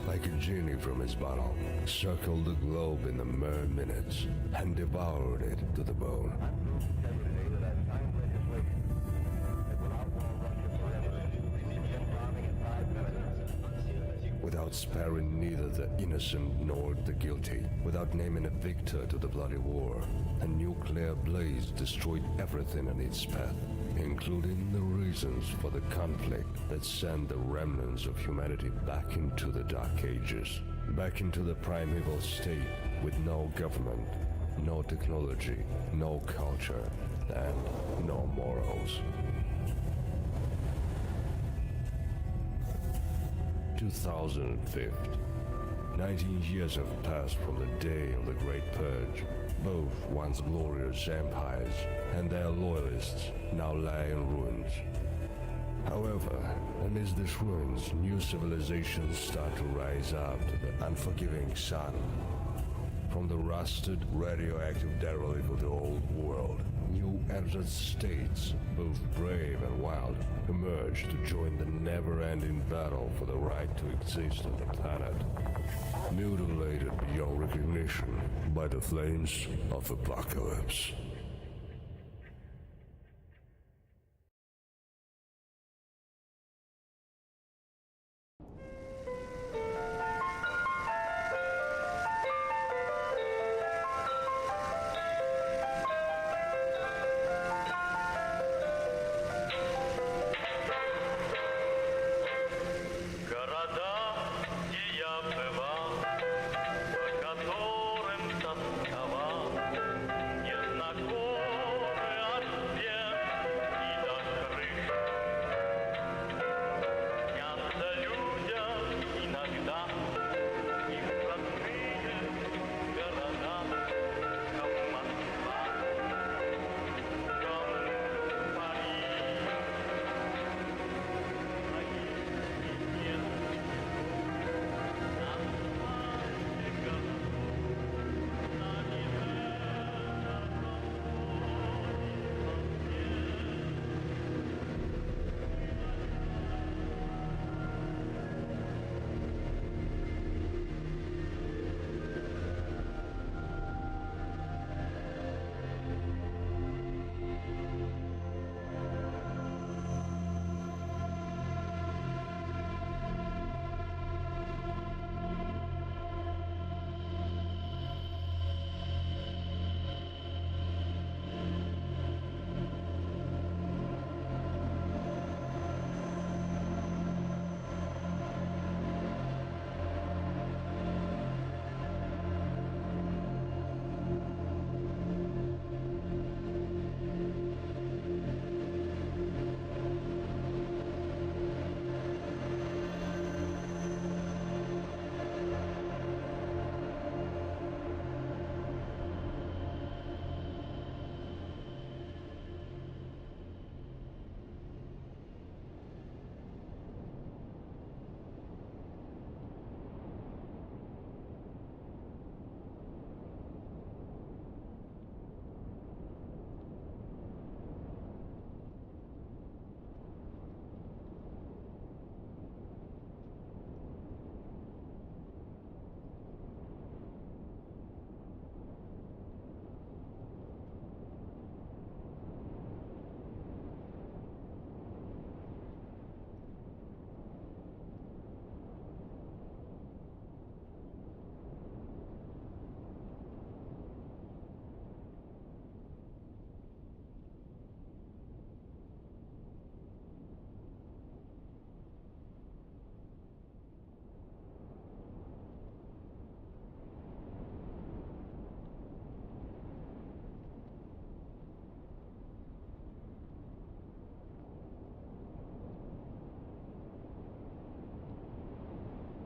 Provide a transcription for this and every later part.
like a genie from his bottle, circled the globe in a mere minutes and devoured it to the bone. Without sparing neither the innocent nor the guilty, without naming a victor to the bloody war, a nuclear blaze destroyed everything in its path, including the reasons for the conflict that sent the remnants of humanity back into the Dark Ages, back into the primeval state with no government, no technology, no culture, and no morals. 2005. 19 years have passed from the day of the Great Purge. Both once glorious empires and their loyalists now lie in ruins. However, amidst these ruins, new civilizations start to rise up to the unforgiving sun. From the rusted, radioactive derelict of the old world, new entered states, both brave and wild, emerge to join the never-ending battle for the right to exist on the planet, mutilated beyond recognition by the flames of apocalypse.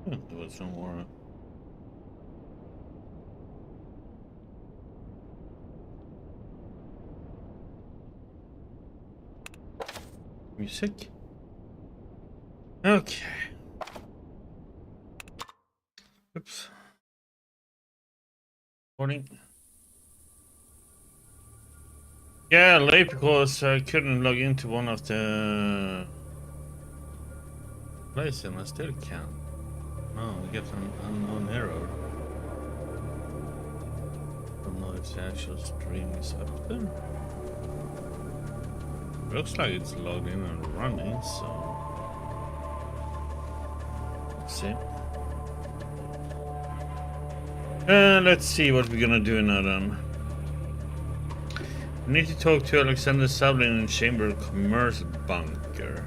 There was some more. Music. Okay. Oops. Morning. Yeah, late because I couldn't log into one of the places and I still can. Oh, we get an unknown error. Don't know if the actual stream is up there. Looks like it's logged in and running, so let's see. Let's see what we're gonna do now then. We need to talk to Alexander Sablin in Chamber of Commerce bunker.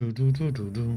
Do do do do do.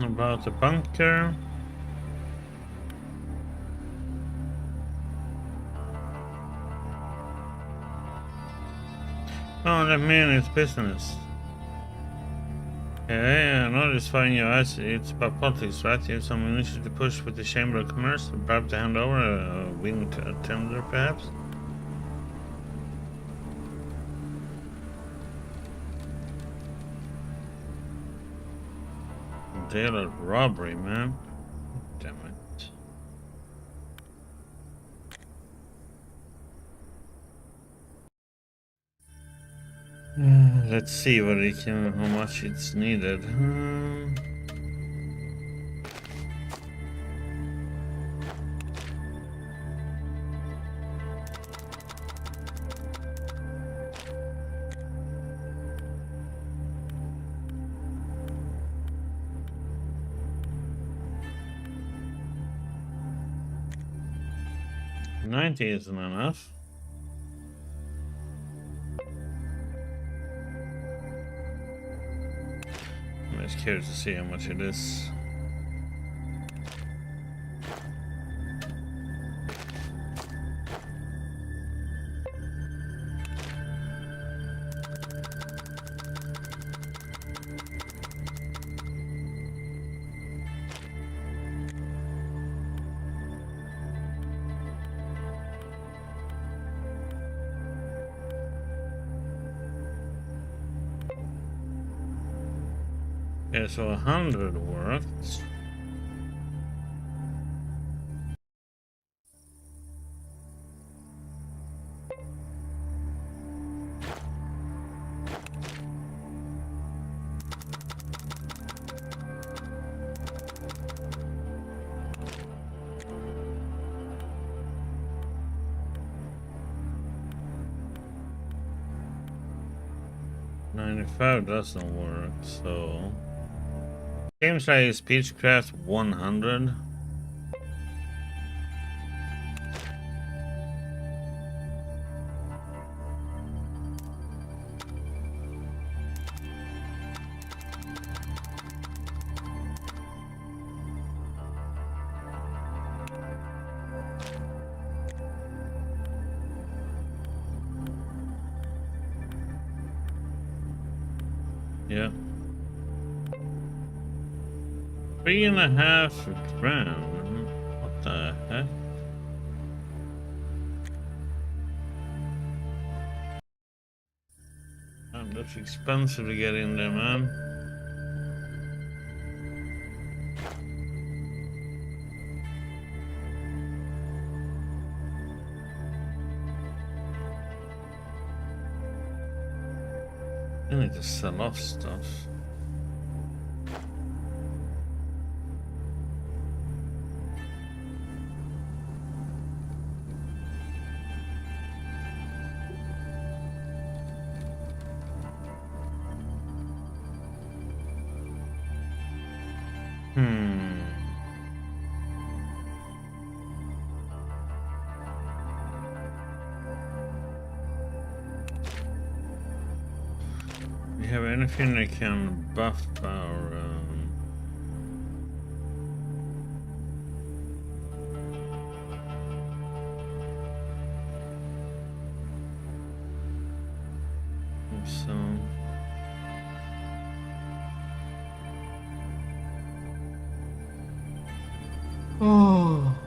About the bunker. Oh, that means it's business. Okay, I noticed finding your eyes. It's about politics, right? You have some initiative to push with the Chamber of Commerce, about to hand over a wing tender, perhaps? Daylight robbery, man. Damn it. Let's see what it can, how much it's needed. $90 isn't enough. I'm just curious to see how much it is. Yeah, so 100 worked. $95 doesn't work, so seems like Speechcraft 100. Yeah. 3.5 grand. What the heck? That's expensive to get in there, man. I need to sell off stuff. We have anything that can buff our so oh.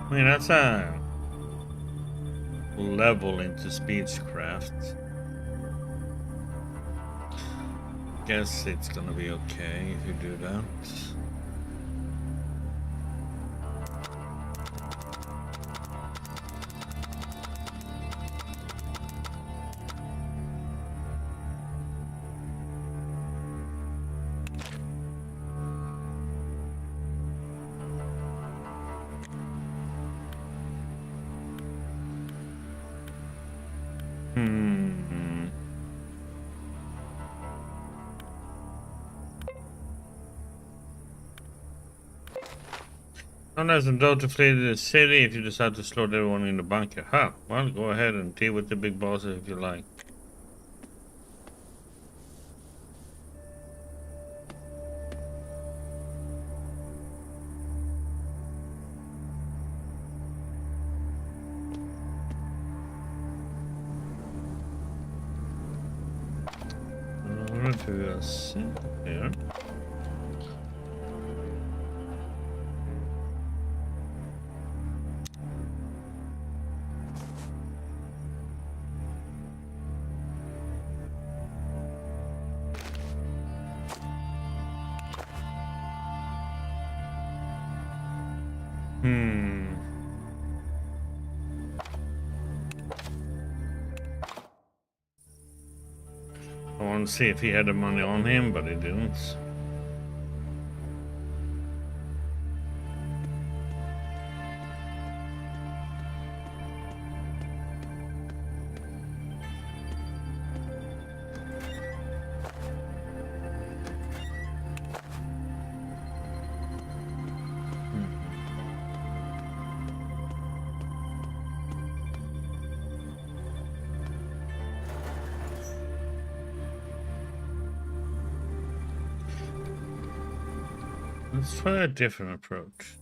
I mean, that's a level into Speechcraft. Guess it's gonna be okay if you do that. Unless I'm told to flee the city if you decide to slaughter everyone in the bunker. Huh, well, go ahead and deal with the big bosses if you like. To a sink here. I want to see if he had the money on him, but he didn't. Let's try a different approach.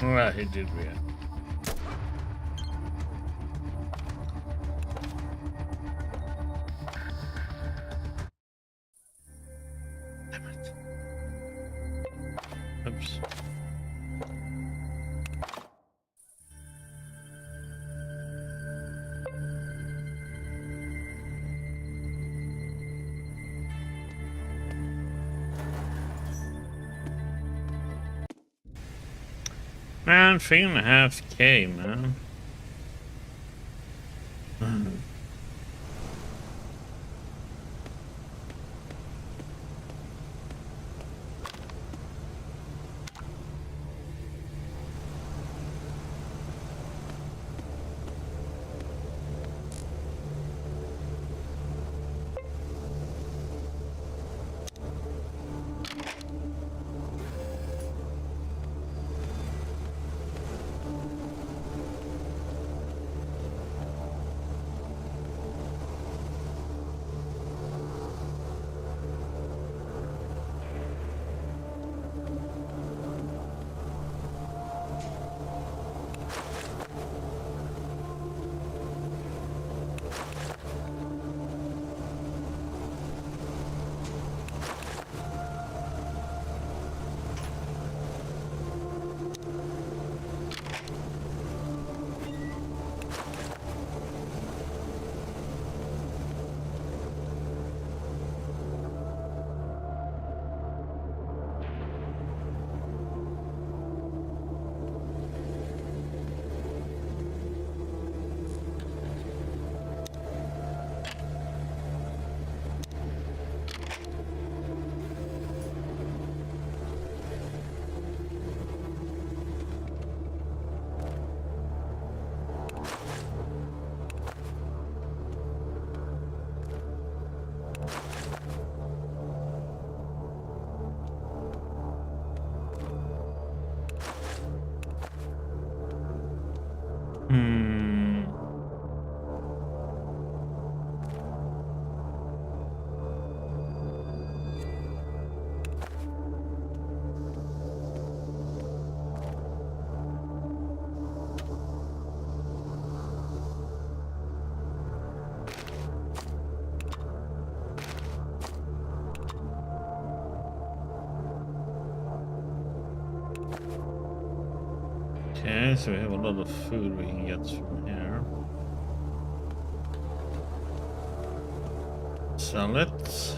Alright, he did react. Oops. Man, 3.5K, man. Okay, so we have a lot of food we can get from here. Sell it.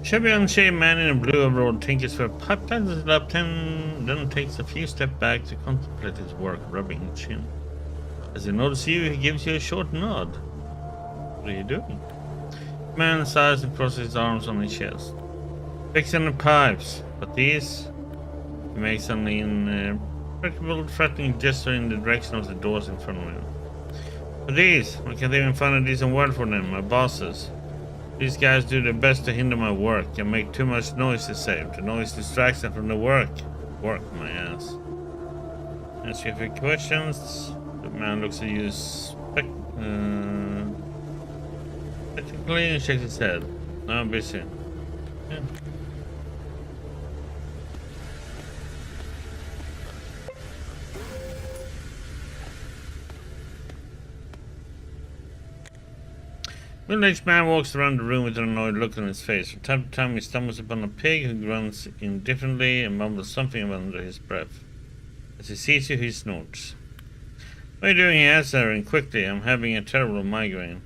Chubby unshaved man in a blue overall tinkers for a pipe, tightens his lap, then takes a few steps back to contemplate his work, rubbing his chin. As he notices you, he gives you a short nod. What are you doing? The man sighs and crosses his arms on his chest. Fixing the pipes, but these... He makes an impeccable threatening gesture in the direction of the doors in front of him. But these, I can't even find a decent word for them, my bosses. These guys do their best to hinder my work and make too much noise to save. The noise distracts them from the work. Work, my ass. Ask you a few questions. The man looks at you spectacularly and shakes his head. Now I'm busy. Yeah. Middle-aged man walks around the room with an annoyed look on his face. From time to time he stumbles upon a pig who grunts indifferently and mumbles something under his breath. As he sees you, he snorts. What are you doing here, sir? And quickly, I'm having a terrible migraine.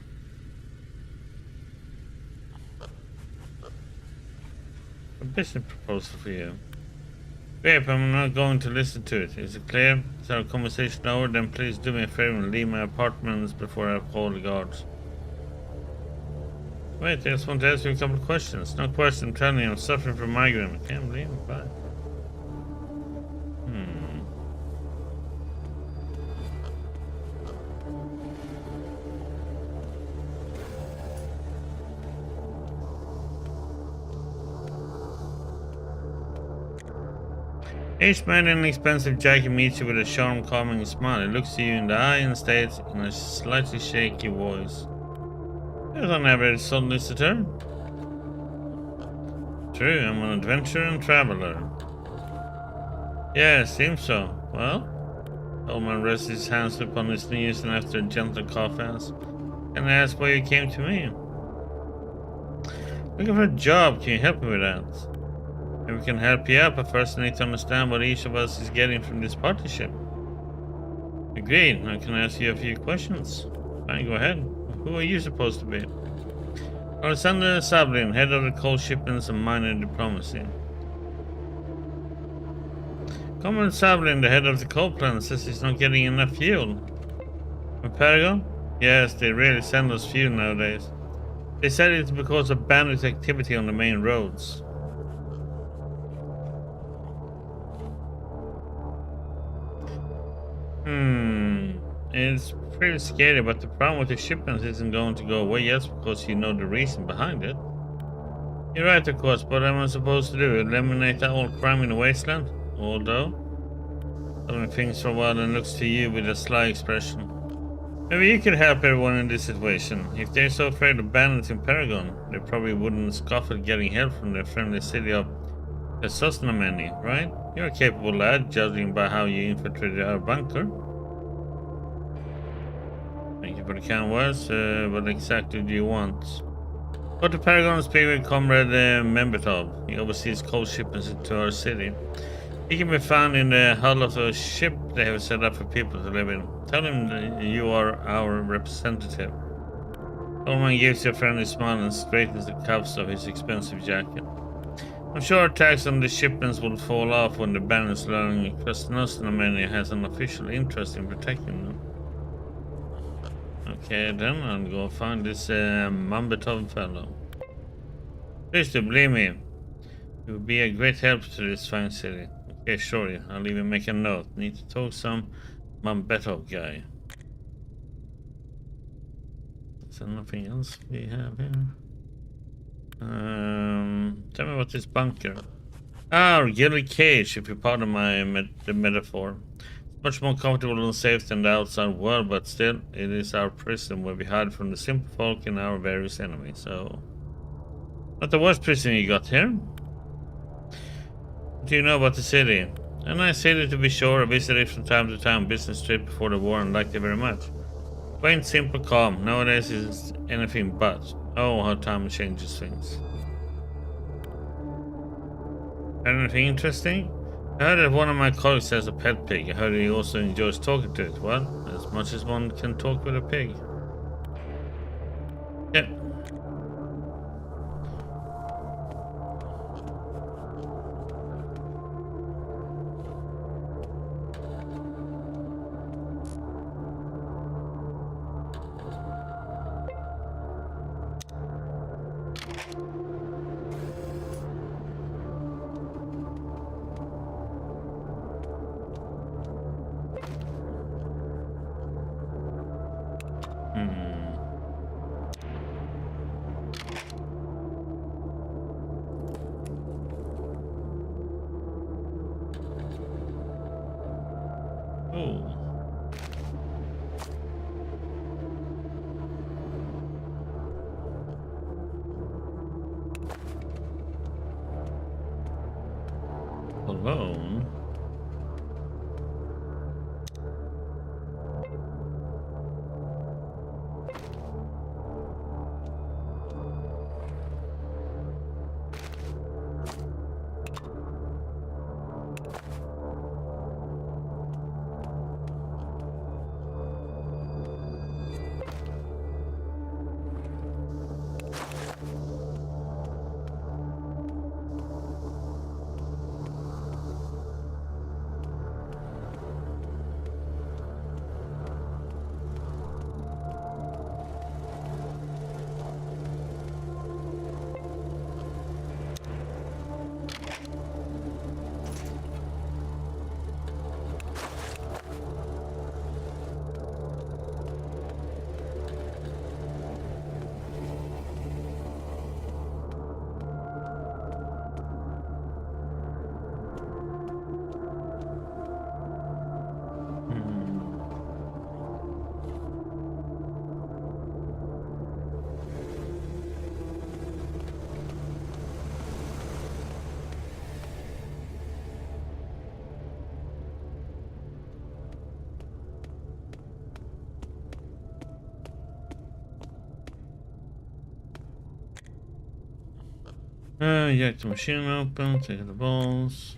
A business proposal for you. Babe, I'm not going to listen to it. Is it clear? Is our conversation over? Then please do me a favor and leave my apartments before I call the guards. Wait, I just want to ask you a couple of questions. No question, I'm telling you, I'm suffering from migraine. I can't believe it, but... Aged man in an expensive jacket meets you with a charm calming smile. He looks you in the eye and states in a slightly shaky voice. You're an average solicitor. True, I'm an adventurer and traveler. Yeah, seems so. Well? Old man rests his hands upon his knees and after a gentle cough asks, Can I ask why you came to me? Looking for a job, can you help me with that? Maybe we can help you out, but first I need to understand what each of us is getting from this partnership. Agreed. Now can I ask you a few questions? Fine, go ahead. Who are you supposed to be? Alexander Sablin, head of the coal shipments and minor diplomacy. Comrade Sablin, the head of the coal plant, says he's not getting enough fuel. From Paragon? Yes, they really send us fuel nowadays. They said it's because of bandit activity on the main roads. It's pretty scary, but the problem with the shipments isn't going to go away yet because you know the reason behind it. You're right, of course, but what am I supposed to do? Eliminate that old crime in the wasteland? Although, someone thinks for a while and looks to you with a sly expression. Maybe you could help everyone in this situation. If they're so afraid of bandits in Paragon, they probably wouldn't scoff at getting help from their friendly city of Sosnameni, right? You're a capable lad, judging by how you infiltrated our bunker. Thank you for the kind words. What exactly do you want? Go to Paragon and speak with Comrade Membetov. He oversees coal shipments into our city. He can be found in the hull of a ship they have set up for people to live in. Tell him that you are our representative. Coleman gives you a friendly smile and straightens the cuffs of his expensive jacket. I'm sure attacks on the shipments will fall off when the bandits learn Krasnosnameni has an official interest in protecting them. Okay, then I'll go find this Membetov fellow. Please do believe me. It would be a great help to this fine city. Okay, sure, I'll even make a note. Need to talk some Membetov guy. Is there nothing else we have here? Tell me about this bunker. Our gilded cage, if you pardon my the metaphor. It's much more comfortable and safe than the outside world, but still, it is our prison where we hide from the simple folk and our various enemies, so... Not the worst prison you got here. What do you know about the city? A nice city to be sure. I visited it from time to time, business trip before the war, and liked it very much. Quaint, simple, calm. Nowadays it's anything but. Oh, how time changes things. Anything interesting? I heard that one of my colleagues has a pet pig. I heard he also enjoys talking to it. Well, as much as one can talk with a pig. Yep. Cologne. Get the machine open, take the balls.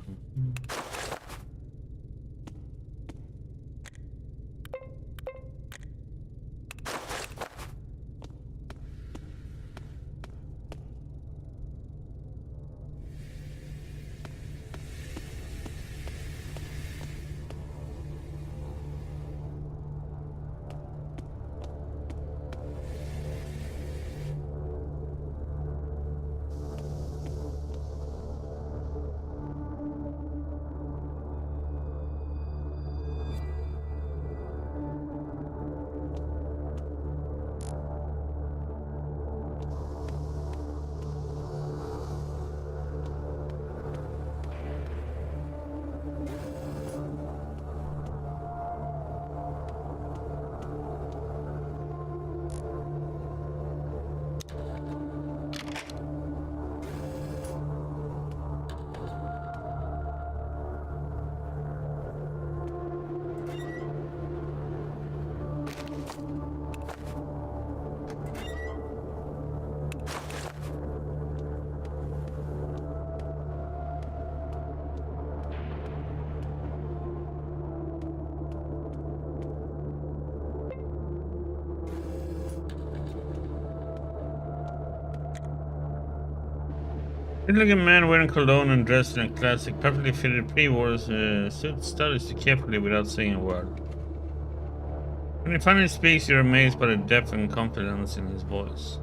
Good-looking man wearing cologne and dressed in a classic, perfectly fitted pre-war suit studies you carefully without saying a word. When he finally speaks, you're amazed by the depth and confidence in his voice.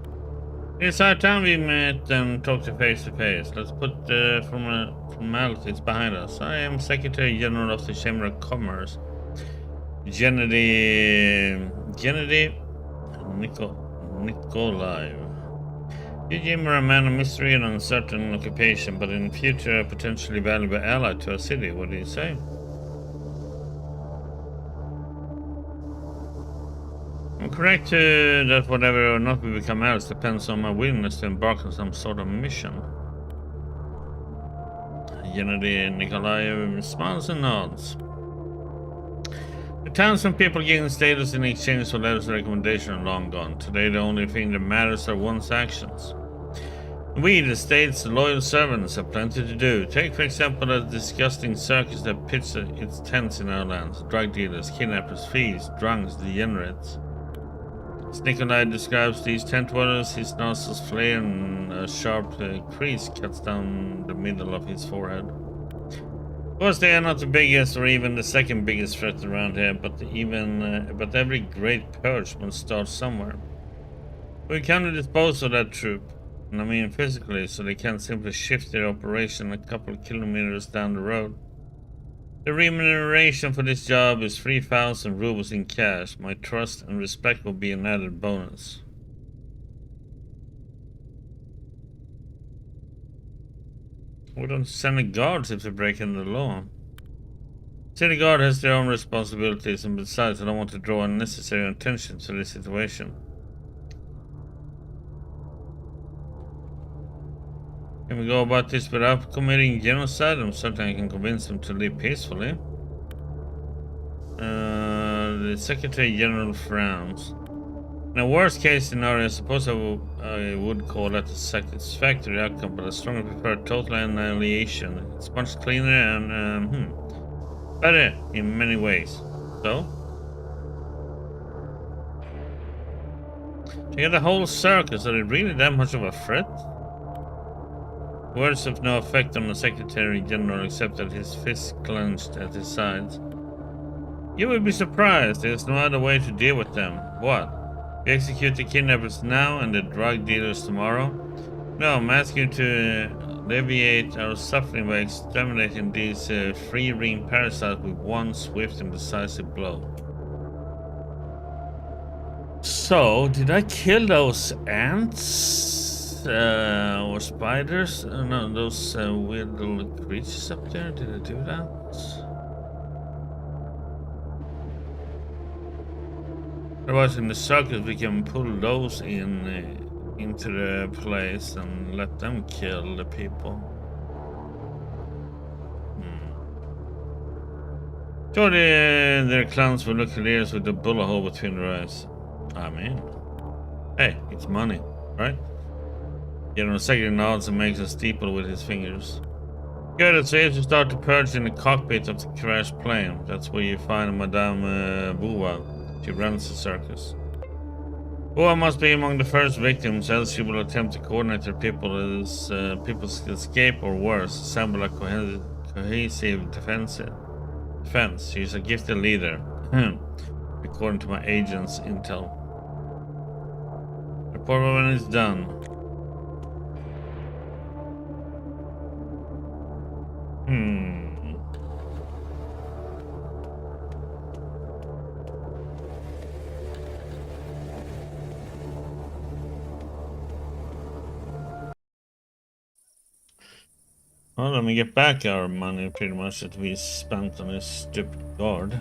It's our time we met and talked to face. Let's put the formalities behind us. I am Secretary General of the Chamber of Commerce, Gennady Nikolaev. You, Jim, are a man of mystery and uncertain occupation, but in future a potentially valuable ally to our city. What do you say? I'm correct that whatever or not we become else depends on my willingness to embark on some sort of mission. Gennady Nikolaev smiles and nods. The townsmen people gain status in exchange for letters of recommendation are long gone. Today the only thing that matters are one's actions. We, the state's loyal servants, have plenty to do. Take, for example, that disgusting circus that pits its tents in our lands. Drug dealers, kidnappers, thieves, drunks, degenerates. As Nikolai describes these tent dwellers, his nostrils flare and a sharp crease cuts down the middle of his forehead. Of course, they are not the biggest or even the second biggest threat around here, but every great purge must start somewhere. We can dispose of that troop. And I mean physically, so they can't simply shift their operation a couple of kilometers down the road. The remuneration for this job is 3,000 rubles in cash. My trust and respect will be an added bonus. We don't send the guards if they break into the law. City guard has their own responsibilities, and besides, I don't want to draw unnecessary attention to this situation. Can Can we go about this without committing genocide? I'm certain I can convince them to live peacefully. The Secretary General frowns. In a worst case scenario, I suppose I would call that a satisfactory outcome, but I strongly prefer total annihilation. It's much cleaner and better in many ways. So? To get the whole circus, are they really that much of a threat? Words have no effect on the Secretary General except that his fists clenched at his sides. You would be surprised. There's no other way to deal with them. What? We execute the kidnappers now and the drug dealers tomorrow? No, I'm asking you to alleviate our suffering by exterminating these free-ring parasites with one swift and decisive blow. So, did I kill those ants? Or spiders? No, those weird little creatures up there? Did I do that? Otherwise, in the circus, we can pull those into the place and let them kill the people. Surely their clowns will look hilarious with the bullet hole between their eyes. I mean, hey, it's money, right? General Secretary nods and makes a steeple with his fingers. Good, it's safe to start to purge in the cockpit of the crashed plane. That's where you find Madame Bouva. She runs the circus. Bouva must be among the first victims, else she will attempt to coordinate her people's escape or worse, assemble a cohesive defense. She's a gifted leader, according to my agent's intel. Report when it's done. Well, let me get back our money pretty much that we spent on this stupid guard.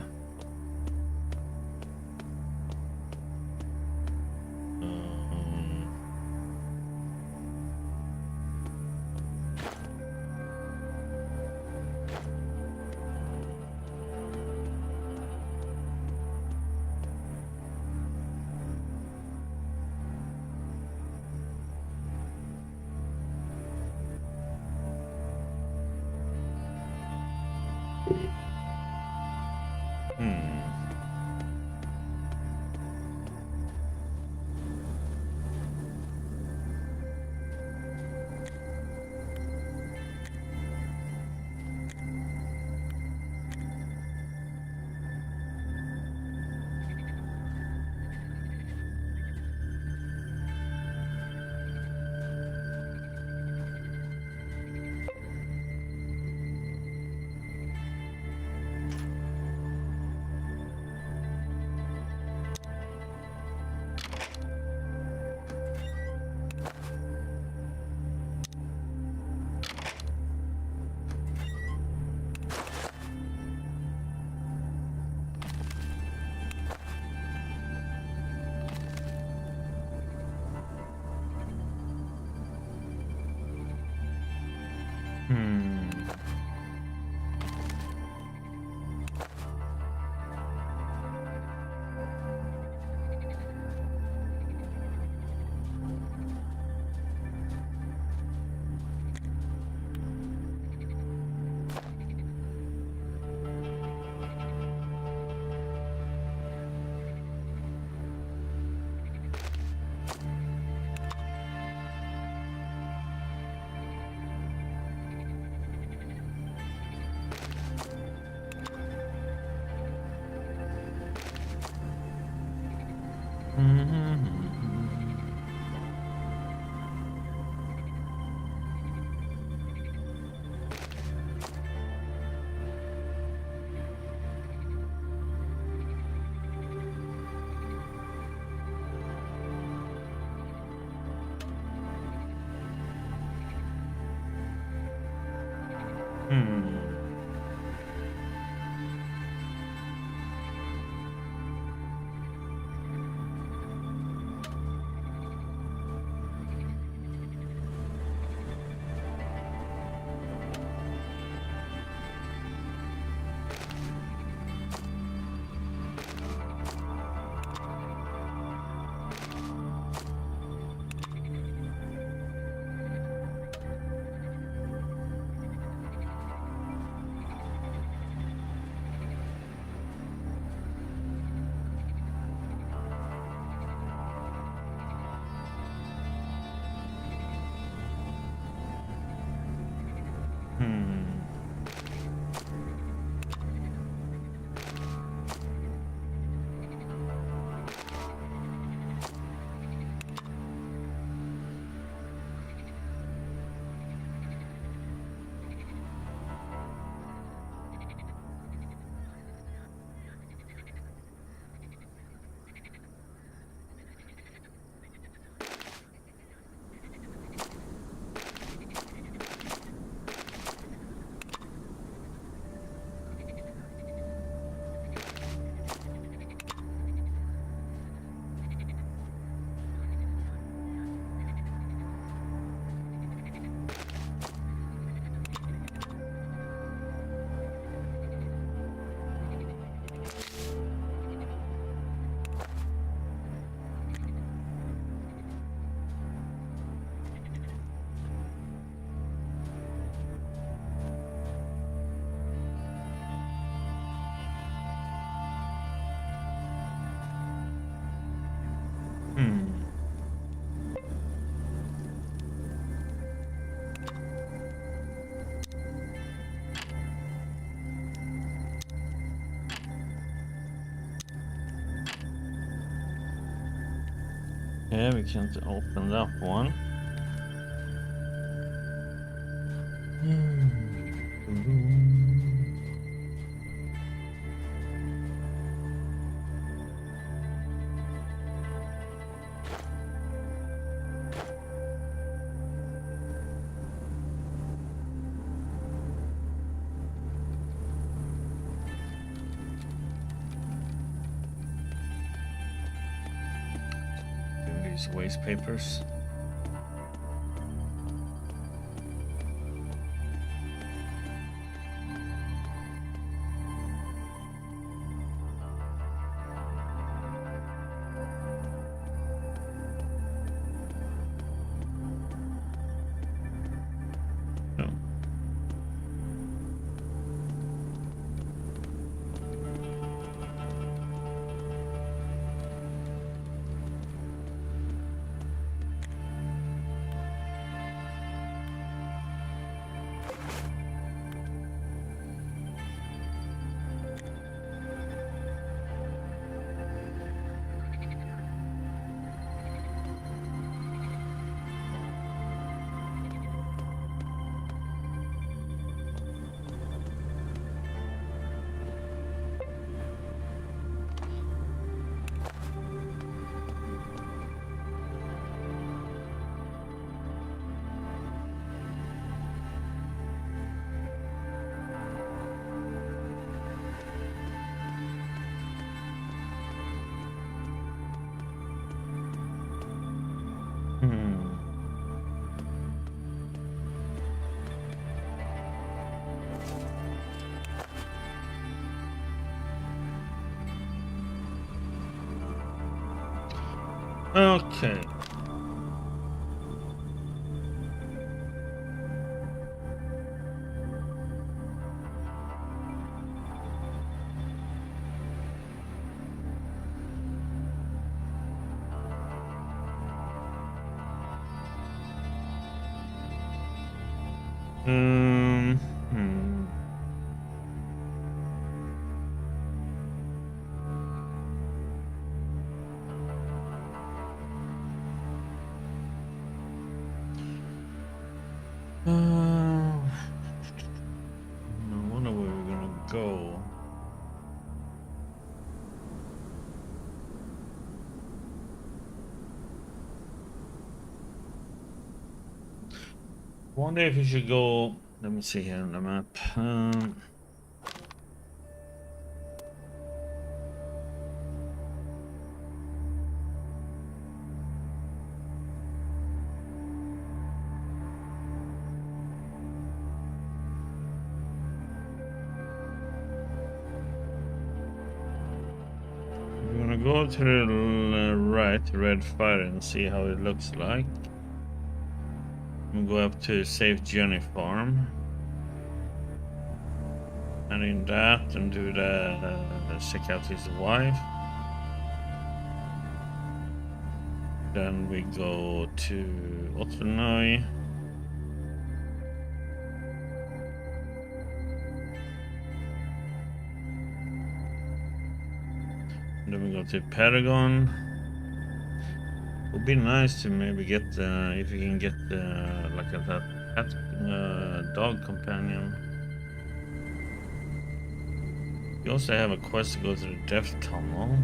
Okay, we can't open that one. These waste papers. No. Okay. Hmm. I wonder where we're gonna go. Wonder if we should go. Let me see here on the map. We're gonna go to the right, Red Fire, and see how it looks like. We'll go up to Safe Journey Farm. And in that, and do the check out his wife. Then we go to Otternoy. Then we go to Paragon. Would be nice to maybe get if you can get like that pet dog companion. You also have a quest to go to the Death Tunnel.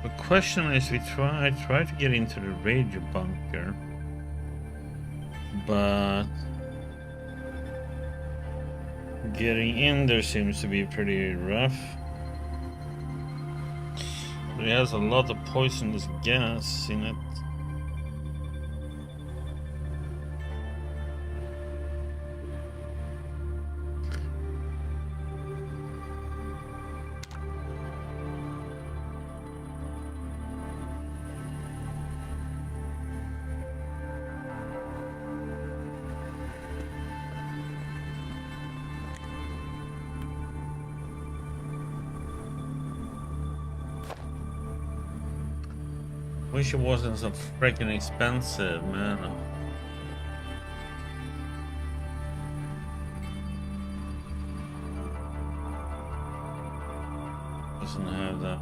The question is, I try to get into the radio bunker, but Getting in there seems to be pretty rough. But it has a lot of poisonous gas in it. Wish it wasn't so freaking expensive, man. Doesn't have that.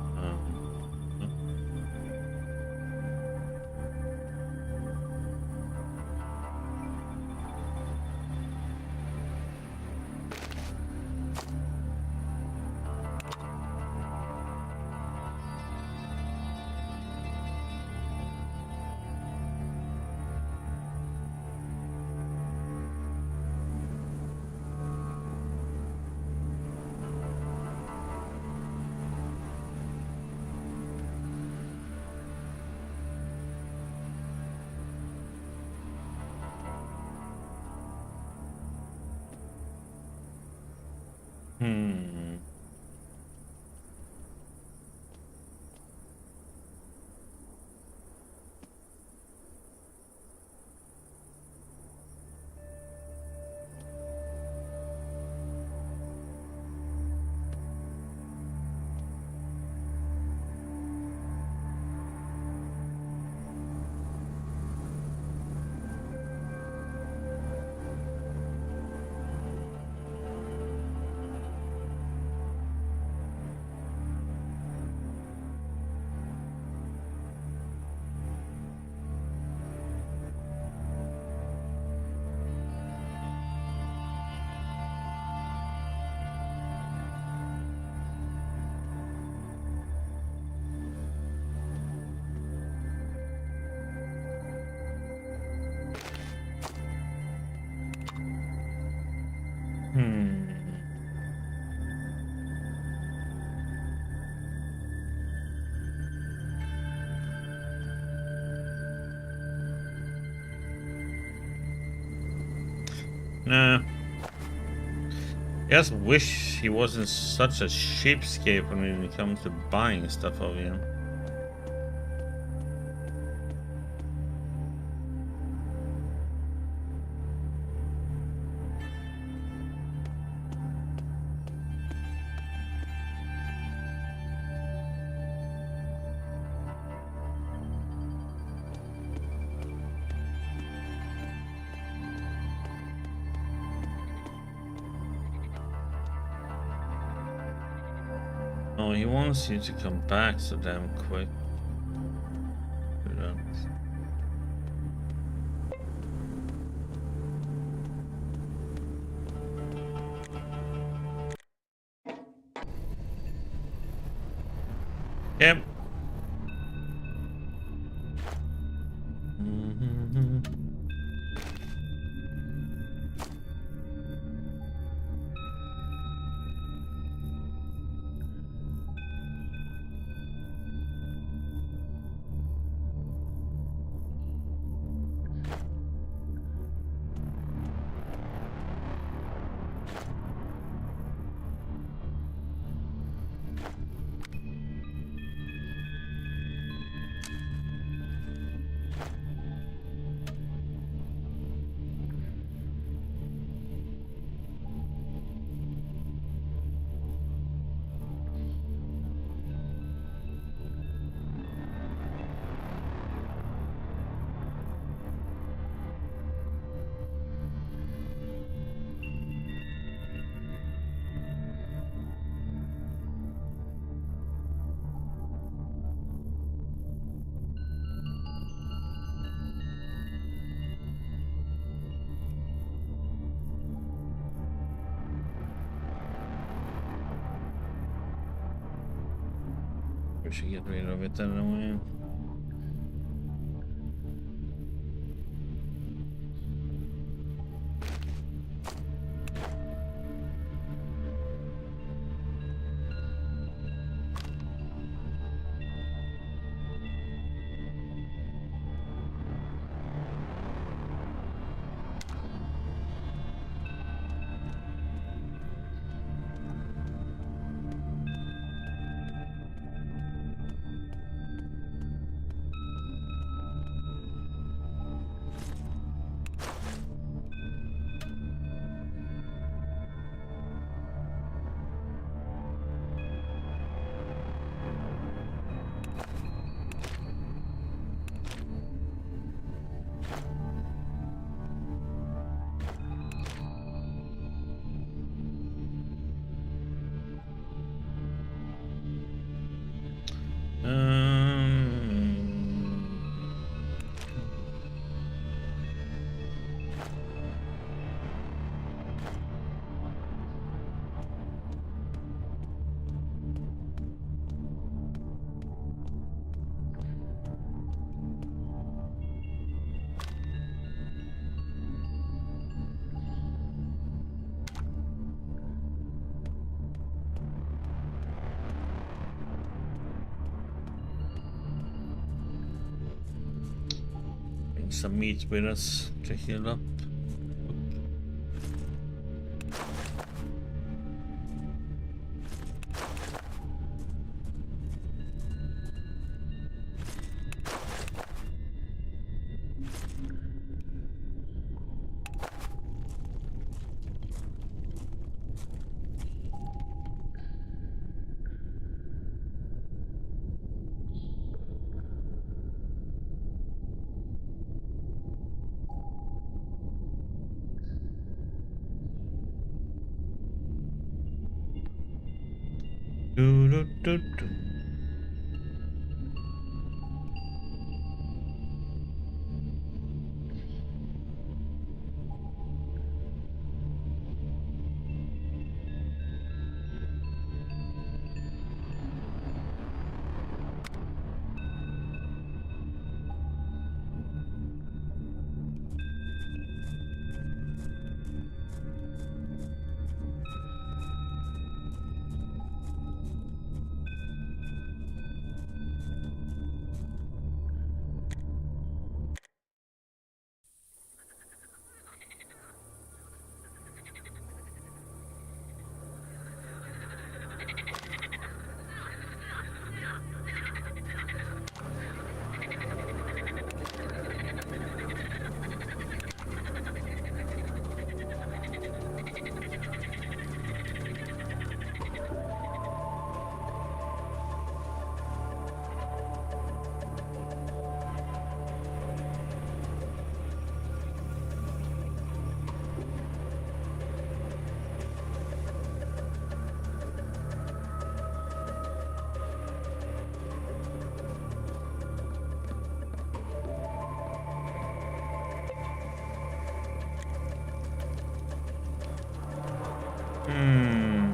Nah. I just wish he wasn't such a cheapskate when it comes to buying stuff of him. Oh, he wants you to come back so damn quick. Do that. Yep. We should get rid of it anyway. some meat with us to heal up. Do, do, do, do. Hmm.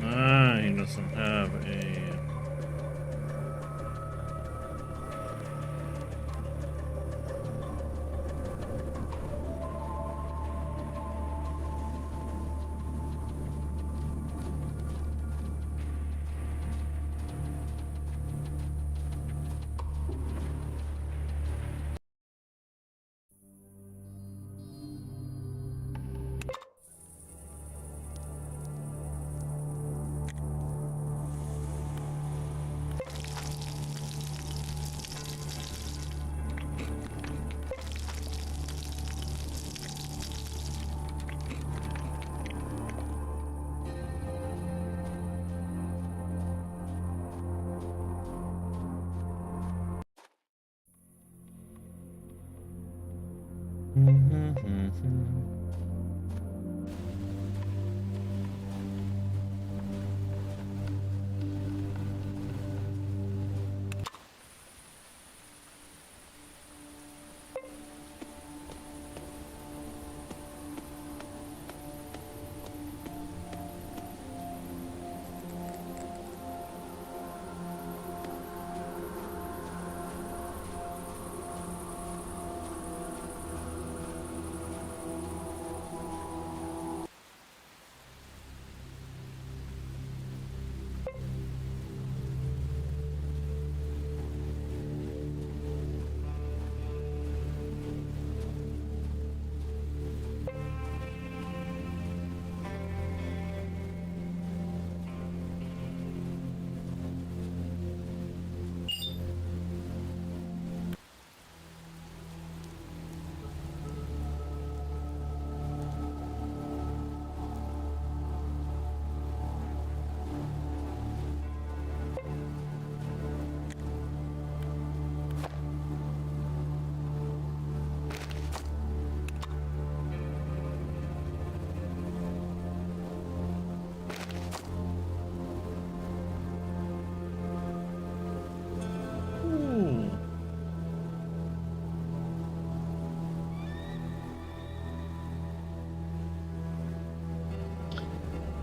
Ah, he doesn't have a...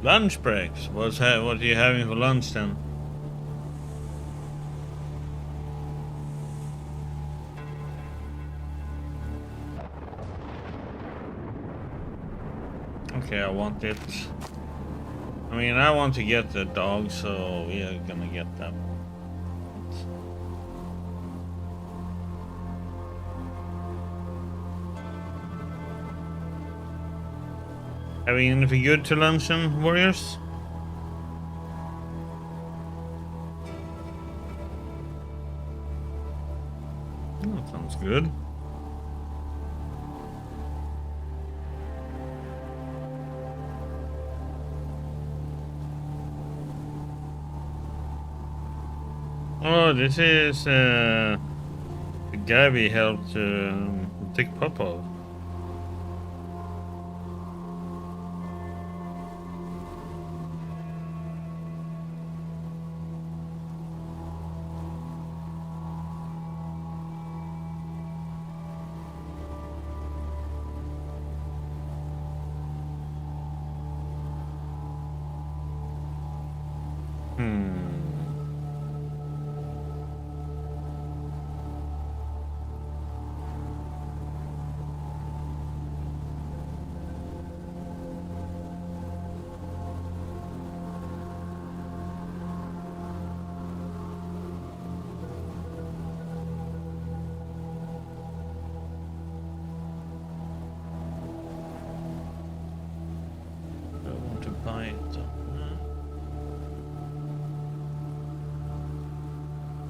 Lunch breaks. What are you having for lunch then? Okay, I want it. I mean, I want to get the dog, so we are gonna get that. Having anything good to lunch then, warriors? Oh, that sounds good. Oh, this is the guy we helped take Popov.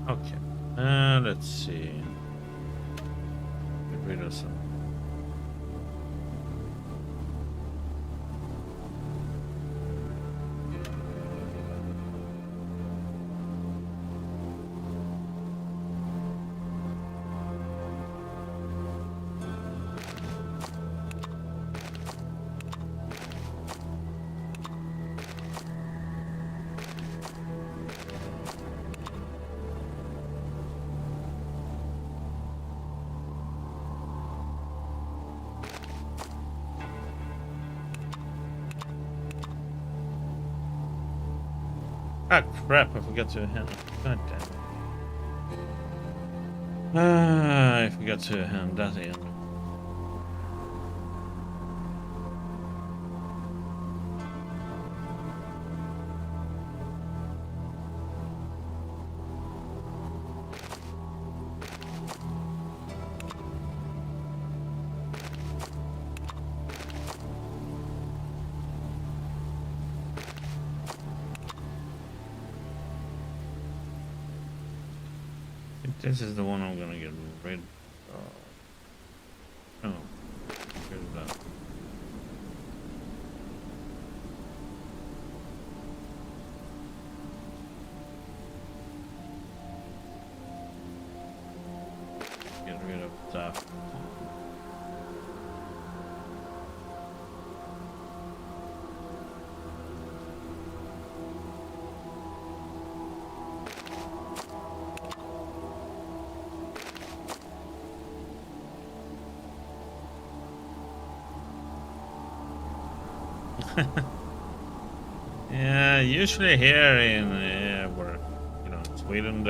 Okay, let's see. Get rid of some. Ah, crap, I forgot to hand. God damn it. Ah, I forgot to hand that in. This is the one I'm gonna get rid of. Oh, get rid of that. Get rid of that. Yeah, usually here in where Sweden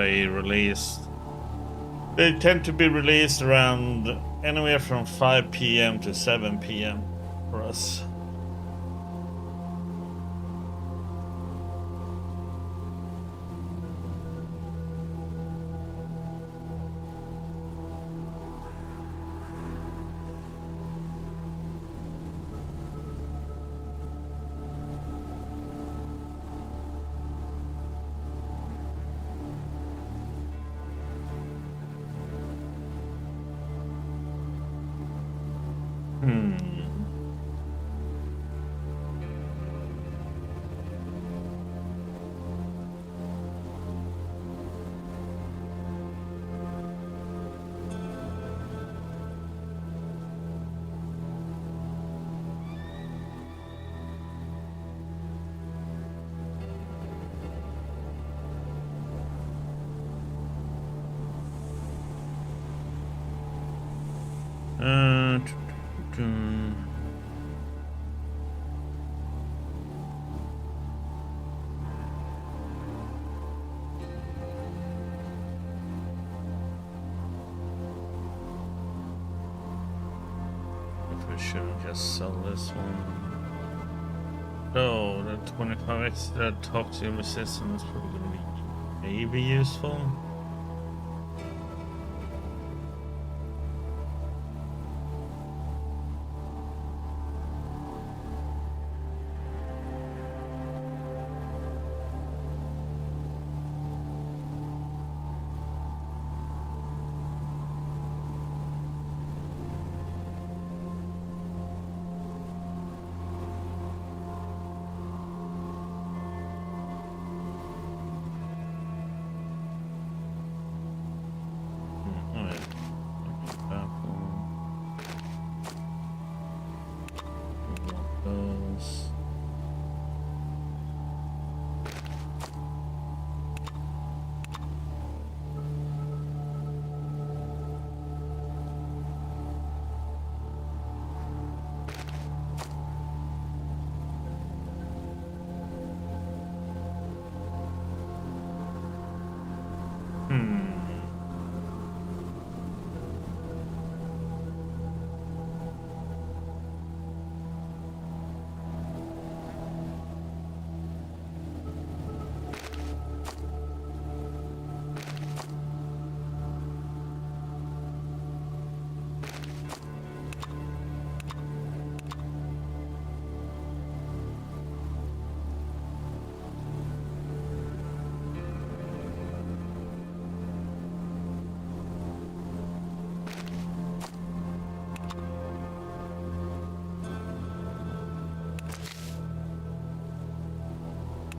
they tend to be released around anywhere from 5 p.m. to 7 p.m. for us. should just sell this one. So, that 25 extra toxic resistance is probably going to be maybe useful.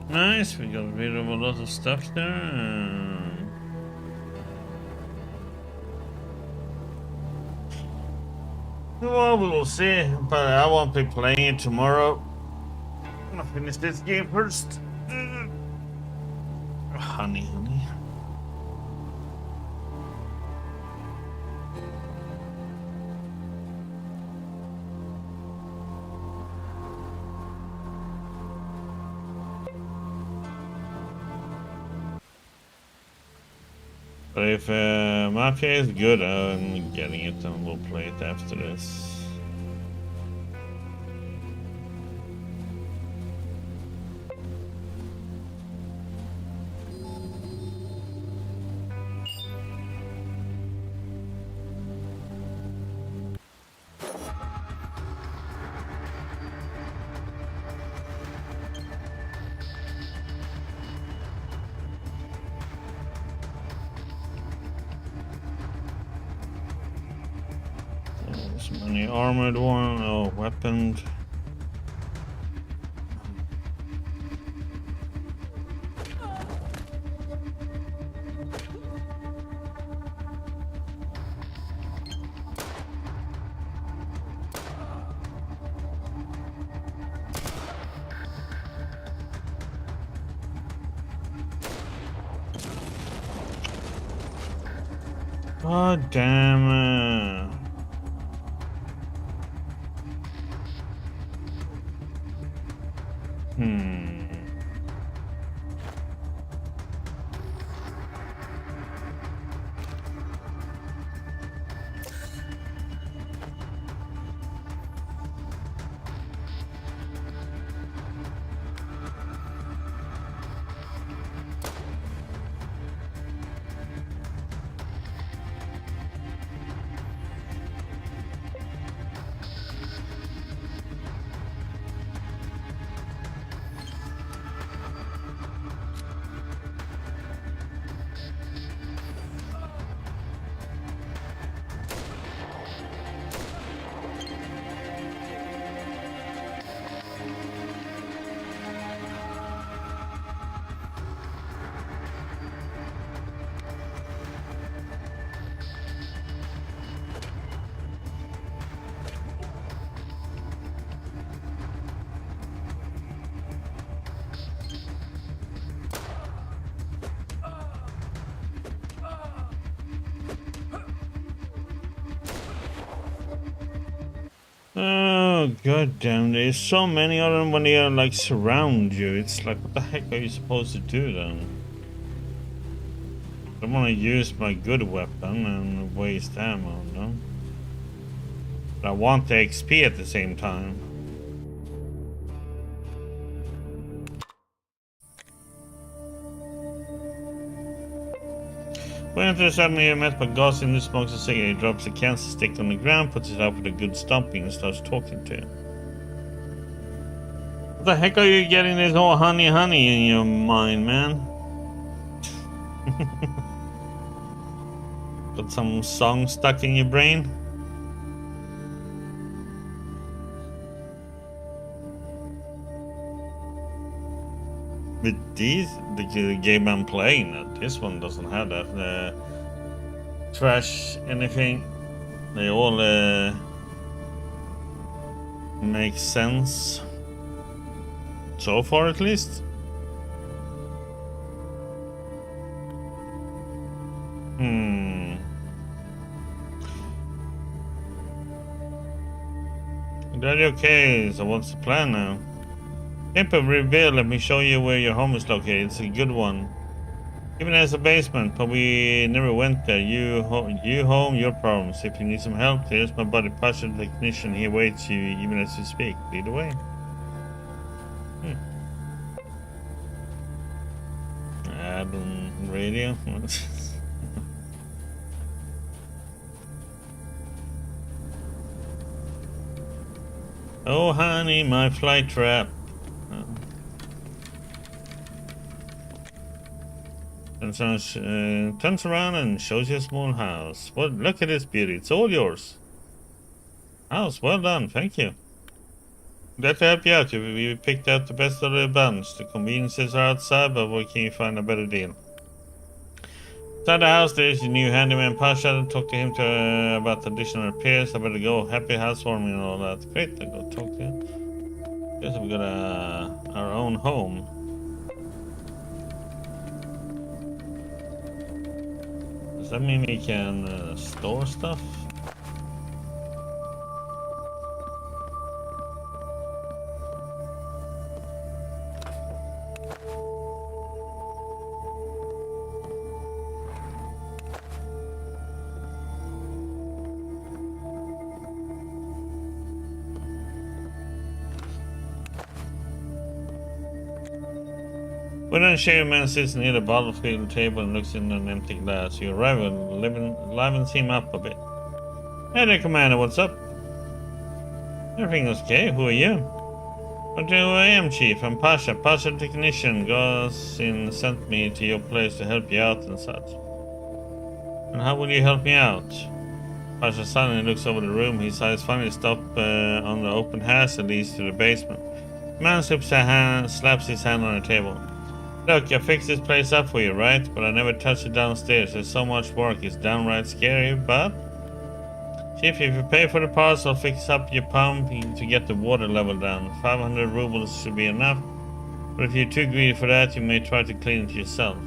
Nice, we got rid of a lot of stuff there. Well, we'll see, but I won't be playing it tomorrow. I'm gonna finish this game first. Honey. But if Mafia is good, I'm getting it and we'll play it after this. Any armored one? Oh, weaponed. God damn it. Oh, god damn, there's so many of them when they are like surround you. It's like, what the heck are you supposed to do then? I don't want to use my good weapon and waste ammo, no? But I want the XP at the same time. When into the suddenly you're met by Gosling, who smokes a cigarette. He drops a cancer stick on the ground, puts it up with a good stomping, and starts talking to you. What the heck are you getting this whole honey in your mind, man? Got some song stuck in your brain? With these, the game I'm playing, this one doesn't have that. Trash, anything. They all make sense. So far, at least. Glad you're okay, so what's the plan now? Camp of Reveal, let me show you where your home is located. It's a good one. Even as a basement, but we never went there. You home, your problems. If you need some help, here's my buddy Pasha, the technician. He waits you even as you speak. Lead the way. Ad on radio. Oh, honey, my fly trap. Turns around and shows you a small house. Well, look at this beauty. It's all yours. House, well done. Thank you. Glad to help you out. We picked out the best of the bunch. The conveniences are outside, but where can you find a better deal? Inside the house, there's your new handyman Pasha. Talk to him about the additional repairs. I better go. Happy housewarming and all that. Great, I'll go talk to him. Guess we've got our own home. Does that mean we can store stuff? When an unshaven man sits near the battlefield table and looks in an empty glass, you arrive and livens him up a bit. Hey there, Commander, what's up? Everything okay? Who are you? What do I am, Chief? I'm Pasha Technician. Gosling sent me to your place to help you out and such. And how will you help me out? Pasha suddenly looks over the room. His eyes finally stop on the open hatch that leads to the basement. The man slaps his hand on the table. Look, I fixed this place up for you, right? But I never touched it downstairs. There's so much work, it's downright scary, but... Chief, if you pay for the parts, I'll fix up your pump to get the water level down. 500 rubles should be enough. But if you're too greedy for that, you may try to clean it yourself.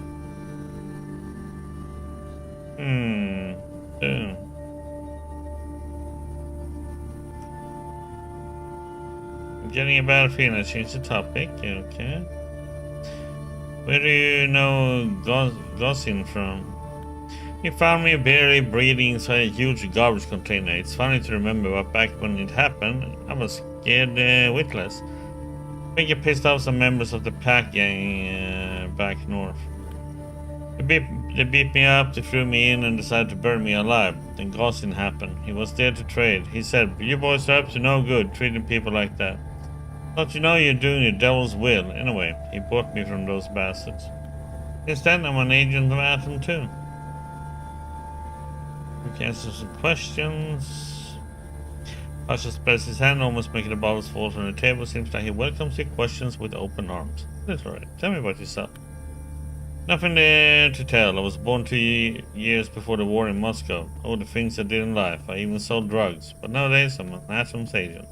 I'm getting a bad feeling. I changed the topic. Okay. Where do you know Gosling from? He found me barely breathing inside a huge garbage container. It's funny to remember, but back when it happened, I was scared witless. I think it pissed off some members of the pack gang back north. They beat me up, they threw me in and decided to burn me alive. Then Gosling happened. He was there to trade. He said, you boys are up to no good, treating people like that. Don't you know you're doing your devil's will? Anyway, he bought me from those bastards. Since then, I'm an agent of Atom too. We can answer some questions. Pasha spreads his hand, almost making the bottles fall from the table. Seems like he welcomes your questions with open arms. That's alright. Tell me about yourself. Nothing there to tell. I was born 2 years before the war in Moscow. All the things I did in life. I even sold drugs. But nowadays, I'm an Atom's agent.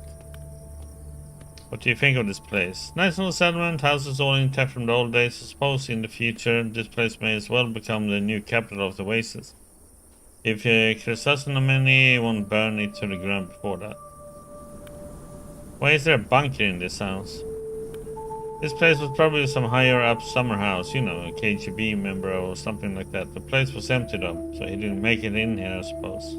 What do you think of this place? Nice little settlement, houses all intact from the old days. I suppose in the future this place may as well become the new capital of the Oasis. If Chrysostomany won't burn it to the ground before that. Why is there a bunker in this house? This place was probably some higher up summer house, you know, a KGB member or something like that. The place was empty though, so he didn't make it in here, I suppose.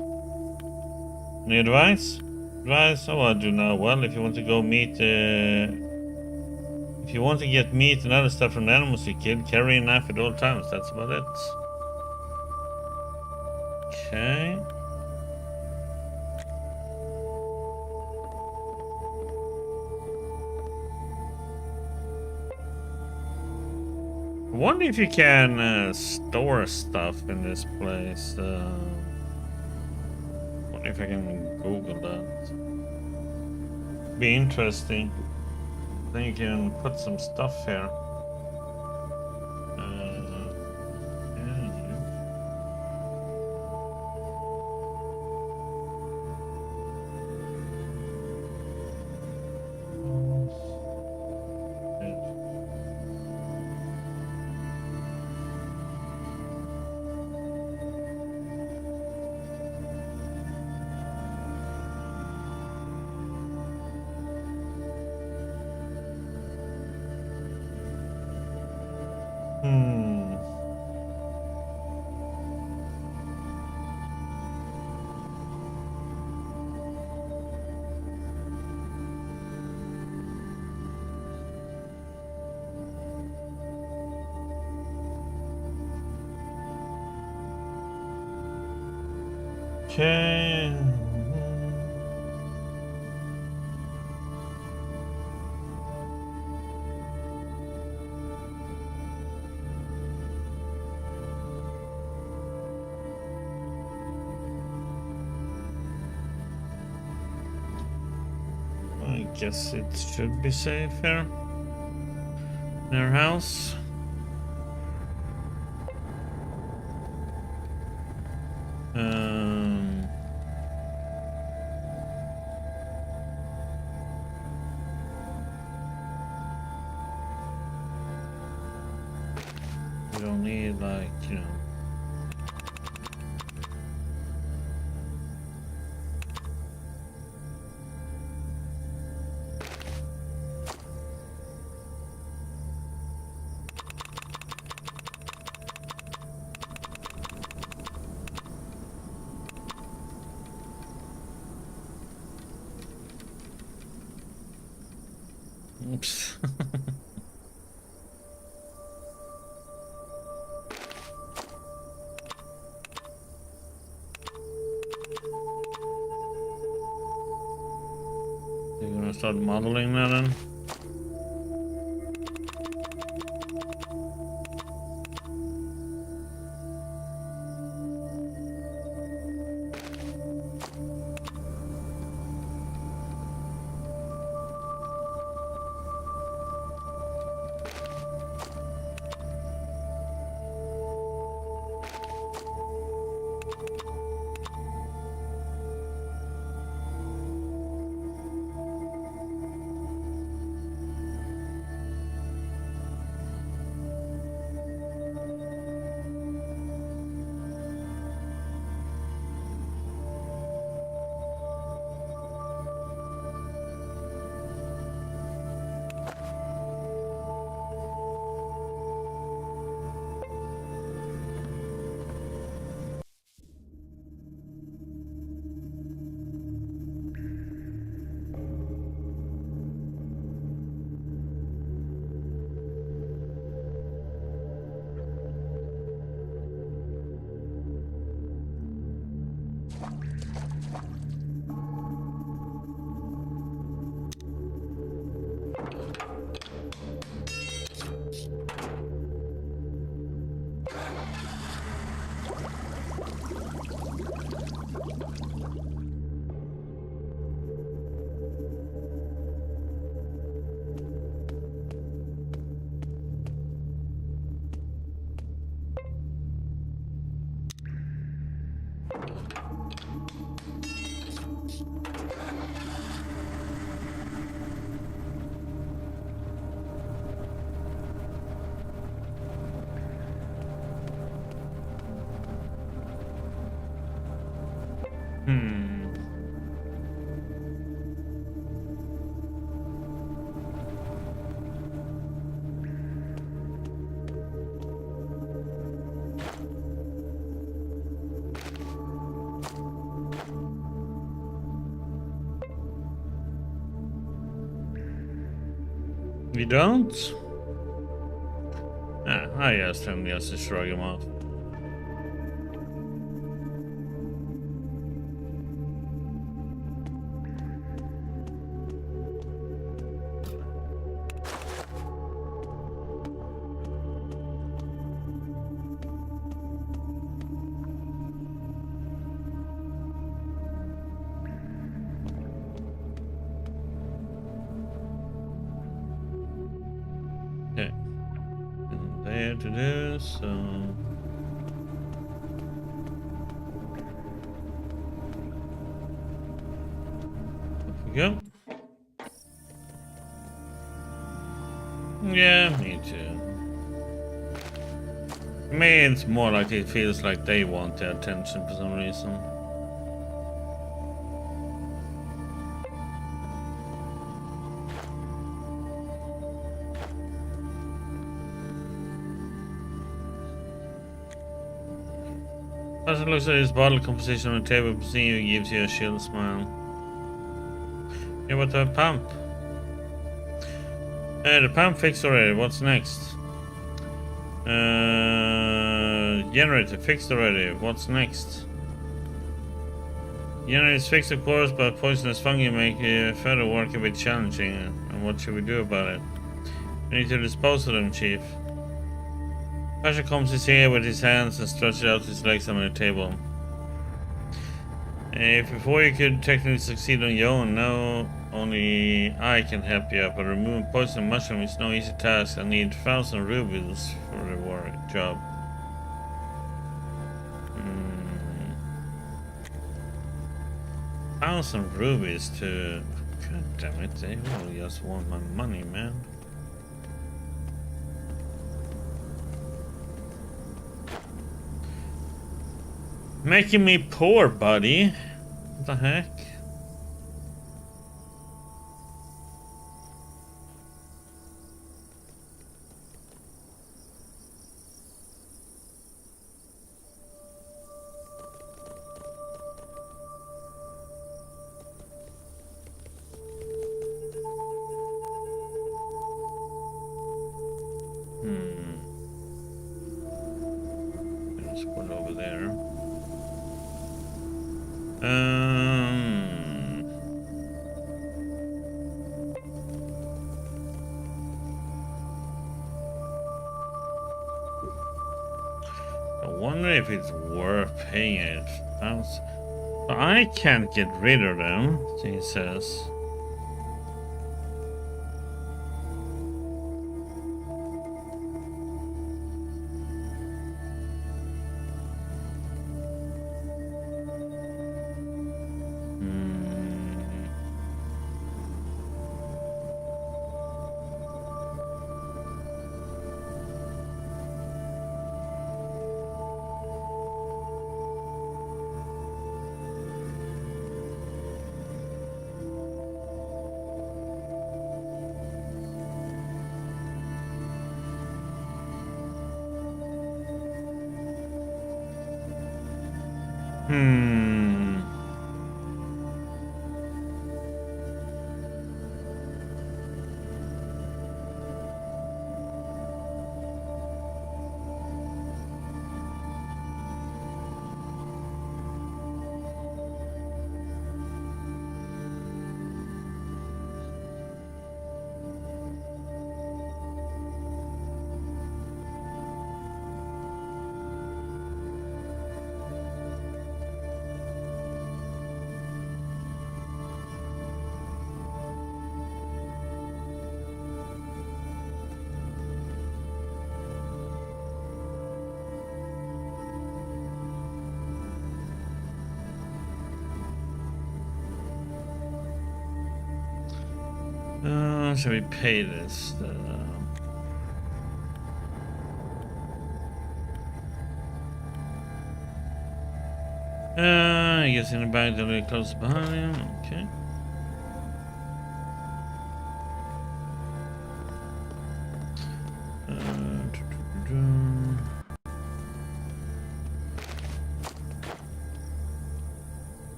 Any advice? Right, so I do now. Well, if you want to go meet, if you want to get meat and other stuff from the animals you killed, carry a knife at all times. That's about it. Okay. I wonder if you can store stuff in this place. Wonder if I can Google that. Be interesting. Then you can put some stuff here. Hmm. Okay. I guess it should be safe here. In our house. We don't need, like, you know. Oops. You're gonna start modeling that then? We don't? Ah, I asked him just to shrug him off. Okay. And there to do, so... Off we go. Yeah, me too. To me, it's more like it feels like they want their attention for some reason. As it looks like this bottle composition on the table seeing you gives you a chill smile. Yeah, what the pump? The pump fixed already. What's next? Generator fixed already. What's next? Generator is fixed, of course, but poisonous fungi make further work a bit challenging. And what should we do about it? We need to dispose of them, Chief. Pasha comes his here with his hands and stretches out his legs on the table. If before you could technically succeed on your own, now only I can help you out, but removing poison mushroom is no easy task. I need 1,000 rubles for the work job. 1,000 rubies to... God damn it, they all just want my money, man. Making me poor, buddy. What the heck? There's one over there. I wonder if it's worth paying it. I can't get rid of them, he says. Should we pay this? I guess in the bag that really close behind him. Okay.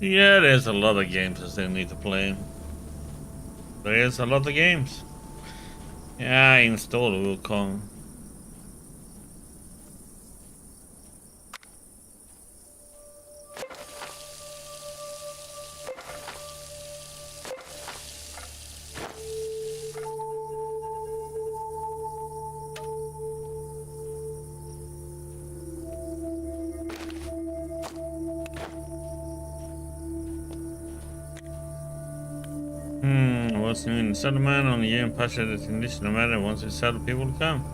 Yeah, there's a lot of games I still need to play. There is a lot of games. Yeah, I installed Wukong. What's new in the settlement? On the year and patch that condition no matter once we settle people to come.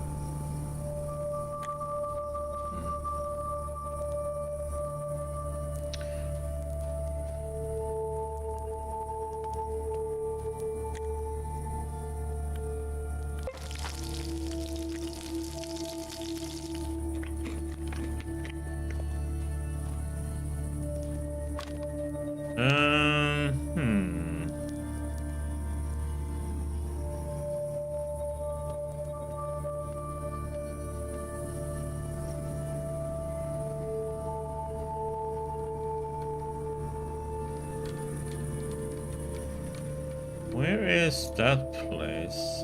Where is that place?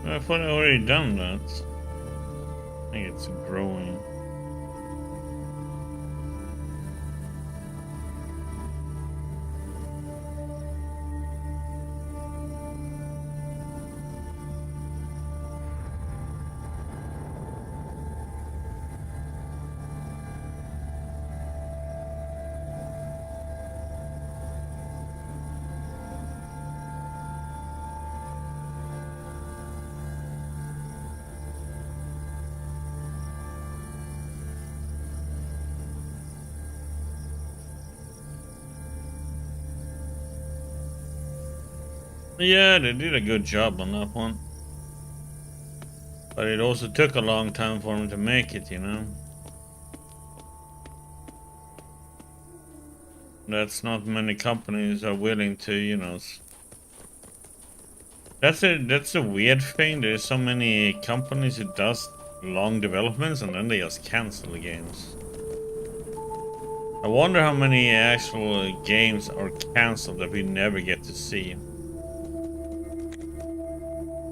I thought I already done that. I think it's growing. Yeah, they did a good job on that one. But it also took a long time for them to make it, you know. That's not many companies are willing to, you know. That's a weird thing. There's so many companies who does long developments and then they just cancel the games. I wonder how many actual games are cancelled that we never get to see.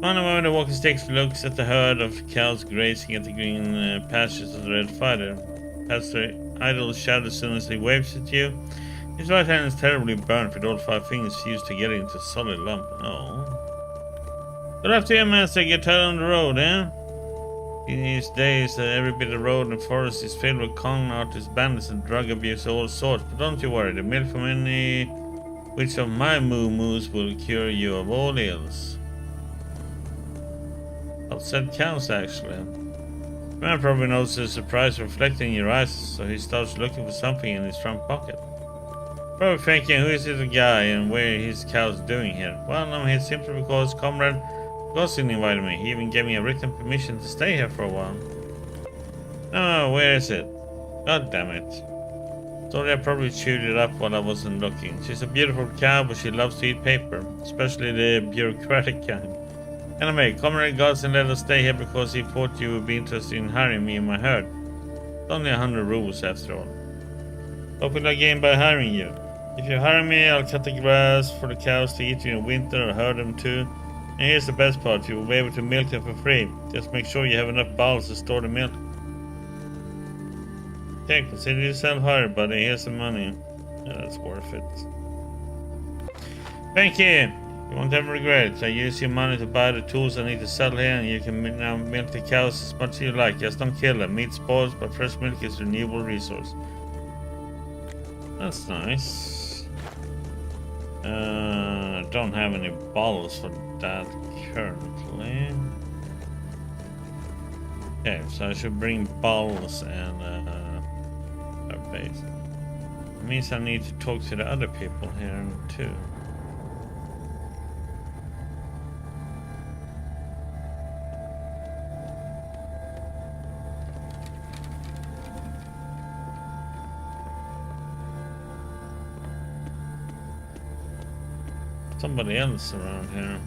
On the moment, the walker takes looks at the herd of cows grazing at the green pastures of the Red Fighter. Past the idle shadow as soon as he waves at you. His right hand is terribly burnt with all 5 fingers fused together into a solid lump. Oh. Good afternoon, Master. Get tired on the road, eh? In these days, every bit of road and forest is filled with con artists, bandits, and drug abuse of all sorts. But don't you worry, the milk from any which of my moo-moos will cure you of all ills. Upset cows, actually. The man probably notices surprise reflecting in your eyes, so he starts looking for something in his front pocket. Probably thinking, who is this guy and where his cows doing here? Well, I'm here simply because Comrade Gosling invited me. He even gave me a written permission to stay here for a while. Oh, where is it? God damn it. Sorry, I probably chewed it up while I wasn't looking. She's a beautiful cow, but she loves to eat paper, especially the bureaucratic kind. Anyway, Comrade Gosling let us stay here because he thought you would be interested in hiring me and my herd. It's only 100 rubles after all. What will I gain by hiring you? If you hire me, I'll cut the grass for the cows to eat in the winter or herd them too. And here's the best part, you will be able to milk them for free. Just make sure you have enough bowls to store the milk. Okay, consider yourself hired, buddy. Here's some money. Yeah, that's worth it. Thank you! You won't ever regret it. I use your money to buy the tools I need to sell here, and you can now milk the cows as much as you like. Just don't kill them. Meat spoils, but fresh milk is a renewable resource. That's nice. Don't have any bottles for that currently. Okay, so I should bring bottles and a base. It means I need to talk to the other people here too. Somebody else around here.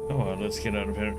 Oh well, let's get out of here.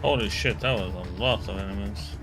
Holy shit, that was a lot of enemies.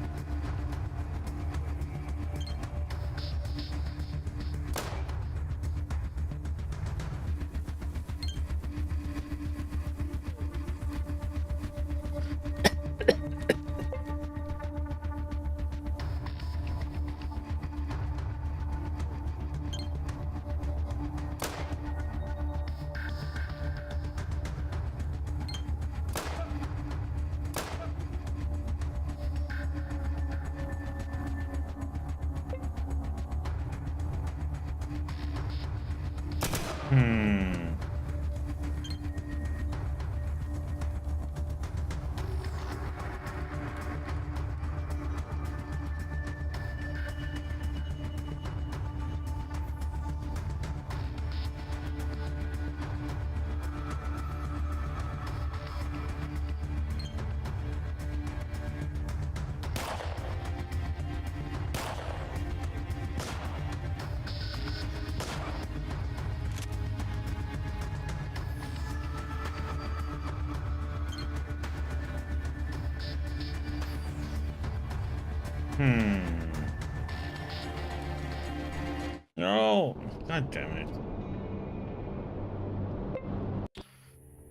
No! God damn it.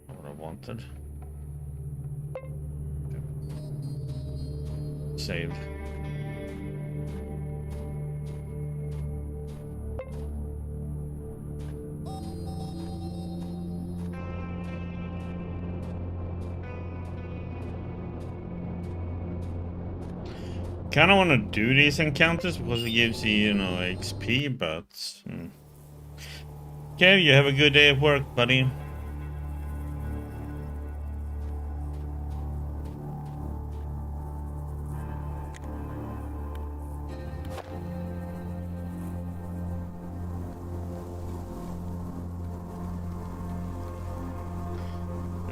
Not what I wanted. Save. Kind of want to do these encounters because it gives you, you know, XP, but... Okay, you have a good day at work, buddy.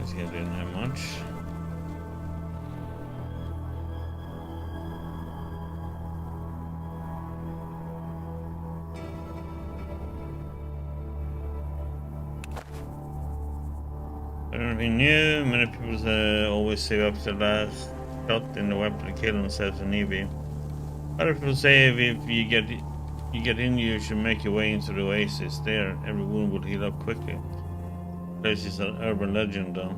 This guy didn't have much. Anything new? Many people always save up to the last shot in the weapon to kill themselves in EV. Other people say if you get in, you should make your way into the oasis. There, every wound will heal up quickly. The place is an urban legend, though.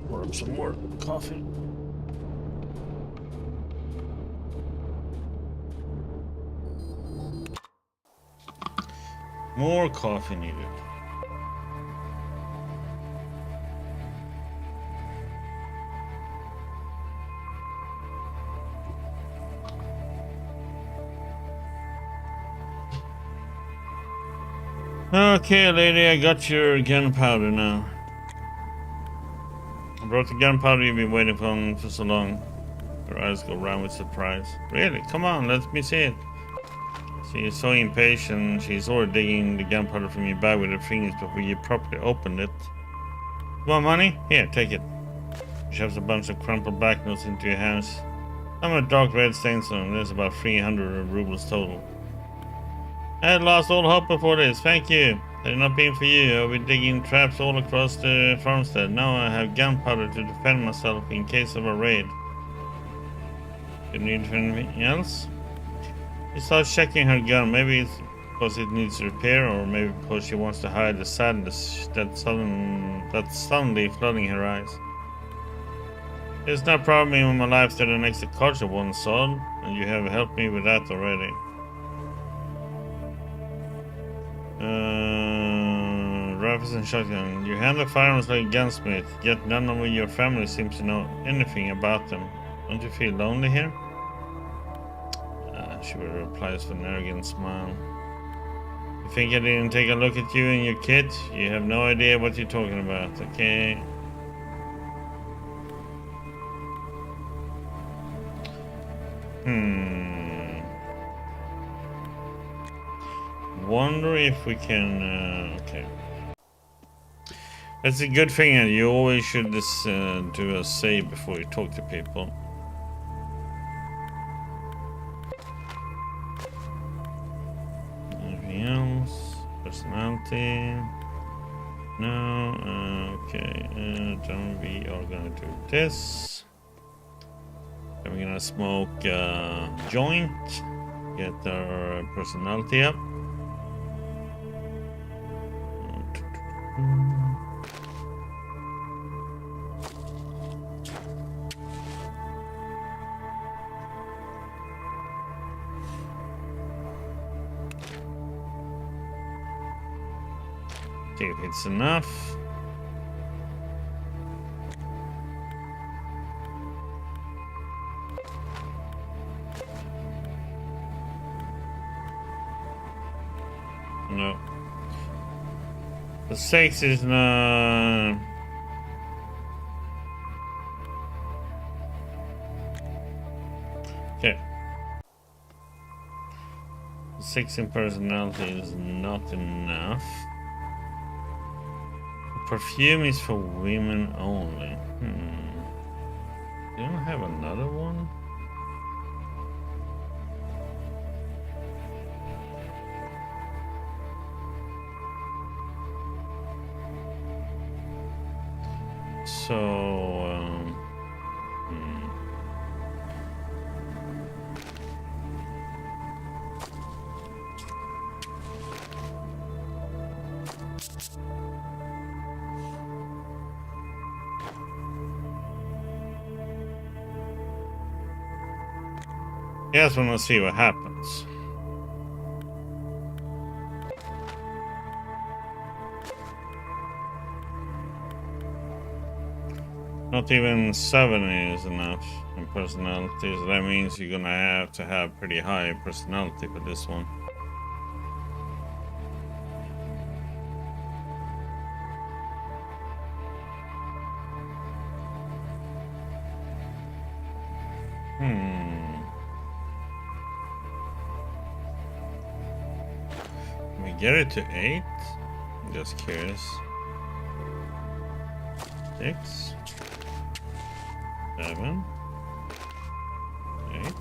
Pour up some more coffee. More coffee needed. Okay, lady, I got your gunpowder now. I brought the gunpowder you've been waiting for so long. Her eyes go round with surprise. Really? Come on, let me see it. She is so impatient, she's already digging the gunpowder from your bag with her fingers before you properly opened it. You want money? Here, take it. She shoves a bunch of crumpled banknotes into your hands. I'm a dark red stains on them. There's about 300 rubles total. I had lost all hope before this. Thank you. Had it not been for you, I'll be digging traps all across the farmstead. Now I have gunpowder to defend myself in case of a raid. You need anything else? She starts checking her gun. Maybe it's because it needs repair, or maybe because she wants to hide the sadness that's suddenly flooding her eyes. It's not probably when my life started next to culture one sword, and you have helped me with that already. Rifles and shotgun. You handle firearms like a gunsmith, yet none of your family seems to know anything about them. Don't you feel lonely here? She replies with an arrogant smile. You think I didn't take a look at you and your kid? You have no idea what you're talking about, okay? Wonder if we can, okay. That's a good thing, and you always should just do a save before you talk to people. Anything else? Personality? No, okay. Then we are gonna do this. Then we're gonna smoke a joint, get our personality up. See if it's enough. No. The 6 is not. Okay. 6 in personality is not enough. Perfume is for women only. You don't have another one? So, Yes, we'll see what happens. Not even 70 is enough in personality, so that means you're gonna have to have pretty high personality for this one. Can we get it to 8? Just curious. 6, 7, 8.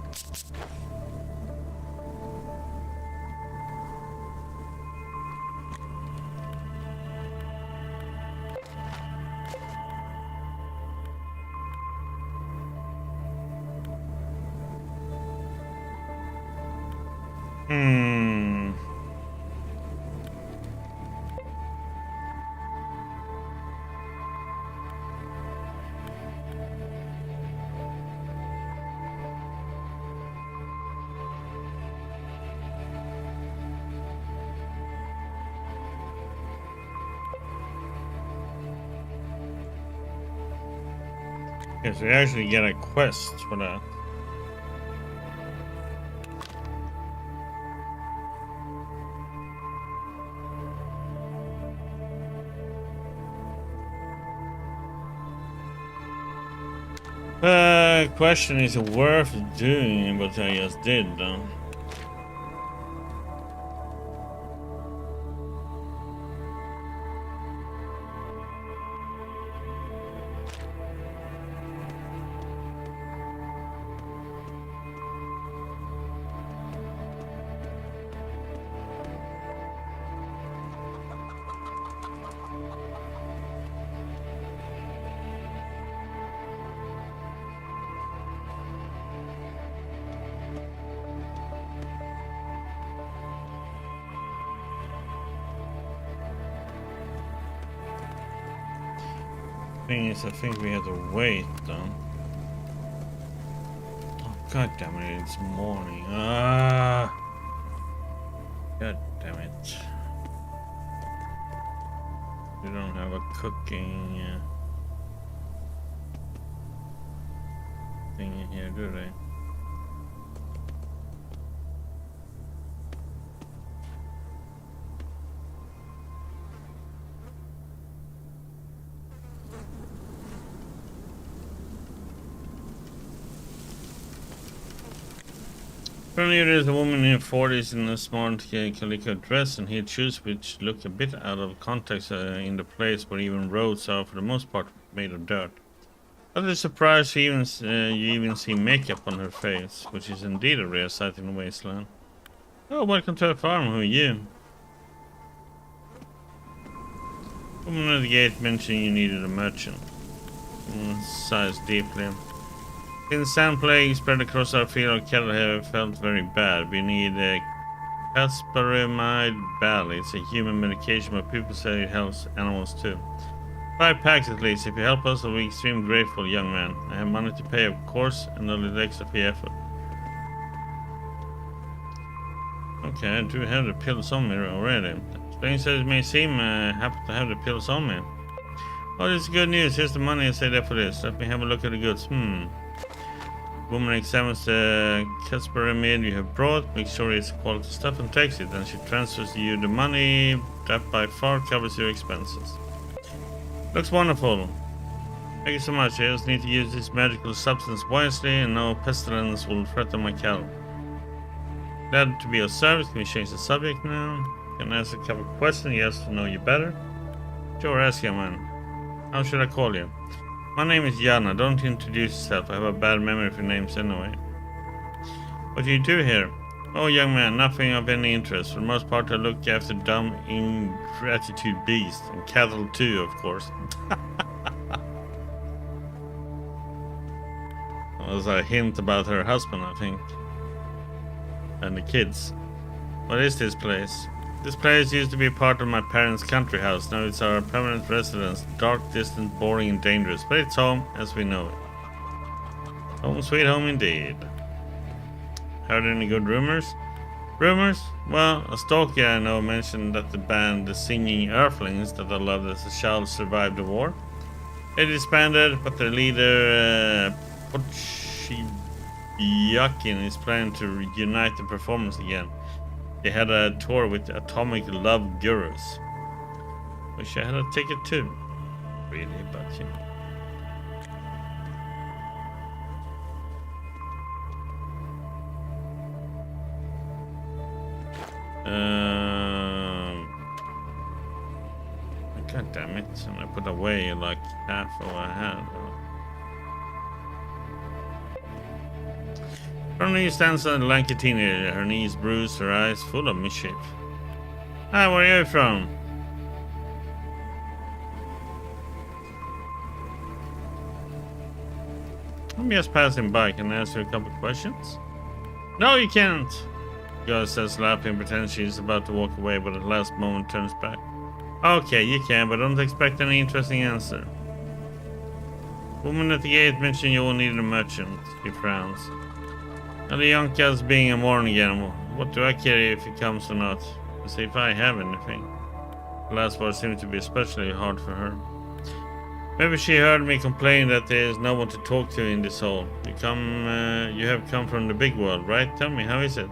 Yes, we actually get a quest for that. Question is it worth doing what I just did though? Thing is, I think we have to wait though. Oh, god damn it, it's morning. Ah, god damn it. We don't have a cooking thing in here, do they? Apparently there is a woman in her 40s in a smart calico dress, and here shoes which look a bit out of context in the place where even roads are for the most part made of dirt. Other surprise you even see makeup on her face, which is indeed a rare sight in the wasteland. Oh, welcome to our farm, who are you? Woman at the gate mentioned you needed a merchant. Sighs deeply. Since sand plague spread across our field, our cattle have felt very bad. We need a Casperimide Ball. It's a human medication, but people say it helps animals too. 5 packs at least. If you help us, I'll be extremely grateful, young man. I have money to pay, of course, and a little extra for your effort. Okay, I do have the pills on me already. Strange as it may seem, I happen to have the pills on me. Oh, this is good news. Here's the money I saved up for this. Let me have a look at the goods. Woman examines the Casperimide you have brought, makes sure it's quality stuff and takes it. Then she transfers you the money. That by far covers your expenses. Looks wonderful. Thank you so much. I just need to use this magical substance wisely and no pestilence will threaten my cattle. Glad to be of service. Can we change the subject now? Can I ask a couple of questions? Yes, to know you better. Sure, ask you, man. How should I call you? My name is Yana. Don't introduce yourself. I have a bad memory for names anyway. What do you do here? Oh, young man, nothing of any interest. For the most part, I look after dumb, ingratitude beasts. And cattle too, of course. That was a hint about her husband, I think. And the kids. What is this place? This place used to be part of my parents' country house. Now it's our permanent residence. Dark, distant, boring, and dangerous. But it's home as we know it. Home sweet home indeed. Heard any good rumors? Rumors? Well, a stalker I know mentioned that the band The Singing Earthlings that I loved as a child survived the war. They disbanded, but their leader, Pochyakin, is planning to reunite the performance again. They had a tour with Atomic Love Gurus. Wish I had a ticket too. Really, but you know. God damn it, and I put away like half of what I had. Ronnie stands on the lanky teenager, her knees bruised, her eyes full of mischief. Hi, where are you from? I'm just passing by. Can I ask you a couple of questions? No, you can't. Girl says, laughing, pretends she's about to walk away, but at the last moment turns back. Okay, you can, but don't expect any interesting answer. Woman at the gate mentioned you will need a merchant. He frowns. Alyonka's being a moron again. What do I care if he comes or not? Let's see if I have anything. The last word seemed to be especially hard for her. Maybe she heard me complain that there is no one to talk to in this hall. You have come from the big world, right? Tell me, how is it?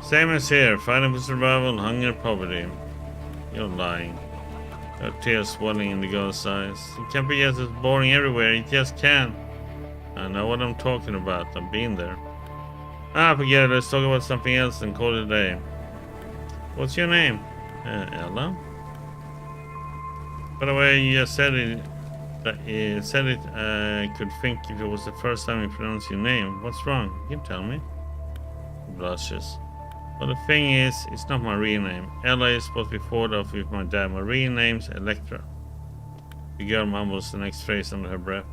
Same as here, fighting for survival, hunger, poverty. You're lying. There are tears swelling in the girl's eyes. It can't be just as boring everywhere, it just can't. I know what I'm talking about, I've been there. Forget it, let's talk about something else and call it a day. What's your name? Ella? By the way, you just said it. I could think if it was the first time you pronounced your name. What's wrong? You can tell me. Blushes. Well, the thing is, it's not my real name. Ella is supposed to be thought of with my dad. My real name's Electra. The girl mumbles the next phrase under her breath.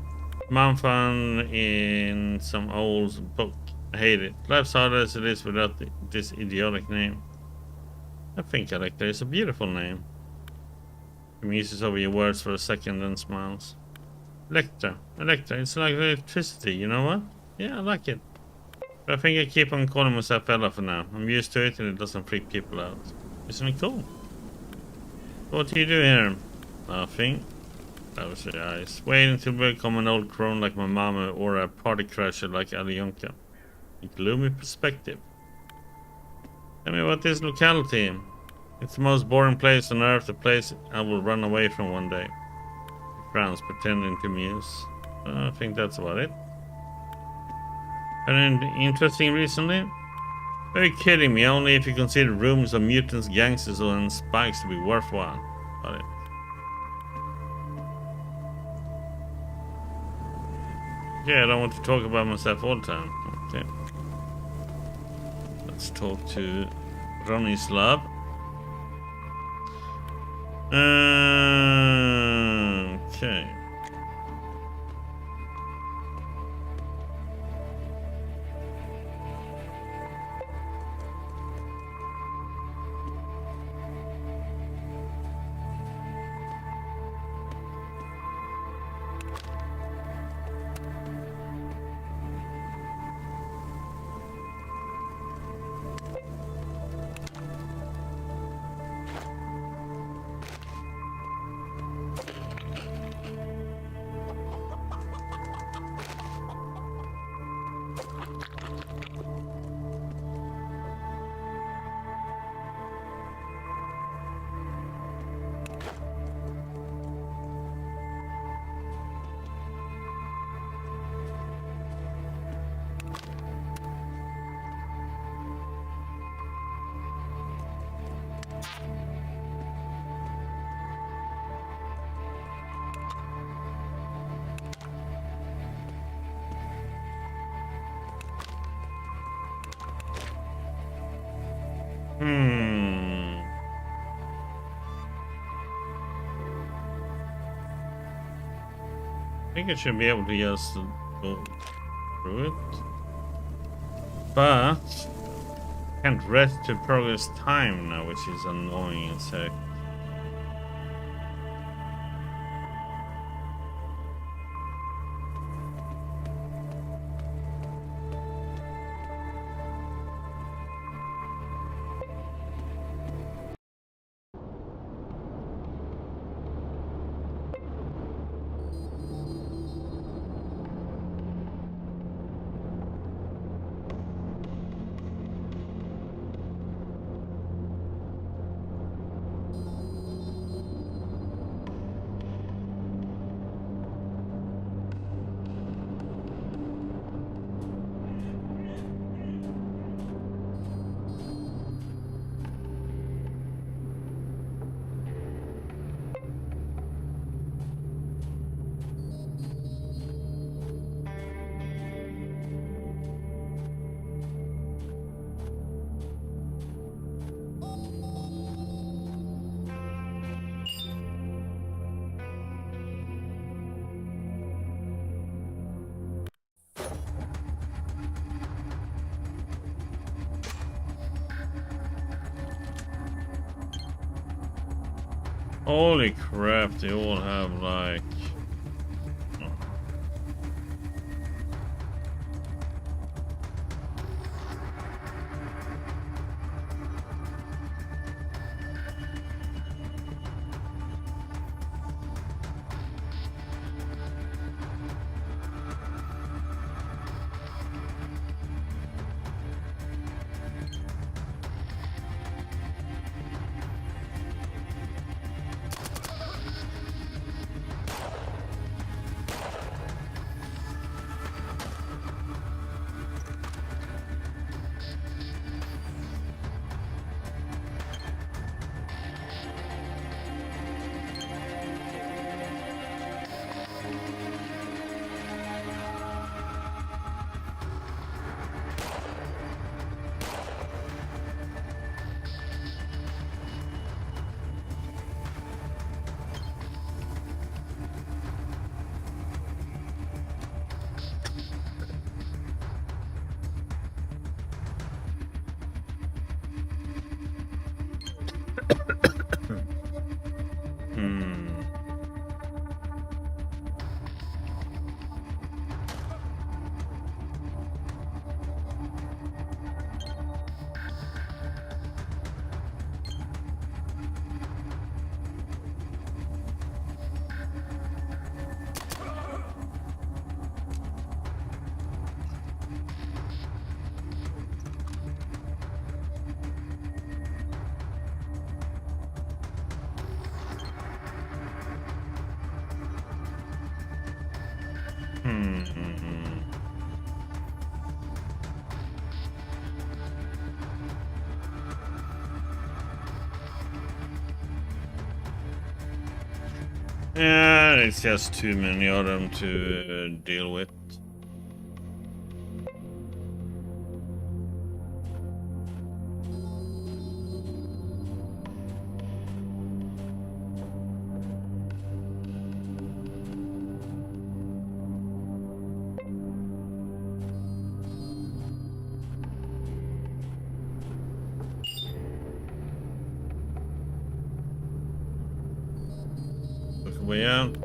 Mom found in some old book. I hate it. Life's harder as it is without this idiotic name. I think Electra is a beautiful name. He muses over your words for a second and smiles. Electra, it's like electricity, you know what? Yeah, I like it. But I think I keep on calling myself Ella for now. I'm used to it and it doesn't freak people out. Isn't it cool? What do you do here? Nothing. Close your eyes. Wait until we become an old crone like my mama or a party crasher like Alyonka. A gloomy perspective. Tell me about this locality. It's the most boring place on earth, a place I will run away from one day. He frowns, pretending to muse. I think that's about it. Anything interesting recently? Are you kidding me? Only if you consider rumors of mutants, gangsters, and spikes to be worthwhile. Got it. Yeah, I don't want to talk about myself all the time. Okay. Let's talk to Ronnie's lab. Okay. I think I should be able to just go through it. But can't rest to progress time now, which is annoying as heck. Holy crap, they all have like... Yeah, it's just too many of them to deal with. Look way out.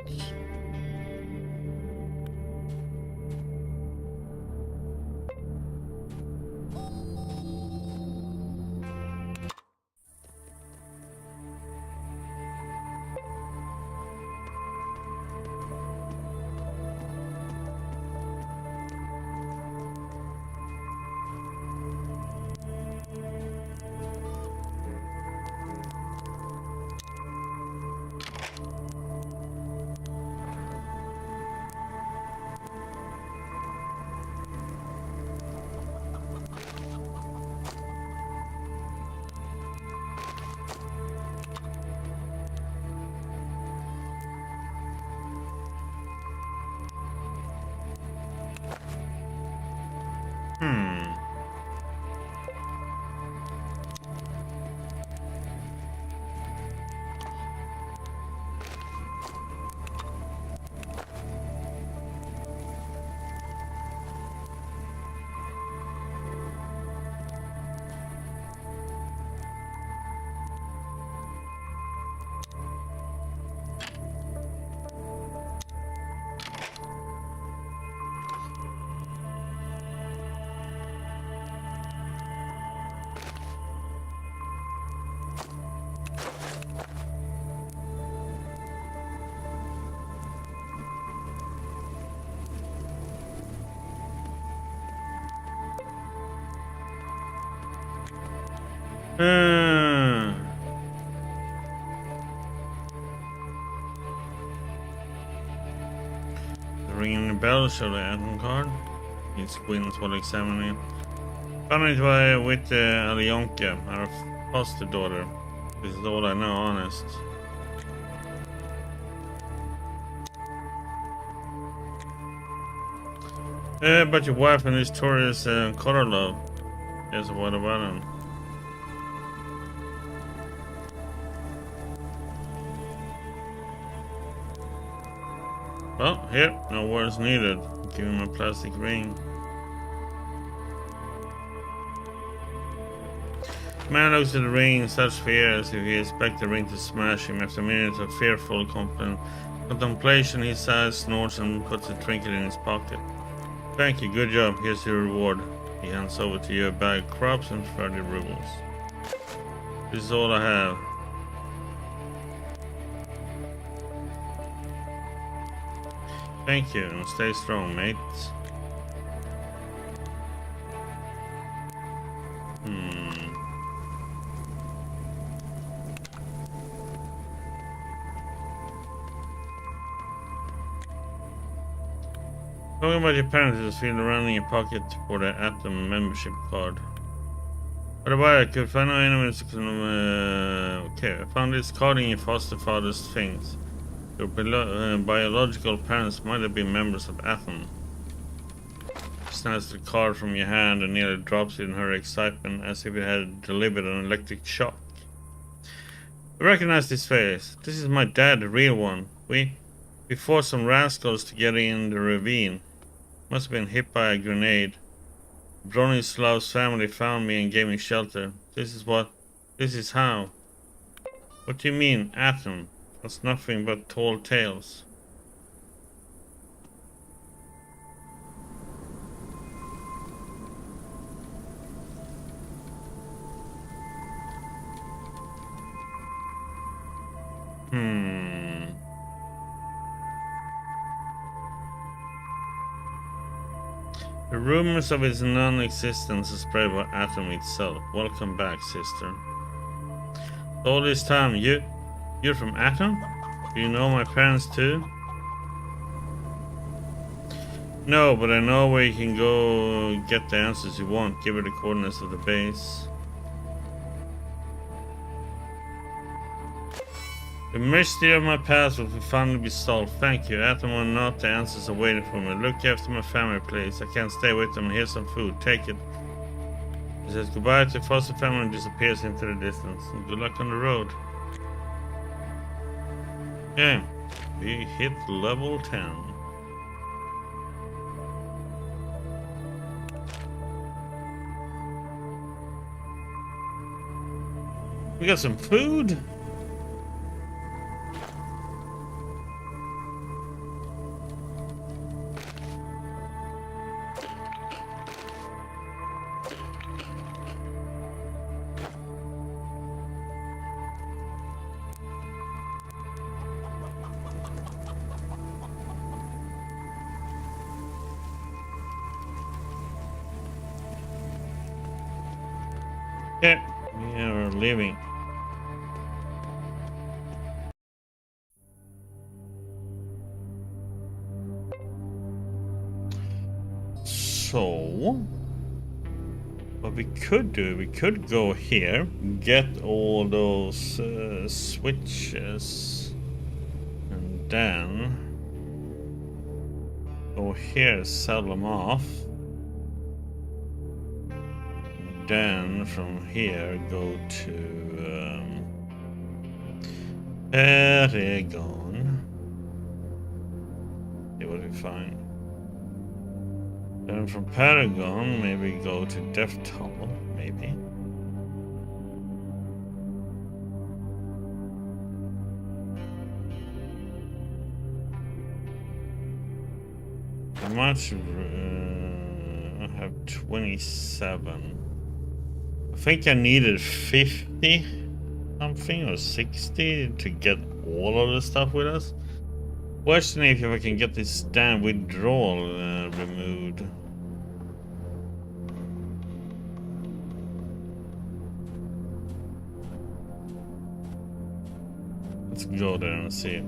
Ringing the bell, show the item card. It's wins while examining. Found it with Alyonka, our foster daughter. This is all I know, honest. But your wife and this tourist Korolov. Yes, what about him? Well, here, no words needed. Give him a plastic ring. Man looks at the ring in such fear as if he expects the ring to smash him. After minutes of fearful contemplation, he sighs, snorts, and puts a trinket in his pocket. Thank you, good job. Here's your reward. He hands over to you a bag of crops and 30 rubles. This is all I have. Thank you, and stay strong, mate. Talking about your parents is feeling around in your pocket for the Atom membership card. What about it? Could find no enemies? Okay, I found this card in your foster father's things. Your biological parents might have been members of Atom. She snatches the card from your hand and nearly drops it in her excitement as if it had delivered an electric shock. I recognize this face. This is my dad, the real one. We fought some rascals to get in the ravine. Must have been hit by a grenade. Bronislav's family found me and gave me shelter. This is how. What do you mean, Atom? That's nothing but tall tales. The rumors of its non-existence are spread by Atom itself. Welcome back, sister. All this time, you're from Atom? Do you know my parents too? No, but I know where you can go get the answers you want. Give her the coordinates of the base. The mystery of my past will finally be solved. Thank you. Atom or not, the answers are waiting for me. Look after my family, please. I can't stay with them. Here's some food. Take it. He says goodbye to foster family and disappears into the distance. And good luck on the road. Okay. We hit level 10. We got some food. Okay, we are leaving. So, what we could do, we could go here, get all those switches, and then go here, sell them off. Then from here go to Paragon. See what we find. Then from Paragon maybe go to Death Tunnel, maybe. How much? I have 27. I think I needed 50 something or 60 to get all of the stuff with us. Question if I can get this damn withdrawal removed. Let's go there and see.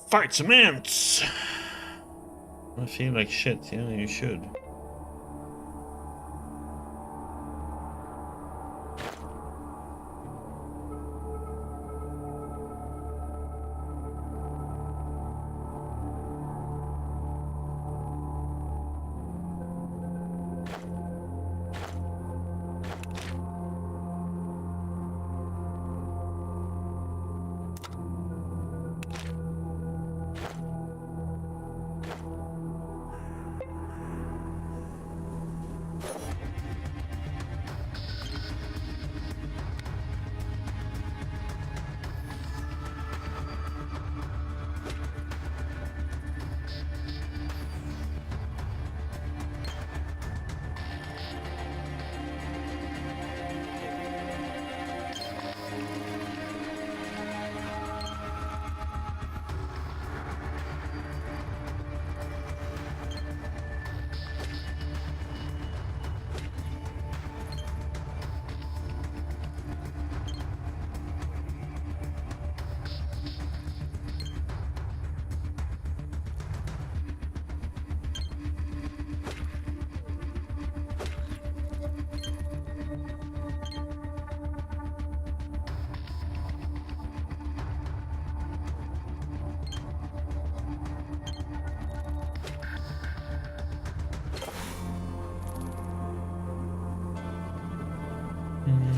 Fight some ants! I feel like shit, yeah, you should. Bum.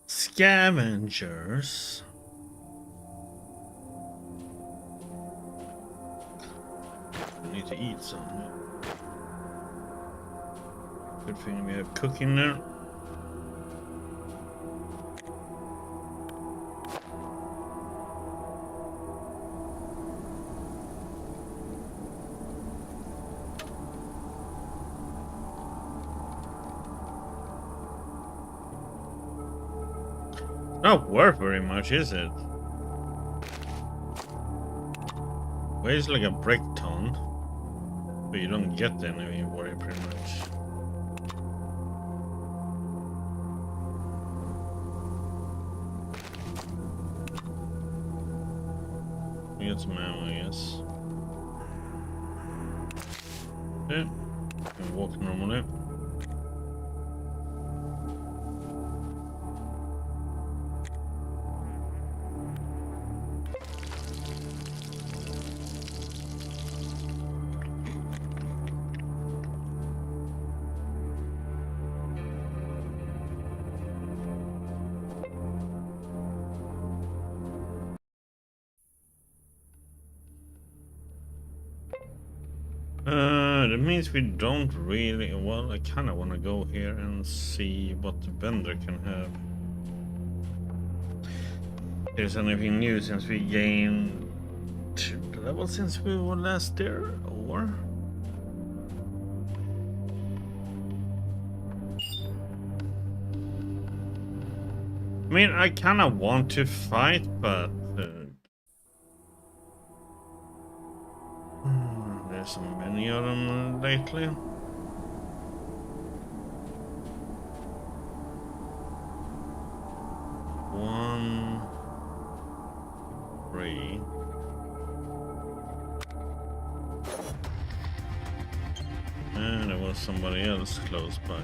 Scavengers. I need to eat some. Good thing we have cooking there. Not worth very much, is it? Weighs like a brick ton, but you don't get any worry pretty much. We get some ammo, I guess. Yeah, can walk normally. That means we don't really... Well, I kind of want to go here and see what the vendor can have. If there's anything new since we gained 2 levels since we were last there, or... I mean, I kind of want to fight, but... There's so many of them lately. One, three. And there was somebody else close by.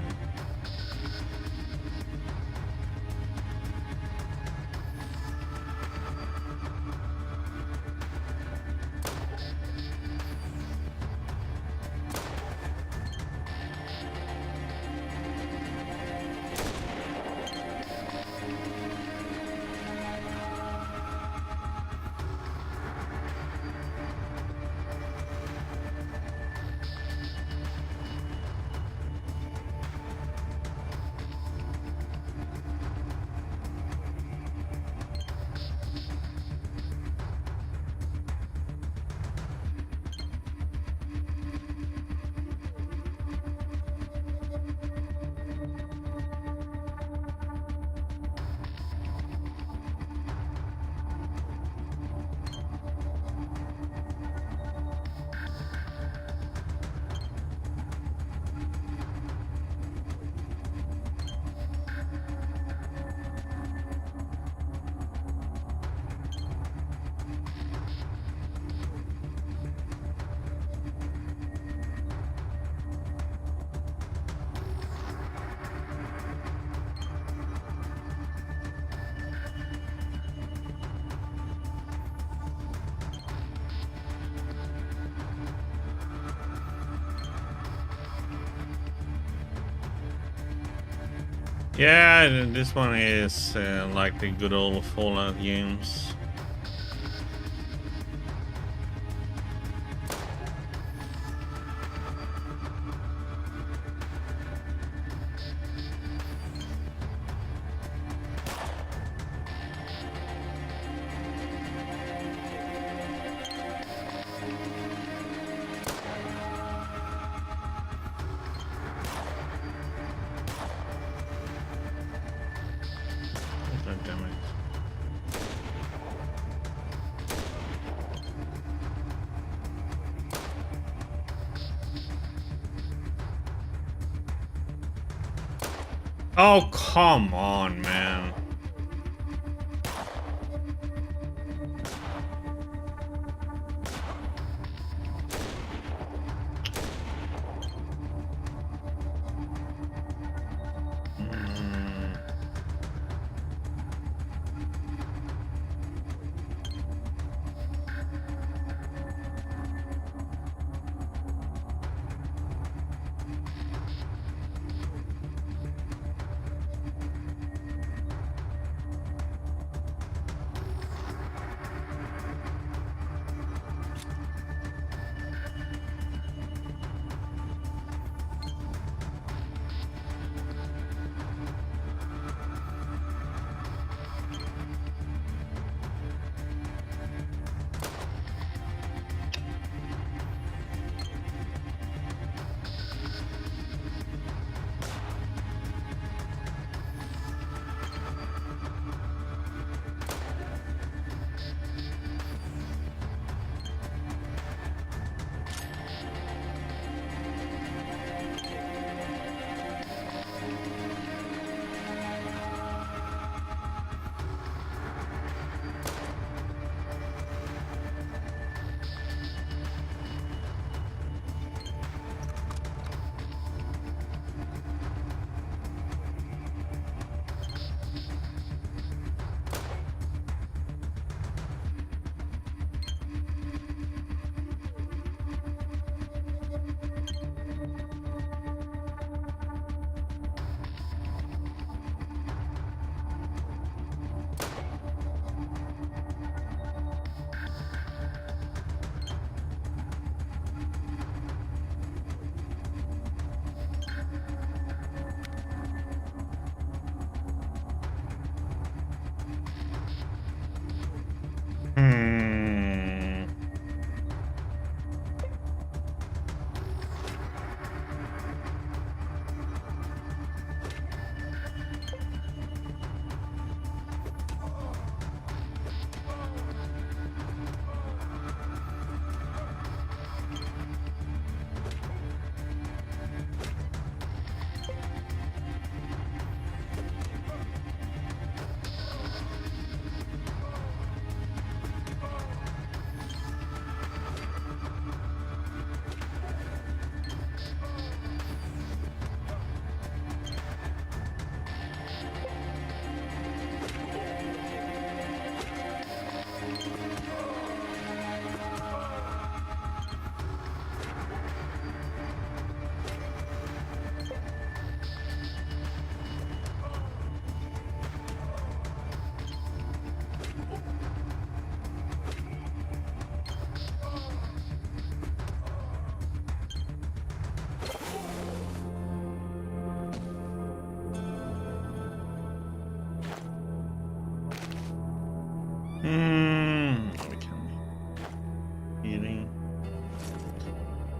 Yeah, this one is like the good old Fallout games. God damn it. Oh, come on, man.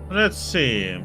Let's see.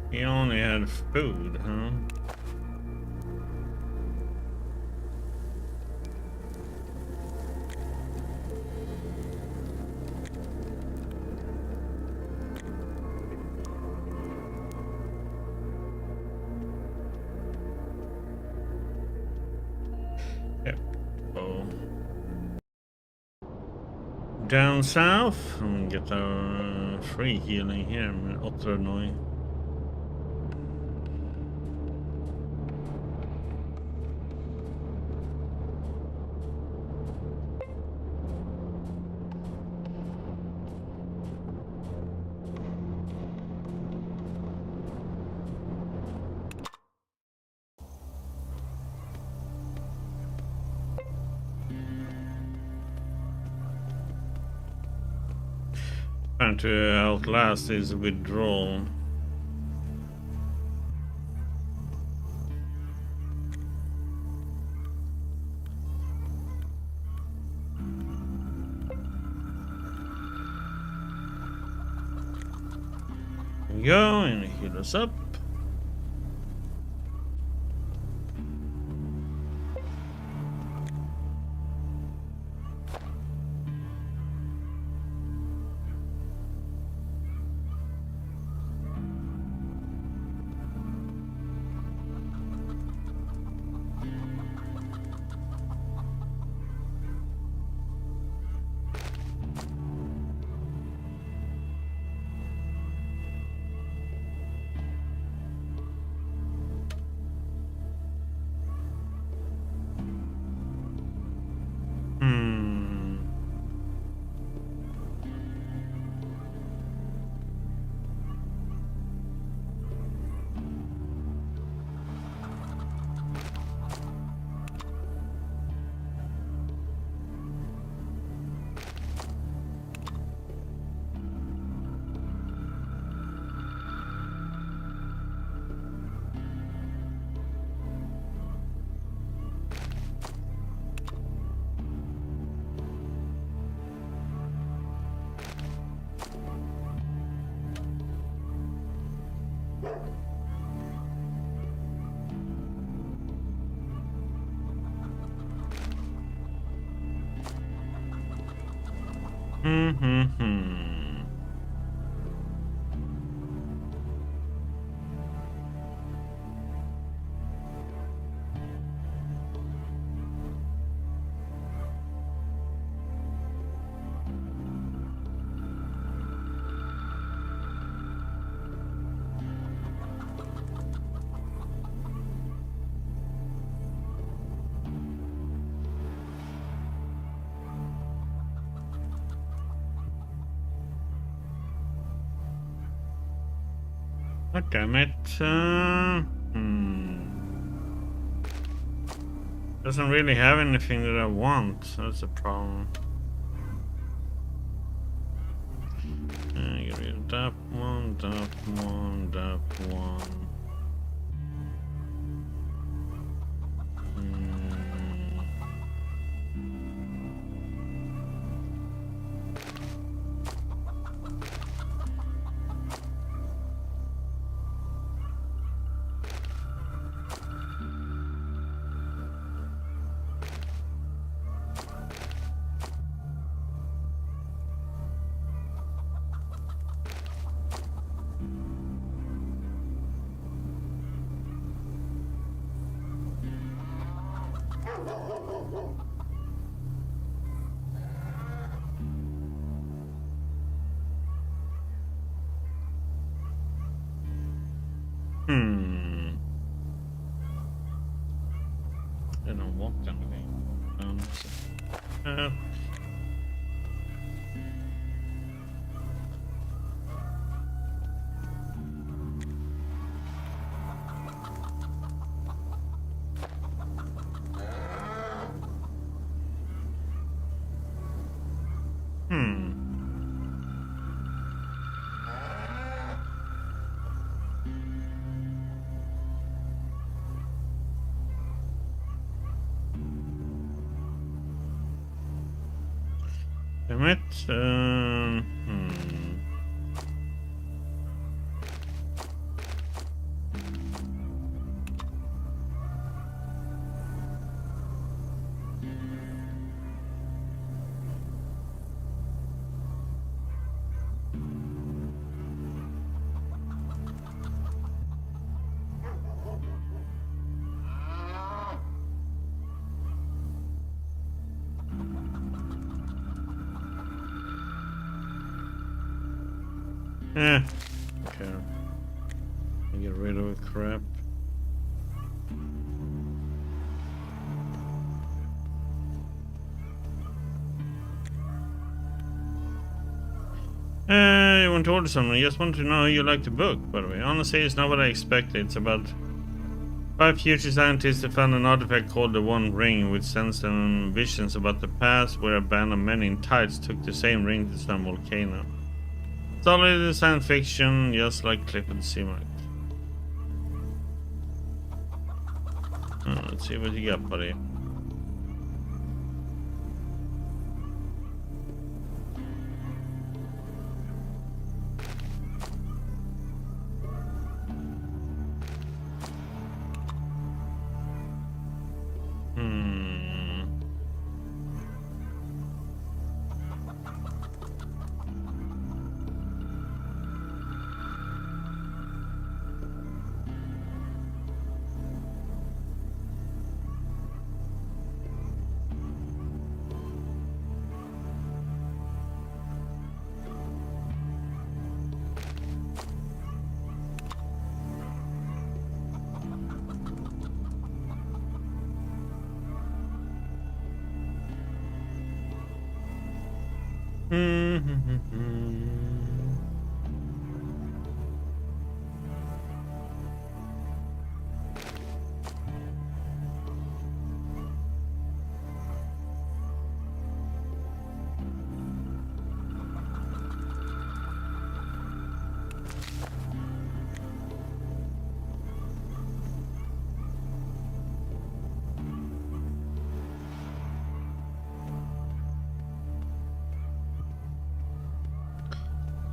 He only had food, huh? Yep. Oh. Down south, and get our free healing here med Otronoi. Trying to outlast his withdrawal. There we go, and heal us up. God damn it. Doesn't really have anything that I want. That's a problem. Get rid of that one, that one, that one. I don't want anything. Damn it. Okay. I get rid of the crap. You want to order something? I just want to know how you like the book, by the way. Honestly, it's not what I expected. It's about 5 future scientists that found an artifact called the One Ring, which sends them visions about the past where a band of men in tights took the same ring to some volcano. Solid science fiction, just like Clifford Seamark. Let's see what you got, buddy.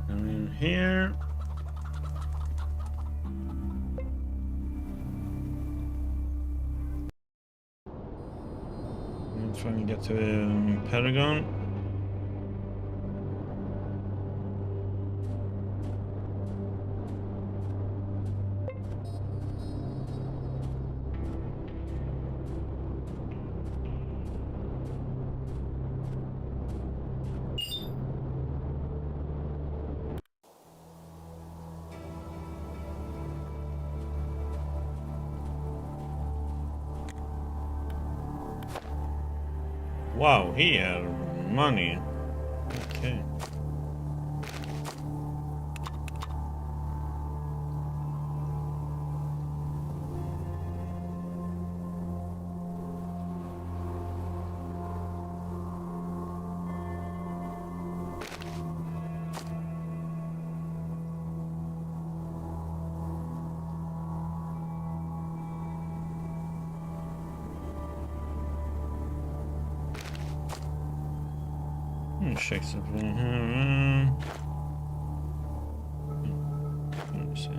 And in here. I'm trying to get to Paragon. Wow, he had money. Okay. check something. Let me see.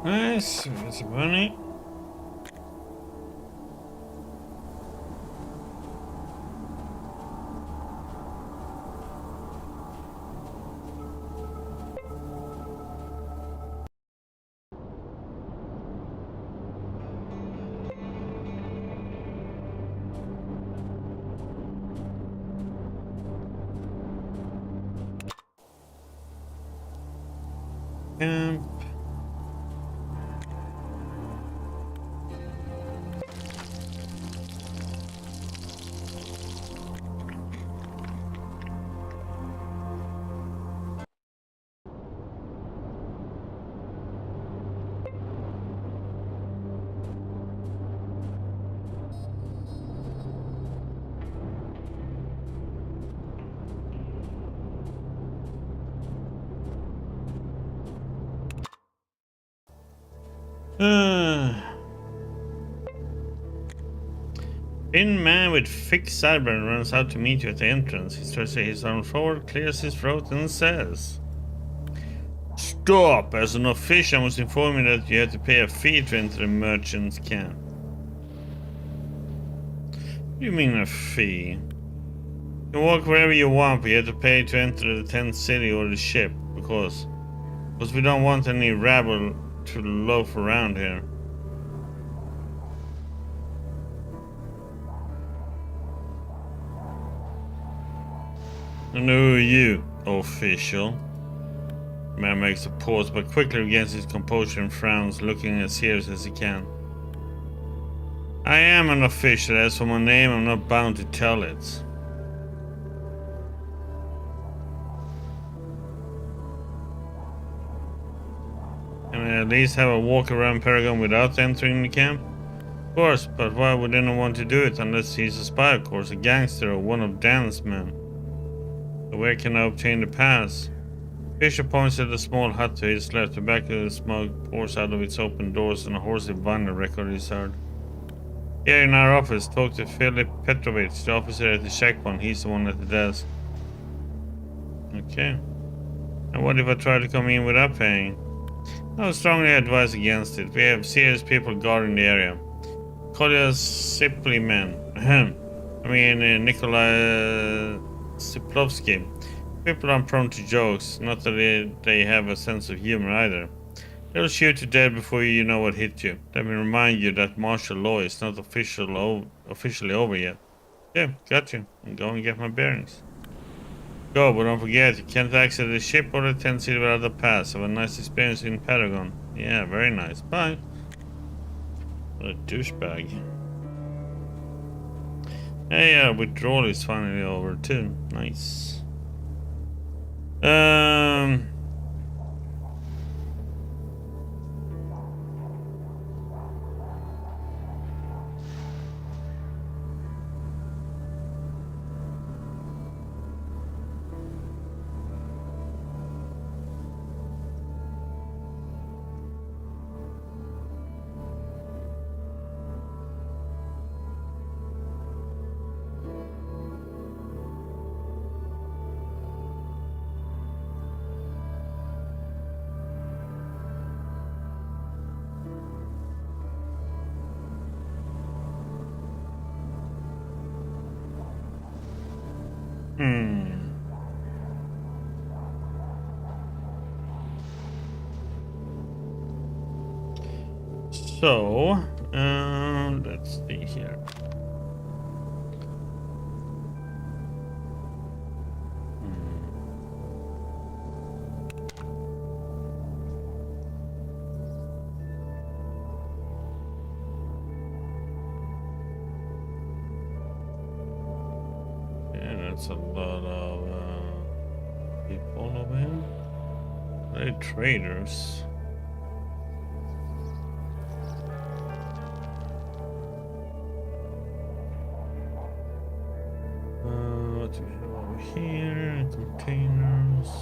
Nice, that's money. Camp. Thin man with thick sideburn runs out to meet you at the entrance. He stretches his arm forward, clears his throat, and says, "Stop! As an official, I must inform you that you have to pay a fee to enter the merchant's camp." What do you mean a fee? You can walk wherever you want, but you have to pay to enter the tent city or the ship, because we don't want any rabble to loaf around here. And who are you, official? The man makes a pause, but quickly regains his composure and frowns, looking as serious as he can. I am an official. As for my name, I'm not bound to tell it. Can I at least have a walk around Paragon without entering the camp? Of course, but why would anyone want to do it unless he's a spy, of course, a gangster, or one of Dan's men? So where can I obtain the pass? Fisher points at a small hut to his left. Tobacco the smoke pours out of its open doors, and a horsey vinyl record is heard. Here in our office, talk to Philip Petrovich, the officer at the checkpoint. He's the one at the desk. Okay. And what if I try to come in without paying? I would strongly advise against it. We have serious people guarding the area. Call us simply men. I mean, Nikolai Siplovsky. People aren't prone to jokes, not that they have a sense of humor either. They'll shoot you dead before you know what hit you. Let me remind you that martial law is not officially over yet. Yeah, got you. I'm going to get my bearings. Go, but don't forget, you can't exit the ship or the tent city without the pass. Have a nice experience in Patagon. Yeah, very nice. Bye. What a douchebag. Hey, withdrawal is finally over too. Nice. So, let's see here. Yeah, that's a lot of people over here. They're traders. What do we have over here? Containers.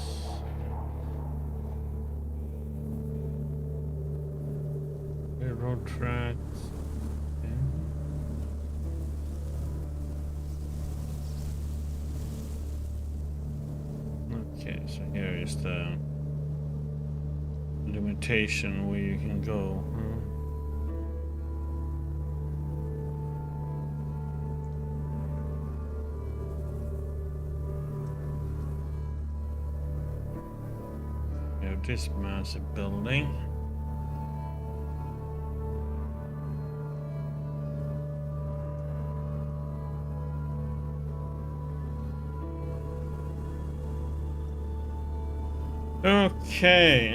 Railroad tracks. Okay, so here is the limitation where you can go. We have this massive building. Okay.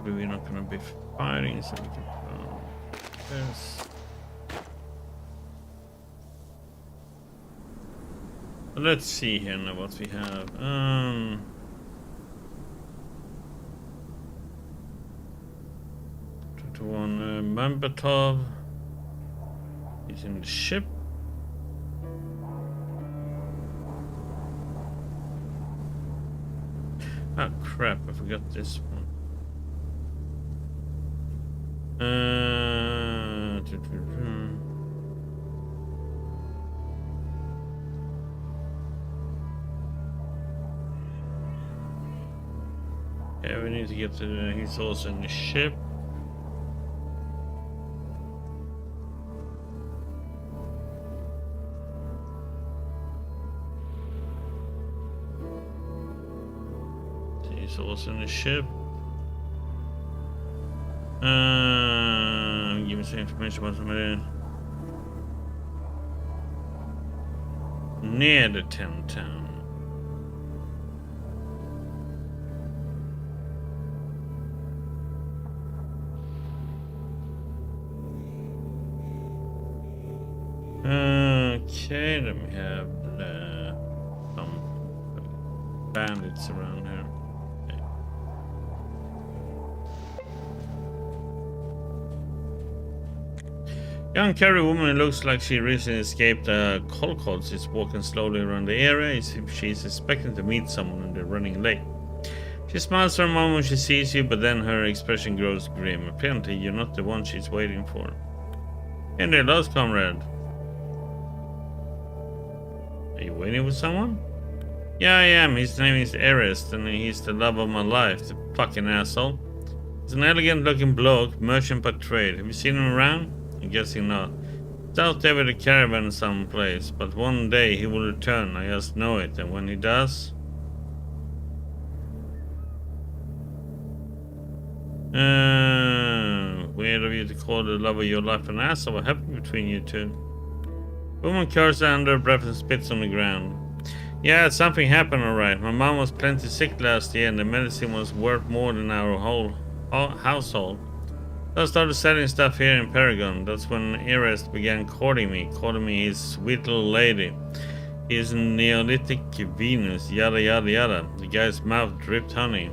Hopefully we're not gonna be fighting, so we can this. Let's see here now what we have. 21 Mambatov is in the ship. Ah, crap, I forgot this one. Yeah, we need to get to he's also in the ship. He's also in the ship. Give me some information about somebody near the town. Okay, then we have some bandits around here. Okay. Young Carrie woman looks like she recently escaped a Colcott. She's walking slowly around the area as if she's expecting to meet someone and they're running late. She smiles for a moment when she sees you, but then her expression grows grim. Apparently, you're not the one she's waiting for. And they lost, comrade. Are you waiting for someone? Yeah, I am. His name is Erest, and he's the love of my life, the fucking asshole. He's an elegant-looking bloke, merchant by trade. Have you seen him around? I'm guessing not. He's out there with a caravan someplace, but one day he will return. I just know it, and when he does... weird of you to call the love of your life an asshole. What happened between you two? Woman curses under her breath and spits on the ground. Yeah, something happened alright. My mom was plenty sick last year and the medicine was worth more than our whole household. So I started selling stuff here in Paragon. That's when Erest began calling me his sweet little lady. He is a Neolithic Venus, yada yada yada. The guy's mouth dripped honey.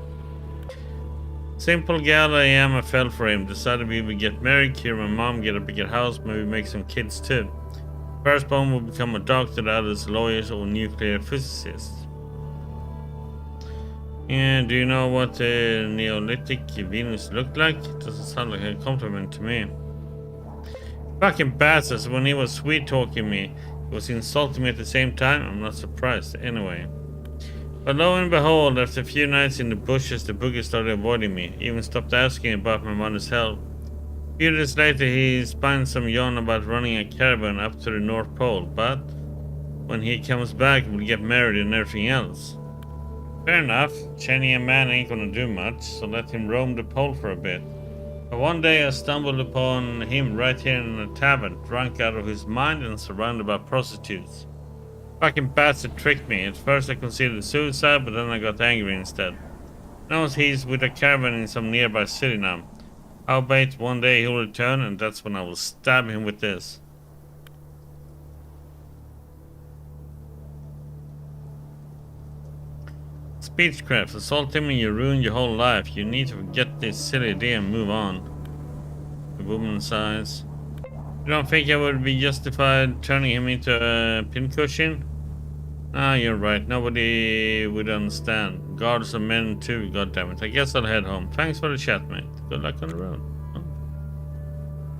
Simple gal I am, I fell for him. Decided we would get married, cure my mom, get a bigger house, maybe make some kids too. Firstborn will become a doctor, the others lawyers or nuclear physicists. And do you know what a Neolithic Venus looked like? It doesn't sound like a compliment to me. Fucking bastards, when he was sweet talking me, he was insulting me at the same time. I'm not surprised anyway. But lo and behold, after a few nights in the bushes, the boogie started avoiding me, even stopped asking about my mother's health. A few days later, he spun some yarn about running a caravan up to the North Pole, but when he comes back, we'll get married and everything else. Fair enough, chaining a man ain't gonna do much, so let him roam the pole for a bit. But one day I stumbled upon him right here in a tavern, drunk out of his mind and surrounded by prostitutes. Fucking bastard tricked me. At first I considered suicide, but then I got angry instead. Now he's with a caravan in some nearby city now. I'll bet one day he'll return, and that's when I will stab him with this. Speechcraft. Assault him and you ruin your whole life. You need to forget this silly idea and move on. The woman sighs. You don't think I would be justified turning him into a pincushion? Ah, you're right. Nobody would understand. Guards are men too, goddammit. I guess I'll head home. Thanks for the chat, mate. Good luck on the road. Oh.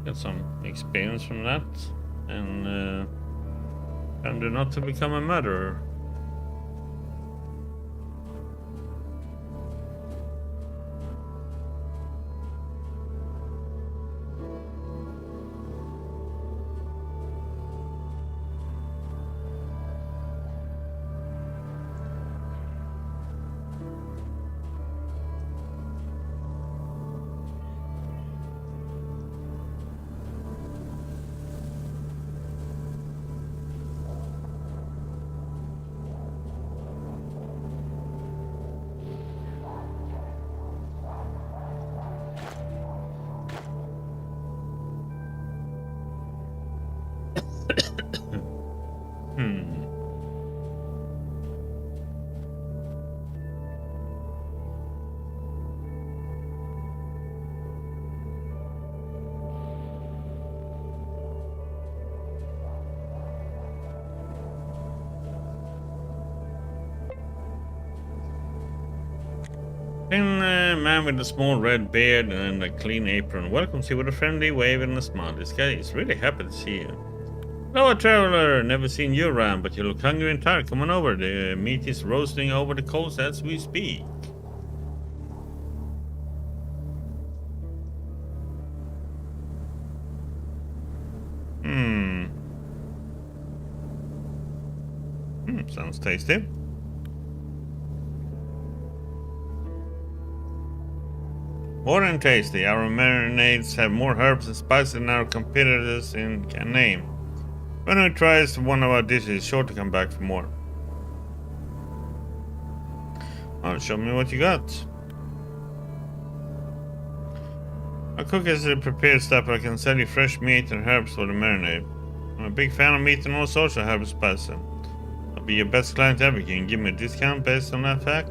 Got some experience from that. And turned not to become a murderer. Man with a small red beard and a clean apron welcomes you with a friendly wave and a smile. This guy is really happy to see you. Hello, traveler. Never seen you around, but you look hungry and tired. Come on over. The meat is roasting over the coals as we speak. Sounds tasty. More than tasty, our marinades have more herbs and spices than our competitors can name. When who tries one of our dishes is sure to come back for more. Oh, show me what you got. Our cook has prepared stuff, but I can sell you fresh meat and herbs for the marinade. I'm a big fan of meeting all sorts of harvest person. I'll be your best client ever. Can you give me a discount based on that fact?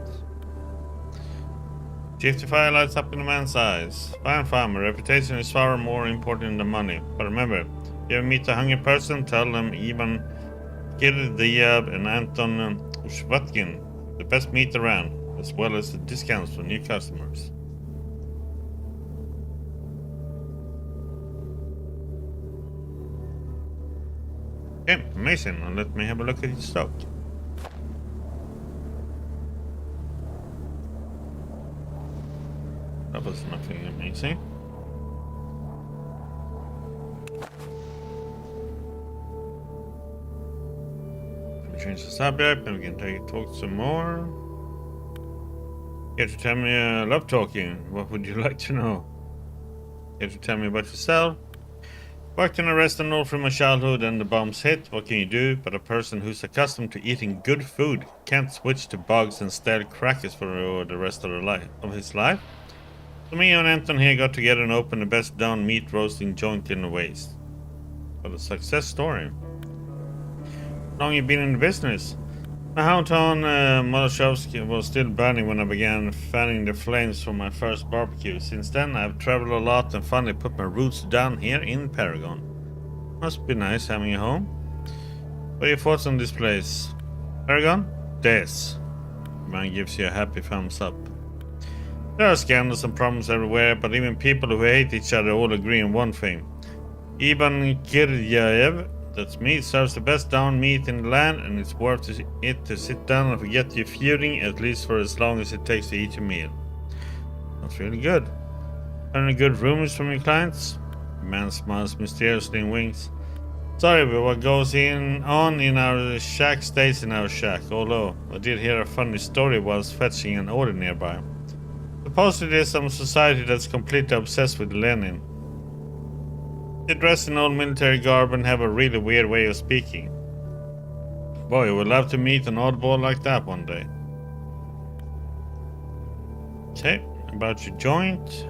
Chief the fire lights up in the man's eyes. Fine, fine. My reputation is far more important than money. But remember, if you ever meet a hungry person, tell them Ivan Kirdyab and Anton Shvatkin, the best meat around, as well as the discounts for new customers. Okay, amazing. Now let me have a look at your stock. That was nothing amazing. Let me change the subject and we can talk some more. Here to tell me I love talking. What would you like to know? Here to tell me about yourself. Worked in a restaurant all through my childhood and the bombs hit. What can you do? But a person who's accustomed to eating good food can't switch to bugs and stale crackers for the rest of his life. So me and Anton here got together and opened the best down meat roasting joint in the West. What a success story. How long you been in the business? My hometown Moloshovsky was still burning when I began fanning the flames for my first barbecue. Since then I've traveled a lot and finally put my roots down here in Paragon. Must be nice having a home. What are your thoughts on this place? Paragon? Des. Man gives you a happy thumbs up. There are scandals and problems everywhere, but even people who hate each other all agree on one thing. Ivan Kiryaev, that's me, serves the best down meat in the land, and it's worth it to sit down and forget your feuding, at least for as long as it takes to eat your meal. That's really good. Any good rumors from your clients? The man smiles mysteriously and winks. Sorry, but what goes on in our shack stays in our shack, although I did hear a funny story whilst fetching an order nearby. Supposedly there's some society that's completely obsessed with Lenin. They dress in old military garb and have a really weird way of speaking. Boy, I would love to meet an oddball like that one day. Okay, about your joint.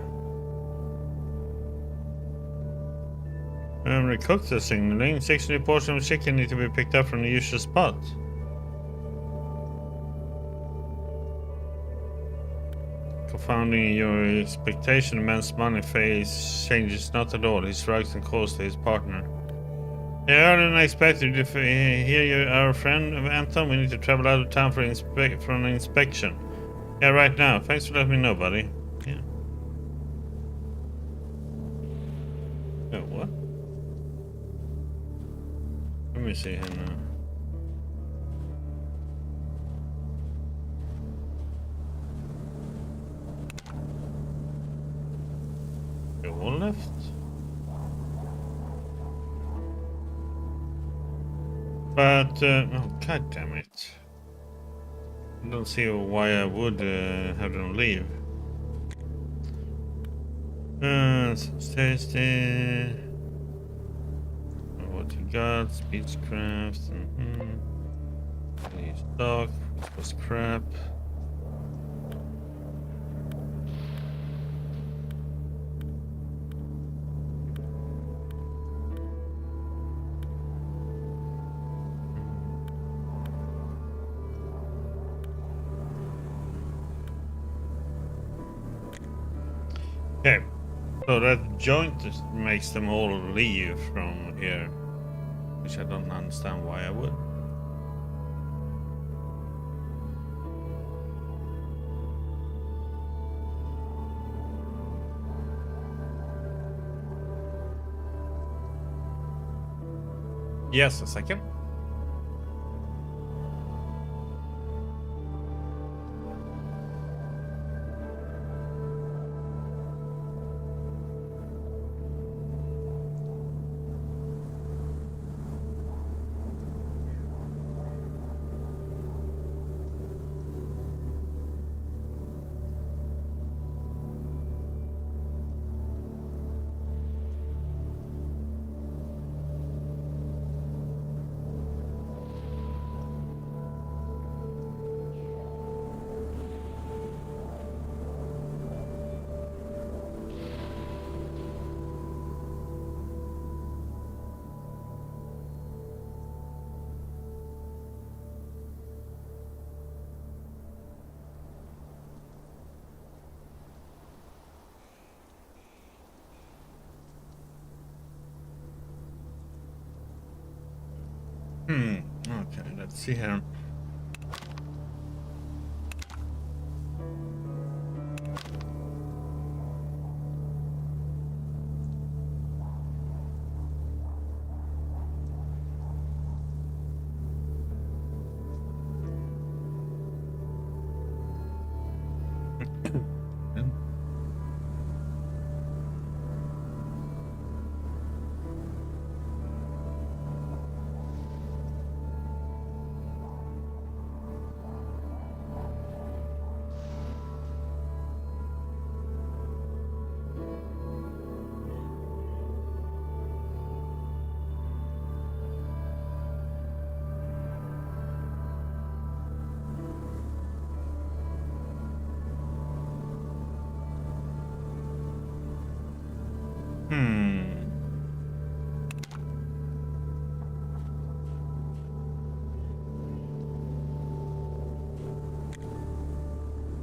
Remember, cooked the signaling. 6 portions of chicken need to be picked up from the usual spot. Confounding your expectation, the man's money face changes not at all. He shrugs and calls to his partner. Hey, earlier than I expected. If here you our friend Anton, we need to travel out of town for an inspection. Yeah, right now. Thanks for letting me know, buddy. Yeah. Oh, what? Let me see here now. All left. But oh, god damn it! I don't see why I would have them leave. Tasty. What you got? Speechcraft. Stock. Which was crap. Okay, so that joint just makes them all leave from here, which I don't understand why I would. Yes, a second. Let's see here.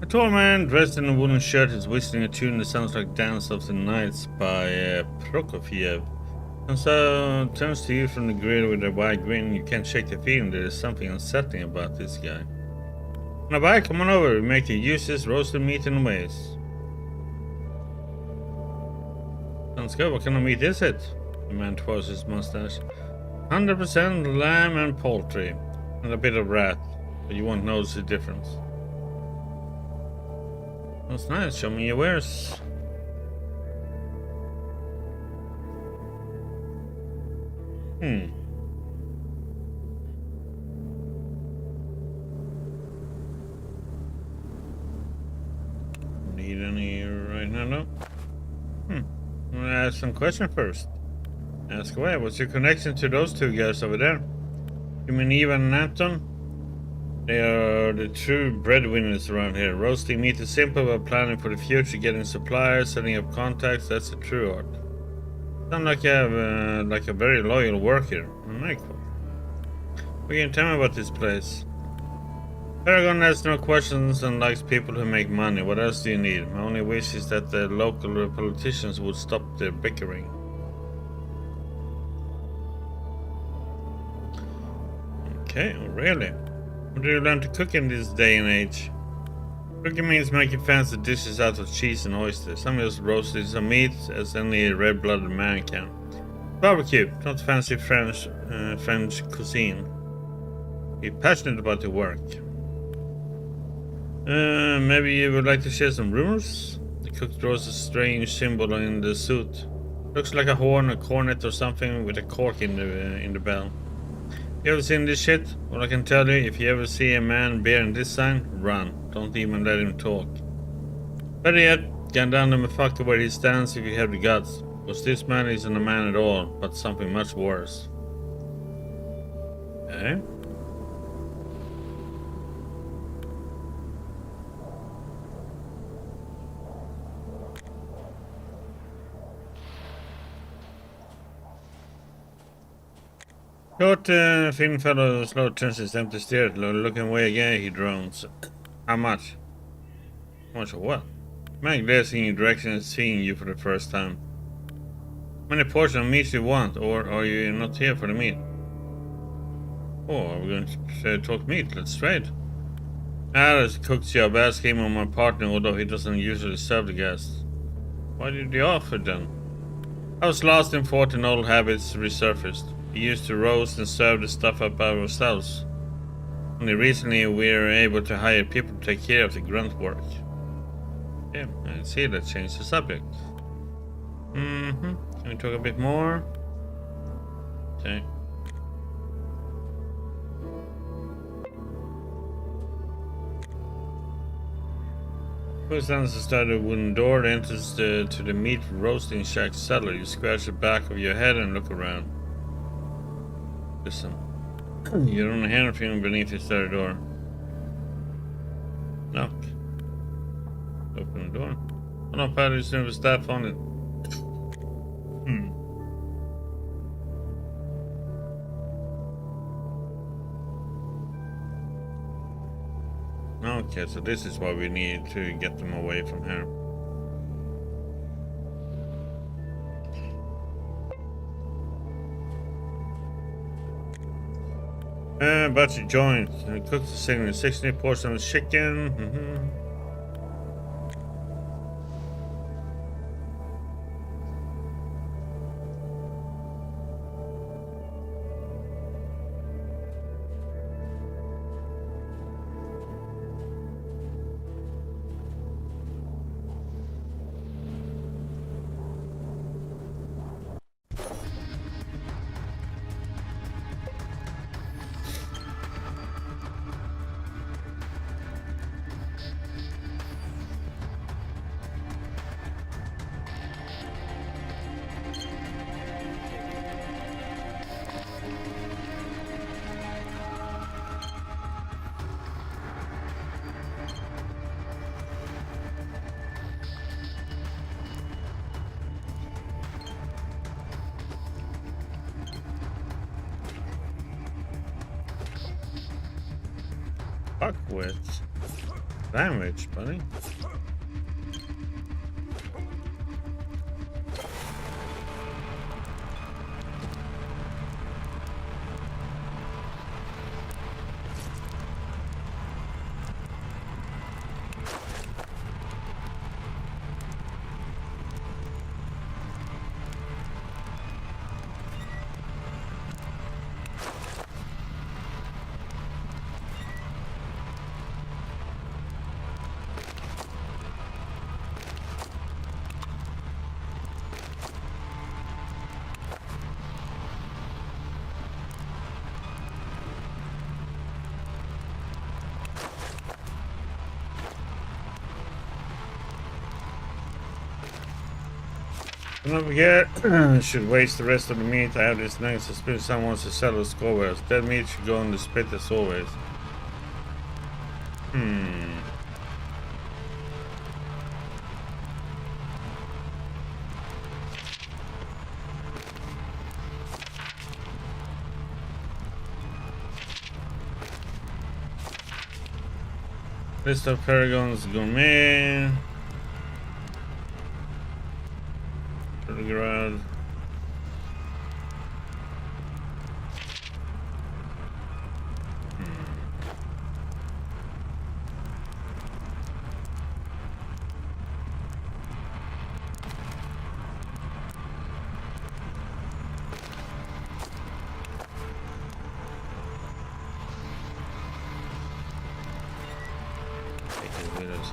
A tall man dressed in a woolen shirt is whistling a tune that sounds like Dance of the Nights by Prokofiev. And so turns to you from the grill with a wide grin. You can't shake the feeling there is something unsettling about this guy. On a bike, come on over. We make the useless roasted meat in ways. Sounds good. What kind of meat is it? The man twirls his mustache. 100% lamb and poultry. And a bit of rat. But you won't notice the difference. That's nice. Show me your wares. Need any right now? No. I'm gonna ask some questions first. Ask away. What's your connection to those two guys over there? You mean Ivan and Anton? They are the true breadwinners around here. Roasting meat is simple, but planning for the future, getting suppliers, setting up contacts, that's the true art. Sound like you have like a very loyal worker. Cool. What can you tell me about this place? Paragon has no questions and likes people who make money. What else do you need? My only wish is that the local politicians would stop their bickering. Okay, really? What do you learn to cook in this day and age? Cooking means making fancy dishes out of cheese and oysters. Some just roasted some meat as any red-blooded man can. Barbecue, not fancy French cuisine. Be passionate about your work. Maybe you would like to share some rumors? The cook draws a strange symbol in the suit. Looks like a horn, a cornet or something with a cork in the bell. You ever seen this shit? Well, I can tell you, if you ever see a man bearing this sign, run. Don't even let him talk. Better yet, gun down the motherfucker where he stands if you have the guts. Because this man isn't a man at all, but something much worse. Okay. Short, thin fellow slow turns his empty stare, looking away again, he drones. How much? How much of what? Man glares in your direction and seeing you for the first time. How many portions of meat do you want, or are you not here for the meat? Oh, are we going to talk meat? Let's trade. That's a cook's job. Ask him or my partner, although he doesn't usually serve the guests. Why did you offer then? I was lost in thought and old habits resurfaced. We used to roast and serve the stuff up ourselves. Only recently we were able to hire people to take care of the grunt work. Yeah, I see that changed the subject. Can we talk a bit more? Okay. Push down the started wooden door that enters to the meat roasting shack cellar. You scratch the back of your head and look around. Listen. You don't hear anything beneath the started door. Knock. Open the door. Oh no, Patty, there's no staff on it. Okay, so this is why we need to get them away from here. But you joined. Cooked the second 60 portion of chicken. Fuck with damage, buddy. Don't forget, should waste the rest of the meat. I have this nice suspicion someone wants to sell us Scowares. That meat should go on the spit as always. List of Paragon's Gourmet. Garage. Take it with us.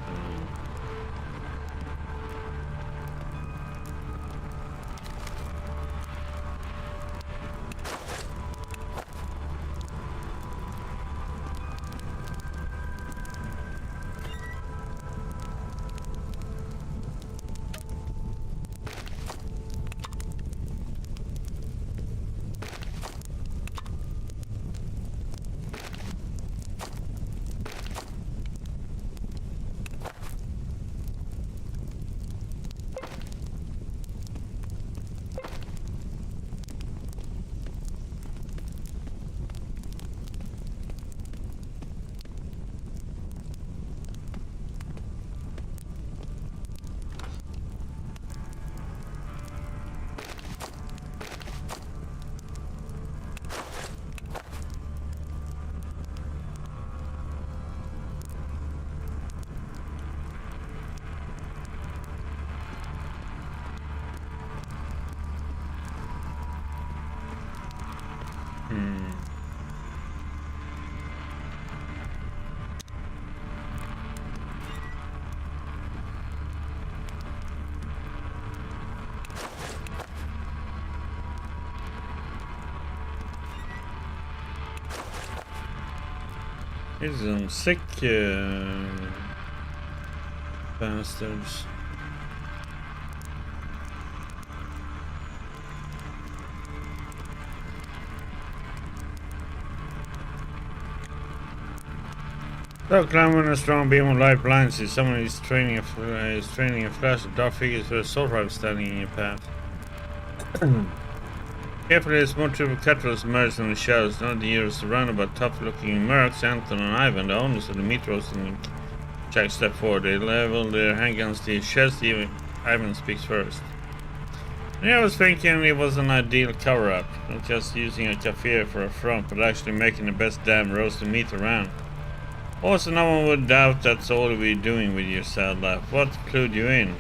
These are some sick bastards. So climbing a strong beam of light blinds you. Someone is training a flash of dark figures with a sword rifle standing in your path. Carefully, a small troop of Catrals emerged from the shadows. None of the heroes surrounded by tough-looking mercs. Anton and Ivan, the owners of the meat roasting shack, step forward. They level their handguns to his chest. Ivan speaks first. Yeah, I was thinking it was an ideal cover-up. Not just using a cafe for a front, but actually making the best damn roasted meat around. Also, no one would doubt that's all we're doing with your sad life. What clued you in?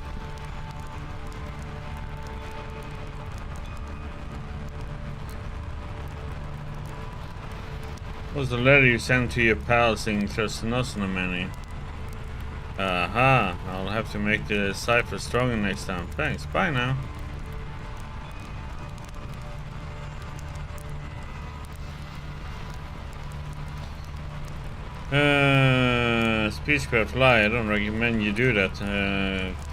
Was the letter you sent to your pal saying there's no many? Aha, I'll have to make the cipher stronger next time. Thanks, bye now. Speechcraft lie, I don't recommend you do that.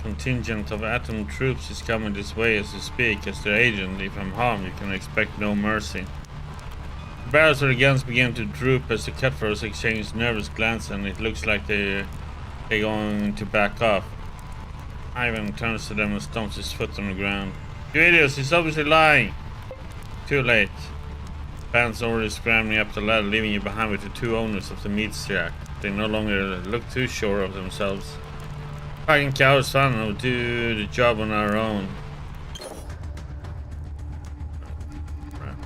Contingent of Atom troops is coming this way as you speak. As their agent, if I'm harmed, you can expect no mercy. The barrels of the guns began to droop as the cutthroats exchanged nervous glances, and it looks like they're going to back off. Ivan turns to them and stomps his foot on the ground. You idiots, he's obviously lying! Too late. Band's already scrambling up the ladder, leaving you behind with the two owners of the meat shack. They no longer look too sure of themselves. Fucking cowards, fun, we'll do the job on our own. Crap.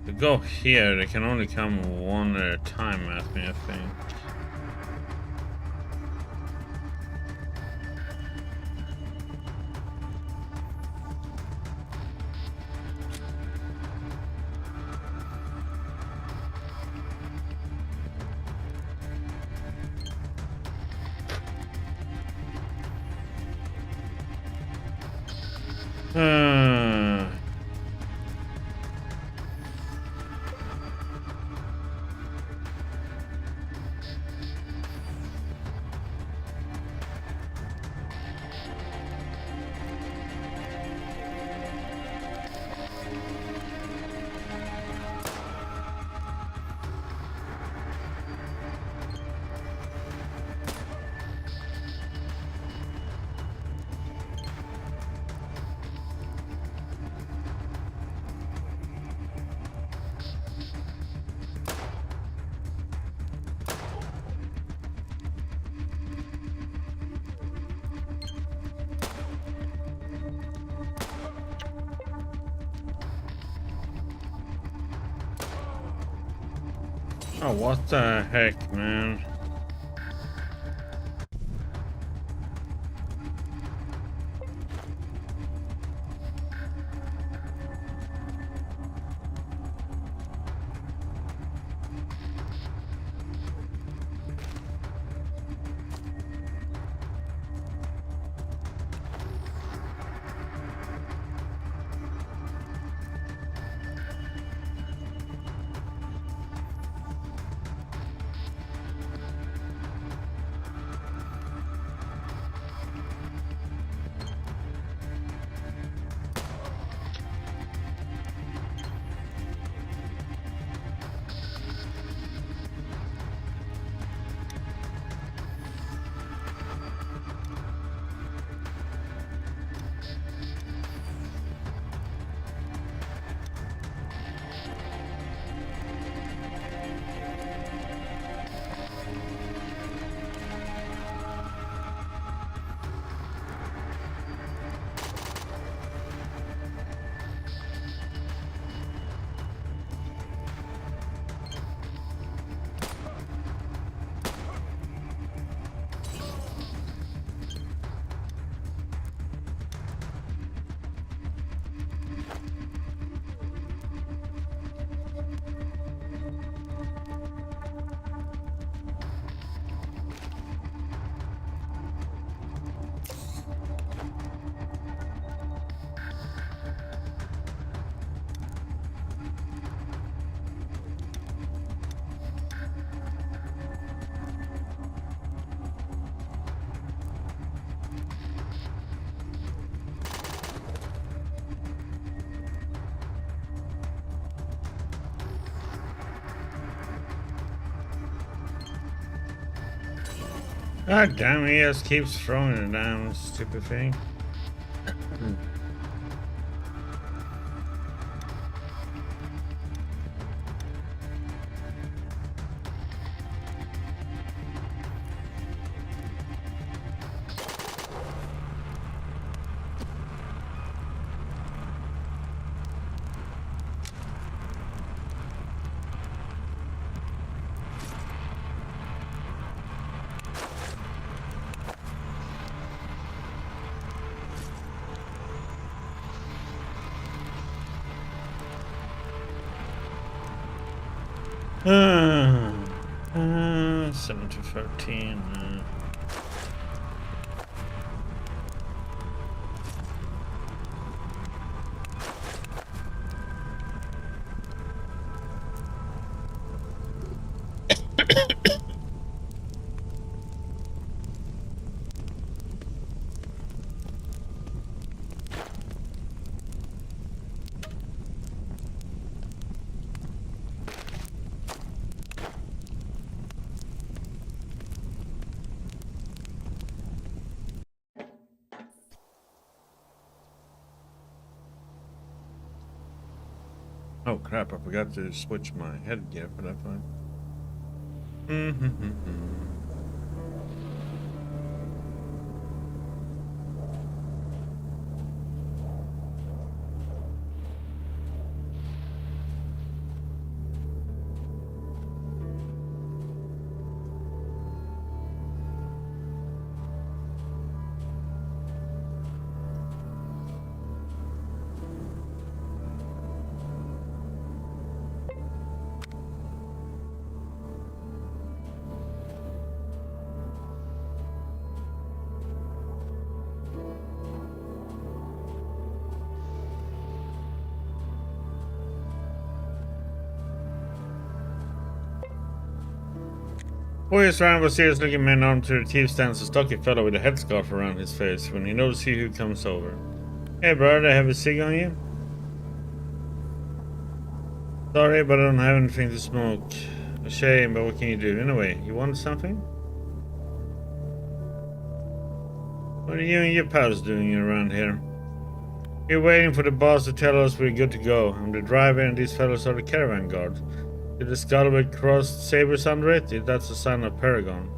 To go here, they can only come one at a time at me, I think. Oh, what the heck, man? God damn, he just keeps throwing it down, stupid thing. 7 to 13. Oh crap, I forgot to switch my headgear for that one. Boyus ran was serious looking man armed to the teeth stands a stocky fellow with a headscarf around his face when he noticed who comes over. Hey brother, I have a cig on you? Sorry, but I don't have anything to smoke. A shame, but what can you do? Anyway, you want something? What are you and your pals doing around here? We're waiting for the boss to tell us we're good to go. I'm the driver and these fellows are the caravan guards. See the skull with crossed sabers under it? That's a sign of Paragon.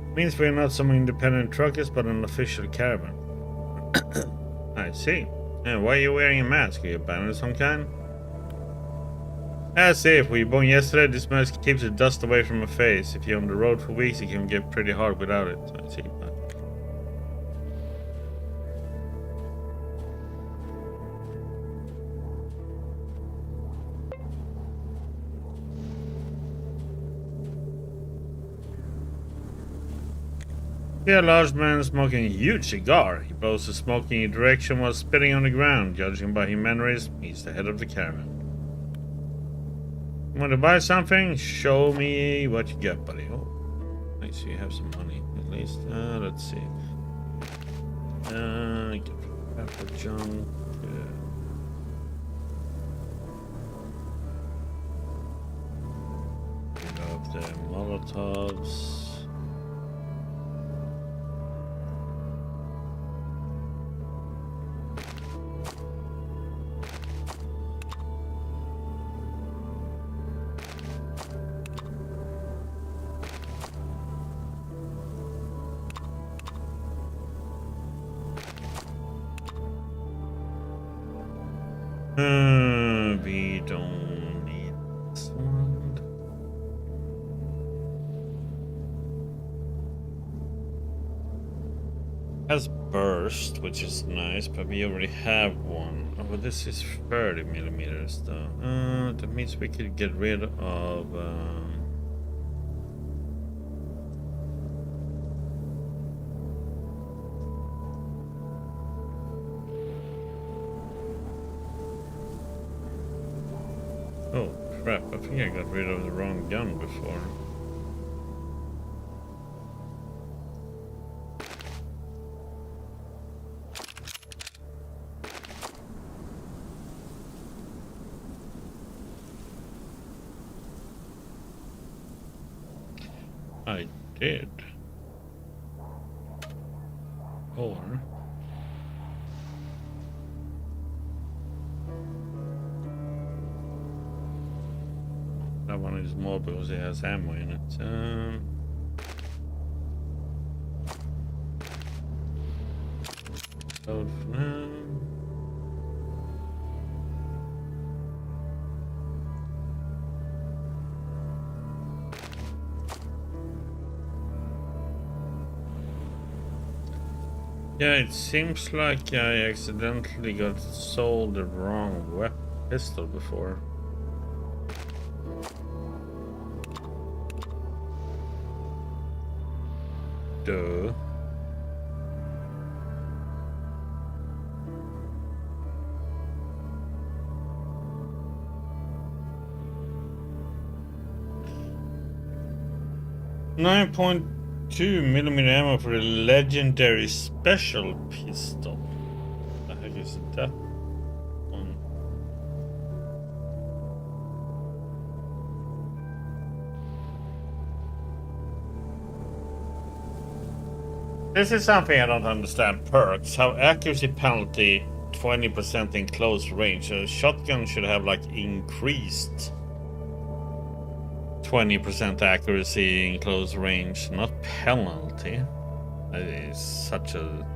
It means we're not some independent truckers, but an official caravan. I see. And why are you wearing a mask? Are you a bandit of some kind? I see, if we were born yesterday, this mask keeps the dust away from my face. If you're on the road for weeks, it can get pretty hard without it. I see. A large man smoking a huge cigar. He blows the smoke in your direction while spitting on the ground. Judging by his mannerisms, he's the head of the caravan. Want to buy something? Show me what you got, buddy. Oh, I see you have some money, at least. Let's see. Get pepper junk. Get off the Molotovs. We don't need this one. Has burst, which is nice, but we already have one. Oh, but this is 30 millimeters though. That means we could get rid of. Oh crap, I think I got rid of the wrong gun before. I did. Or... that one is more because it has ammo in it. So for now. Yeah, it seems like I accidentally got sold the wrong pistol before. Duh. .2mm ammo for a legendary special pistol. What the heck is that one? This is something I don't understand. Perks. How accuracy penalty 20% in close range. A shotgun should have like increased 20% accuracy in close range, not penalty. That is such a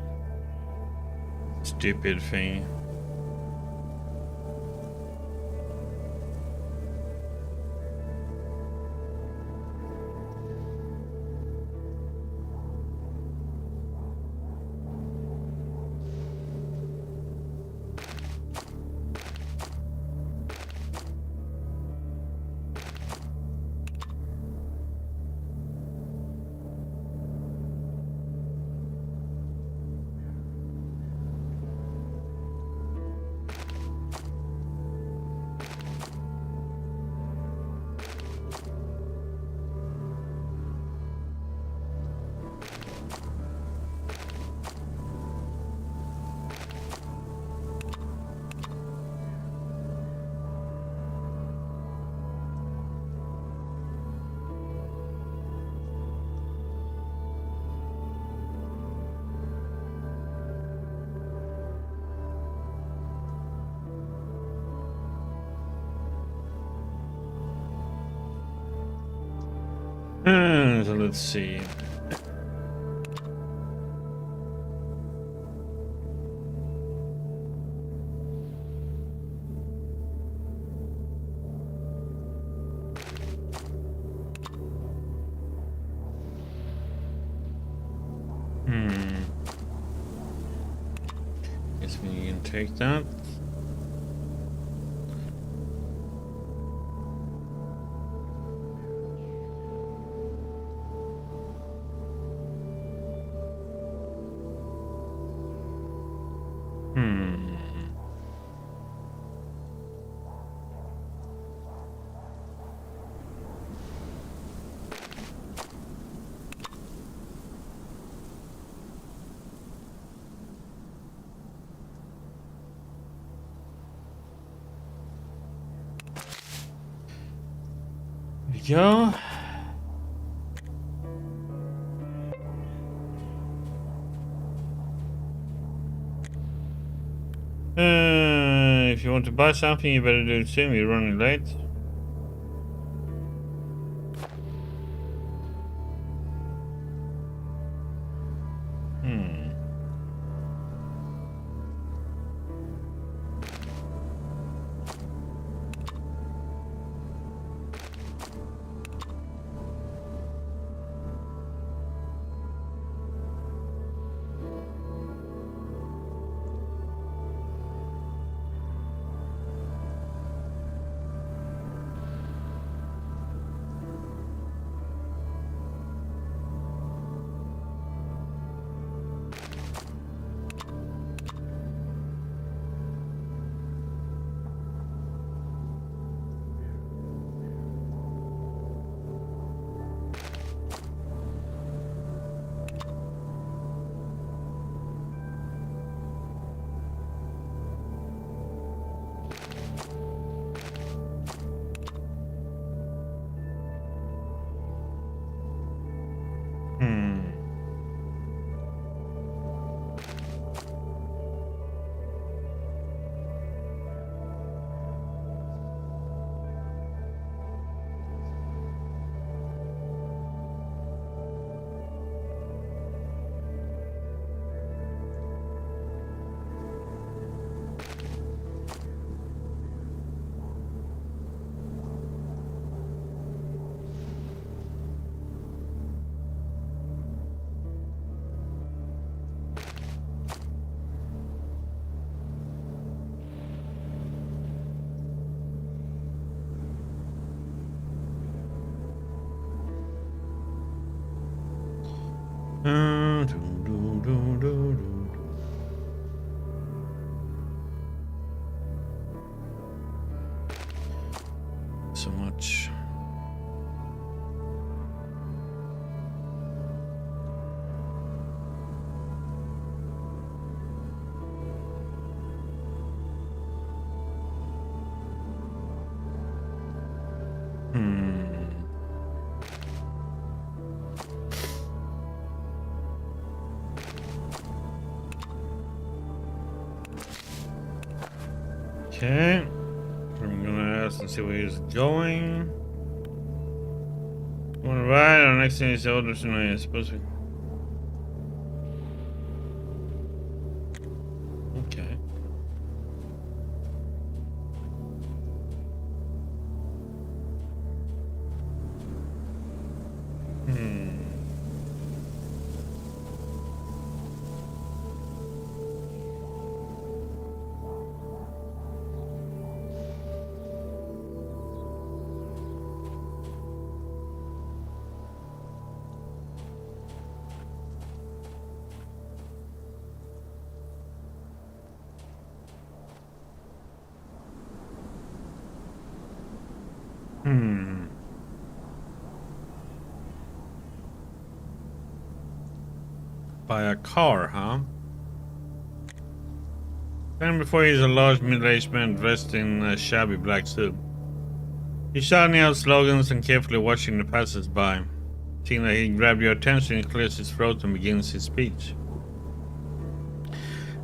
stupid thing. So let's see. Guess we can take that. Go. If you want to buy something, you better do it soon. You're running late. So much. Okay. I'm gonna ask and see where he's going. On the right, our next thing is the older tonight, I suppose we. Okay. Buy a car, huh? Then before he's a large middle-aged man dressed in a shabby black suit. He's shouting out slogans and carefully watching the passers-by. Seeing that he grabbed your attention, he clears his throat and begins his speech.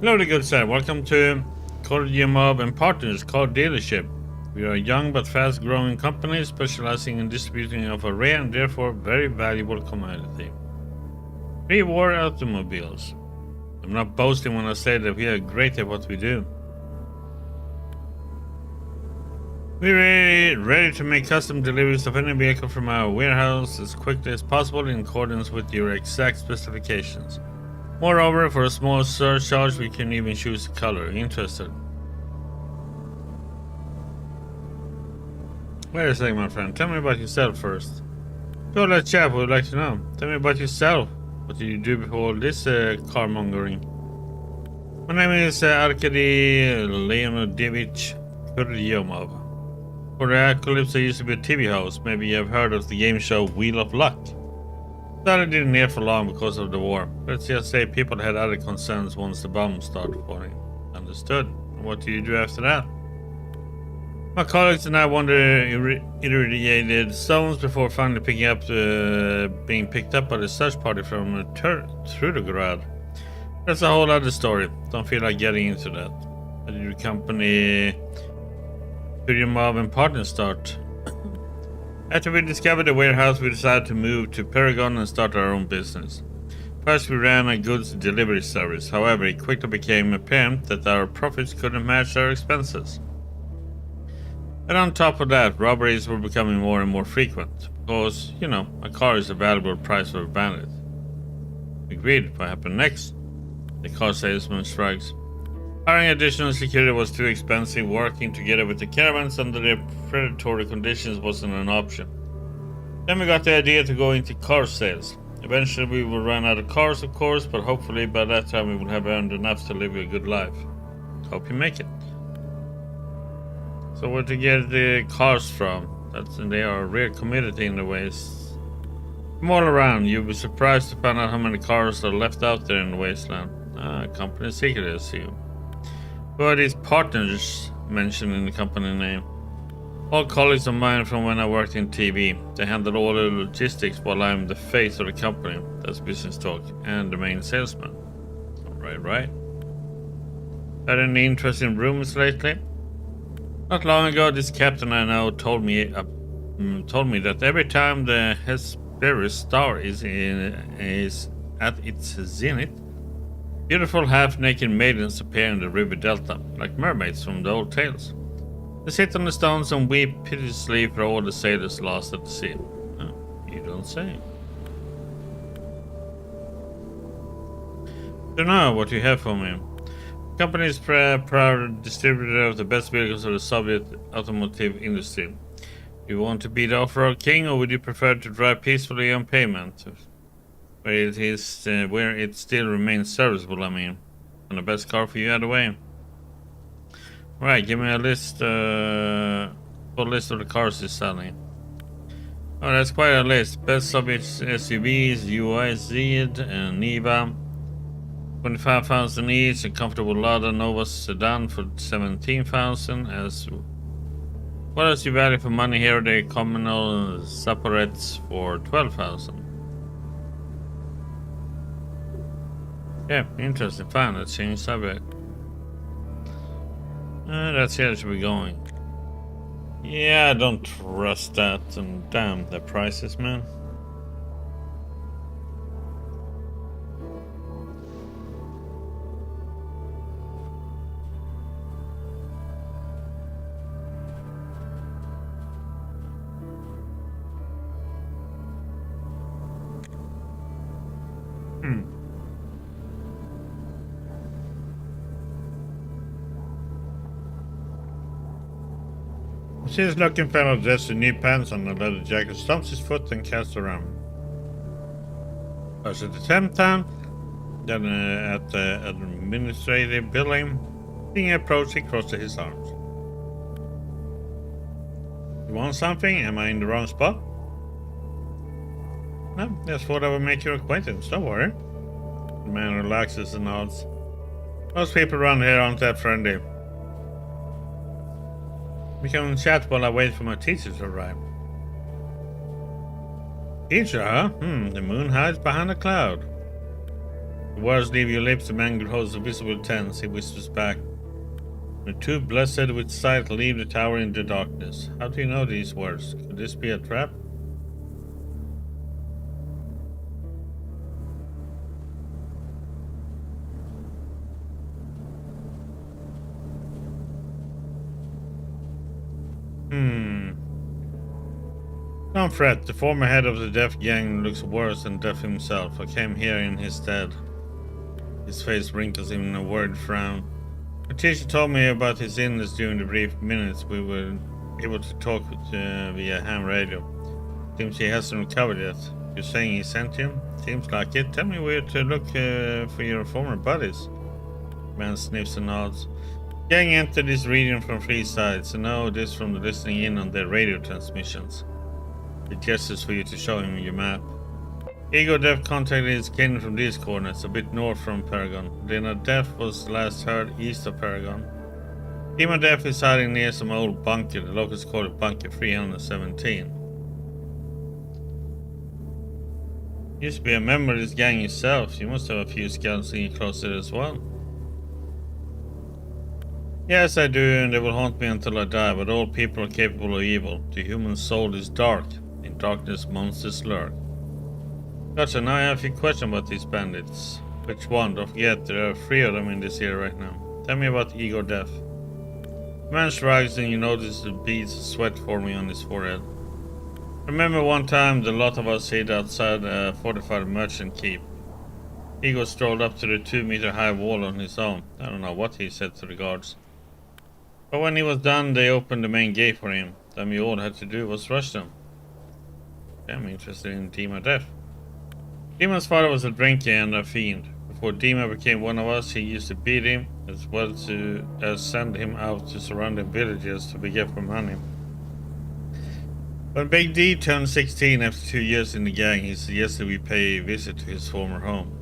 Hello, the good sir. Welcome to Cordia Mob and Partners Car Dealership. We are a young but fast-growing company specializing in distributing of a rare and therefore very valuable commodity. Pre-war automobiles. I'm not boasting when I say that we are great at what we do. We're ready to make custom deliveries of any vehicle from our warehouse as quickly as possible in accordance with your exact specifications. Moreover, for a small surcharge, we can even choose the color. Interested? Wait a second, my friend. Tell me about yourself first. So that chap would like to know. Tell me about yourself. What did you do before this carmongering? My name is Arkady Leonidovich Kuryomov. For the Apocalypse, there used to be a TV host. Maybe you have heard of the game show Wheel of Luck. That didn't air for long because of the war. Let's just say people had other concerns once the bombs started falling. Understood. What do you do after that? My colleagues and I wandered irradiated zones before finally picking up being picked up by the search party from Trudograd. That's a whole other story. Don't feel like getting into that. How did your company Mob and Partners start? After we discovered the warehouse, we decided to move to Paragon and start our own business. First, we ran a goods delivery service. However, it quickly became apparent that our profits couldn't match our expenses. And on top of that, robberies were becoming more and more frequent. Because, you know, a car is a valuable prize for a bandit. Agreed. What happened next? The car salesman shrugs. Hiring additional security was too expensive. Working together with the caravans under their predatory conditions wasn't an option. Then we got the idea to go into car sales. Eventually we will run out of cars, of course, but hopefully by that time we will have earned enough to live a good life. Hope you make it. So where to get the cars from? They are a rare commodity in the waste. From all around, you'll be surprised to find out how many cars are left out there in the wasteland. Company secret, I assume. Who are these partners mentioned in the company name? All colleagues of mine from when I worked in TV. They handle all the logistics while I'm the face of the company. That's business talk. And the main salesman. Right. Had any interesting rumors lately? Not long ago, this captain I know told me that every time the Hesperus star is at its zenith, beautiful half-naked maidens appear in the river delta, like mermaids from the old tales. They sit on the stones and weep piteously for all the sailors lost at the sea. Oh, you don't say. Don't know what you have for me. The company is proud distributor of the best vehicles of the Soviet automotive industry. Do you want to be the off-road king, or would you prefer to drive peacefully on pavement? where it still remains serviceable, I mean. And the best car for you either way. Right, give me a list, full list of the cars he's selling. Oh, that's quite a list. Best of its SUVs, UIZ and Niva. 25,000 each, a comfortable Lada Nova sedan for 17,000. As well as you value for money here, the communal Zaporets for 12,000. Yeah, interesting. Fine, let's change subject. That's here it should be going. Yeah, I don't trust that, and damn, the prices, man. Sees looking fellow dressed in new pants and a leather jacket, stomps his foot and casts around. First at the temp time, then at the administrative building. Being approached, he crosses his arms. You want something? Am I in the wrong spot? No, just thought I would make your acquaintance, don't worry. The man relaxes and nods. Most people around here aren't that friendly. We can chat while I wait for my teacher to arrive. Teacher, huh? The moon hides behind a cloud. The words leave your lips, the man grows a visible tense, he whispers back. The two blessed with sight leave the tower in the darkness. How do you know these words? Could this be a trap? Don't fret, the former head of the Death Gang looks worse than Death himself. I came here in his stead. His face wrinkles in a worried frown. The teacher told me about his illness during the brief minutes we were able to talk via ham radio. Seems he hasn't recovered yet. You're saying he sent you? Seems like it. Tell me where to look for your former buddies. Man sniffs and nods. Gang entered this region from 3 sides, and know this from the listening in on their radio transmissions. It gestures for you to show him your map. Ego Death contacted his kin from these coordinates, a bit north from Paragon. Lena Death was last heard east of Paragon. Demon Death is hiding near some old bunker. The locals call it Bunker 317. You used to be a member of this gang yourself. You must have a few scouts in your closet as well. Yes, I do, and they will haunt me until I die, but all people are capable of evil. The human soul is dark. In darkness, monsters lurk. Gotcha, now I have a few questions about these bandits. Which one? Don't forget, there are 3 of them in this area right now. Tell me about Ego Death. The man shrugs and you notice the beads of sweat forming on his forehead. Remember one time the lot of us hid outside a fortified merchant keep. Ego strolled up to the 2-meter high wall on his own. I don't know what he said to the guards. But when he was done, they opened the main gate for him. Then we all had to do was rush them. I'm interested in Dima Death. Dima's father was a drinker and a fiend. Before Dima became one of us, he used to beat him as well as send him out to surrounding villages to beget for money. When Big D turned 16 after 2 years in the gang, he suggested we pay a visit to his former home.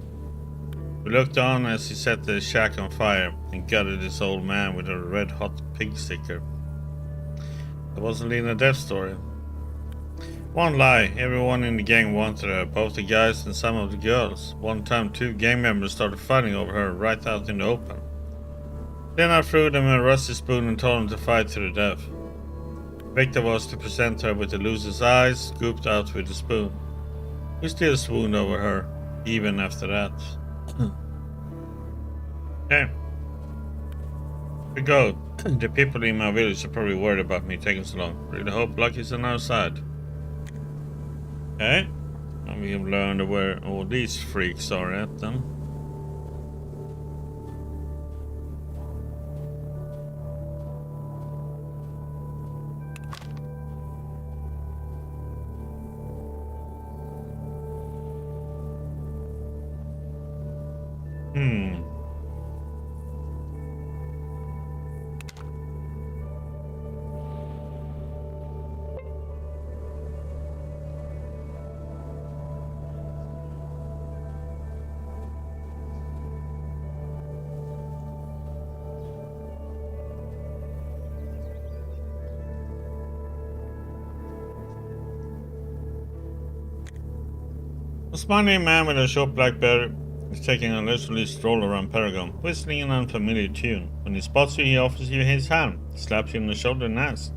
We looked on as he set the shack on fire and gutted this old man with a red-hot pig sticker. That wasn't Lena Death's story. One lie, everyone in the gang wanted her, both the guys and some of the girls. One time 2 gang members started fighting over her right out in the open. Then I threw them a rusty spoon and told them to fight to the death. Victor was to present her with the loser's eyes, scooped out with the spoon. We still swooned over her, even after that. Okay. We go. The people in my village are probably worried about me taking so long. Really hope Lucky's on our side. Okay. Now we have learned where all these freaks are at then. Hmm. A smiling man with a short black beard is taking a leisurely stroll around Paragon, whistling an unfamiliar tune. When he spots you, he offers you his hand, slaps you on the shoulder, and asks,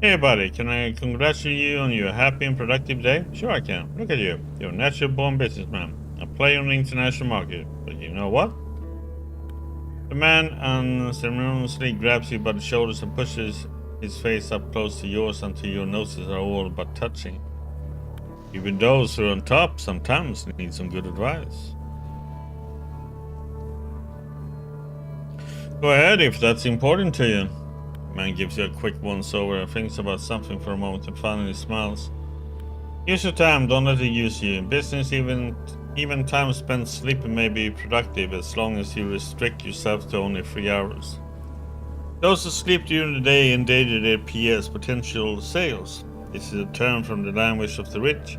"Hey, buddy, can I congratulate you on your happy and productive day?" "Sure, I can. Look at you. You're a natural-born businessman, a player on the international market. But you know what?" The man unceremoniously grabs you by the shoulders and pushes his face up close to yours until your noses are all but touching. Even those who are on top sometimes need some good advice. Go ahead if that's important to you. The man gives you a quick once-over, thinks about something for a moment, and finally smiles. Use your time, don't let it use you. In business, even time spent sleeping may be productive as long as you restrict yourself to only 3 hours. Those who sleep during the day endanger their PS, potential sales. This is a term from the language of the rich.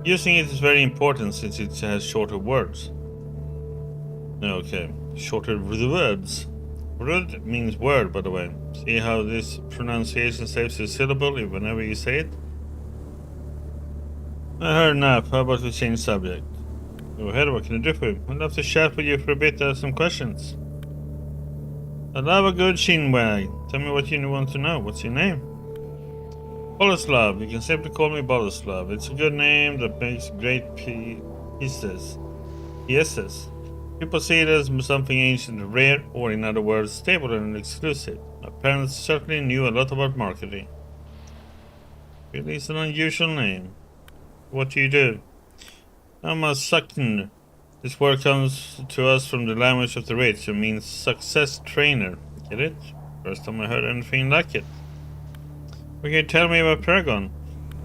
Using it is very important since it has shorter words. Okay, shorter words. Word means word, by the way. See how this pronunciation saves a syllable whenever you say it? I heard enough. How about we change subject? Go ahead, what can I do for you? I'd love to chat with you for a bit, some questions. I love a good chinwag. Tell me what you want to know. What's your name? Boleslav. You can simply call me Boleslav. It's a good name that makes great pieces. Pieces. People see it as something ancient and rare, or in other words, stable and exclusive. My parents certainly knew a lot about marketing. Really, it's an unusual name. What do you do? I'm a Sakn. This word comes to us from the language of the rich. It means success trainer. Get it? First time I heard anything like it. What can you tell me about Paragon?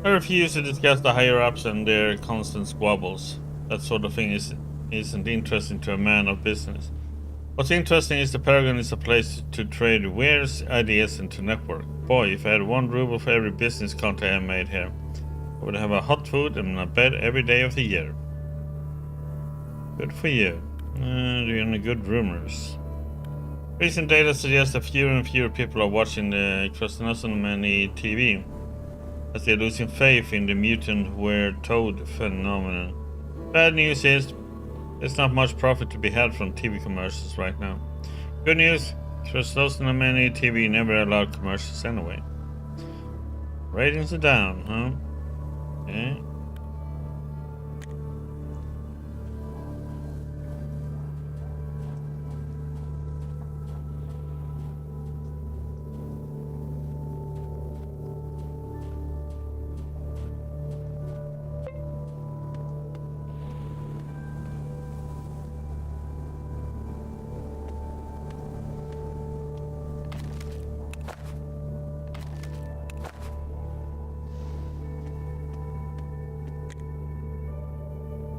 I refuse to discuss the higher-ups and their constant squabbles. That sort of thing isn't interesting to a man of business. What's interesting is the Paragon is a place to trade wares, ideas, and to network. Boy, if I had 1 ruble for every business contact I made here, I would have a hot food and a bed every day of the year. Good for you. Doing good rumors. Recent data suggests that fewer and fewer people are watching the Krasnodar TV, as they're losing faith in the mutant were-toad phenomenon. Bad news is, there's not much profit to be had from TV commercials right now. Good news, Krasnodar TV never allowed commercials anyway. Ratings are down, huh? Okay.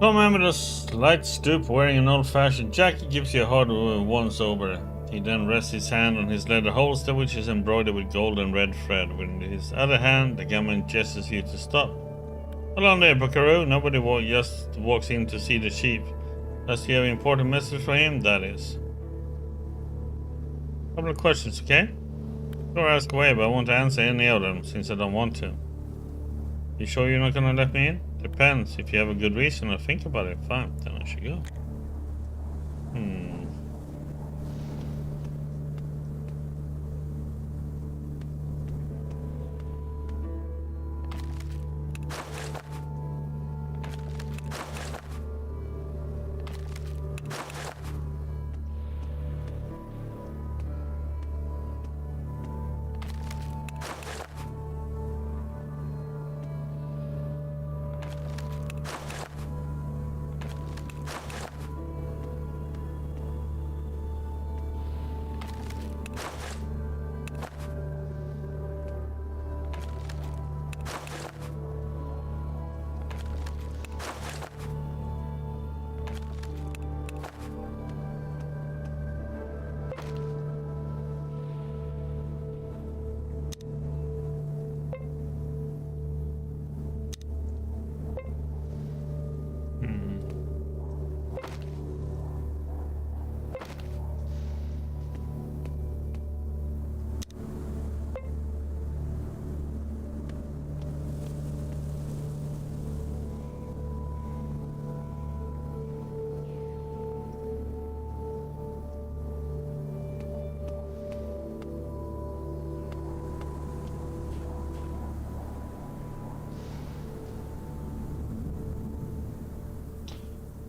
Some man with a slight stoop wearing an old-fashioned jacket gives you a hard once-over. He then rests his hand on his leather holster, which is embroidered with gold and red thread. With his other hand, the gunman gestures you to stop. Hold on there, Buckaroo. Nobody just walks in to see the chief. Unless you have an important message for him, that is. Couple of questions, okay? Sure, ask away, but I won't answer any of them, since I don't want to. You sure you're not gonna let me in? Depends. If you have a good reason or think about it, fine. Then I should go.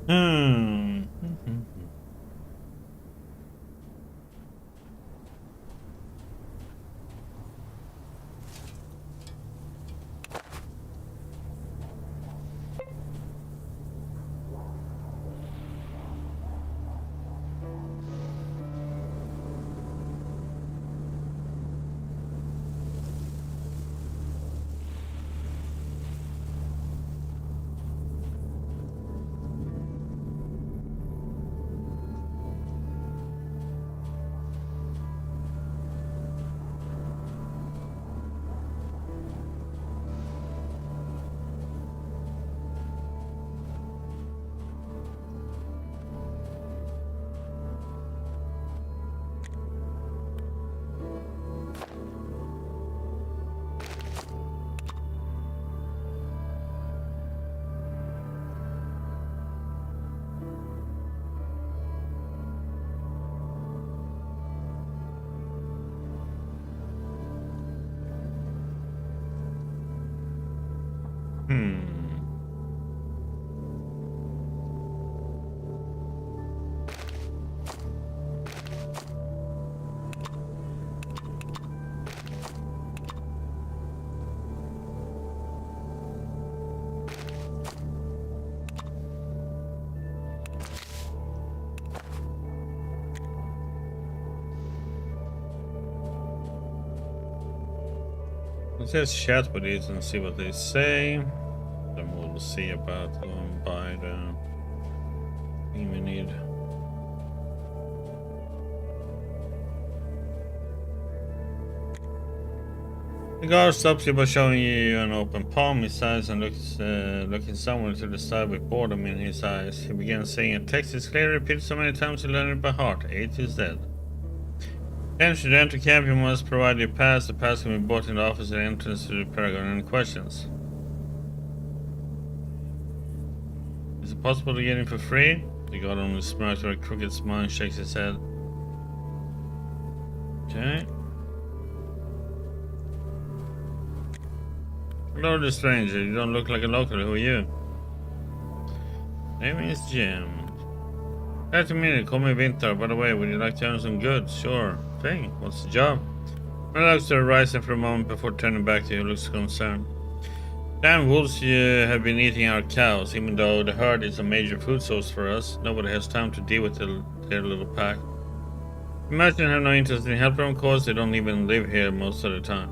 Hmm. Hmm. Let's chat with these and see what they say. Then we'll see about going by the thing we need. The guard stops you by showing you an open palm. He sighs and looks, looking somewhere to the side with boredom in his eyes. He begins saying a text is clear, repeated so many times you learn it by heart. 8 is dead. Then should you enter camp, you must provide your pass. The pass can be bought in the office at the entrance to the Paragon. Any questions? Is it possible to get in for free? The guard only smirks with a crooked smile and shakes his head. Okay. Hello, the stranger. You don't look like a local. Who are you? Name is Jim. Glad to meet you. Call me Winter. By the way, would you like to earn some goods? Sure. Thing. What's the job? Relax to horizon for a moment before turning back to you. Looks concerned. Damn wolves have been eating our cows. Even though the herd is a major food source for us, nobody has time to deal with their little pack. Imagine have no interest in helping them, cause they don't even live here most of the time.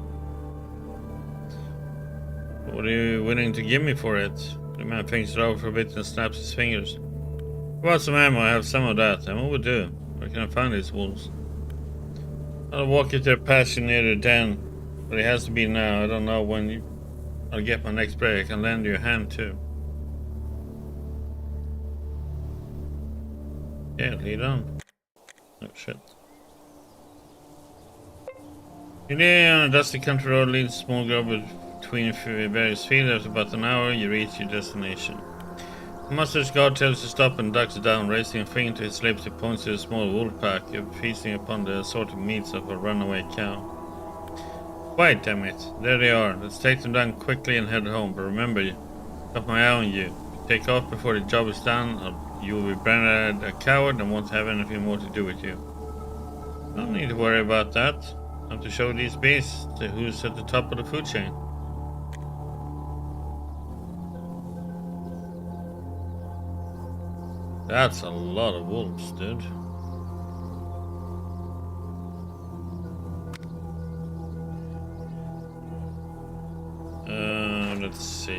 What are you willing to give me for it? The man thinks it over for a bit and snaps his fingers. About some ammo, I have some of that. And what would do? Where can I find these wolves? I'll walk you to a pasture near the den, but it has to be now. I don't know when I'll get my next break. I can lend you a hand too. Yeah, lead on. Oh shit. You lay on a dusty country road, leads a small grove between various fields. After about an hour, you reach your destination. The mustache guard tells you to stop and ducks down, raising a finger to his lips. He points to a small wolf pack. You're feasting upon the assorted meats of a runaway cow. Wait, damn it. There they are. Let's take them down quickly and head home. But remember, got my eye on you. If you take off before the job is done, you will be branded a coward and won't have anything more to do with you. Don't need to worry about that. I have to show these beasts who's at the top of the food chain. That's a lot of wolves, dude. Let's see.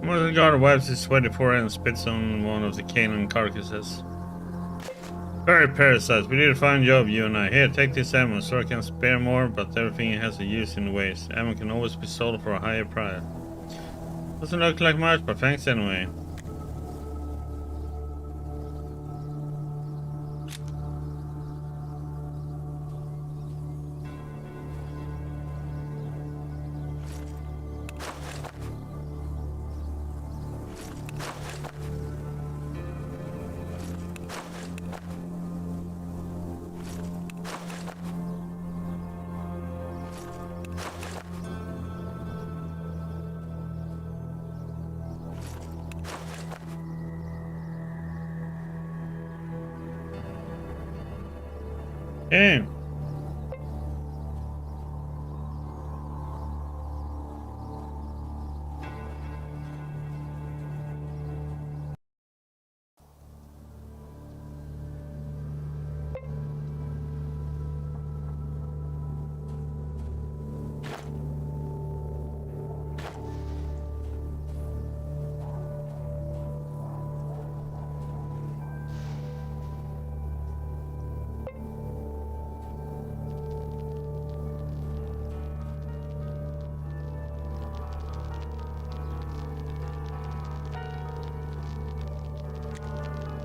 The guard wipes his sweaty forehead and spits on one of the canine carcasses. Very parasites, we did a fine job, you and I. Here, take this ammo. Sorry I can spare more, but everything has a use in waste. Ammo can always be sold for a higher price. Doesn't look like much, but thanks anyway. Hey.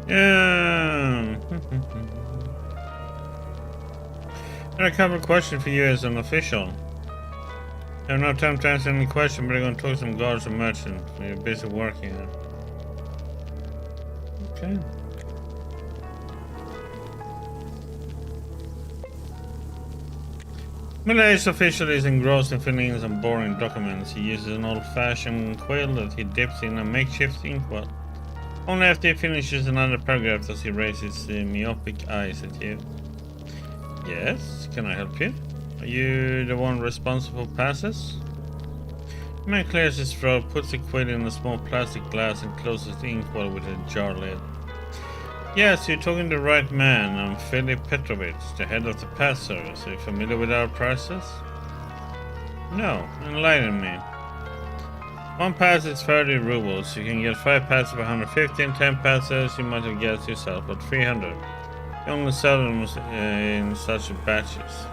Yeah. I have a couple of questions for you as an official. I have no time to answer any questions, but I'm going to talk to some guards and merchants. We're busy working. Okay. Middle-aged official is engrossed in filling in some boring documents. He uses an old-fashioned quill that he dips in a makeshift inkwell. Only after he finishes another paragraph does he raise his myopic eyes at you. Yes, can I help you? Are you the one responsible for passes? The man clears his throat, puts the quill in a small plastic glass and closes the inkwell with a jar lid. Yes, you're talking to the right man. I'm Philip Petrovich, the head of the pass service. Are you familiar with our prices? No, enlighten me. 1 pass is 30 rubles. You can get 5 passes for 150 and 10 passes you might have guessed yourself at 300. You only sell them in such batches.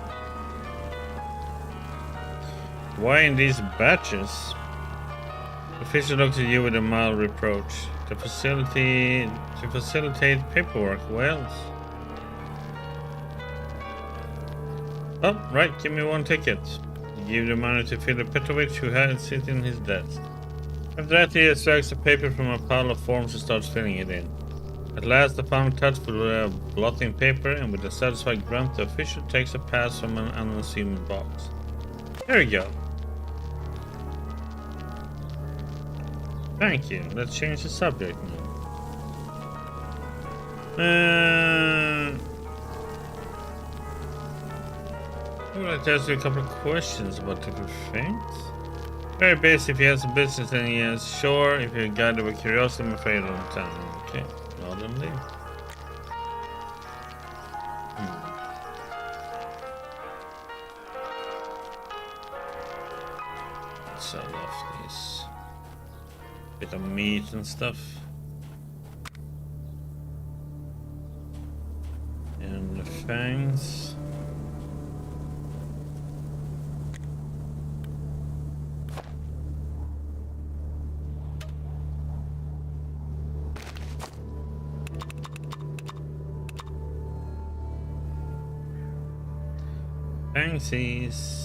Why in these batches? The official looks at you with a mild reproach. To facilitate paperwork, what else? Oh, right, give me 1 ticket. You give the money to Philip Petrovich, who has it in his desk. After that, he extracts the paper from a pile of forms and starts filling it in. At last, the final touch with a blotting paper, and with a satisfied grunt, the official takes a pass from an unassuming box. There we go. Thank you. Let's change the subject now. I would like to ask you a couple of questions about different things. Very basic. If he has some business, then he is sure. If you're guided with curiosity, I'm afraid on the time. Okay, well then leave. Sell off these bit of meat and stuff. And the fangs. Fangsies.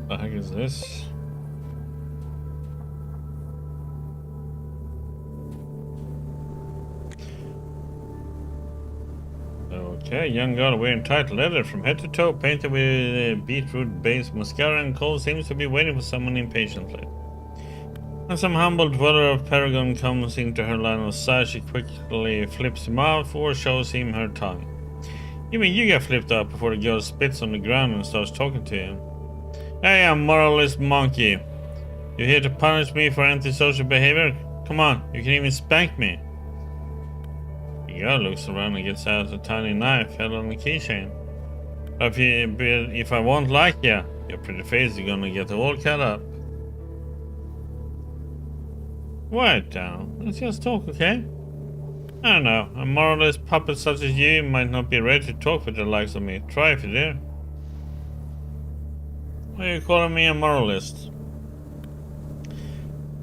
What the heck is this? Okay, young girl wearing tight leather from head to toe, painted with beetroot-based mascara and kohl, seems to be waiting for someone impatiently. When some humble dweller of Paragon comes into her line of sight, she quickly flips him off or shows him her tongue. Even you get flipped up before the girl spits on the ground and starts talking to him. Hey, I'm moralist monkey. You here to punish me for antisocial behavior? Come on, you can even spank me. The girl looks around and gets out a tiny knife held on the keychain. If I won't like ya, your pretty face is gonna get all cut up. Quiet down. Let's just talk, okay? I don't know. A moralist puppet such as you might not be ready to talk with the likes of me. Try if you dare. Why are you calling me a moralist?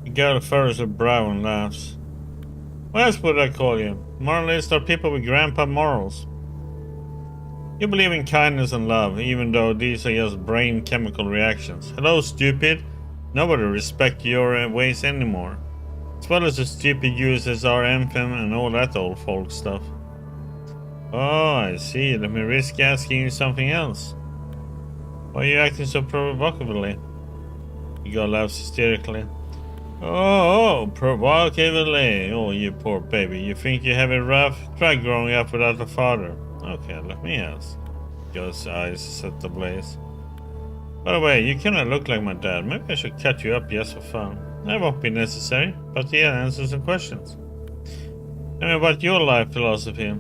The girl furrows her brow and laughs. What else would I call you? Moralists are people with grandpa morals. You believe in kindness and love, even though these are just brain chemical reactions. Hello, stupid. Nobody respects your ways anymore. As well as the stupid USSR anthem and all that old folk stuff. Oh, I see. Let me risk asking you something else. Why are you acting so provocatively? The girl laughs hysterically. Oh, provocatively. Oh, you poor baby. You think you have it rough? Try growing up without a father. Okay, let me ask. The girl's eyes set ablaze. By the way, you cannot look like my dad. Maybe I should cut you up just for fun. That won't be necessary, but yeah, answer some questions. Tell me about your life philosophy.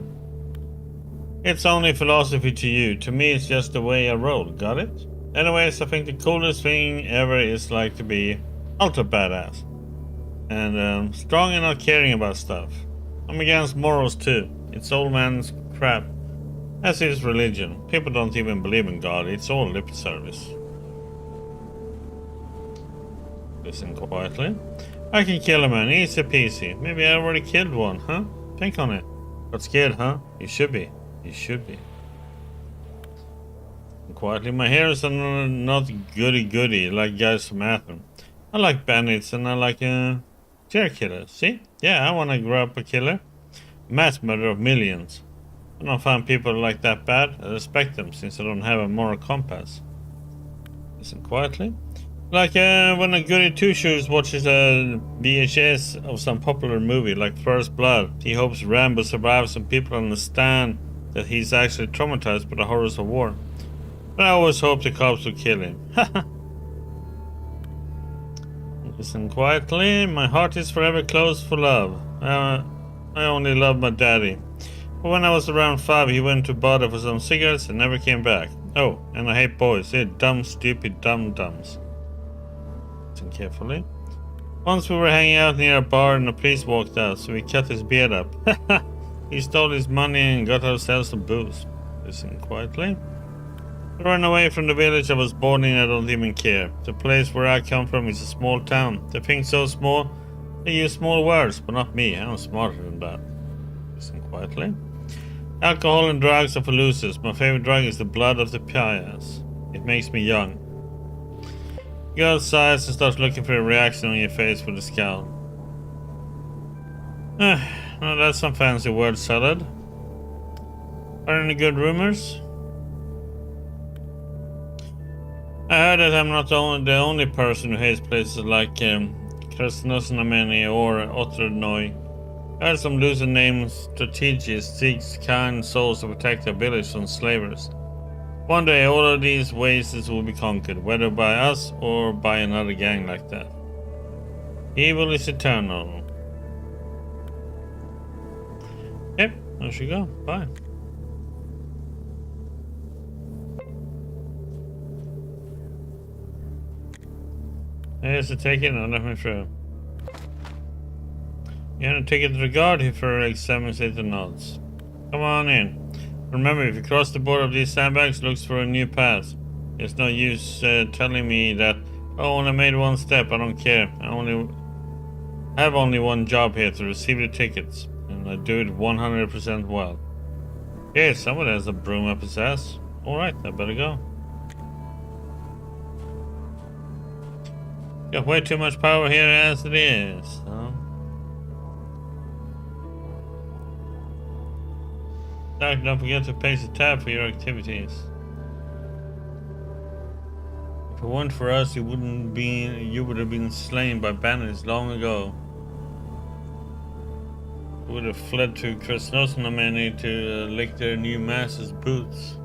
It's only philosophy to you. To me, it's just the way I roll. Got it? Anyways, I think the coolest thing ever is like to be ultra badass. And strong and not caring about stuff. I'm against morals too. It's old man's crap. As is religion. People don't even believe in God. It's all lip service. Listen quietly. I can kill a man, easy peasy. Maybe I already killed one, huh? Think on it. Got scared, huh? You should be. You should be. And quietly, my hairs are not goody-goody like guys from Athens. I like bandits and I like serial killers. See? Yeah, I want to grow up a killer. Mass murder of millions. I don't find people like that bad. I respect them since I don't have a moral compass. Listen quietly. Like when a goody two-shoes watches a VHS of some popular movie like First Blood, he hopes Rambo survives and people understand that he's actually traumatized by the horrors of war. But I always hope the cops will kill him. Listen quietly. My heart is forever closed for love. I only love my daddy. But when I was around 5, he went to Bada for some cigarettes and never came back. Oh, and I hate boys. They're dumb, stupid, dum-dums. Listen carefully. Once we were hanging out near a bar and the police walked out, so we cut his beard up. He stole his money and got ourselves some booze. Listen quietly. I ran away from the village I was born in. I don't even care. The place where I come from is a small town. They think so small. They use small words, but not me. I'm smarter than that. Listen quietly. Alcohol and drugs are for losers. My favorite drug is the blood of the pious. It makes me young. Girl sighs and starts looking for a reaction on your face with a scowl. Well, that's some fancy word salad. Are any good rumors? I heard that I'm not the only person who hates places like Krasnosnameni or Otrnoy. I heard some loser named strategists seek kind souls to protect their village from slavers. One day all of these wastes will be conquered, whether by us or by another gang like that. Evil is eternal. Yep, there she go. Bye. Here's the ticket, now let me through. You have a ticket to the guard, he further examines it and nods. Come on in. Remember, if you cross the border of these sandbags, look for a new pass. There's no use telling me that, oh, when I made one step, I don't care. I have only one job here, to receive the tickets. And I do it 100% well. Hey, somebody has a broom up his ass. Alright, I better go. Got way too much power here as it is, huh? Don't forget to pay the tab for your activities. it weren't for us, you would have been slain by bandits long ago. You would have fled to Krasnosnameni to lick their new master's boots.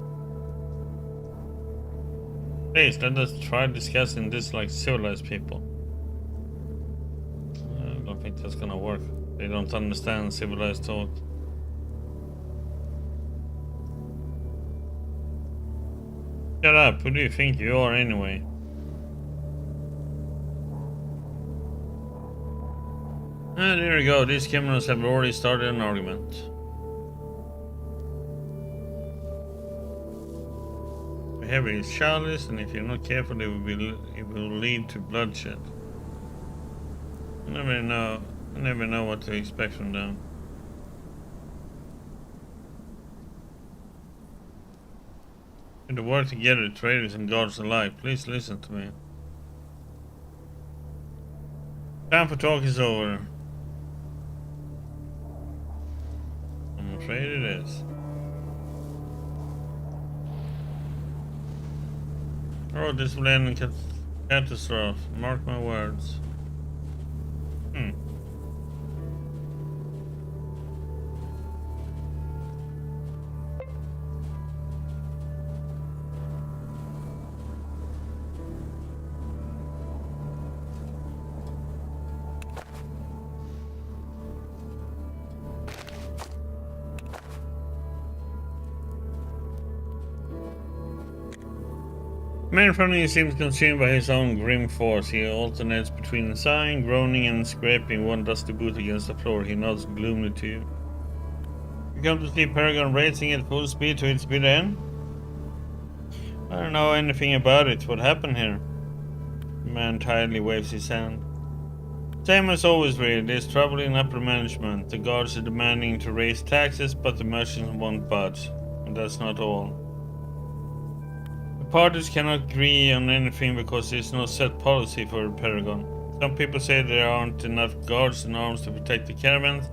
Please, let us try discussing this like civilized people. I don't think that's gonna work. They don't understand civilized thought. Shut up, who do you think you are anyway? Ah, there we go, these criminals have already started an argument. We have a chalice, and if you're not careful, it will lead to bloodshed. I never know what to expect from them. We to work together, traders and guards alike. Please listen to me. Time for talk is over. I'm afraid it is. Oh, this will end in catastrophe. Mark my words. The man in front of you seems consumed by his own grim force. He alternates between sighing, groaning, and scraping one dusty boot against the floor. He nods gloomily to you. You come to see Paragon racing at full speed to its bitter end? I don't know anything about it. What happened here? The man tiredly waves his hand. Same as always, really. There's trouble in upper management. The guards are demanding to raise taxes, but the merchants won't budge. And that's not all. Parties cannot agree on anything because there is no set policy for Paragon. Some people say there aren't enough guards and arms to protect the caravans.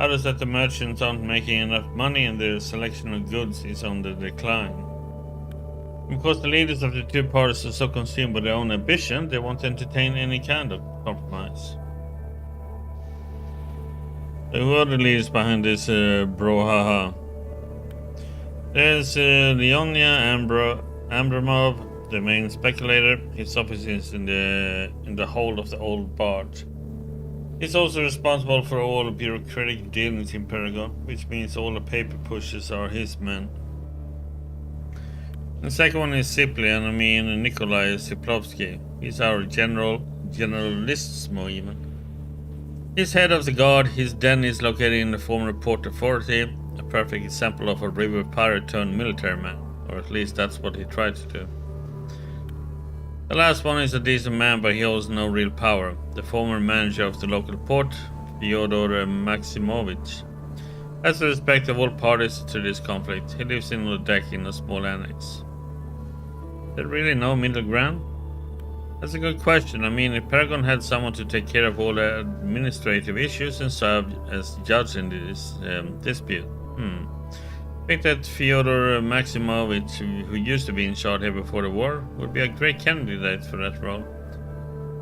Others that the merchants aren't making enough money and their selection of goods is on the decline. Because the leaders of the two parties are so consumed by their own ambition, they won't entertain any kind of compromise. Who are the leaders behind this brouhaha? There's Leonia Ambramov, the main speculator. His office is in the hold of the old barge. He's also responsible for all bureaucratic dealings in Paragon, which means all the paper pushers are his men. The second one is Cyprian, Nikolai Siplovsky. He's our generalissimo even. He's head of the guard. His den is located in the former Port Authority, a perfect example of a river pirate turned military man. Or at least that's what he tried to do. The last one is a decent man, but he holds no real power. The former manager of the local port, Fyodor Maximovich, has the respect of all parties to this conflict. He lives in the deck in a small annex. Is there really no middle ground? That's a good question. If Paragon had someone to take care of all the administrative issues and serve as judge in this dispute. I think that Fyodor Maximovich, who used to be in charge here before the war, would be a great candidate for that role.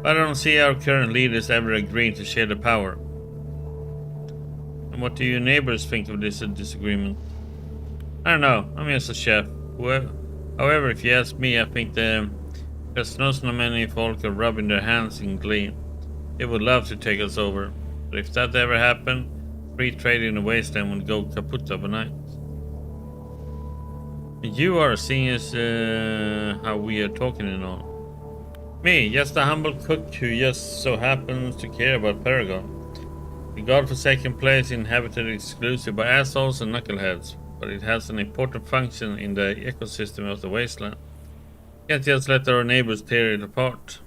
But I don't see our current leaders ever agreeing to share the power. And what do your neighbors think of this disagreement? I don't know, I'm just a chef. However, if you ask me, I think the Krasnosnameni folk are rubbing their hands in glee. They would love to take us over. But if that ever happened, free trade in the wasteland would go kaput overnight. You are seeing as how we are talking and all. Me, just a humble cook who just so happens to care about Paragon. The godforsaken place inhabited exclusively by assholes and knuckleheads, but it has an important function in the ecosystem of the wasteland. Can't just let our neighbors tear it apart.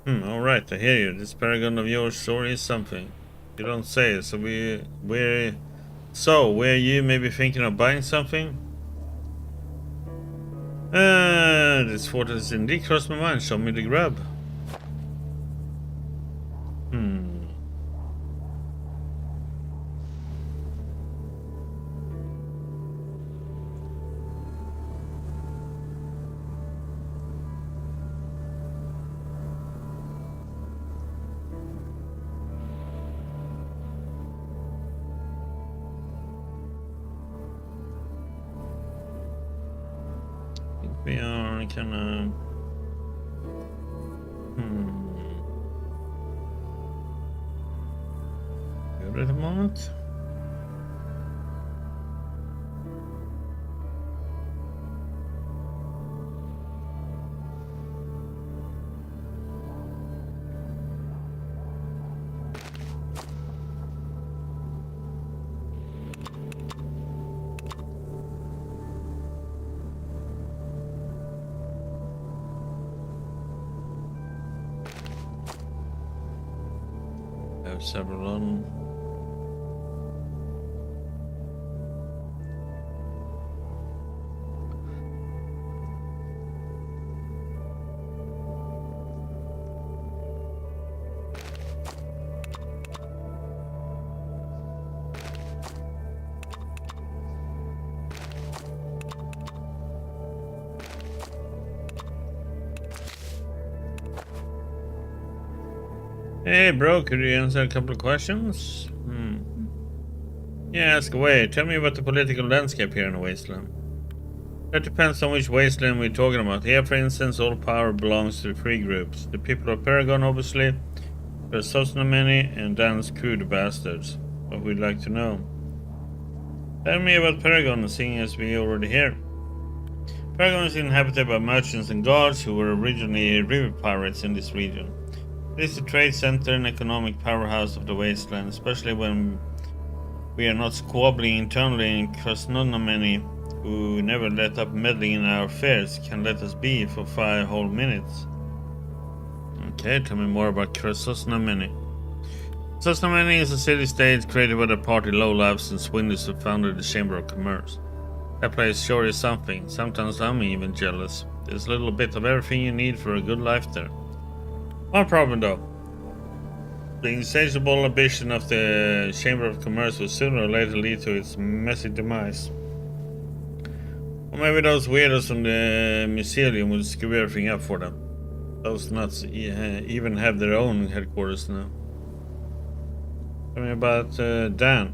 Alright, I hear you. This Paragon of yours sure is something. You don't say, so were you maybe thinking of buying something? This thought has indeed crossed my mind. Show me the grub. We are kinda... Good at the moment. I have several on. Hey bro, could you answer a couple of questions? Yeah, ask away. Tell me about the political landscape here in the Wasteland. That depends on which Wasteland we're talking about. Here, for instance, all power belongs to the three groups. The people of Paragon, obviously, there's Sosnameni, and Dan's crew, the bastards. What we'd like to know. Tell me about Paragon, seeing as we already here. Paragon is inhabited by merchants and guards who were originally river pirates in this region. It is the trade center and economic powerhouse of the Wasteland, especially when we are not squabbling internally, and Krasnodnameni, who never let up meddling in our affairs, can let us be for 5 whole minutes. Okay, tell me more about Krasnodnameni. Krasnodnameni is a city-state created by the party lowlifes and swindlers who founded the Chamber of Commerce. That place sure is something. Sometimes I'm even jealous. There's a little bit of everything you need for a good life there. One problem though. The insatiable ambition of the Chamber of Commerce will sooner or later lead to its messy demise. Or maybe those weirdos from the Mycelium will screw everything up for them. Those nuts even have their own headquarters now. Tell me about Dan.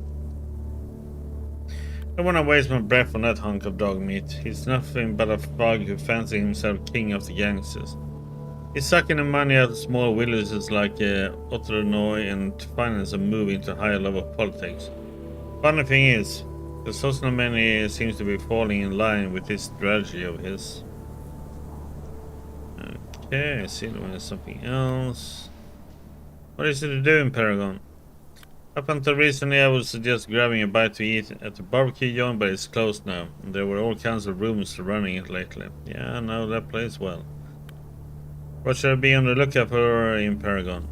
I don't want to waste my breath on that hunk of dog meat. He's nothing but a thug who fancies himself king of the gangsters. He's sucking the money out of small villages like Otternoy and to finance a move into higher level politics. Funny thing is, the Sosnameni seems to be falling in line with this strategy of his. Okay, I see there's something else. What is it to do in Paragon? Up until recently I would suggest grabbing a bite to eat at the barbecue joint, but it's closed now. And there were all kinds of rumors surrounding it lately. Yeah, I know that place well. What should I be on the lookout for in Paragon?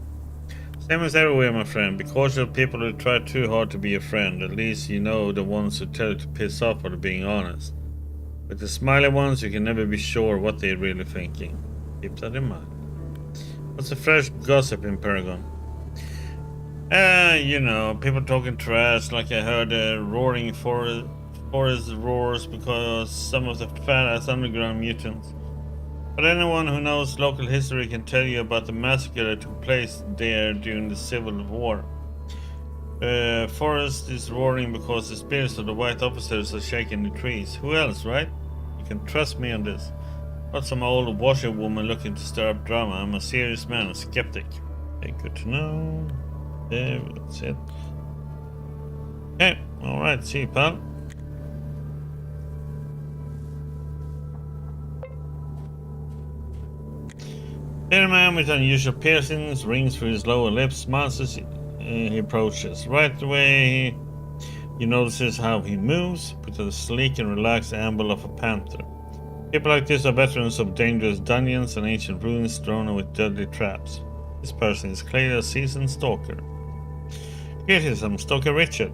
Same as everywhere, my friend. Be cautious of people who try too hard to be a friend. At least you know the ones who tell you to piss off are being honest. With the smiley ones, you can never be sure what they're really thinking. Keep that in mind. What's the fresh gossip in Paragon? You know, people talking trash, like I heard roaring forest roars because some of the fat-ass underground mutants. But anyone who knows local history can tell you about the massacre that took place there during the Civil War. The forest is roaring because the spirits of the white officers are shaking the trees. Who else, right? You can trust me on this. Not some old washerwoman looking to stir up drama. I'm a serious man, a skeptic. Okay, good to know. There, that's it. Okay, alright, see you, pal. Here a man with unusual piercings, rings through his lower lip, smiles as he approaches. Right away, you notice how he moves, with a sleek and relaxed amble of a panther. People like this are veterans of dangerous dungeons and ancient ruins thrown with deadly traps. This person is clearly a seasoned stalker. Greetings, I'm Stalker Richard.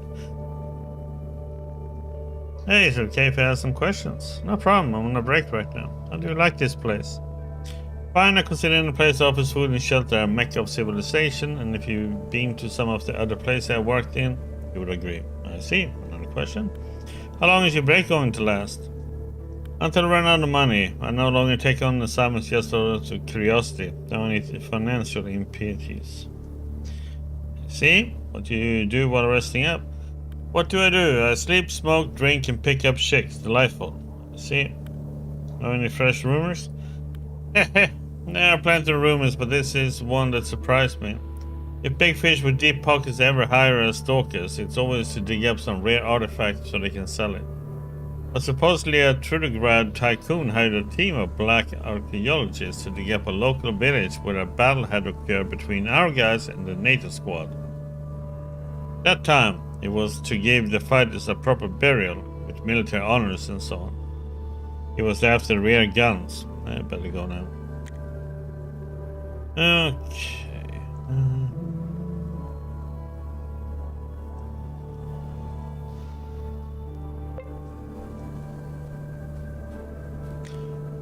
Hey, is it okay if I ask some questions? No problem, I'm on a break right now. How do you like this place? Fine, I consider the place offers food and shelter a mecca of civilization, and if you've been to some of the other places I worked in, you would agree. I see. Another question. How long is your break going to last? Until I run out of money. I no longer take on assignments just out of curiosity. Only financial impieties. See? What do you do while resting up? What do? I sleep, smoke, drink, and pick up chicks. Delightful. See? Know any fresh rumors? There are plenty of rumors, but this is one that surprised me. If big fish with deep pockets ever hire us stalkers, it's always to dig up some rare artifact so they can sell it. But supposedly a Trudegrad tycoon hired a team of black archaeologists to dig up a local village where a battle had occurred between our guys and the NATO squad. That time, it was to give the fighters a proper burial with military honors and so on. It was after the rear guns. I better go now. Okay.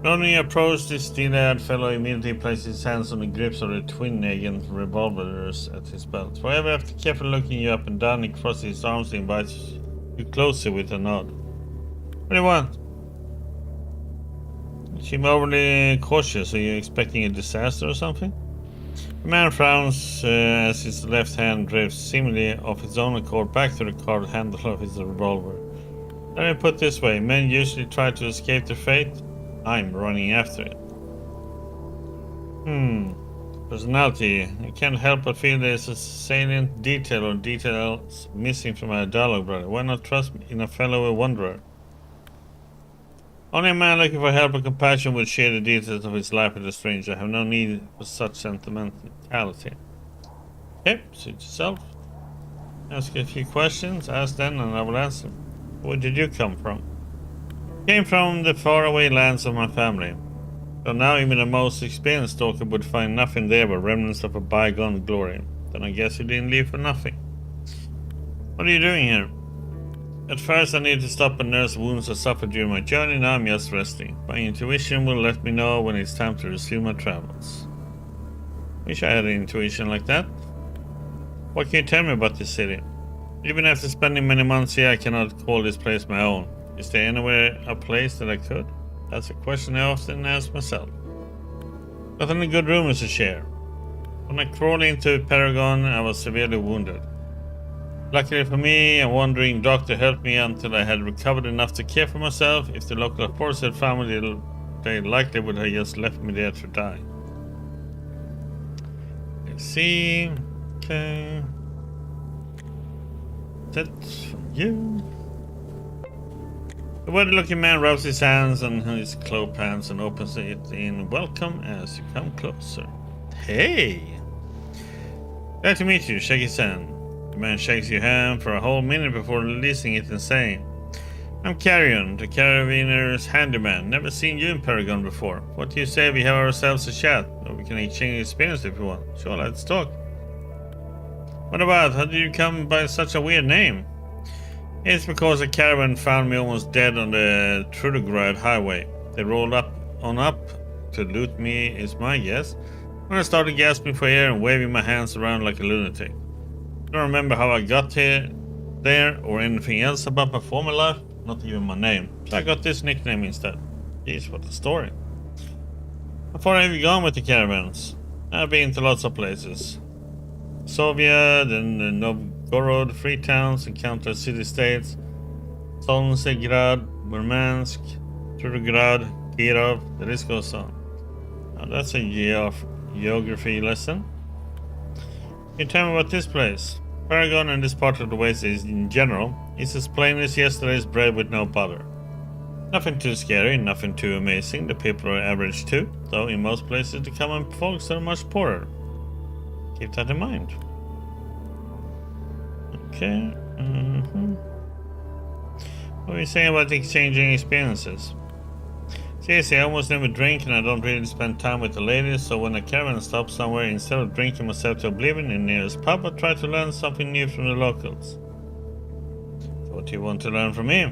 When he approached, this steel-eyed fellow immediately placed his hands on the grips of the twin-Nagant revolvers at his belt. However, after carefully looking you up and down, he crossed his arms and invites you closer with a nod. What do you want? You seem overly cautious. Are you expecting a disaster or something? The man frowns as his left hand drifts seemingly of its own accord back to the carved handle of his revolver. Let me put it this way, men usually try to escape their fate. I'm running after it. Personality. I can't help but feel there's a salient detail or details missing from our dialogue, brother. Why not trust in a fellow wanderer? Only a man looking for help and compassion would share the details of his life with a stranger. I have no need for such sentimentality. Okay, suit yourself. Ask a few questions, ask them, and I will answer. Where did you come from? Came from the faraway lands of my family. So now even the most experienced stalker would find nothing there but remnants of a bygone glory. Then I guess you didn't leave for nothing. What are you doing here? At first I needed to stop and nurse wounds I suffered during my journey. Now I'm just resting. My intuition will let me know when it's time to resume my travels. Wish I had an intuition like that. What can you tell me about this city? Even after spending many months here, I cannot call this place my own. Is there anywhere a place that I could? That's a question I often ask myself. Got any good rumors to share? When I crawled into Paragon, I was severely wounded. Luckily for me, a wandering doctor helped me until I had recovered enough to care for myself. If the local authorities had found me, they likely would have just left me there to die. Let's see. Okay. That's from you. The weird-looking man rubs his hands on his cloak pants and opens it in welcome as you come closer. Hey! Glad to meet you. Shake his hand. The man shakes your hand for a whole minute before releasing it and saying, I'm Carrion, the Carabineer's handyman. Never seen you in Paragon before. What do you say we have ourselves a chat? Or we can exchange experience if you want. Sure, let's talk. What about? How did you come by such a weird name? It's because a caravan found me almost dead on the Trudegrad highway. They rolled up to loot me, is my guess, when I started gasping for air and waving my hands around like a lunatic. I don't remember how I got there or anything else about my former life, not even my name. So I got this nickname instead. Jeez, what a story. How far have you gone with the caravans? I've been to lots of places. Soviet and the Novgorod, free towns and counter city-states, Solnsegrad, Murmansk, Trudegrad, Kirov, the list goes on. Now that's a geography lesson. Can you tell me about this place? Paragon and this part of the West is, in general, is as plain as yesterday's bread with no butter. Nothing too scary, nothing too amazing. The people are average too, though in most places the common folks are much poorer. Keep that in mind. Okay. What are you saying about exchanging experiences? Seriously, I almost never drink and I don't really spend time with the ladies, so when a caravan stops somewhere, instead of drinking myself to oblivion in the nearest pub, I try to learn something new from the locals. So what do you want to learn from me?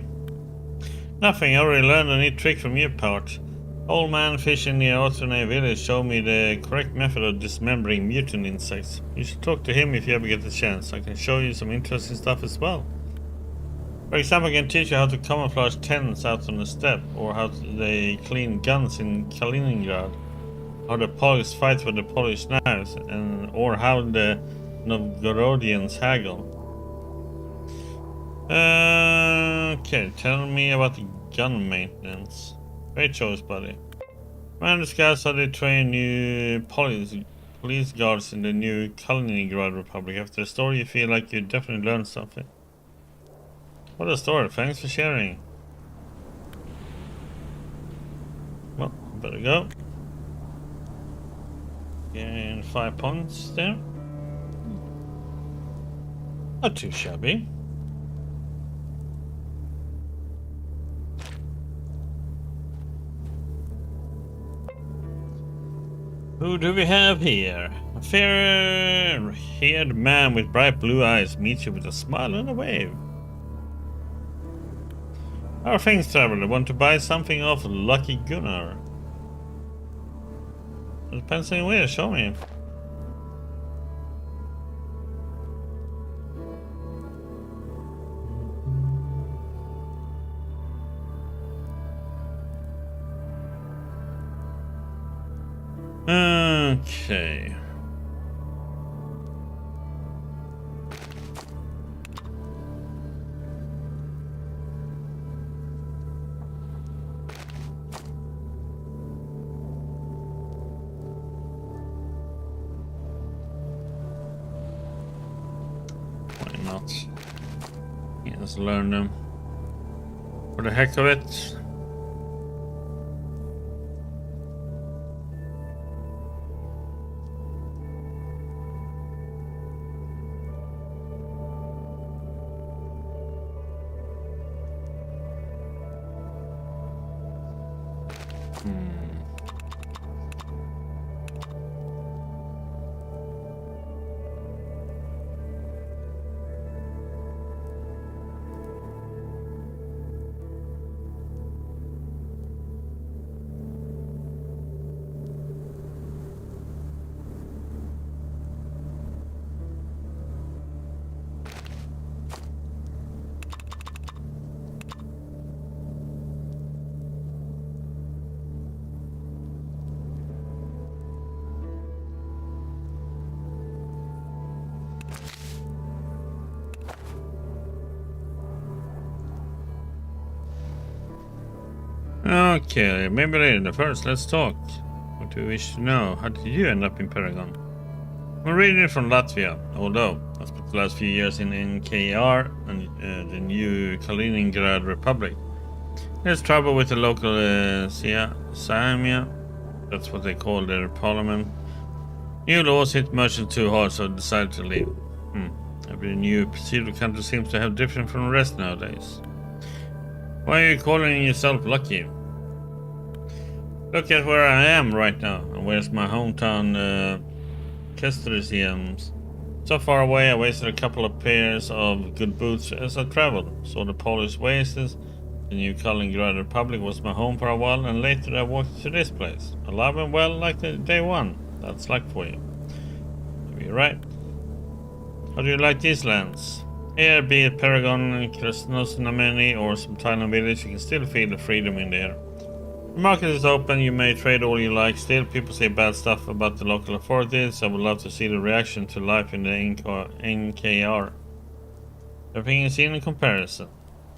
Nothing, I already learned a neat trick from your part. Old man fishing near Oternay village showed me the correct method of dismembering mutant insects. You should talk to him if you ever get the chance. I can show you some interesting stuff as well. For example, I can teach you how to camouflage tents out on the steppe, or how they clean guns in Kaliningrad, how the Polish fight with the Polish knives, or how the Novgorodians haggle. Okay, tell me about the gun maintenance. Great choice, buddy. Man discussed how they train new police guards in the new Kaliningrad Republic. After the story, you feel like you definitely learned something. What a story. Thanks for sharing. Well, better go. Gain 5 points there. Not too shabby. Who do we have here? A fair-haired man with bright blue eyes meets you with a smile and a wave. Our things, traveler, want to buy something off Lucky Gunnar. It depends on where, show me. Okay. Why not? Let's learn them. For the heck of it. Okay, maybe later. First, let's talk. What do you wish to know? How did you end up in Paragon? I'm originally from Latvia, although I spent the last few years in NKR and the new Kaliningrad Republic. There's trouble with the local Saemia, that's what they call their parliament. New laws hit merchants too hard, so I decided to leave. Every new pseudo country seems to have different from the rest nowadays. Why are you calling yourself lucky? Look at where I am right now, and where's my hometown Kestrisiums. So far away, I wasted a couple of pairs of good boots as I traveled. Saw the Polish oasis, the new Kaliningrad Republic was my home for a while, and later I walked to this place. Alive and well like the day one. That's luck for you. You're right. How do you like these lands? Here, be it Paragon, Krasnosnameni, or some Thailand village, you can still feel the freedom in the air. The market is open, you may trade all you like. Still, people say bad stuff about the local authorities. I would love to see the reaction to life in the NKR. Everything is seen in comparison.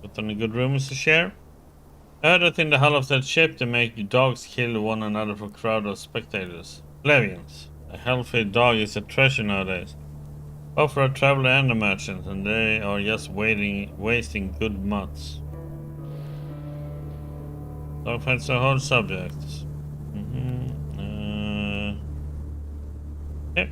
But any good rumors to share? I heard that in the hull of that ship they make dogs kill one another for a crowd of spectators. Levians. A healthy dog is a treasure nowadays. Both for a traveler and a merchant, and they are just wasting good mutts. Dogfights are hard subjects. Okay.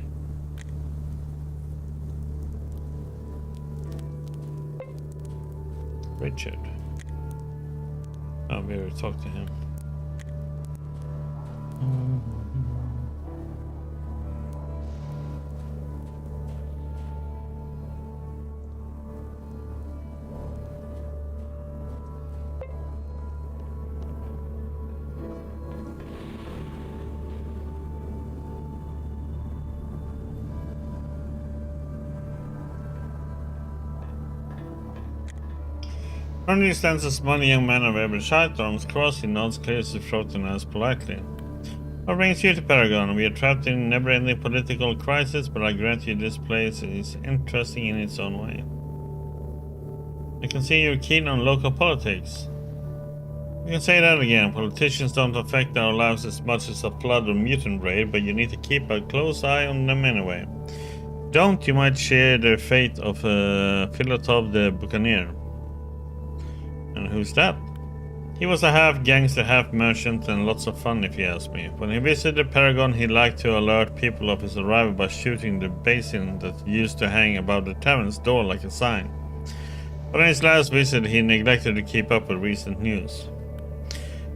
Richard. Oh, we already talked to him. Currently stands a smiley young man of average height, arms crossed, he nods, clears his throat and asks politely. What brings you to Paragon? We are trapped in a never-ending political crisis, but I grant you this place is interesting in its own way. I can see you're keen on local politics. You can say that again. Politicians don't affect our lives as much as a flood or mutant raid, but you need to keep a close eye on them anyway. Don't, you might share the fate of Philotov the Buccaneer. And who's that? He was a half gangster, half merchant, and lots of fun if you ask me. When he visited Paragon, he liked to alert people of his arrival by shooting the basin that used to hang above the tavern's door like a sign. But on his last visit, he neglected to keep up with recent news.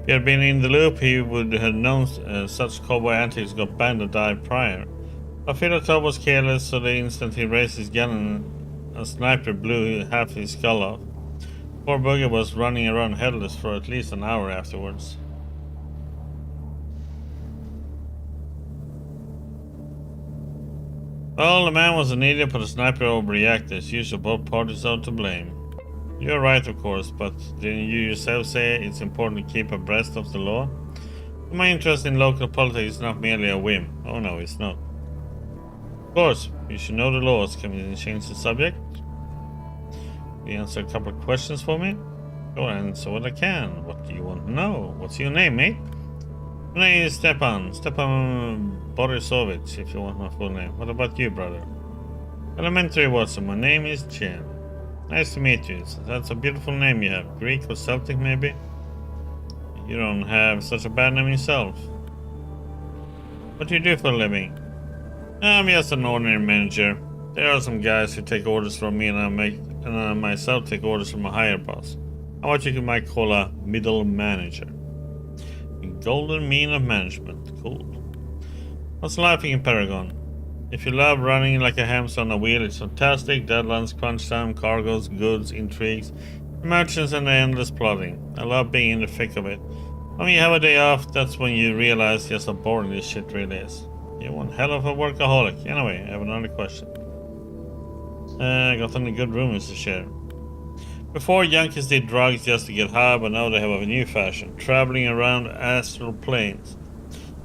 If he had been in the loop, he would have known such cowboy antics got banned or died prior. But Philotov was careless, so the instant he raised his gun and a sniper blew half his skull off. Poor Booger was running around headless for at least an hour afterwards. Well, the man was an idiot, but the sniper overreacted. As usual, both parties are to blame. You're right, of course, but didn't you yourself say it's important to keep abreast of the law? My interest in local politics is not merely a whim. Oh no, it's not. Of course, you should know the laws. Can we change the subject? You answer a couple of questions for me? Go and answer what I can. What do you want to know? What's your name, mate? My name is Stepan Borisovich, if you want my full name. What about you, brother? Elementary Watson, my name is Chen. Nice to meet you. That's a beautiful name you have. Greek or Celtic, maybe? You don't have such a bad name yourself. What do you do for a living? I'm just an ordinary manager. There are some guys who take orders from me, and I myself take orders from a higher boss. I'm what you might call a middle manager. The golden mean of management. Cool. What's life in Paragon? If you love running like a hamster on a wheel, it's fantastic. Deadlines, crunch time, cargoes, goods, intrigues, merchants, and the endless plotting. I love being in the thick of it. When you have a day off, that's when you realize just how boring this shit really is. You're one hell of a workaholic. Anyway, I have another question. I got any good rumors to share. Before, Yankees did drugs just to get high, but now they have a new fashion, traveling around astral planes.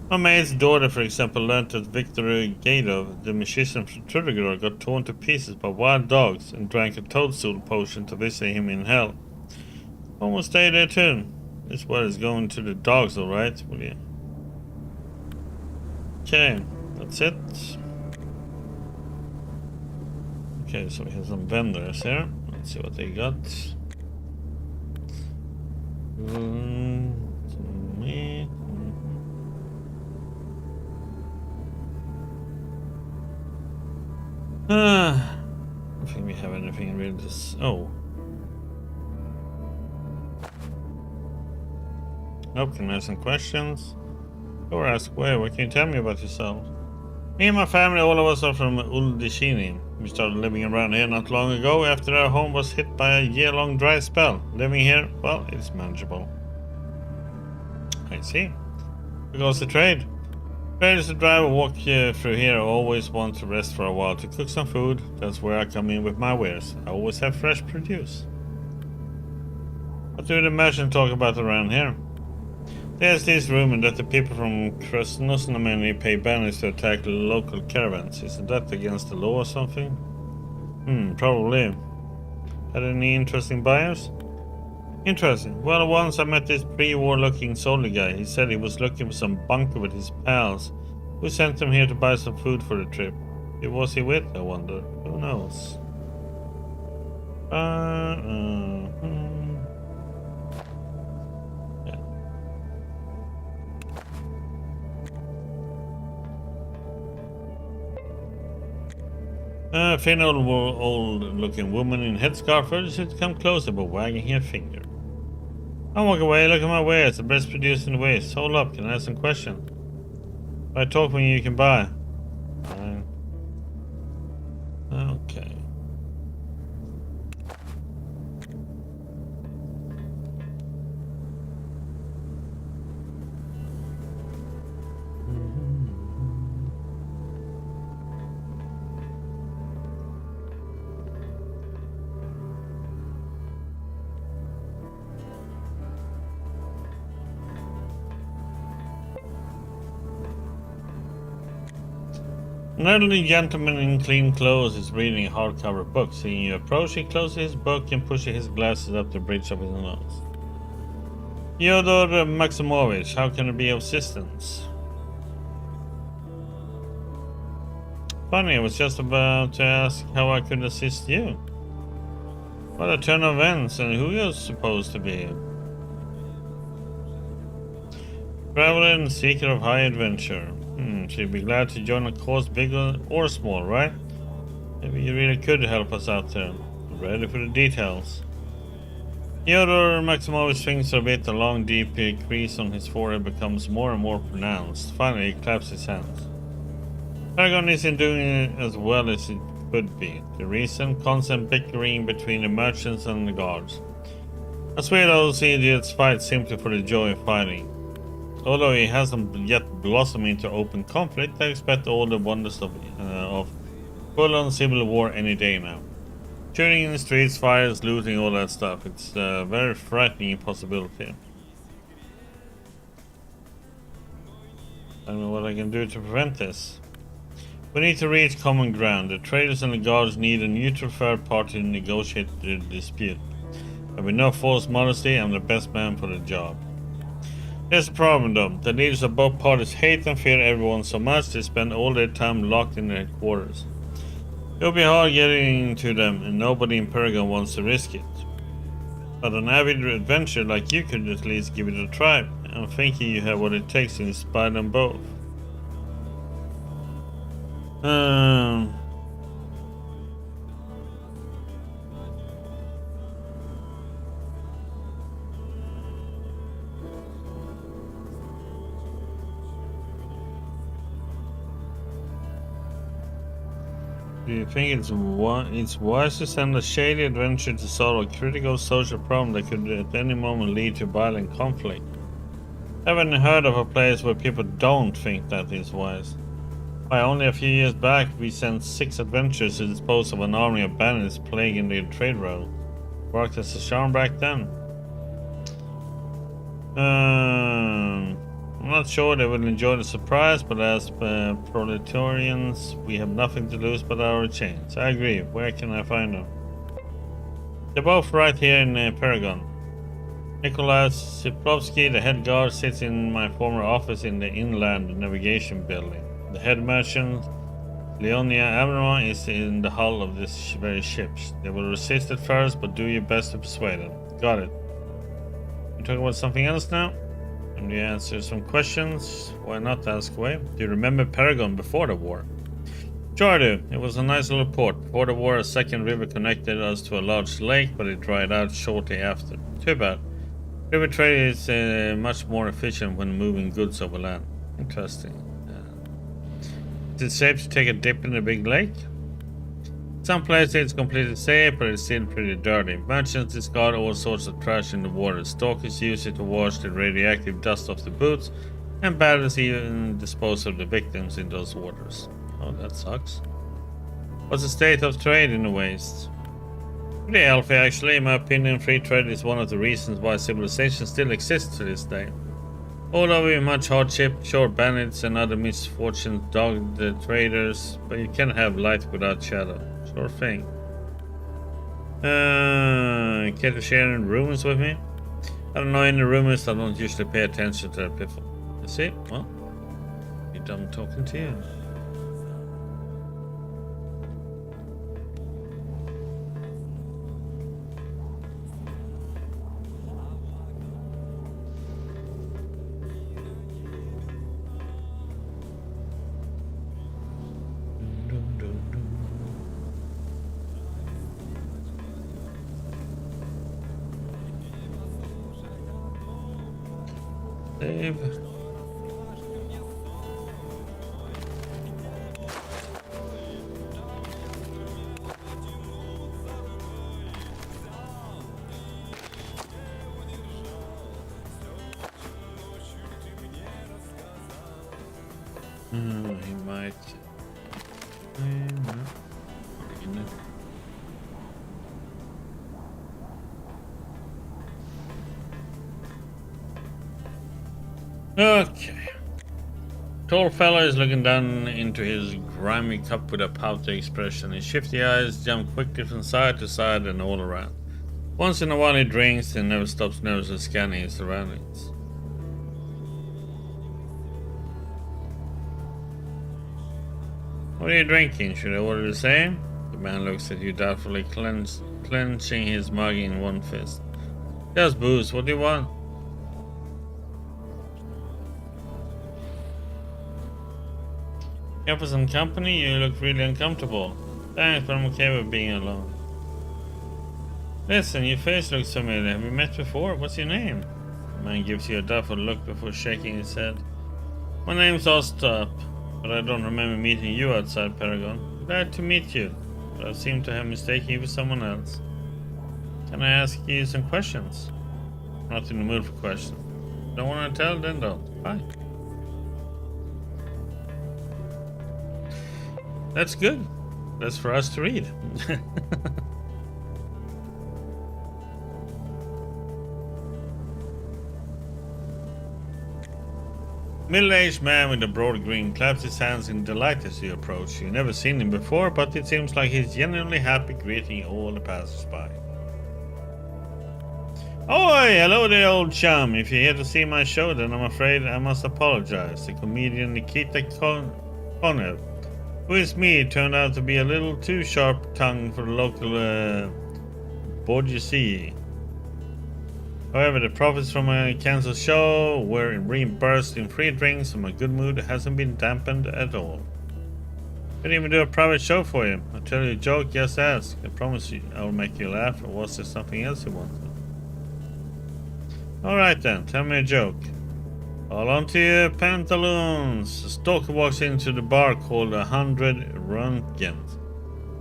My mate's daughter, for example, learned that Viktor Gadov, the magician from Trudogor, got torn to pieces by wild dogs and drank a toadstool potion to visit him in hell. Almost stay there too. This word is going to the dogs, alright, will you? Okay, that's it. Okay, so we have some vendors here. Let's see what they got. Some meat. I don't think we have anything really to... Oh. Nope, can I have some questions? Or ask away, what can you tell me about yourself? Me and my family, all of us are from Uldishini. We started living around here not long ago after our home was hit by a year-long dry spell. Living here, well, it's manageable. I see. Because the trade. Trade is to drive or walk through here. I always want to rest for a while to cook some food. That's where I come in with my wares. I always have fresh produce. What do the merchants talk about around here? There's this rumor that the people from Krasnosnameni pay banners to attack local caravans. Isn't that against the law or something? Probably. Had any interesting buyers? Interesting. Well, once I met this pre-war looking soldier guy. He said he was looking for some bunker with his pals, who sent him here to buy some food for the trip. Who was he with, I wonder? Who knows? A thin old-looking woman in headscarf urges to come closer by wagging her finger. Don't walk away, look at my wares, the best produced in the waste. Hold up, can I ask some questions? If I talk when you can buy. Fine. Okay. An elderly gentleman in clean clothes is reading a hardcover book. Seeing you approach, he closes his book and pushes his glasses up the bridge of his nose. Fyodor Maximovich, how can I be of assistance? Funny, I was just about to ask how I could assist you. What a turn of events, and who you're supposed to be. Traveler and seeker of high adventure. So you'd be glad to join a cause big or small, right? Maybe you really could help us out there. Ready for the details. Fyodor Maximovich thinks a bit. The long, deep crease on his forehead becomes more and more pronounced. Finally, he claps his hands. Paragon isn't doing it as well as it could be. The reason? Constant bickering between the merchants and the guards. I swear those idiots fight simply for the joy of fighting. Although he hasn't yet blossomed into open conflict, I expect all the wonders of full-on civil war any day now. Shooting in the streets, fires, looting, all that stuff. It's a very frightening possibility. I don't know what I can do to prevent this. We need to reach common ground. The traders and the guards need a neutral third party to negotiate the dispute. But with no false modesty, I'm the best man for the job. There's a problem though. The leaders of both parties hate and fear everyone so much they spend all their time locked in their quarters. It'll be hard getting to them, and nobody in Paragon wants to risk it. But an avid adventurer like you could at least give it a try. I'm thinking you have what it takes to inspire them both. Do you think it's wise to send a shady adventurer to solve a critical social problem that could at any moment lead to violent conflict? I haven't heard of a place where people don't think that is wise. Why, only a few years back we sent 6 adventurers to dispose of an army of bandits plaguing the trade route. Worked as a charm back then. I'm not sure they will enjoy the surprise, but as proletarians, we have nothing to lose but our chains. I agree. Where can I find them? They're both right here in Paragon. Nikolai Siplovsky, the head guard, sits in my former office in the Inland Navigation Building. The head merchant, Leonia Averma, is in the hull of this very ship. They will resist at first, but do your best to persuade them. Got it. You talking about something else now? And you answer some questions. Why not ask away? Do you remember Paragon before the war? Sure I do. It was a nice little port. Before the war, a second river connected us to a large lake, but it dried out shortly after. Too bad. River trade is much more efficient when moving goods over land. Interesting. Is it safe to take a dip in the big lake? Some places it's completely safe, but it's still pretty dirty. Merchants discard all sorts of trash in the water. Stalkers use it to wash the radioactive dust off the boots, and bandits even dispose of the victims in those waters. Oh, that sucks. What's the state of trade in the waste? Pretty healthy, actually. In my opinion, free trade is one of the reasons why civilization still exists to this day. Although with much hardship, sure, bandits and other misfortunes dog the traders, but you can't have light without shadow. Sure thing. Care to share any rumors with me? I don't know any rumors. I don't usually pay attention to that people. You see? Well, you're done talking to you. Save. He might. Okay. Tall fella is looking down into his grimy cup with a pouty expression. His shifty eyes jump quickly from side to side and all around. Once in a while he drinks and never stops nervously scanning his surroundings. What are you drinking? Should I order the same? The man looks at you doubtfully, clenching his mug in one fist. Just booze, what do you want? Here for some company? You look really uncomfortable. Thanks, but I'm okay with being alone. Listen, your face looks familiar. Have we met before? What's your name? The man gives you a doubtful look before shaking his head. My name's Ostap, but I don't remember meeting you outside Paragon. Glad to meet you, but I seem to have mistaken you for someone else. Can I ask you some questions? Not in the mood for questions. Don't want to tell? Then don't. Bye. That's good. That's for us to read. Middle-aged man with a broad grin claps his hands in delight as you approach. You've never seen him before, but it seems like he's genuinely happy greeting all the passers-by. Oi, hello there, old chum. If you're here to see my show, then I'm afraid I must apologize. The comedian Nikita Konev, who is me, turned out to be a little too sharp-tongued for the local bourgeoisie. However, the profits from a cancelled show were reimbursed in free drinks, and my good mood hasn't been dampened at all. Could even do a private show for you. I'll tell you a joke, just ask. I promise you I'll make you laugh, or was there something else you wanted? Alright then, tell me a joke. Hold on to your pantaloons. A stalker walks into the bar called 100 Röntgen.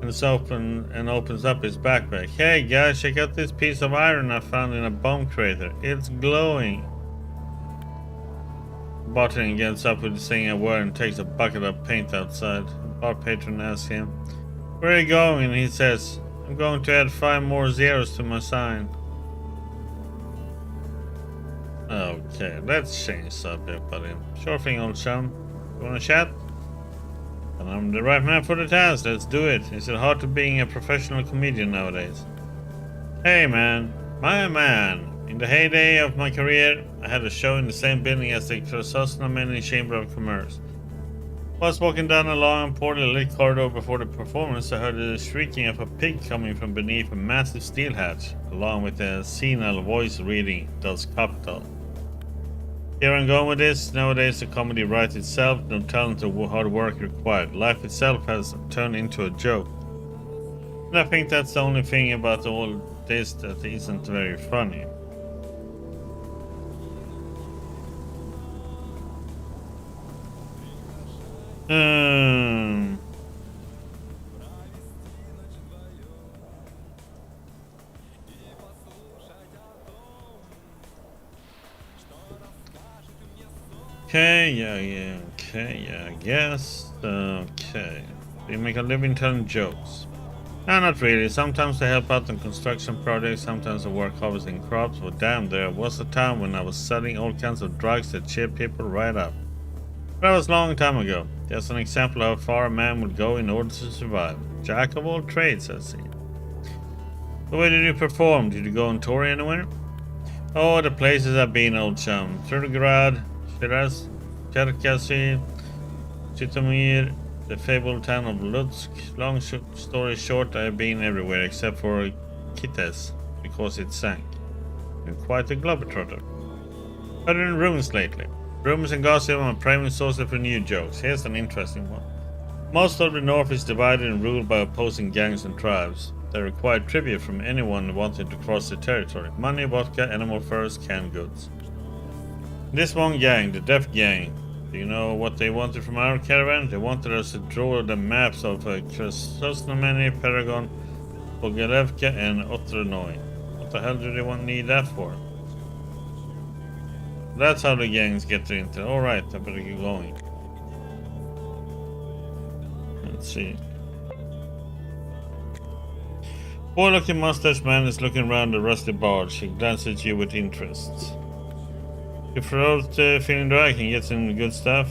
And it's open and opens up his backpack. Hey guys, check out this piece of iron I found in a bomb crater. It's glowing. Bartender gets up with saying a word and takes a bucket of paint outside. The bar patron asks him, where are you going? And he says, I'm going to add 5 more zeros to my sign. Okay, let's change subject, buddy. Sure thing, old chum. You wanna chat? And I'm the right man for the task. Let's do it. Is it hard to being a professional comedian nowadays? Hey man, my man. In the heyday of my career, I had a show in the same building as the Krasosnamenny Chamber of Commerce. While I was walking down a long, poorly lit corridor before the performance, I heard the shrieking of a pig coming from beneath a massive steel hatch, along with a senile voice reading Das Kapital. Here I'm going with this. Nowadays the comedy writes itself, no talent or hard work required. Life itself has turned into a joke. And I think that's the only thing about all this that isn't very funny. Okay, I guess. Okay. We make a living telling jokes. No, not really. Sometimes I help out on construction projects, sometimes I work harvesting crops, but damn, there was a time when I was selling all kinds of drugs that cheer people right up. But that was a long time ago. Just an example of how far a man would go in order to survive. Jack of all trades, I see. So where did you perform? Did you go on tour anywhere? Oh, the places I've been, old chum. Trudograd, Shiraz, Cherkasy, Chitomir, the fabled town of Lutsk. Long story short, I have been everywhere except for Kites, because it sank. I'm quite a globetrotter. I've been in rooms lately. Rumors and gossip are my primary source for new jokes. Here's an interesting one. Most of the north is divided and ruled by opposing gangs and tribes. They require tribute from anyone wanting to cross the territory. Money, vodka, animal furs, canned goods. This one gang, the Deaf Gang, do you know what they wanted from our caravan? They wanted us to draw the maps of Krasosnamenny, Paragon, Bogorevka, and Otrenoy. What the hell do they need that for? That's how the gangs get into it. Alright, I better get going. Let's see. Boy-looking mustache man is looking around the rusty barge. He glances at you with interest. Your throat feeling dry, can you get some good stuff?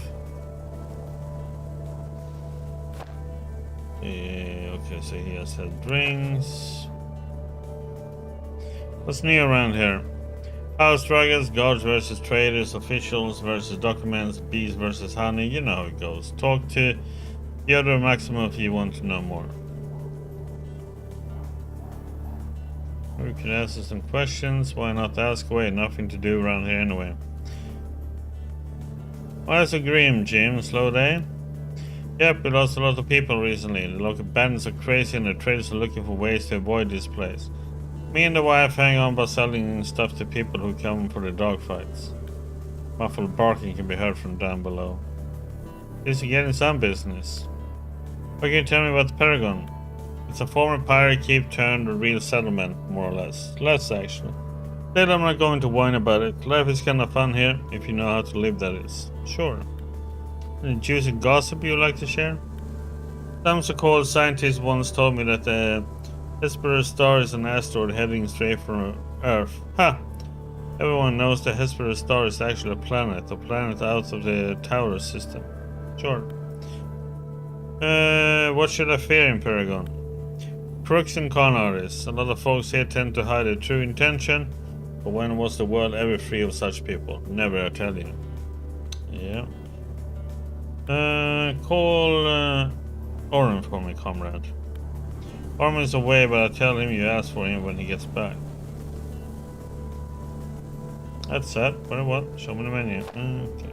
Okay, so he has had drinks. What's new around here? Power struggles, guards versus traders, officials versus documents, bees versus honey. You know how it goes. Talk to Fyodor Maximov if you want to know more. We could answer some questions. Why not ask away? Nothing to do around here anyway. Why is it grim, Jim? Slow day? Yep, we lost a lot of people recently. The local bandits are crazy and the traders are looking for ways to avoid this place. Me and the wife hang on by selling stuff to people who come for the dogfights. Muffled barking can be heard from down below. At least you're getting some business. What can you tell me about the Paragon? It's a former pirate keep turned a real settlement, more or less. Less, actually. Still, I'm not going to whine about it. Life is kind of fun here, if you know how to live, that is. Sure. Any juicy gossip you'd like to share? Some so-called scientists once told me that the Hesperus star is an asteroid heading straight for Earth. Ha! Everyone knows the Hesperus star is actually a planet out of the Taurus system. Sure. What should I fear in Paragon? Crooks and con artists. A lot of folks here tend to hide their true intention, but when was the world ever free of such people? Never, I tell you. Yeah. Call Oren for me, comrade. Oren is away, but I'll tell him you asked for him when he gets back. That's set. What? Show me the menu. Okay.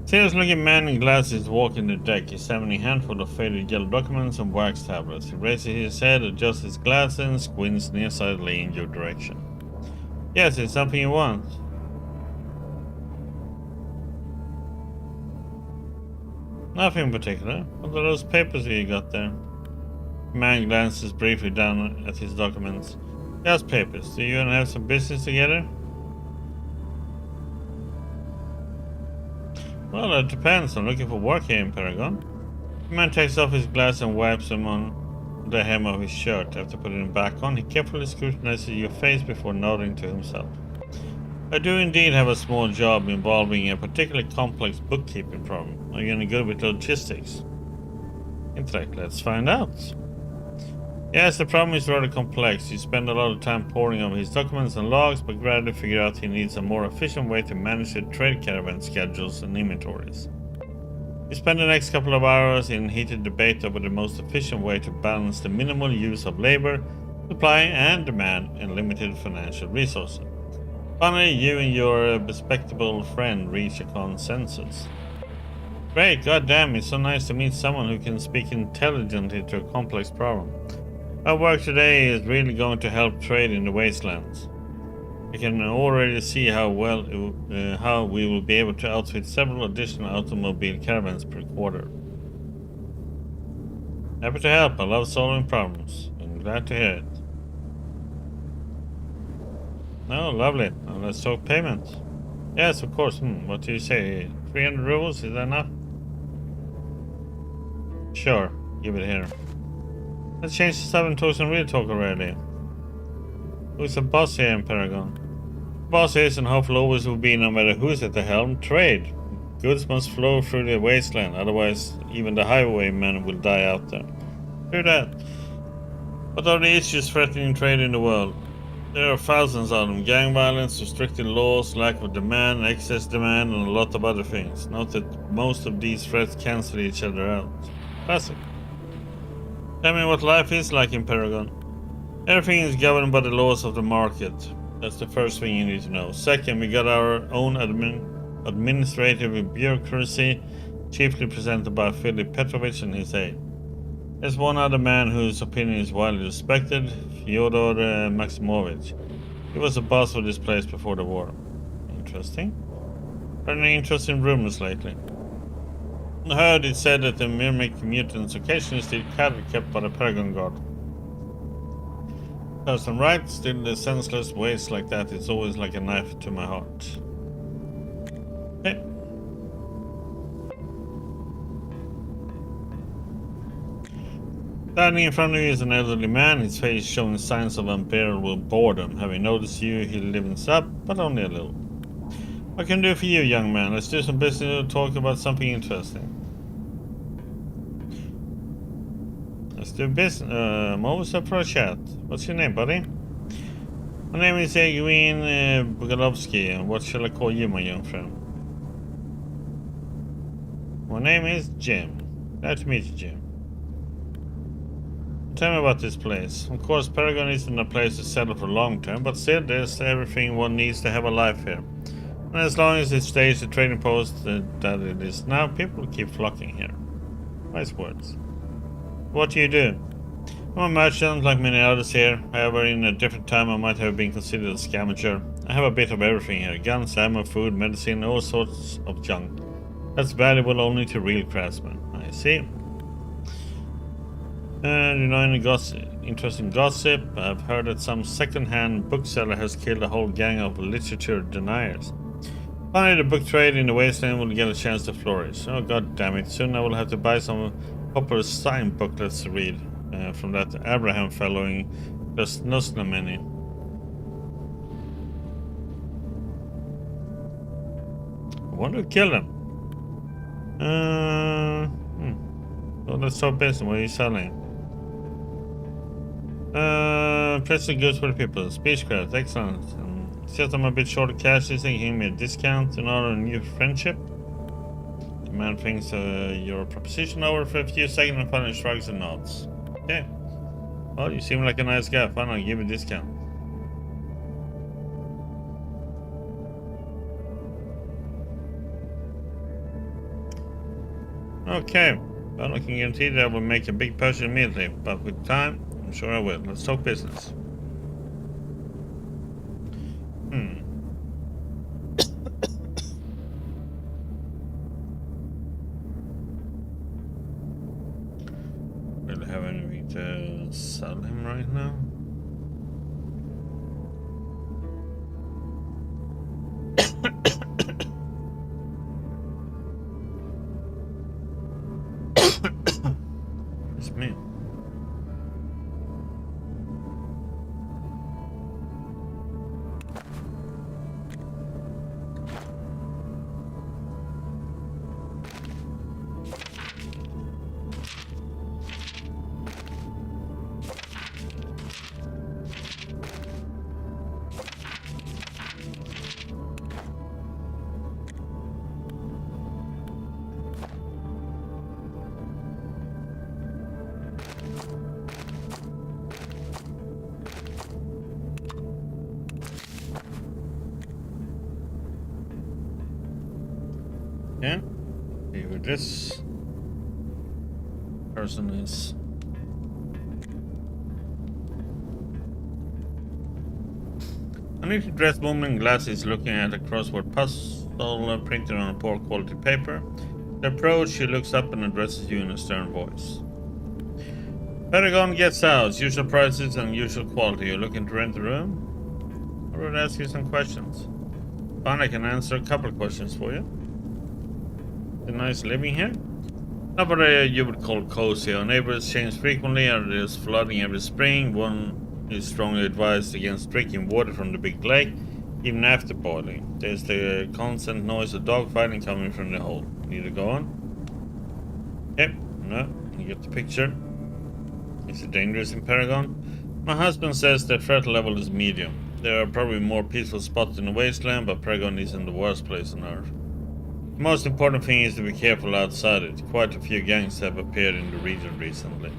Serious-looking man in glasses walking the deck, examining a handful of faded yellow documents and wax tablets. He raises his head, adjusts his glasses, and squints nearsightedly in your direction. Yes, it's something you want. Nothing in particular. What are those papers you got there? The man glances briefly down at his documents. Just papers. Do you and I have some business together? Well, it depends. I'm looking for work here in Paragon. The man takes off his glass and wipes them on the hem of his shirt. After putting them back on, he carefully scrutinizes your face before nodding to himself. I do indeed have a small job involving a particularly complex bookkeeping problem. Are you any good with logistics? Intellect, let's find out. Yes, the problem is rather complex. You spend a lot of time poring over his documents and logs, but gradually figure out he needs a more efficient way to manage the trade caravan schedules and inventories. You spend the next couple of hours in heated debate over the most efficient way to balance the minimal use of labor, supply and demand, and limited financial resources. Finally, you and your bespectacled friend reach a consensus. Great, goddamn, it's so nice to meet someone who can speak intelligently to a complex problem. Our work today is really going to help trade in the wastelands. I can already see how we will be able to outfit several additional automobile caravans per quarter. Happy to help. I love solving problems. I'm glad to hear it. Oh, lovely. Now let's talk payment. Yes, of course. What do you say? 300 rubles? Is that enough? Sure. Give it here. Let's change the subject to some real talk already. Who's the boss here in Paragon? The boss is and hopefully always will be, no matter who's at the helm, trade. Goods must flow through the wasteland, otherwise even the highwaymen will die out there. True that. What are the issues threatening trade in the world? There are thousands of them. Gang violence, restricted laws, lack of demand, excess demand, and a lot of other things. Note that most of these threats cancel each other out. Classic. Tell me what life is like in Paragon. Everything is governed by the laws of the market. That's the first thing you need to know. Second, we got our own administrative bureaucracy, chiefly presented by Philip Petrovich and his aide. There's one other man whose opinion is widely respected, Fyodor Maximovich. He was the boss of this place before the war. Interesting. Any interest in rumors lately? I heard it said that the Myrmic mutants occasionally steal cattle kept by the Paragon Guard. There's some right, still the senseless ways like that, it's always like a knife to my heart. Okay. Standing in front of you is an elderly man, his face showing signs of unbearable boredom. Having noticed you, he livens up, but only a little. What can I do for you, young man? Let's do some business or talk about something interesting. Let's do business. I'm always up for a chat. What's your name, buddy? My name is Egwin Bogalovsky, and what shall I call you, my young friend? My name is Jim. Glad to meet you, Jim. Tell me about this place. Of course, Paragon isn't a place to settle for long term, but still there's everything one needs to have a life here. And as long as it stays the trading post that it is now, people keep flocking here. Nice words. What do you do? I'm a merchant like many others here. However, in a different time I might have been considered a scavenger. I have a bit of everything here. Guns, ammo, food, medicine, all sorts of junk. That's valuable only to real craftsmen. I see. And you know any interesting gossip? I've heard that some second-hand bookseller has killed a whole gang of literature deniers. Finally, the book trade in the wasteland will get a chance to flourish. Oh god damn it, soon I will have to buy some popular science booklets to read from that Abraham fellow in Nosnameni. I want to kill him. So let's talk business. What are you selling? Pressing goods for the people. Speechcraft, excellent. It's just I'm a bit short of cash. Is he giving me a discount in order a new friendship? The man thinks your proposition over for a few seconds and finally shrugs and nods. Okay. Well, you seem like a nice guy. Fine, I'll give you a discount. Okay. Well, I can guarantee that I will make a big purchase immediately, but with time, I'm sure I will. Let's talk business. Really have anything to sell him right now? It's me. Yeah, see who this person is. A neatly dressed woman in glasses looking at a crossword puzzle printed on a poor quality paper. The approach, she looks up and addresses you in a stern voice. Paragon Guest House, usual prices and usual quality. You're looking to rent a room? I would ask you some questions. Fine, I can answer a couple of questions for you. Is it nice living here? Not what you would call cozy. Our neighbors change frequently and there's flooding every spring. One is strongly advised against drinking water from the big lake, even after boiling. There's the constant noise of dogfighting coming from the hole. Need to go on? Yep, no, you get the picture. Is it dangerous in Paragon? My husband says the threat level is medium. There are probably more peaceful spots in the wasteland, but Paragon isn't the worst place on Earth. The most important thing is to be careful outside it. Quite a few gangs have appeared in the region recently.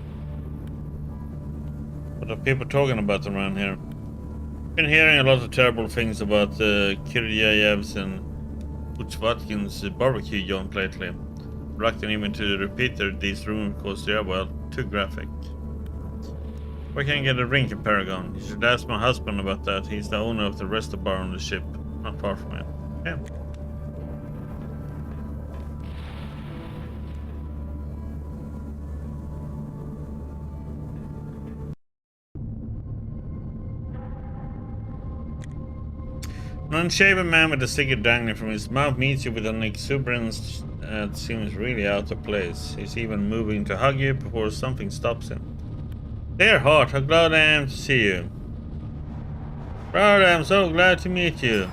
What are people talking about around here? Been hearing a lot of terrible things about Kiryayev's and Uchvatkin's barbecue joint lately. Reluctant even to repeat these rumors because they are, well, too graphic. Where can I get a drink in Paragon? You should ask my husband about that. He's the owner of the restaurant bar on the ship, not far from it. Yeah. An unshaven man with a cigarette dangling from his mouth meets you with an exuberance that seems really out of place. He's even moving to hug you before something stops him. Dear heart, how glad I am to see you. Brother, I'm so glad to meet you.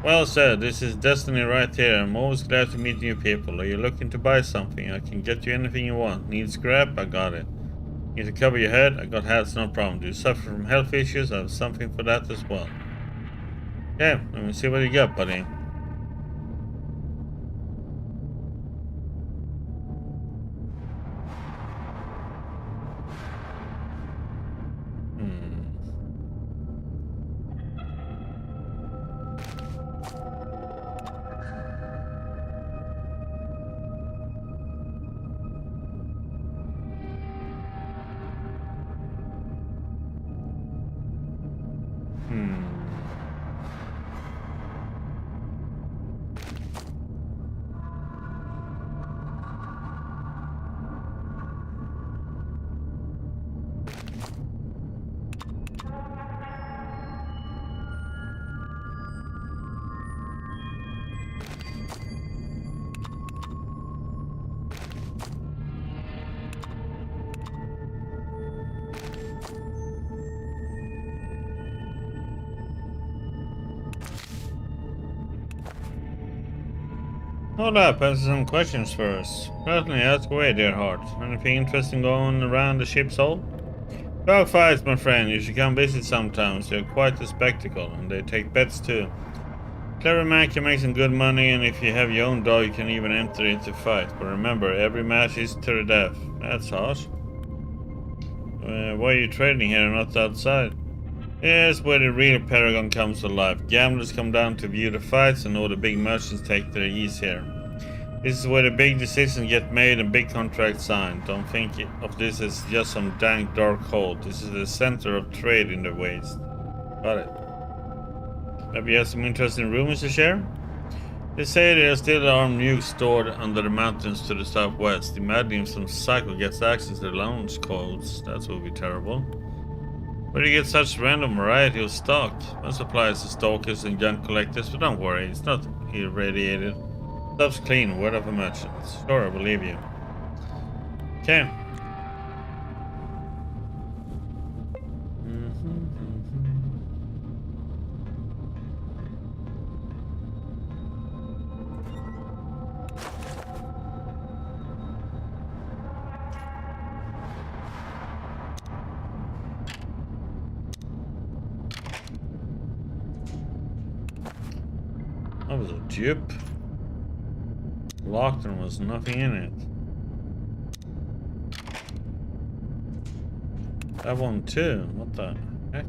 Well said, this is destiny right here. I'm always glad to meet new people. Are you looking to buy something? I can get you anything you want. Need scrap? I got it. Need to cover your head? I got hats, no problem. Do you suffer from health issues? I have something for that as well. Yeah, let me see what you got, buddy. Hold up, answer some questions first. Certainly, ask away, dear heart. Anything interesting going around the ship's hold? Dogfights, my friend. You should come visit sometimes. They're quite a spectacle, and they take bets too. Clever man can make some good money, and if you have your own dog, you can even enter into fight. But remember, every match is to the death. That's harsh. Why are you trading here and not outside? Here's where the real Paragon comes to life. Gamblers come down to view the fights, and all the big merchants take their ease here. This is where the big decisions get made and big contracts signed. Don't think of this as just some dank dark hole. This is the center of trade in the waste. Got it. Maybe you have some interesting rumors to share? They say there are still armed nukes stored under the mountains to the southwest. Imagine if some psycho gets access to the launch codes. That would be terrible. Where do you get such random variety of stock? Most applies to stalkers and junk collectors, but don't worry, it's not irradiated. Stuff's clean, word of a merchant. Sure, I believe you. Okay. That was a dupe. Locked and was nothing in it. That one too. What the heck?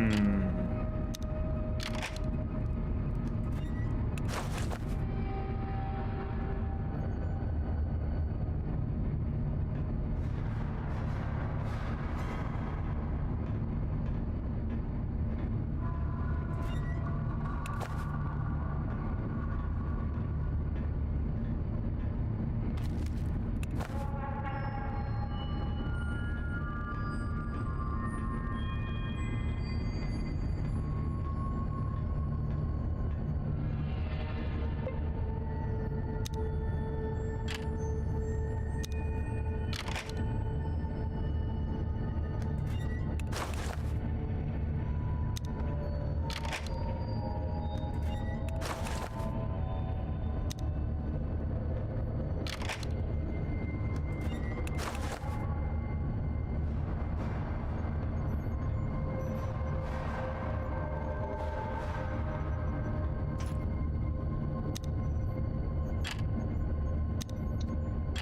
Hmm.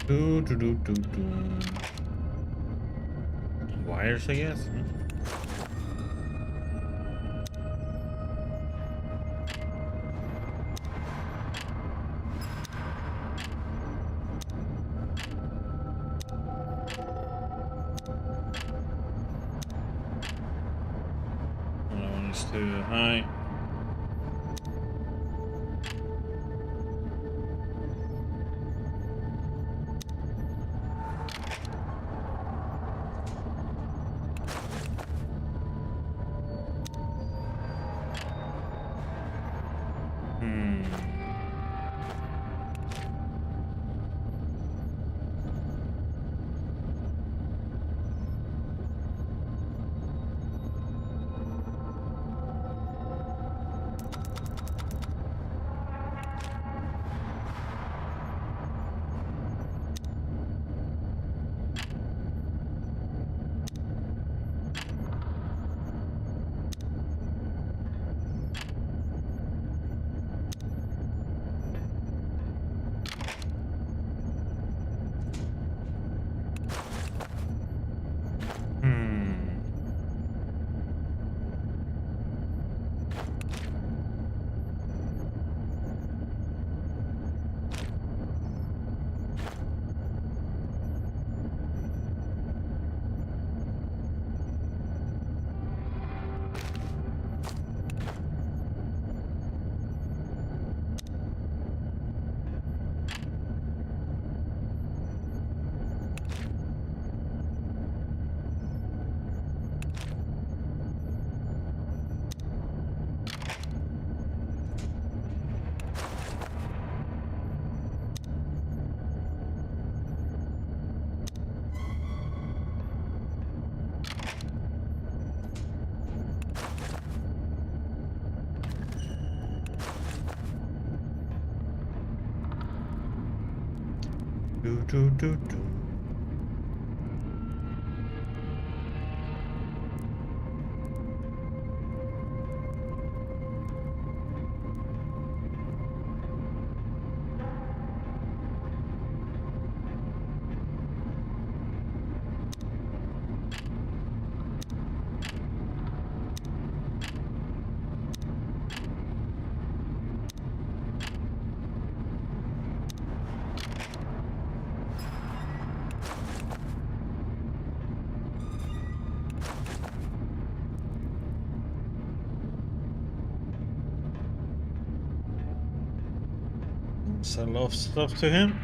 Do. Wires, I guess. That one is too high. Do. Sell off stuff to him.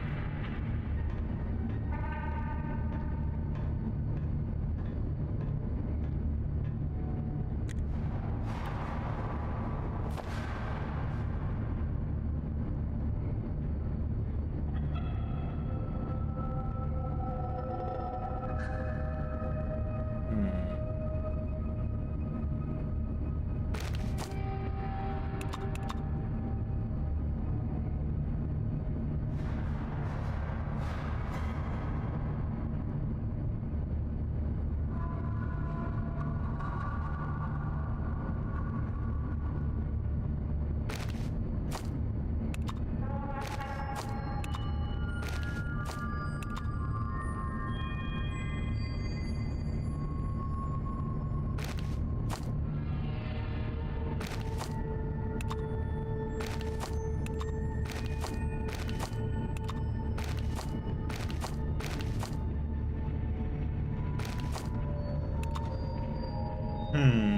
Hmm.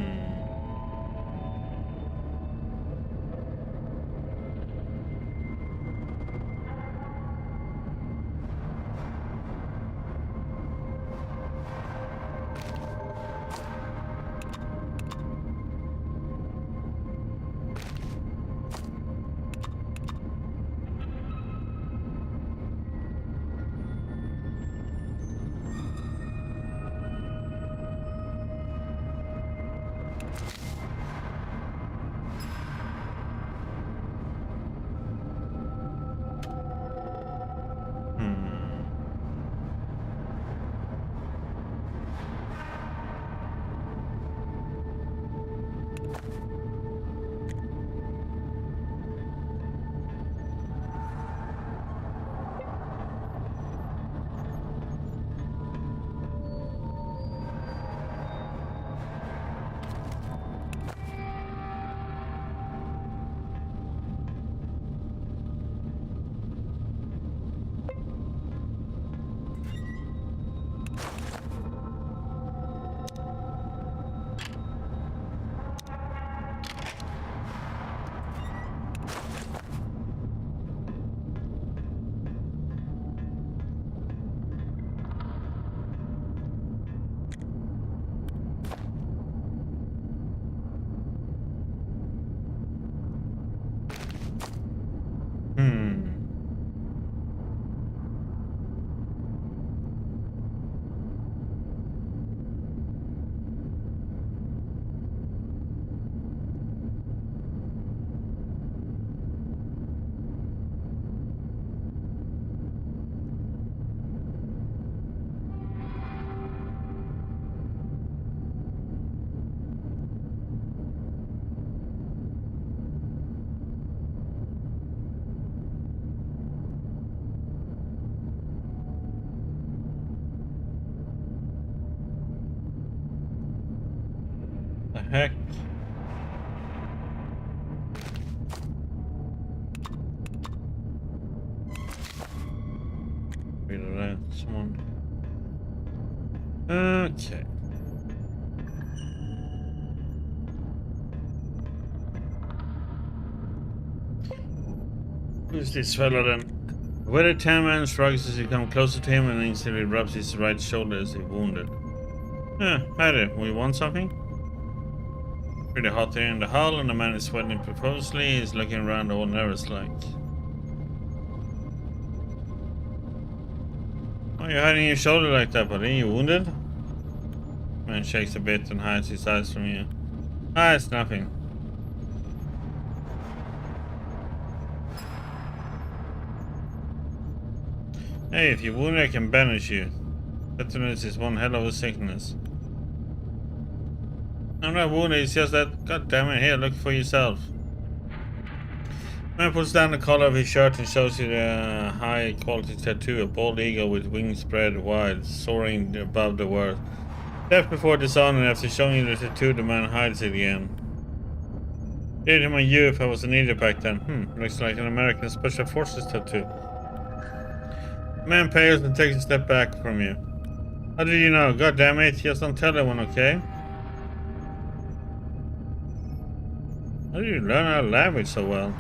The heck? Read that. Someone. Okay. Who's this fella then? The weathered tan man shrugs as you come closer to him and instantly rubs his right shoulder as if wounded. Hi there. We want something? Pretty hot here in the hull, and the man is sweating profusely. He's looking around all nervous like. Why are you hiding your shoulder like that, buddy? You wounded? Man shakes a bit and hides his eyes from you. Ah, it's nothing. Hey, if you're wounded, I can bandage you. Tetanus is one hell of a sickness. I'm not wounded, it's just that. God damn it, here, look for yourself. Man puts down the collar of his shirt and shows you the high quality tattoo, a bald eagle with wings spread wide, soaring above the world. Death before dishonor, and after showing you the tattoo, the man hides it again. Did it in my youth, I was an idiot back then. Looks like an American Special Forces tattoo. The man pales and takes a step back from you. How did you know? God damn it, just don't tell anyone, okay? How did you learn our language so well?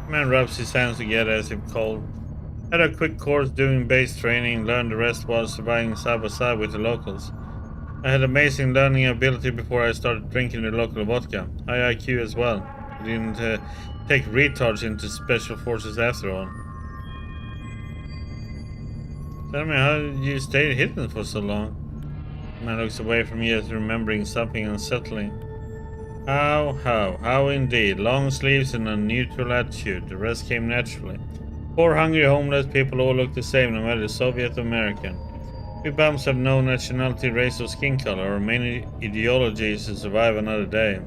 The man rubs his hands together as if cold. Had a quick course doing base training, learned the rest while surviving side by side with the locals. I had amazing learning ability before I started drinking the local vodka. High IQ as well. I didn't take retards into special forces after all. Tell me, how did you stay hidden for so long? The man looks away from you as remembering something unsettling. How indeed. Long sleeves and a neutral attitude. The rest came naturally. Poor, hungry, homeless people all look the same, no matter Soviet or American. We bums have no nationality, race, or skin color, or many ideologies to survive another day.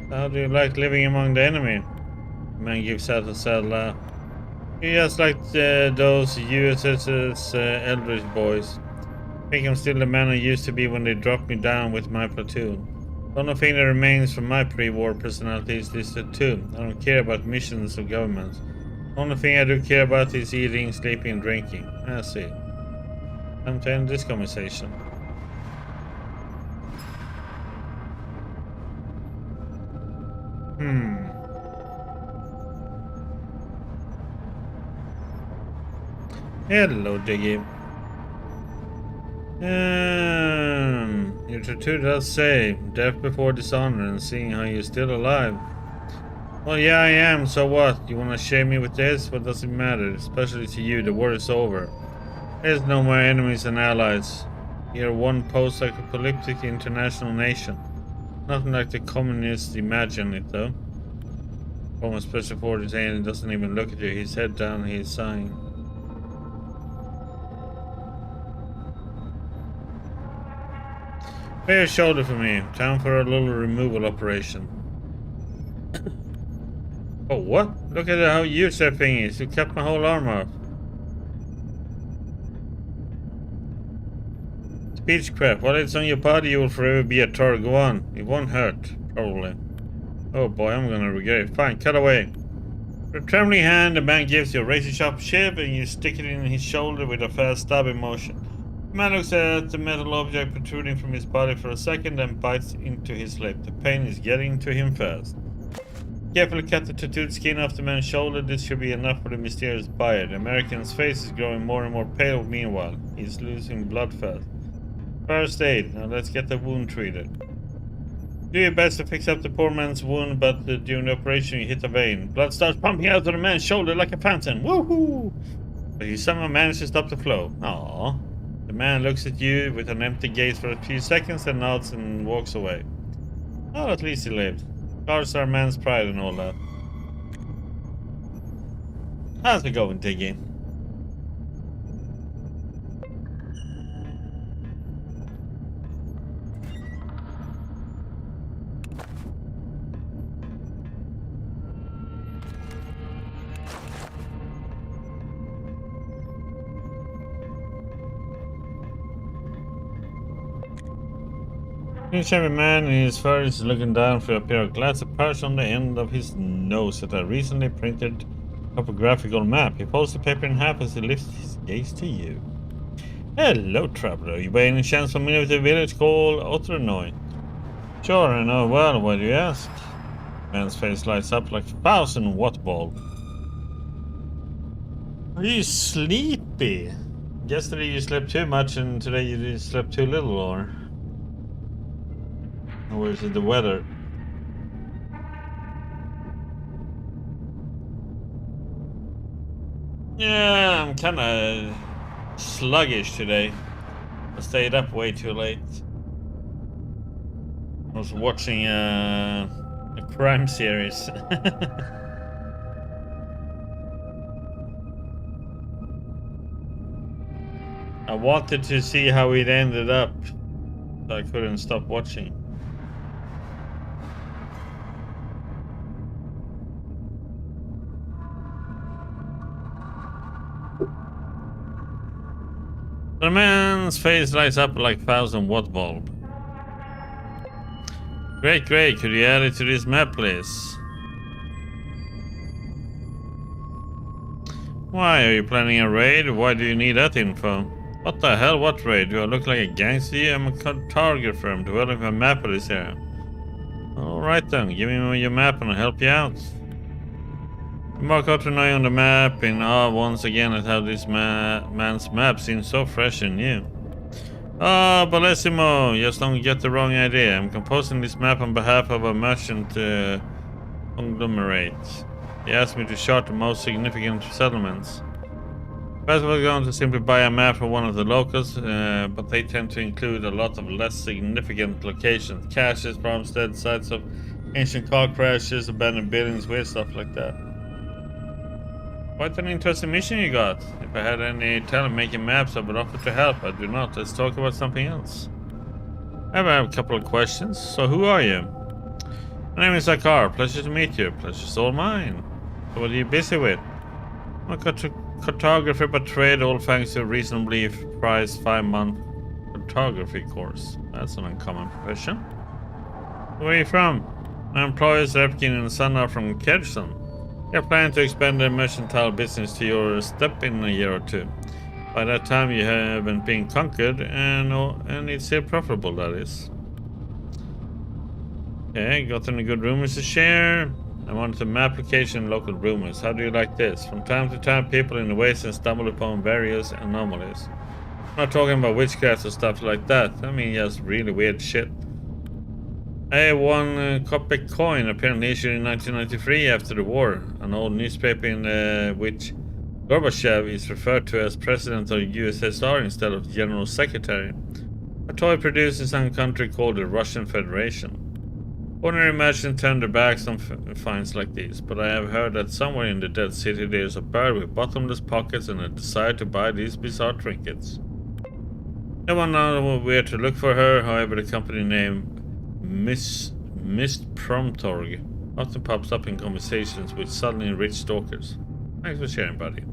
How do you like living among the enemy? The man gives out a sad laugh. You're just like those USS's Eldridge boys. I think I'm still the man I used to be when they dropped me down with my platoon. The only thing that remains from my pre-war personality is this tattoo. I don't care about missions or governments. The only thing I do care about is eating, sleeping, and drinking. I see. Time to end this conversation. Hello, Diggy. Your tattoo does say, death before dishonor, and seeing how you're still alive. Well, yeah, I am, so what? You wanna shame me with this? What does it matter? Especially to you, the war is over. There's no more enemies and allies. You're one post-apocalyptic international nation. Nothing like the communists imagine it, though. Former Special Forces alien doesn't even look at you. His head down, he's sighing. Pay your shoulder for me. Time for a little removal operation. Oh, what? Look at how huge that thing is. You kept my whole arm off. Speech crap. While it's on your body, you will forever be a tar. Go on. It won't hurt. Probably. Oh boy, I'm gonna regret it. Fine, cut away. With a trembling hand, the man gives you a razor-sharp shiv and you stick it in his shoulder with a fast stabbing motion. The man looks at the metal object protruding from his body for a second and bites into his lip. The pain is getting to him fast. Carefully cut the tattooed skin off the man's shoulder. This should be enough for the mysterious buyer. The American's face is growing more and more pale meanwhile. He's losing blood fast. First aid. Now let's get the wound treated. Do your best to fix up the poor man's wound, but during the operation you hit a vein. Blood starts pumping out of the man's shoulder like a fountain. Woohoo! But you somehow manage to stop the flow. Aww. The man looks at you with an empty gaze for a few seconds and nods and walks away. Oh, at least he lived. Scars are man's pride and all that. How's it going, Diggy? Each every man in his fur is looking down through a pair of glasses perched on the end of his nose at a recently printed topographical map. He folds the paper in half as he lifts his gaze to you. Hello, traveler. You by any chance familiar with a village called Otternoy? Sure, I know well. Why do you ask? The man's face lights up like 1,000-watt bulb. Are you sleepy? Yesterday you slept too much and today you slept too little, or is it the weather? Yeah, I'm kinda sluggish today. I stayed up way too late. I was watching a crime series. I wanted to see how it ended up, so I couldn't stop watching. The man's face lights up like 1,000-watt bulb. Great, great. Could you add it to this map, please? Why, are you planning a raid? Why do you need that info? What the hell, what raid? Do I look like a gangster? I'm a cartographer. I'm developing a map of this area. Alright then, give me your map and I'll help you out. Mark Otternoy on the map in awe once again at how this man's map seems so fresh and new. Ah, Bellissimo, just don't get the wrong idea. I'm composing this map on behalf of a merchant conglomerate. He asked me to chart the most significant settlements. First I was going to simply buy a map for one of the locals, but they tend to include a lot of less significant locations. Caches, farmsteads, sites of ancient car crashes, abandoned buildings, weird stuff like that. Quite an interesting mission you got. If I had any talent making maps, I would offer to help. I do not. Let's talk about something else. I have a couple of questions. So who are you? My name is Akar. Pleasure to meet you. Pleasure's all mine. So what are you busy with? I'm a cartographer by trade, all thanks to a reasonably priced 5-month cartography course. That's an uncommon profession. Where are you from? My employers Repkin and Son are from Kherson. You're planning to expand the mercantile business to your step in a year or two. By that time you haven't been conquered and it's still profitable, that is. Okay, got any good rumors to share? I wanted some application local rumors. How do you like this? From time to time, people in the Wasteland stumble upon various anomalies. I'm not talking about witchcraft or stuff like that. I mean, just really weird shit. I won Kopek coin, apparently issued in 1993 after the war. An old newspaper in which Gorbachev is referred to as president of USSR instead of general secretary. A toy produced in some country called the Russian Federation. Ordinary merchants turn their backs on finds like these, but I have heard that somewhere in the Dead City there is a bird with bottomless pockets and a desire to buy these bizarre trinkets. No one knows where to look for her, however the company name Mist Promtorg often pops up in conversations with suddenly rich stalkers. Thanks for sharing, buddy.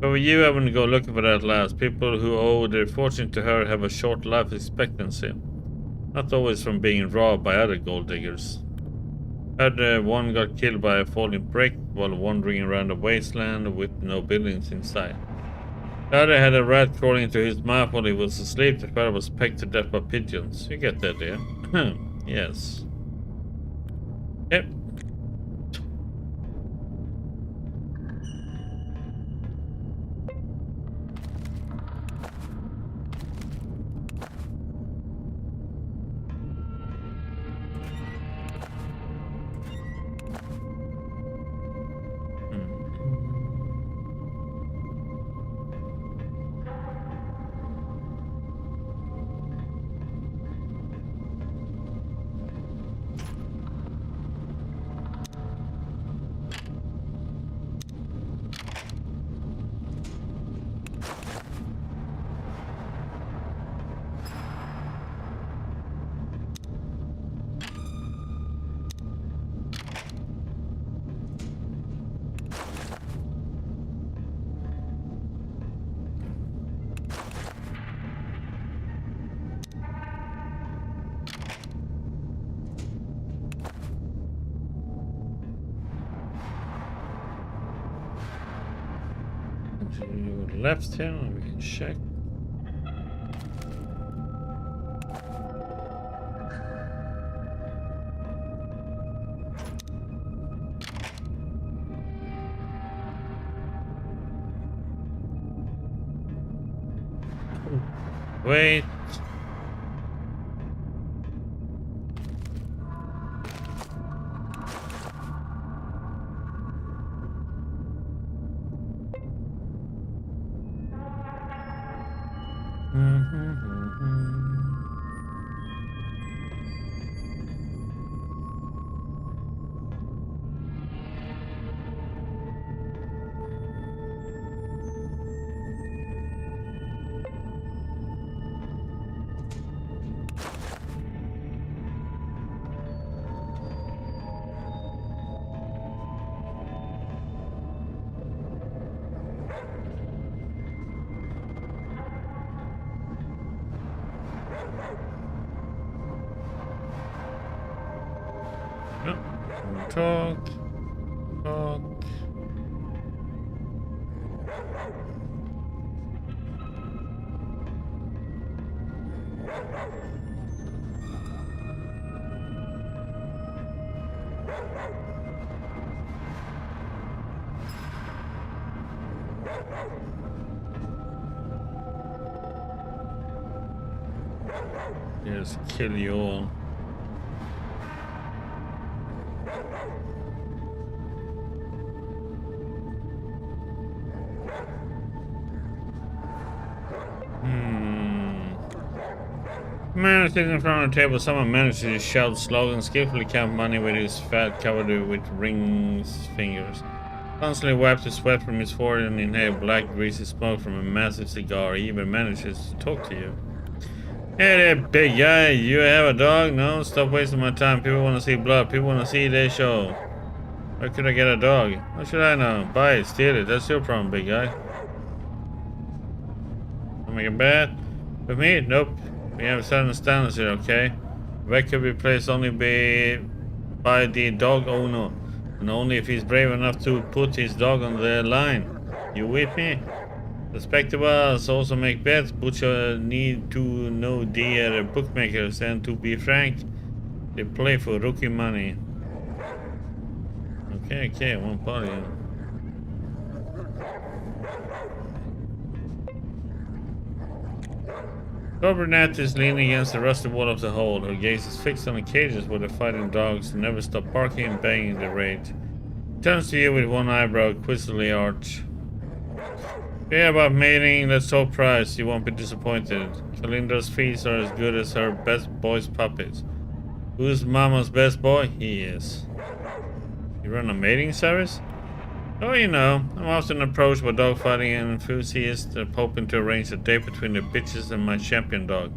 But with you, I wouldn't go looking for that last. People who owe their fortune to her have a short life expectancy. Not always from being robbed by other gold diggers. Heard one got killed by a falling brick while wandering around a wasteland with no buildings in sight. The other had a rat crawling into his mouth while he was asleep. The third was pecked to death by pigeons. You get the idea. Yes. Yep. To the left here, we can check. Wait. Talk. Just kill you all. Man sitting in front of the table, someone managed to shout slogans, skillfully count money with his fat covered with rings fingers. Constantly wiped the sweat from his forehead and inhaled black greasy smoke from a massive cigar. He even manages to talk to you. Hey there, big guy, you have a dog? No, stop wasting my time. People want to see blood. People want to see their show. Where could I get a dog? What should I know? Buy it, steal it. That's your problem, big guy. Wanna make a bet? With me? Nope. We have certain standards here, okay? Vet could be placed only by the dog owner, and only if he's brave enough to put his dog on the line. You with me? Respectables also make bets, but you need to know the bookmakers, and to be frank, They play for rookie money. Okay, one party. Robert is leaning against the rusty wall of the hold. Her gaze is fixed on the cages where the fighting dogs never stop barking and banging their rage. Turns to you with one eyebrow quizzically arched. Yeah, about mating, let's hope price. You won't be disappointed. Kalindra's fees are as good as her best boy's puppies. Who's Mama's best boy? He is. You run a mating service? Oh, you know, I'm often approached by dogfighting enthusiasts hoping to arrange a date between the bitches and my champion dog.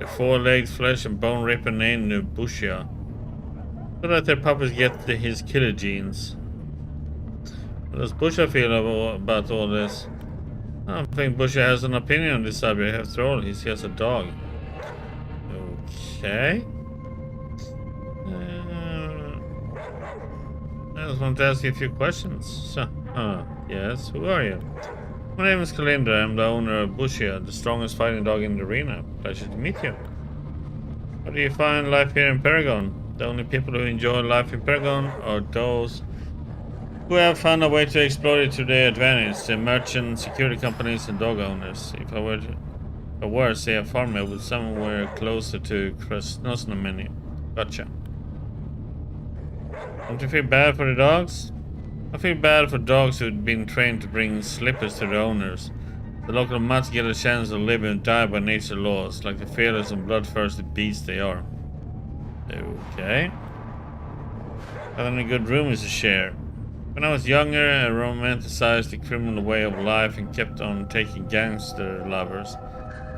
The 4 legs, flesh and bone ripper named Nubushia. So that their puppies get his killer genes. What does Busha feel about all this? I don't think Busha has an opinion on this subject. After all, he's just a dog. Okay. I just want to ask you a few questions. So, yes, who are you? My name is Kalindra. I'm the owner of Bushia, the strongest fighting dog in the arena. Pleasure to meet you. How do you find life here in Paragon? The only people who enjoy life in Paragon are those who have found a way to exploit it to their advantage, the merchant, security companies, and dog owners. If I were, say, a farmer with somewhere closer to Krasnosnameni. Gotcha. Don't you feel bad for the dogs? I feel bad for dogs who've been trained to bring slippers to their owners. The local mutts get a chance to live and die by nature laws, like the fearless and bloodthirsty beasts they are. Okay. Got any good rumors to share? When I was younger, I romanticized the criminal way of life and kept on taking gangster lovers.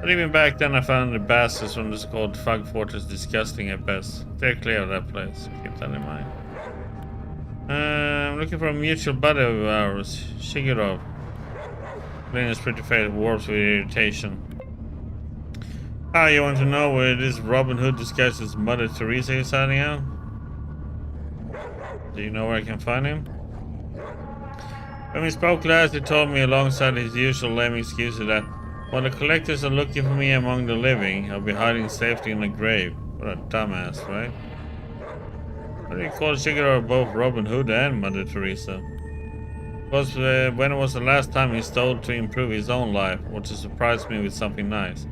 But even back then I found the bastards from the so-called Fug Fortress disgusting at best. Stay clear of that place. Keep that in mind. I'm looking for a mutual buddy of ours, Shigurov. Lena's pretty face warps with irritation. Ah, you want to know where this Robin Hood disguised as Mother Teresa is hiding out? Do you know where I can find him? When we spoke last, he told me alongside his usual lame excuse that while the collectors are looking for me among the living, I'll be hiding safely in a grave. What a dumbass, right? What do you call Shigurov both Robin Hood and Mother Teresa? Was when was the last time he stole to improve his own life, or to surprise me with something nice?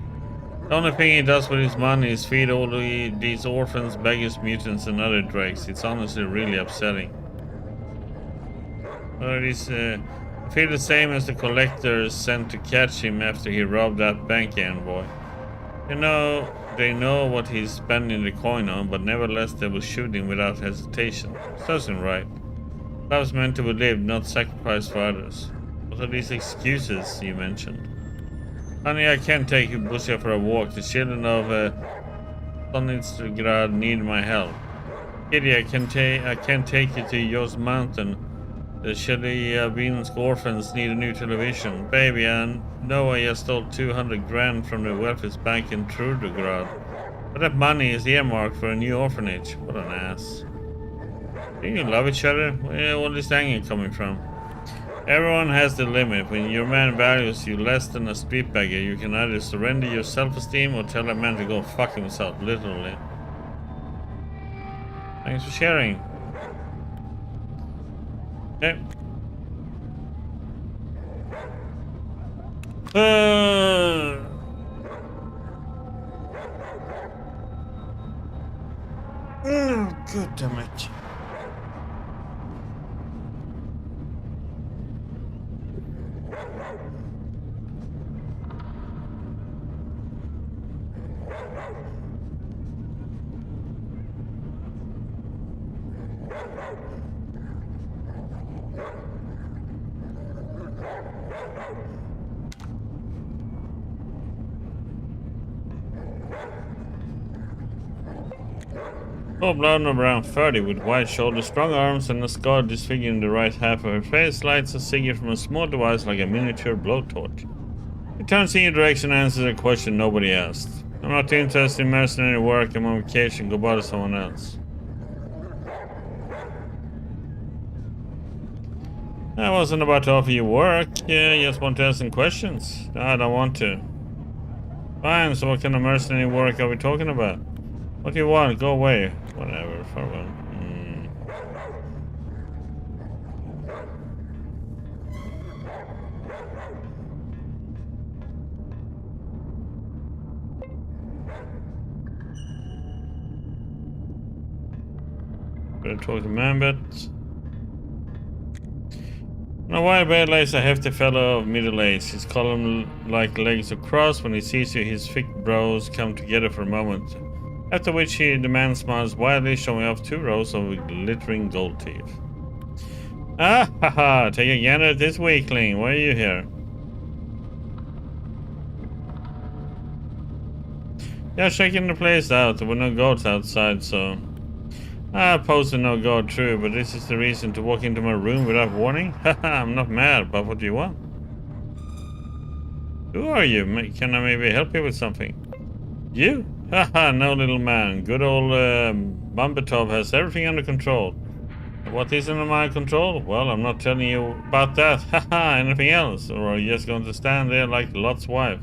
The only thing he does with his money is feed all these orphans, beggars, mutants, and other drakes. It's honestly really upsetting. I feel the same as the collectors sent to catch him after he robbed that bank envoy. You know, they know what he's spending the coin on, but nevertheless they will shoot him without hesitation. Doesn't right. Love's meant to be lived, not sacrificed for others. What are these excuses you mentioned? Honey, I can't take you Busha for a walk. The children of Sonitstrad need my help. Kitty, I can't take you to Yo's mountain. The Chelyabinsk orphans need a new television. Baby, I know I just stole 200 grand from the wealthiest bank in Trudograd. But that money is earmarked for a new orphanage. What an ass. Do you love each other? Where all this anger coming from? Everyone has the limit. When your man values you less than a street beggar, you can either surrender your self-esteem or tell a man to go fuck himself, literally. Thanks for sharing. Okay. God damn it. Full-blown around 30 with wide shoulders, strong arms, and a scar disfiguring the right half of her face, lights a cigarette from a small device like a miniature blowtorch. He turns in your direction and answers a question nobody asked. I'm not interested in mercenary work. I'm on vacation. Go bother someone else. I wasn't about to offer you work. Yeah, you just want to ask some questions. No, I don't want to. Fine, so what kind of mercenary work are we talking about? What do you want? Go away. Whatever, farewell. Better talk to Mambet. Now, while Bear lays a hefty fellow of middle age, his column-like legs across. When he sees you, his thick brows come together for a moment, after which the man smiles wildly, showing off 2 rows of glittering gold teeth. Ah ha ha! Take a gander at this weakling. Why are you here? Yeah, checking the place out. There were no goats outside, so... I oppose the no go true, but this is the reason to walk into my room without warning? Haha, I'm not mad, but what do you want? Who are you? Can I maybe help you with something? You? Haha, no little man. Good old Bambetov has everything under control. What isn't under my control? Well, I'm not telling you about that. Haha, anything else? Or are you just going to stand there like Lot's wife?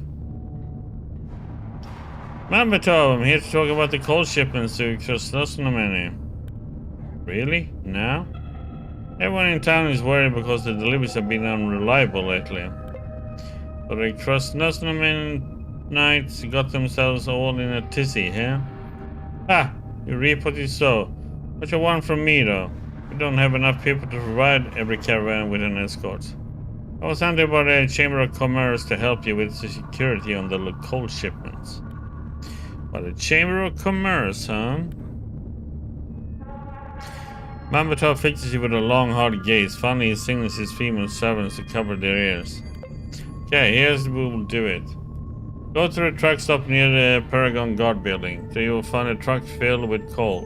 Bambetov, I'm here to talk about the coal shipments to Krasnosnomeny. Really? Now? Everyone in town is worried because the deliveries have been unreliable lately. But the Krasnosnomenites got themselves all in a tizzy, huh? Ah! You reap what you sow. What you want from me, though? We don't have enough people to provide every caravan with an escort. I was handed by the Chamber of Commerce to help you with the security on the coal shipments. By the Chamber of Commerce, huh? Bambetov fixes you with a long, hard gaze. Finally, he signals his female servants to cover their ears. Okay, here's the way we'll do it. Go to the truck stop near the Paragon Guard building. There you will find a truck filled with coal.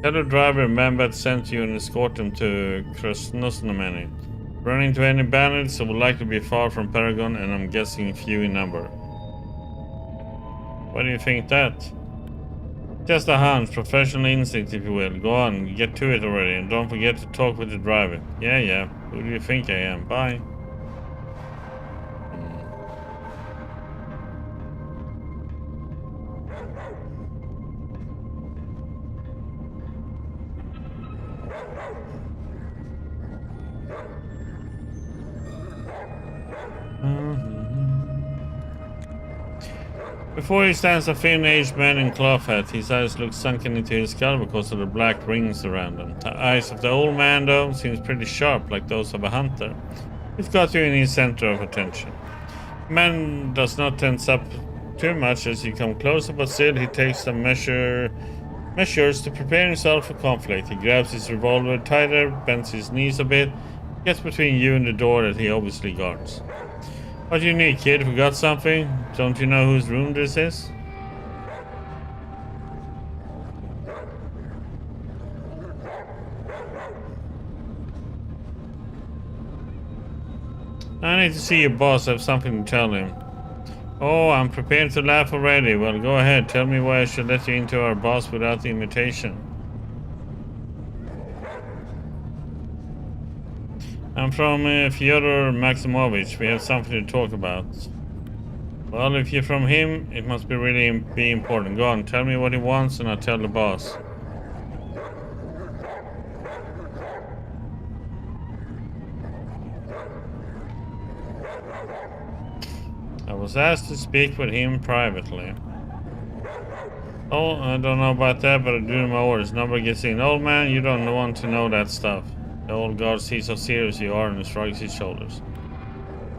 Tell the driver Mambet sent you and escort him to Krasnosnomeny. Run into any bandits, who will likely be far from Paragon, and I'm guessing few in number. Why do you think that? Just a hunch, professional instinct if you will. Go on, get to it already, and don't forget to talk with the driver. Yeah, who do you think I am? Bye. Before he stands a thin-aged man in cloth hat. His eyes look sunken into his skull because of the black rings around them. The eyes of the old man, though, seems pretty sharp, like those of a hunter. He's got you in his center of attention. The man does not tense up too much as you come closer, but still he takes some measures to prepare himself for conflict. He grabs his revolver tighter, bends his knees a bit, gets between you and the door that he obviously guards. What do you need, kid? Forgot something? Don't you know whose room this is? I need to see your boss. I have something to tell him. Oh, I'm prepared to laugh already. Well, go ahead. Tell me why I should let you into our boss without the invitation. I'm from Fyodor Maximovich. We have something to talk about. Well, if you're from him, it must be really important. Go on, tell me what he wants and I'll tell the boss. I was asked to speak with him privately. Oh, I don't know about that, but I do my orders. Nobody gets in. Old man, you don't want to know that stuff. The old guard sees how serious you are and shrugs his shoulders.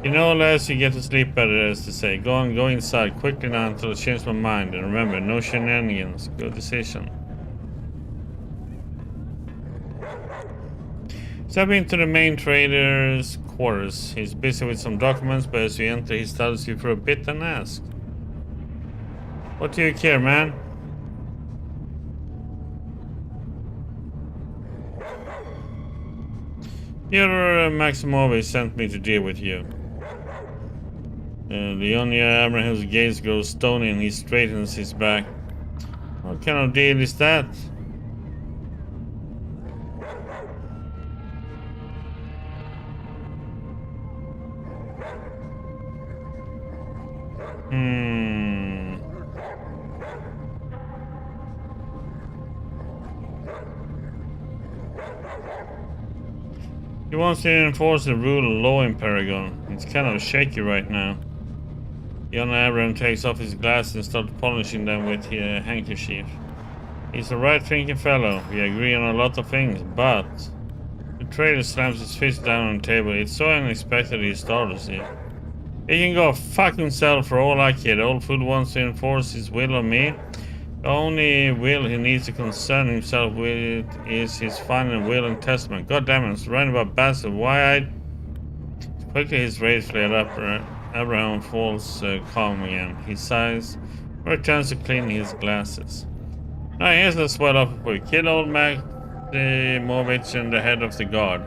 You know less, you get to sleep better, as to say. Go on, go inside quickly now until I change my mind. And remember, no shenanigans. Good decision. Step into the main trader's quarters. He's busy with some documents, but as you enter, he studies you for a bit and asks, "What do you care, man?" Fyodor Maximovich sent me to deal with you. Leonia Abraham's gaze grows stony and he straightens his back. What kind of deal is that? He wants to enforce the rule of law in Paragon. It's kind of shaky right now. Jon Abraham takes off his glasses and starts polishing them with his handkerchief. He's a right-thinking fellow. We agree on a lot of things, but... The trader slams his fist down on the table. It's so unexpected he startles you. He can go fuck himself for all I care. Old fool wants to enforce his will on me. The only will he needs to concern himself with is his final will and testament. God damn it, right about bastard. Why Quickly his rage flared up. Abraham falls calm again. He sighs, returns to cleaning his glasses. Now here's the swell up for you. Kill old Maximovich and the head of the guard.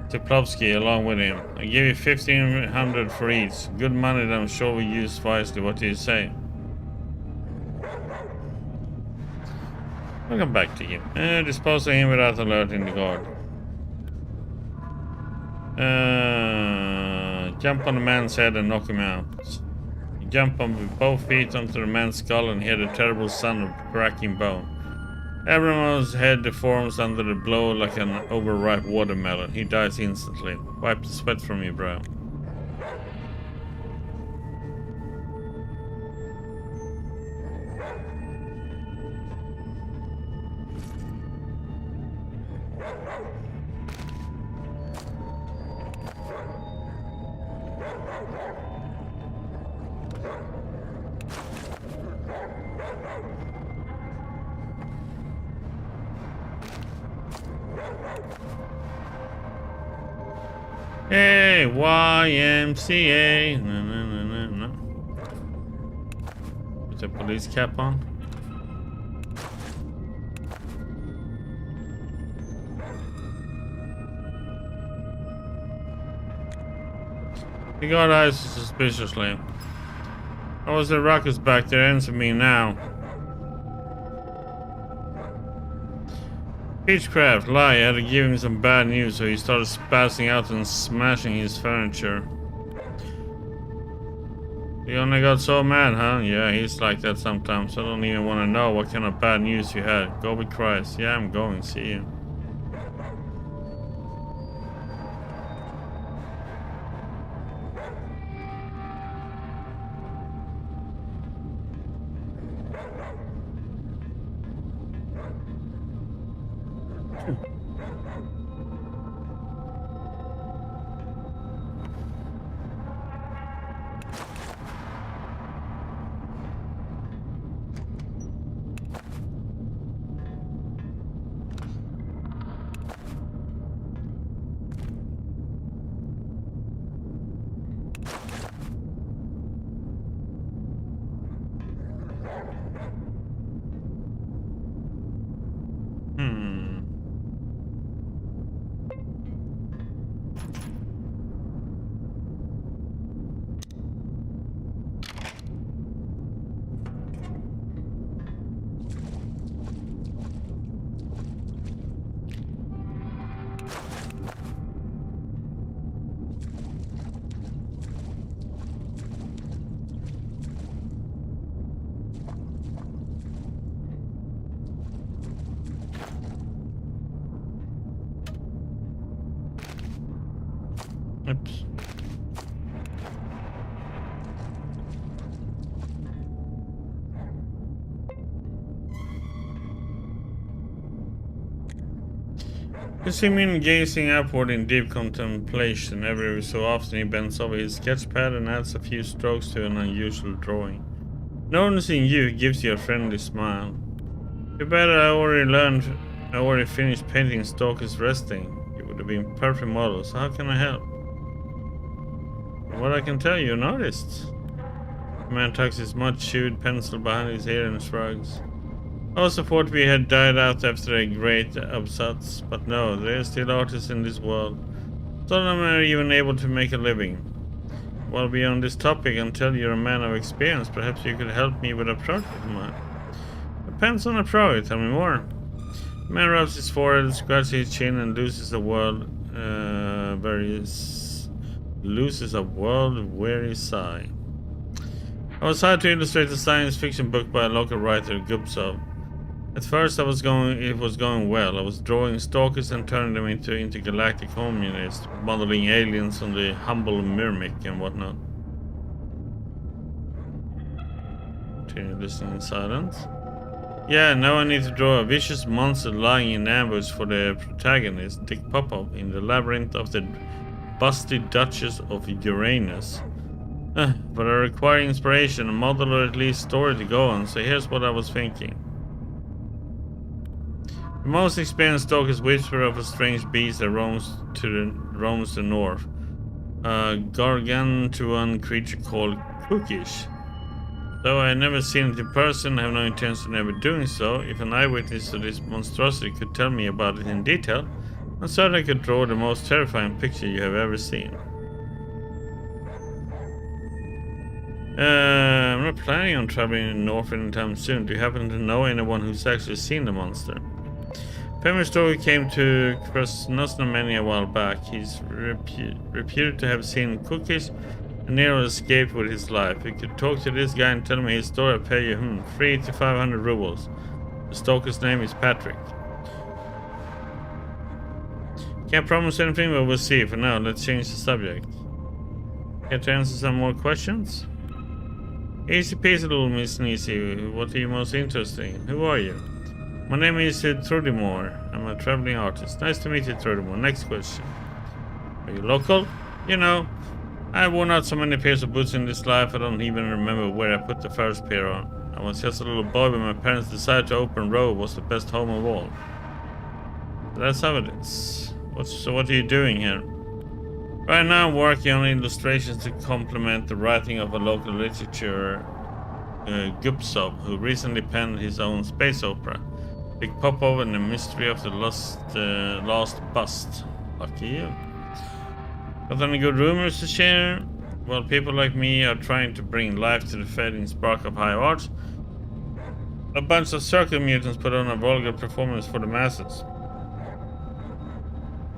Teplovsky along with him. I give you 1,500 for each. Good money that I'm sure we use wisely. What do you say? I'll come back to you. Dispose of him without alerting the guard. Jump on the man's head and knock him out. You jump on with both feet onto the man's skull and hear the terrible sound of cracking bone. Abraham's head deforms under the blow like an overripe watermelon. He dies instantly. Wipe the sweat from your brow. Hey, YMCA. No. Put the police cap on. The guard eyes suspiciously. How was the ruckus back there? Answer me now. Peachcraft, lie, I had to give him some bad news, so he started spazzing out and smashing his furniture. You only got so mad, huh? Yeah, he's like that sometimes. I don't even want to know what kind of bad news you had. Go with Christ. Yeah, I'm going. See you. Oops. You see him gazing upward in deep contemplation. Every so often he bends over his sketchpad and adds a few strokes to an unusual drawing. Noticing you, he gives you a friendly smile. You better I already finished painting Stalker's Resting. You would have been perfect model, so how can I help? What I can tell you, an artist. The man tucks his much-chewed pencil behind his ear and shrugs. I also thought we had died out after a great absatz, but no, there are still artists in this world. Some of them are even able to make a living. While we're on this topic, until you're a man of experience, perhaps you could help me with a project of mine. Depends on the project, tell me more. The man rubs his forehead, scratches his chin, and loses a world-weary sigh. I was hired to illustrate a science fiction book by a local writer, Gubsov. At first, it was going well. I was drawing stalkers and turning them into intergalactic communists, modeling aliens on the humble Myrmic and whatnot. Continue listening in silence. Yeah, now I need to draw a vicious monster lying in ambush for the protagonist, Dick Popov, in the labyrinth of the busty Duchess of Uranus. But I require inspiration, a model, or at least story to go on, so here's what I was thinking. The most experienced stalker's whisper of a strange beast that roams the north. A gargantuan creature called Cookish. Though I have never seen it in person, I have no intention of ever doing so. If an eyewitness to this monstrosity could tell me about it in detail, I'm certain I could draw the most terrifying picture you have ever seen. I'm not planning on traveling north anytime soon. Do you happen to know anyone who's actually seen the monster? Famous story came to Krasnosnameni a while back. He's reputed to have seen Cookies and nearly escaped with his life. If you could talk to this guy and tell me his story, I'll pay you 3 to 500 rubles. The stalker's name is Patrick. Can't promise anything, but we'll see. For now, let's change the subject. Care to answer some more questions? Easy peasy, little Miss Nisi. What are you most interested in? Who are you? My name is Trudimore. I'm a traveling artist. Nice to meet you, Trudimore. Next question. Are you local? You know, I've worn out so many pairs of boots in this life, I don't even remember where I put the first pair on. I was just a little boy when my parents decided to open road was the best home of all. That's how it is. So what are you doing here? Right now I'm working on illustrations to complement the writing of a local literature Gupsov, who recently penned his own space opera, Dick Popov and the Mystery of the Lost Bust. Lucky you. Got any good rumors to share? Well, people like me are trying to bring life to the fading spark of high art. A bunch of circle mutants put on a vulgar performance for the masses.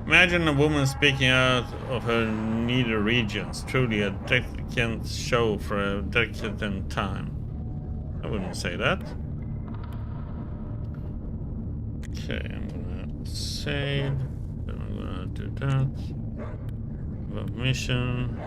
Imagine a woman speaking out of her nether regions. Truly a decadent show for a decadent time. I wouldn't say that. Okay, I'm gonna save. Then I'm gonna do that. About mission.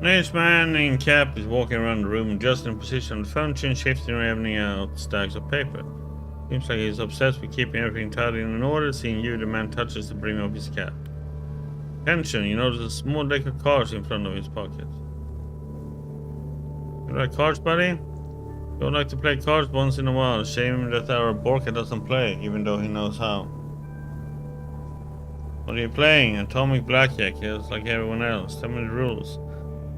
This man in cap is walking around the room, adjusting the position of the furniture, shifting and evening out stacks of paper. Seems like he's obsessed with keeping everything tidy and in order. Seeing you, the man touches the brim of his cap. Attention, you notice a small deck of cards in front of his pocket. You like cards, buddy? Don't like to play cards once in a while. Shame that our Borka doesn't play, even though he knows how. What are you playing? Atomic Blackjack, just like everyone else. Tell me the rules.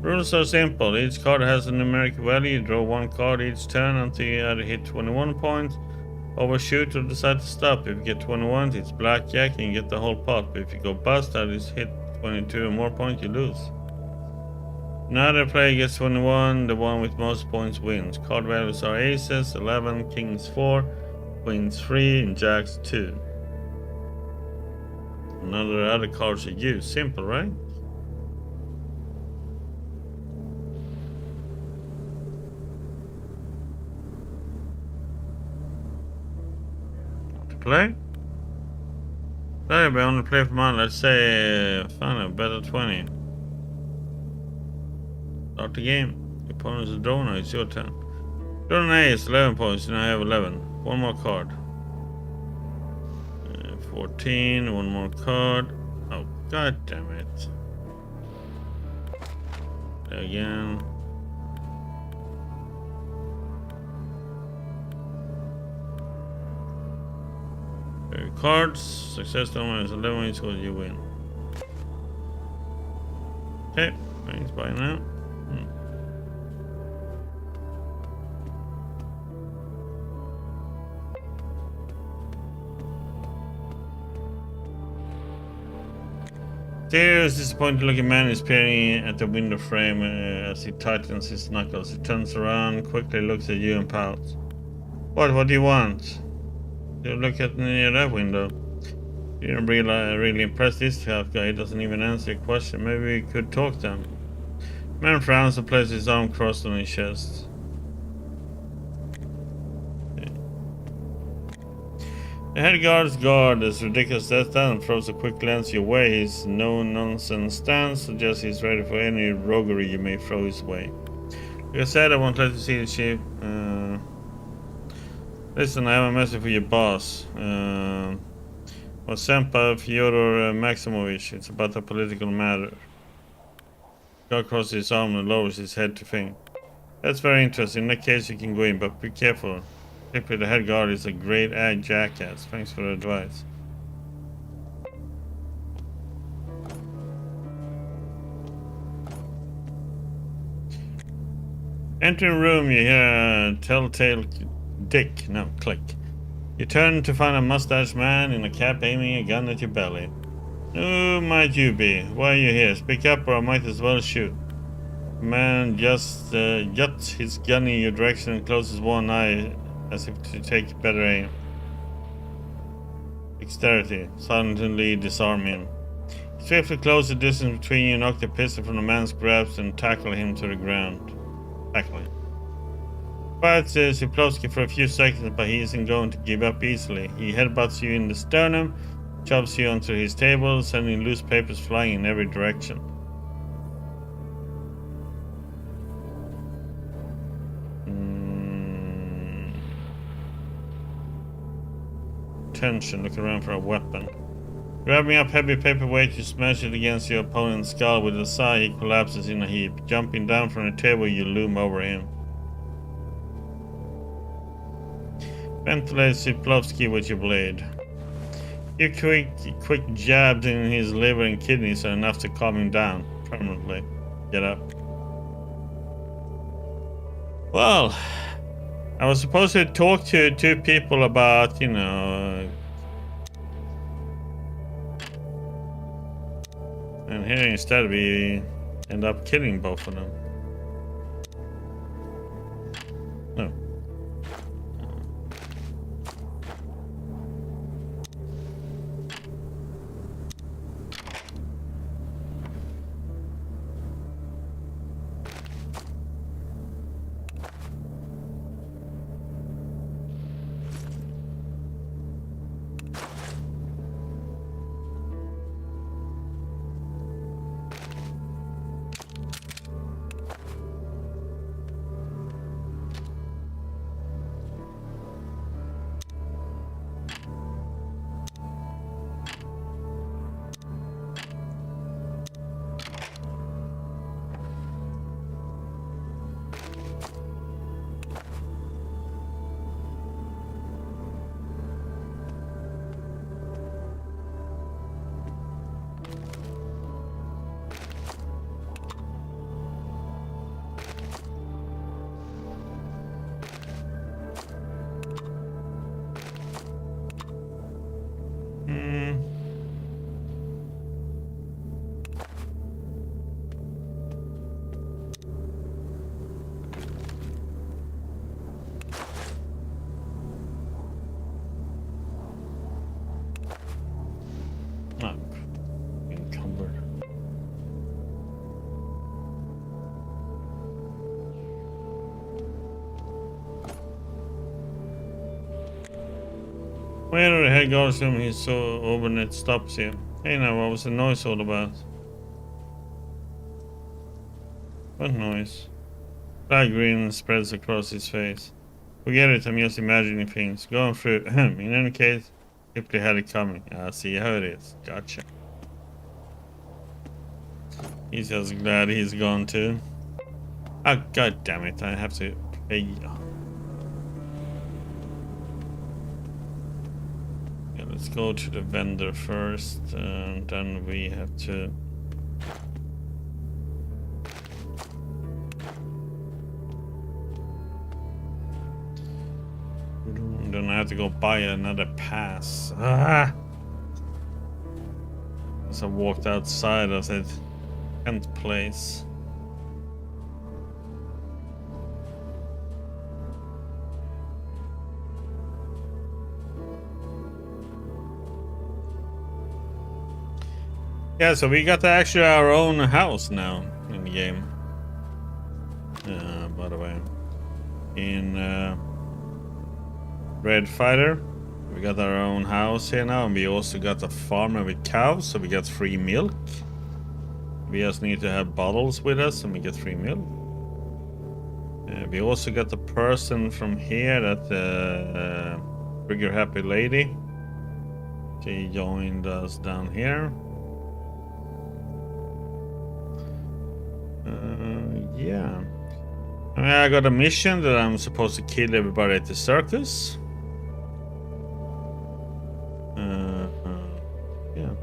Rules are simple. Each card has a numeric value. You draw one card each turn until you either hit 21 points, overshoot, or decide to stop. If you get 21, it's blackjack and you get the whole pot. But if you go bust, that is hit 22 or more points, you lose. Another player gets 21, the one with most points wins. Card values are aces, 11, kings 4, queens 3, and jacks 2. Another other cards you use. Simple, right? To play? Play, but only play for mine. Let's say, fine, better 20. Start the game. Your opponent is a draw now, it's your turn. Draw an ace, 11 points, and I have 11. One more card. 14, one more card. Oh, god damn it. Again. Cards, success number is 11 equals you win. Okay, thanks, bye now. There's this disappointed looking man is peering at the window frame as he tightens his knuckles. He turns around, quickly looks at you and pouts. What do you want? You look at near that window. You don't really impress this tough guy. He doesn't even answer your question. Maybe we could talk to him. Man frowns and places his arm crossed on his chest. The head guard's guard is ridiculous as that and throws a quick glance your way. His no-nonsense stance suggests he's ready for any roguery you may throw his way. Like I said, I won't let you see the chief. Listen, I have a message for your boss. Was sent by Fyodor Maximovich. It's about a political matter. Guard crosses his arm and lowers his head to think. That's very interesting. In that case, you can go in, but be careful. Simply, the head guard is a great jackass. Thanks for the advice. Entering room, you hear a telltale click. You turn to find a mustached man in a cap aiming a gun at your belly. Who might you be? Why are you here? Speak up or I might as well shoot. The man just juts his gun in your direction and closes one eye as if to take better aim. Dexterity, silently disarm him. Swiftly close the distance between you, knock the pistol from the man's grasp and tackle him to the ground. Tackle him. Fights Ziplovsky for a few seconds, but he isn't going to give up easily. He headbutts you in the sternum, shoves you onto his table, sending loose papers flying in every direction. Tension, look around for a weapon. Grabbing up heavy paperweight, you smash it against your opponent's skull. With a sigh, he collapses in a heap. Jumping down from the table, you loom over him. Ventilate Ziplovsky with your blade. Your quick jabs in his liver and kidneys are enough to calm him down permanently. Get up. Well, I was supposed to talk to two people about, and here instead we end up killing both of them. No. Where the head goes him, he's so open it stops you. Hey now, what was the noise all about? What noise? Black grin spreads across his face. Forget it, I'm just imagining things. Going through. In any case, Ripley had it coming. I see how it is. Gotcha. He's just glad he's gone too. Oh, god damn it, I have to pay. Yeah, let's go to the vendor first, and then we have to. Then I have to go buy another pass. Ah! As I walked outside, I said, 10th place. Yeah, so we got actually our own house now in the game. By the way, in Red Fighter, we got our own house here now, and we also got a farmer with cows, so we got free milk. We just need to have bottles with us, and we get free milk. We also got the person from here, that trigger happy lady. She joined us down here. Yeah. I mean, I got a mission that I'm supposed to kill everybody at the circus. Yeah.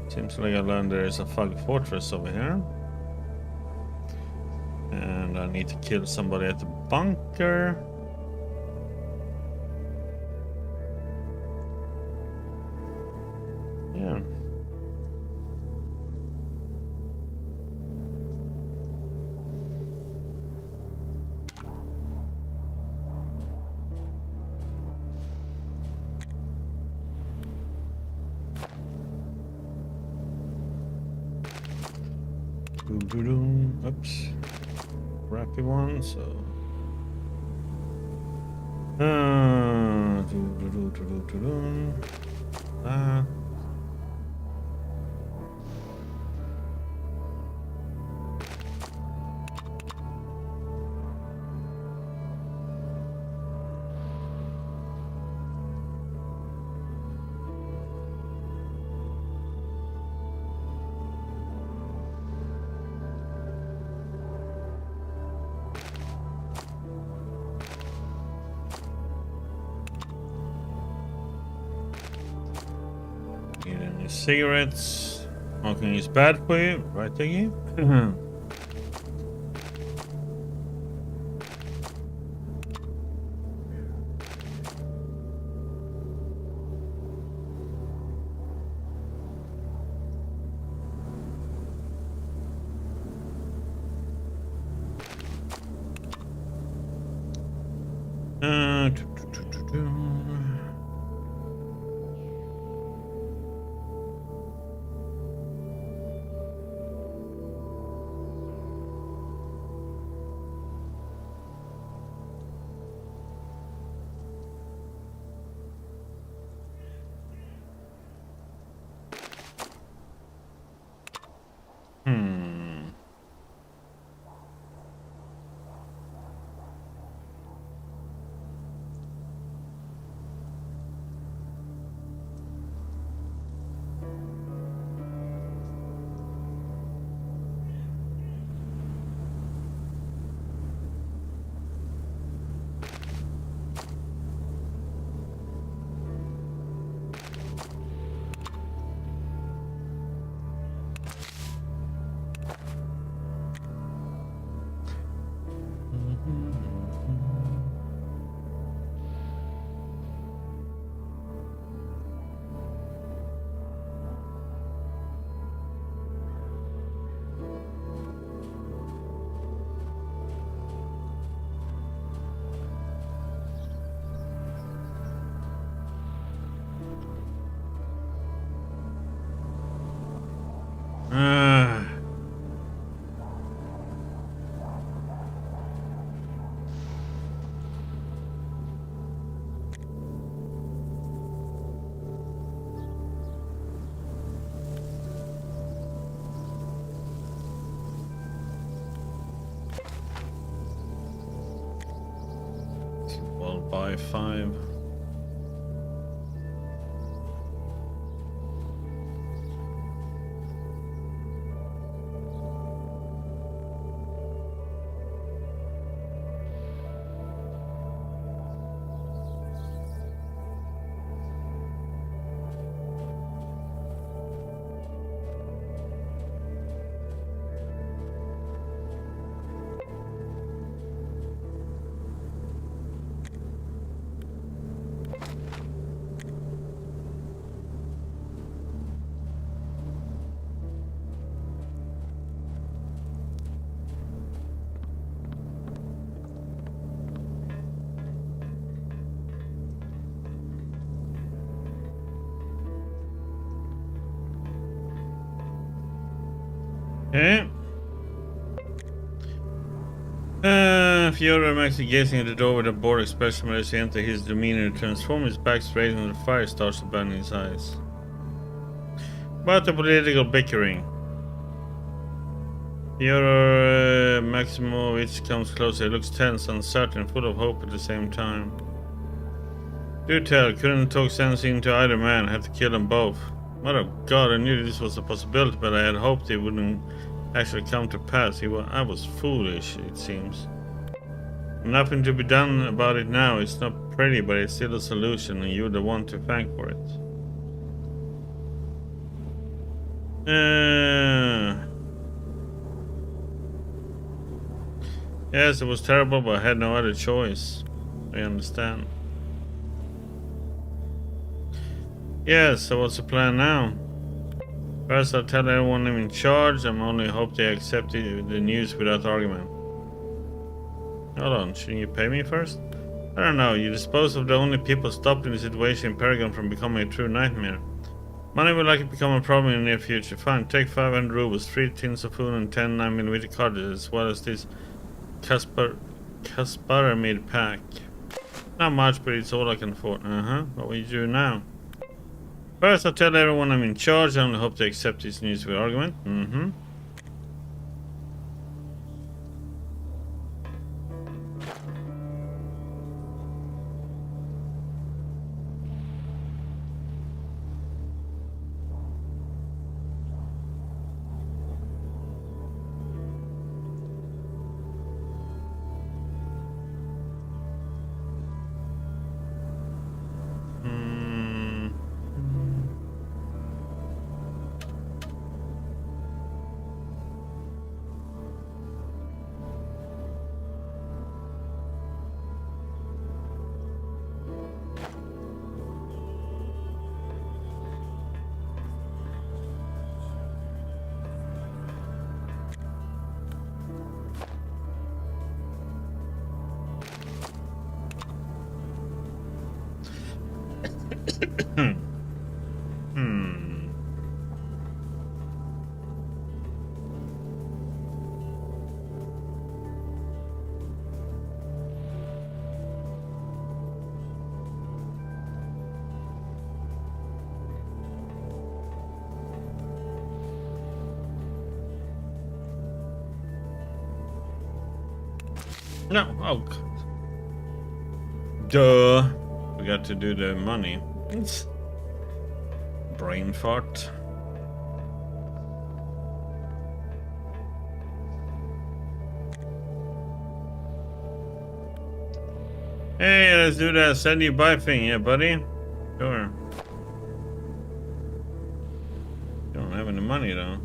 Seems like I learned there is a fog fortress over here. And I need to kill somebody at the bunker. Yeah. Oops. Crappy one, so. Get any cigarettes? Smoking is bad for you, right, Thingy? Buy 5. Okay. Fyodor Maxi gazing at the door with a bored expression as he enters his demeanor transforms his back straight and the fire starts to burn in his eyes. About the political bickering. Fyodor Maximovich comes closer. He looks tense, uncertain, full of hope at the same time. Do tell, couldn't talk sense into either man, had to kill them both. Mother of God, I knew this was a possibility, but I had hoped it wouldn't actually come to pass. I was foolish, it seems. Nothing to be done about it now. It's not pretty, but it's still a solution, and you're the one to thank for it. Yes, it was terrible, but I had no other choice. I understand. Yes, so what's the plan now? First, I'll tell everyone I'm in charge. I'm only hope they accept the news without argument. Hold on, shouldn't you pay me first? I don't know, you dispose of the only people stopping the situation in Paragon from becoming a true nightmare. Money will likely become a problem in the near future. Fine, take 500 rubles, 3 tins of food and 10 9mm cartridges, as well as this Kasparamid pack. Not much, but it's all I can afford. What will you do now? First, I'll tell everyone I'm in charge. I only hope they accept this news with argument. No, oh God. Duh. We got to do the money. It's brain fart. Hey, let's do that send you buy thing, yeah, buddy? Sure. Don't have any money though.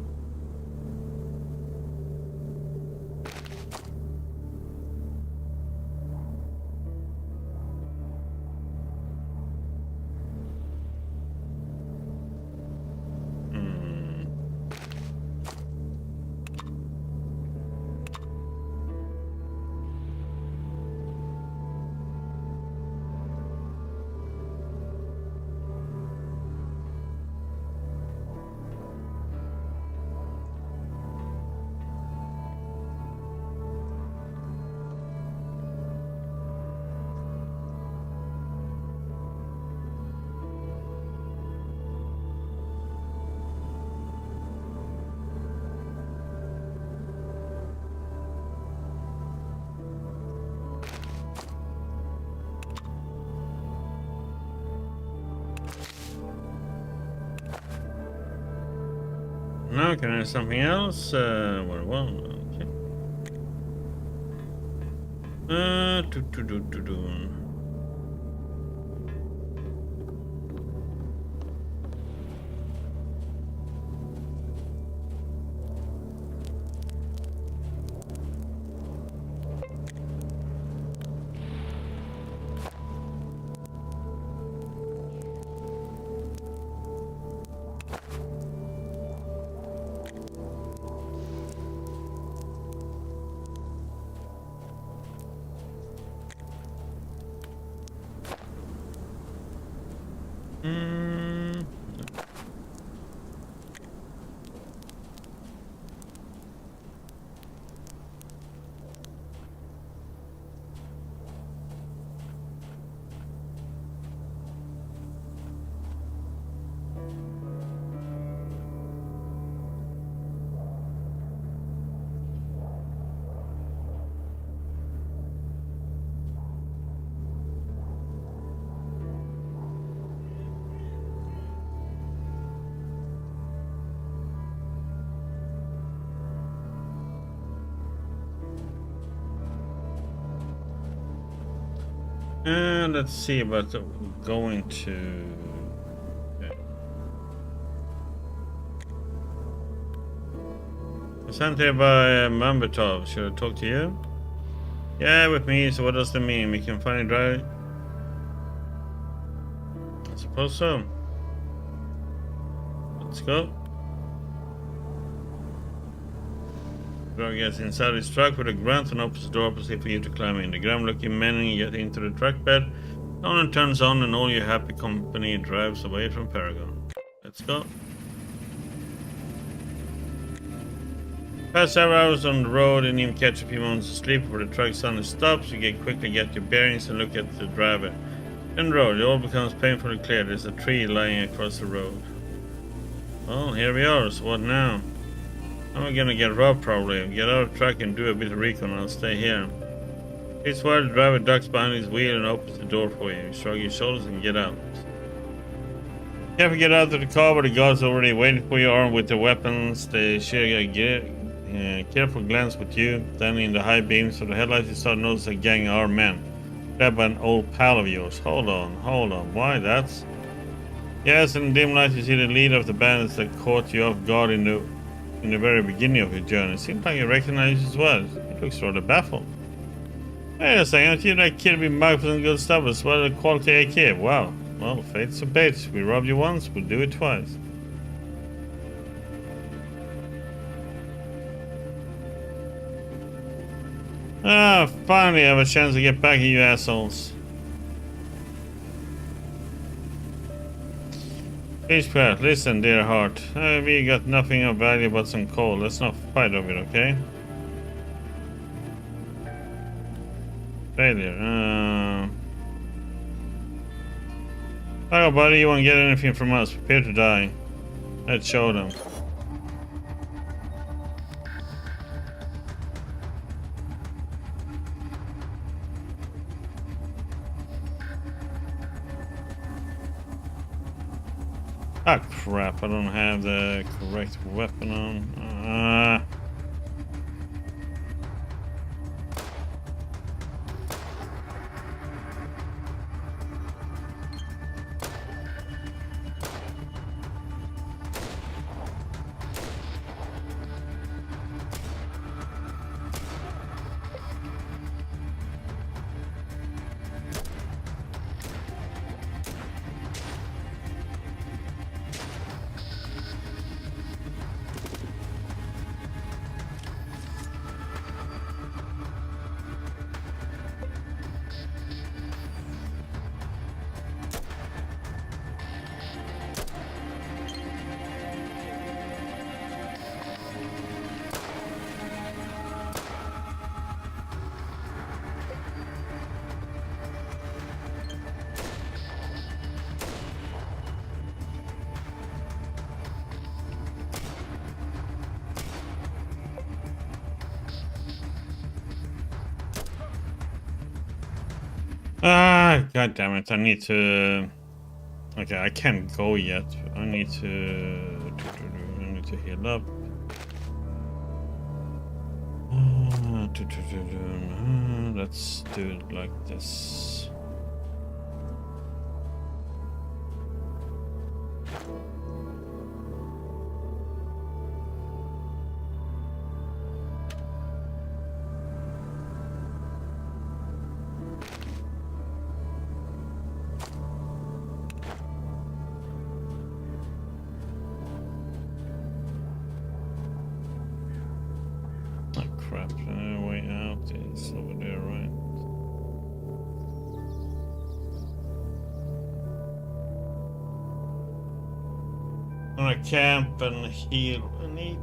can I have something else? Well, okay. Do. And let's see about going to. Okay. Sent here by Mambatov. Should I talk to you? Yeah, with me. So what does that mean? We can finally drive. I suppose so. Let's go. Graham gets inside his truck with a grunt and opens the door opposite for you to climb in. The grim-looking men get into the truck bed. The owner turns on and all your happy company drives away from Paragon. Let's go. Past several hours on the road and even catch a few moments of sleep before the truck suddenly stops. You quickly get your bearings and look at the driver. In the road, it all becomes painfully clear. There's a tree lying across the road. Well, here we are. So what now? I'm gonna get robbed probably. Get out of the truck and do a bit of recon. I'll stay here. It's while the driver ducks behind his wheel and opens the door for you. You shrug your shoulders and get out. You have to get out of the car, but the guards are already waiting for you, armed with their weapons. They share a careful glance with you. Then in the high beams of the headlights, you start to notice a gang of armed men. Grabbed by an old pal of yours. Hold on. Why, that's... Yes, in the dim light you see the leader of the bandits that caught you off guard in the very beginning of your journey. It seems like you recognize you as well. He looks rather baffled. Wait a second, you that kid be mugged for some good stuff as well as a quality AK. Wow. Well, fate's a bait. We robbed you once, we'll do it twice. Finally I have a chance to get back at you assholes. Please, Pratt, listen, dear heart. We got nothing of value but some coal. Let's not fight over it, okay? Failure. Oh, buddy, you won't get anything from us. Prepare to die. Let's show them. Ah, crap, I don't have the correct weapon on. God damn it, I need to... Okay, I can't go yet. I need to heal up. Let's do it like this. Oh crap, way out is over there, right? I'm gonna camp and heal and eat.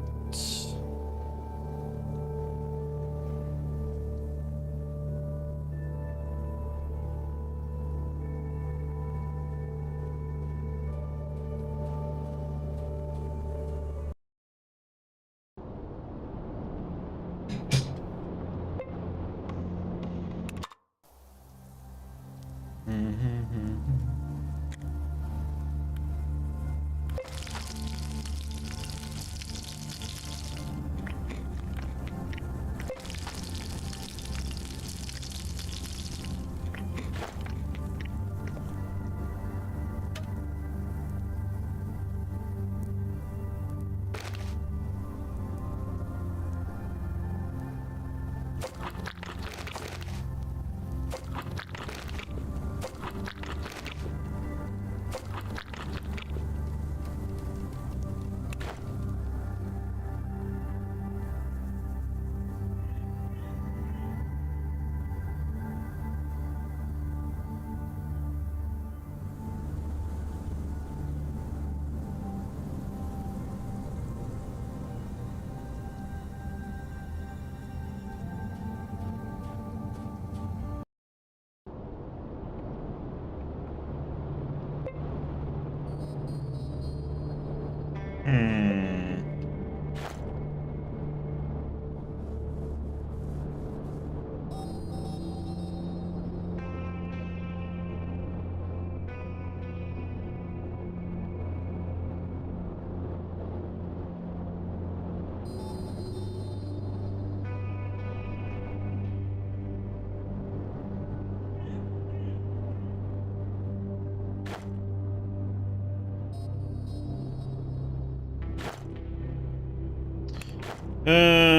Hmm.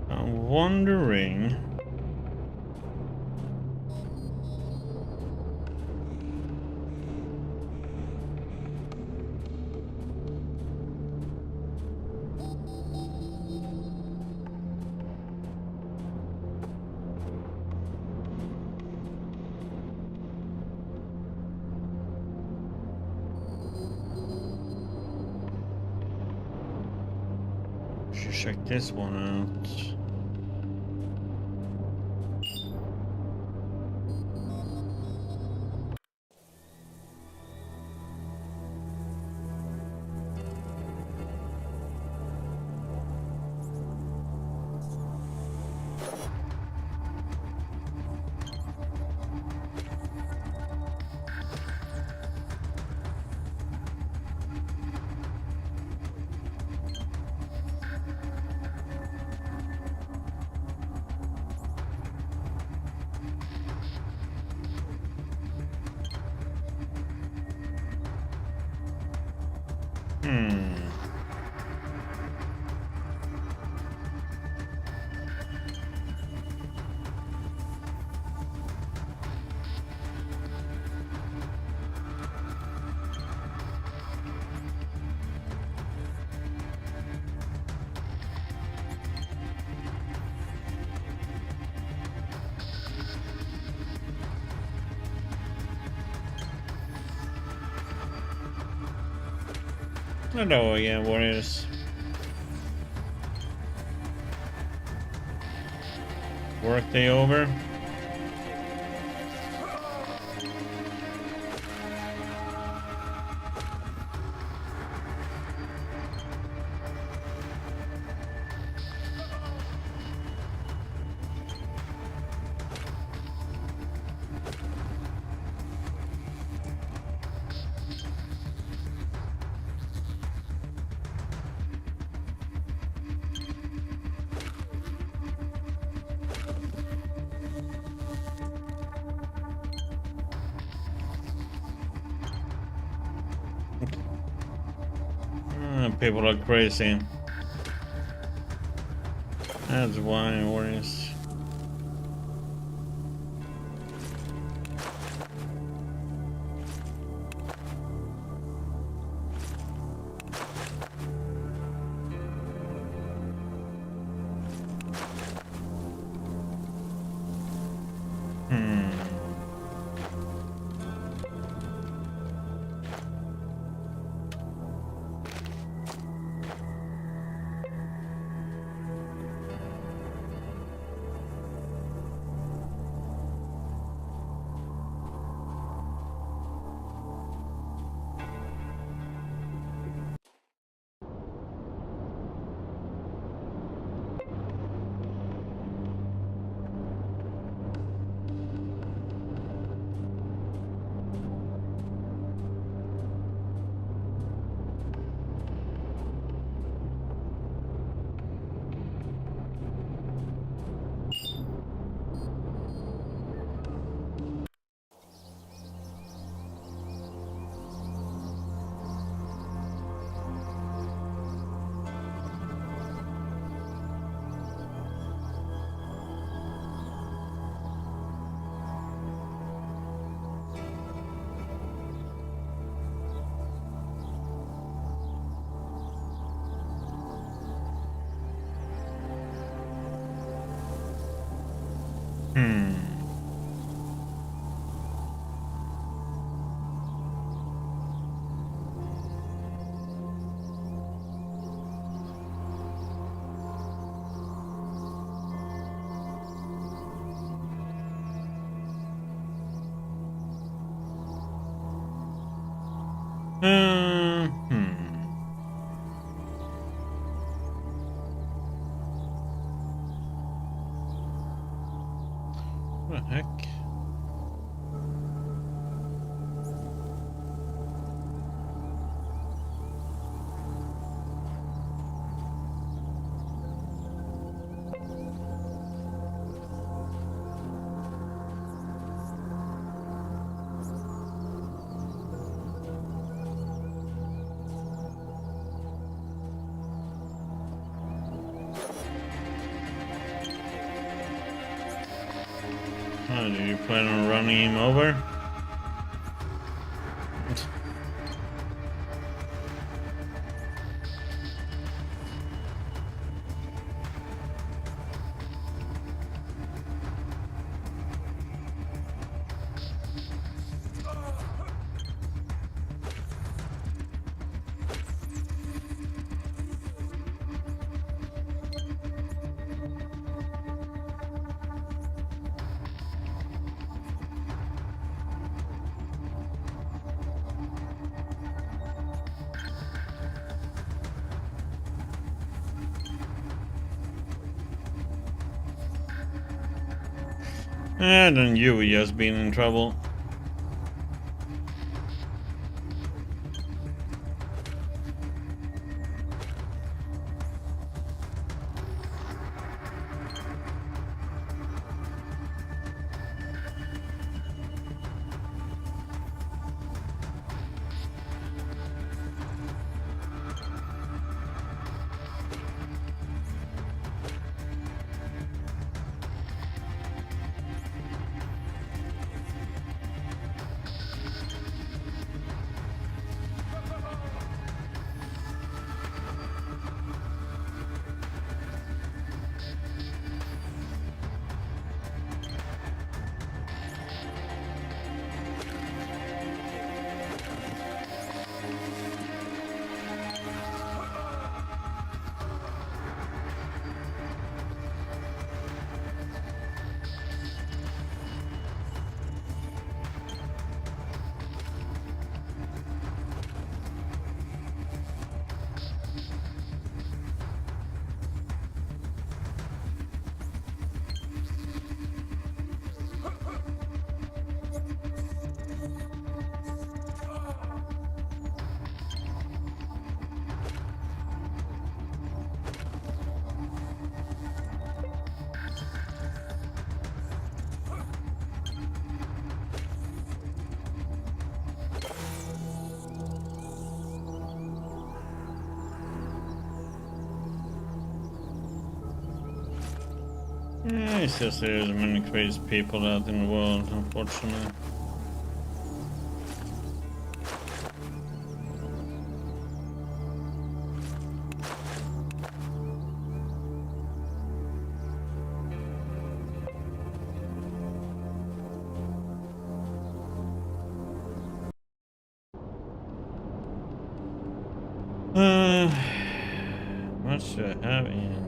I'm wondering. Should check this one out. Hmm. Hello again, warriors. Workday over. People are crazy. That's why, warriors. What the heck? Oh, do you plan on running him over? And then you just been in trouble. Yeah, it's just there's many crazy people out in the world, unfortunately. What should I have in?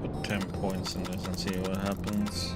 Put 10 points in this and see what happens.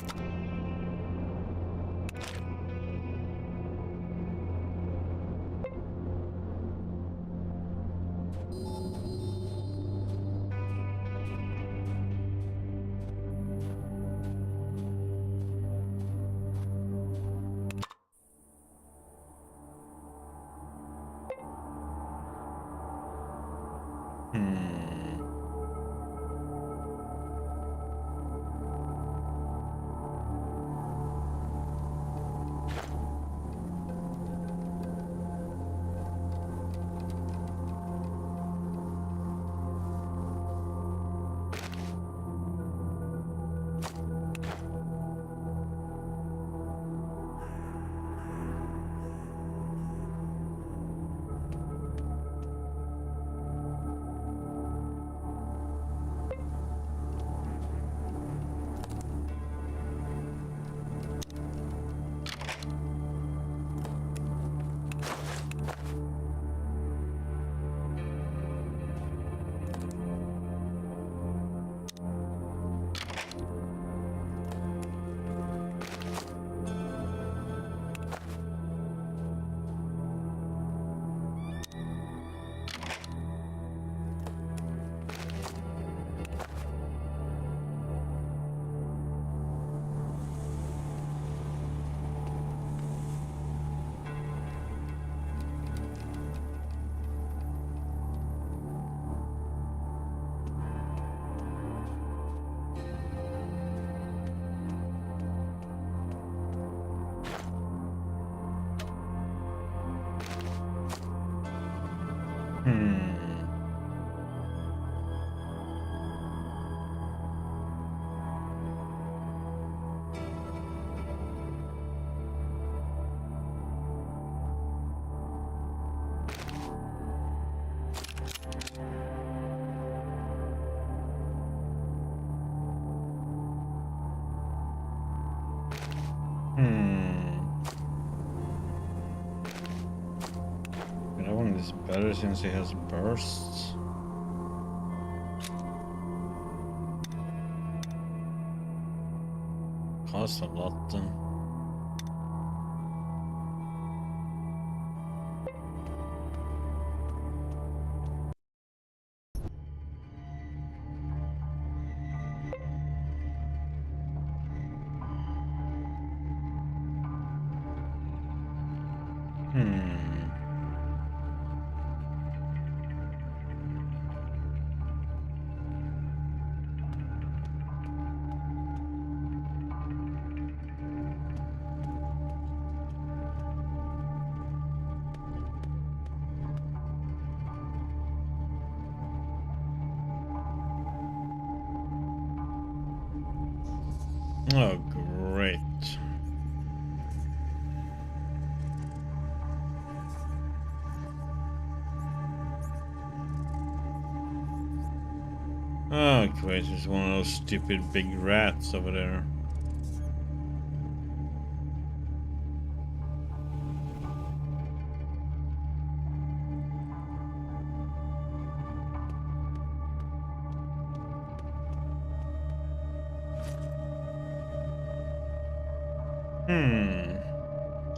That one is better since it has bursts. Costs a lot then. Oh, great. Oh, great. There's one of those stupid big rats over there.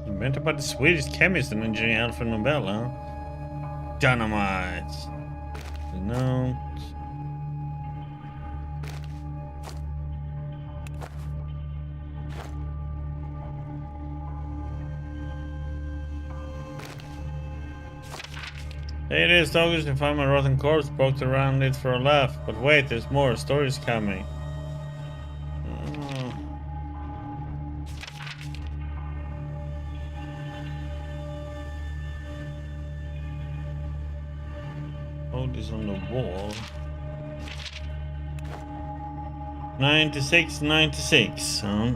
Invented by the Swedish chemist and engineer Alfred Nobel, huh? Dynamite. No. Hey, it is, doggers. You find my rotten corpse, poked around it for a laugh. But wait, there's more. Stories coming. is on the wall. 96, 96, huh?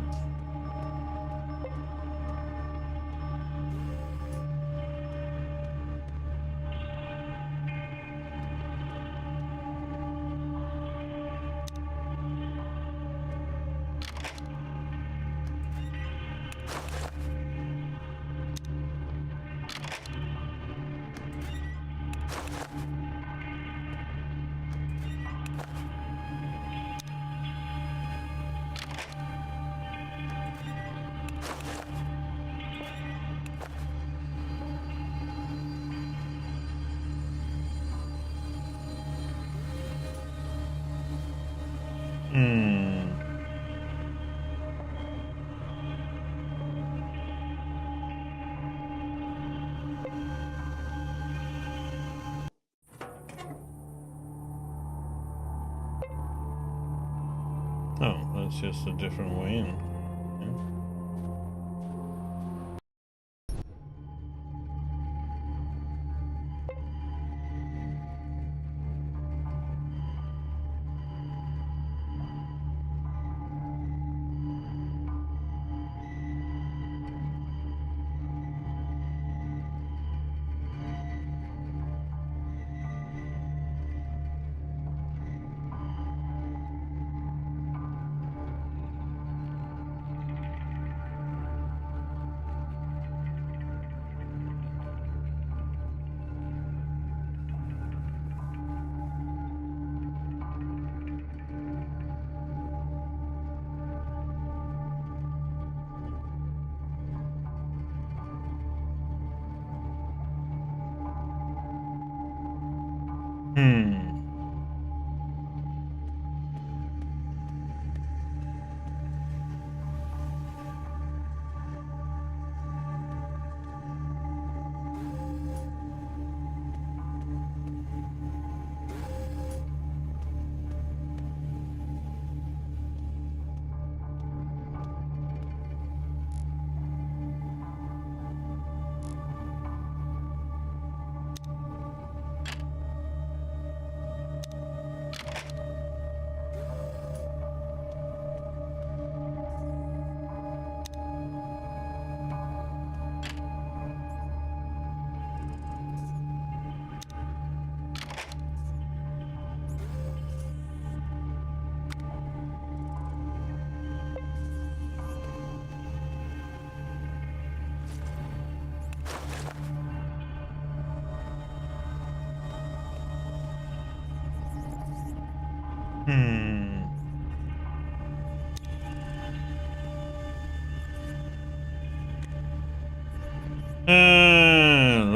Oh, that's just a different way in.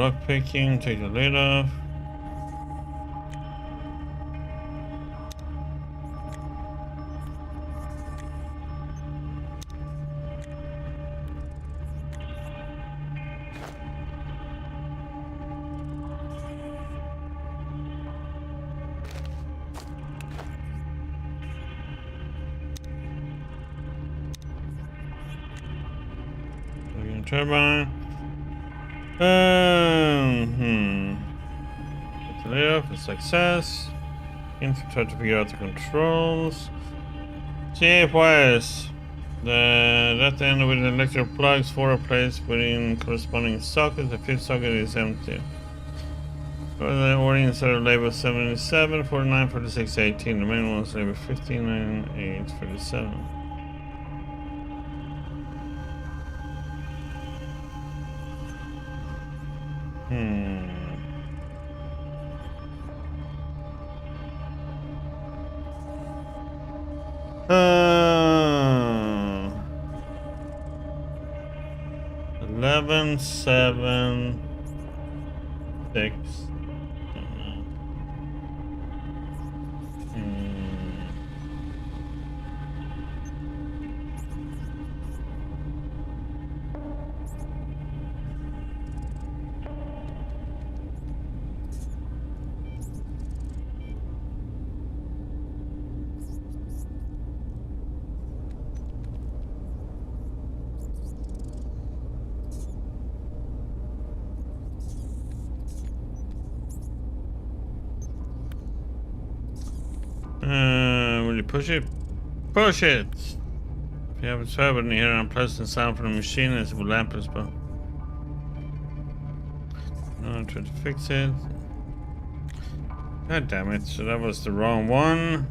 Lock picking, take the lid off. Turbine. Get the lid off, a success. Try to figure out the controls. CF wires. At the end with the electric plugs, 4 are placed within corresponding sockets. The fifth socket is empty. The order set of label 77, 49, 46, 18. The main one is label 15, 9, 8, 37. Uh, 11, 7, 6. Will you push it? Push it! If you have a server and hear an unpleasant sound from the machine, it's a lamp as well. No, try to fix it. God damn it, so that was the wrong one.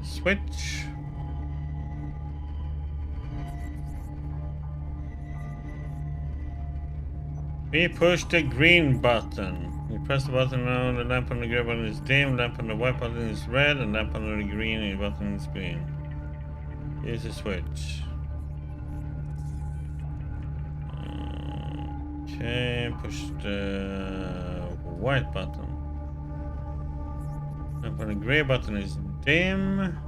Switch. We push the green button. You press the button now, the lamp on the gray button is dim, lamp on the white button is red, and lamp on the green button is green. Here's the switch. Okay, push the white button. Lamp on the gray button is dim.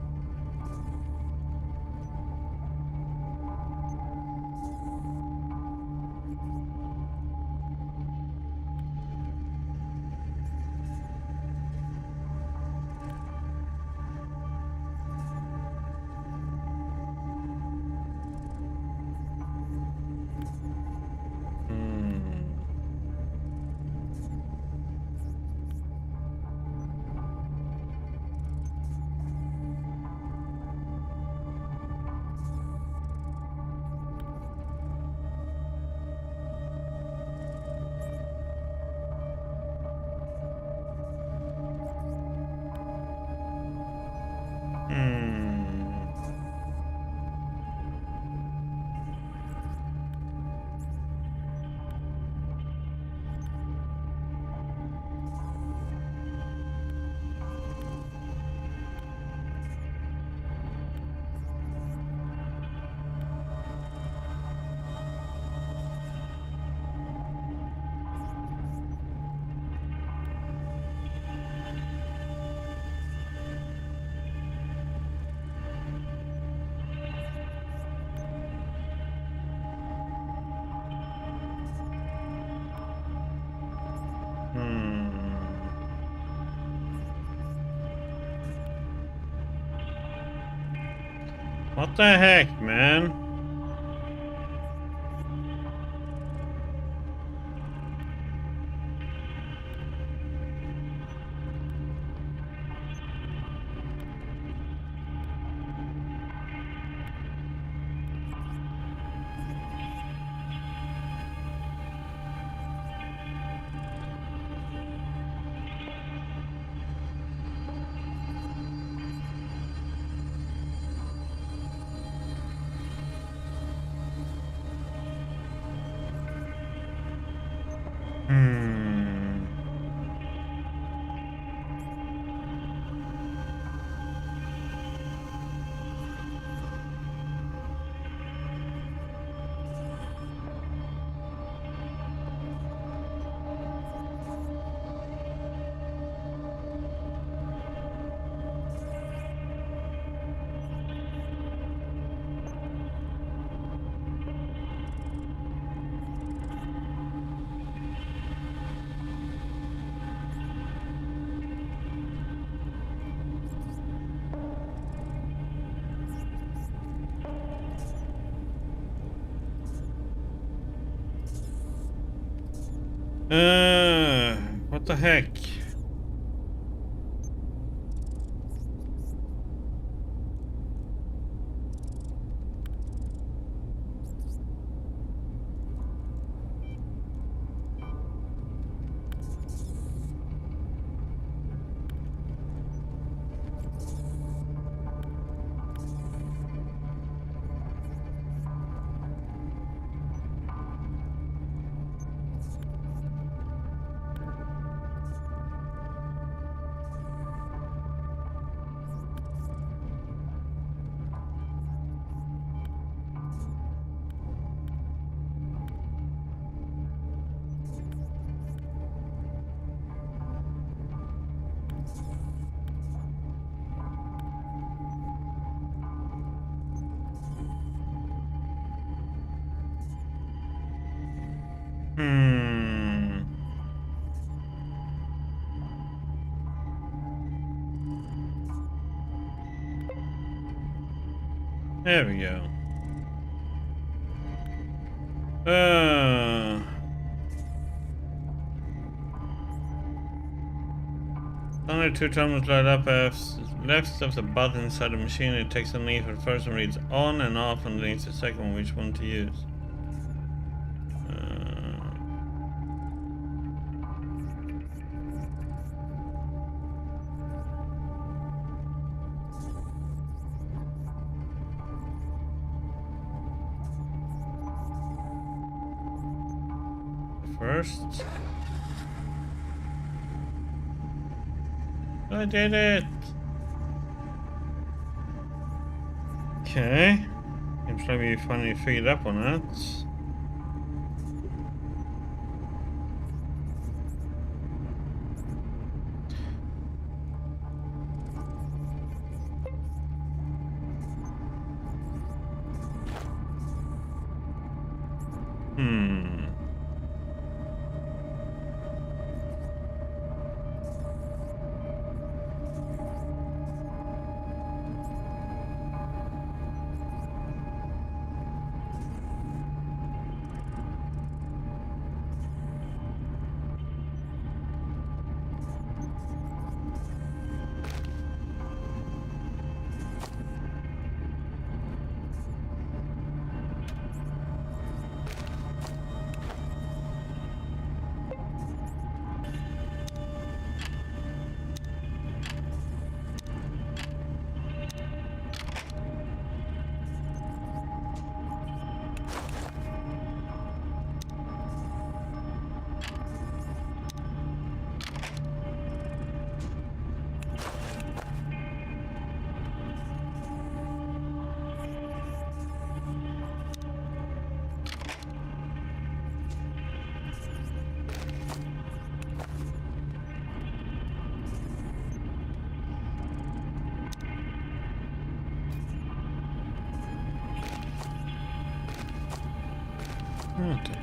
What the heck, man? What the heck? Hmm. There we go. Only 2 terminals light up. Left of the button inside the machine, it takes underneath the first and reads on and off underneath the second one, which one to use. First. I did it! Okay. Seems like we finally figured up on that. Okay.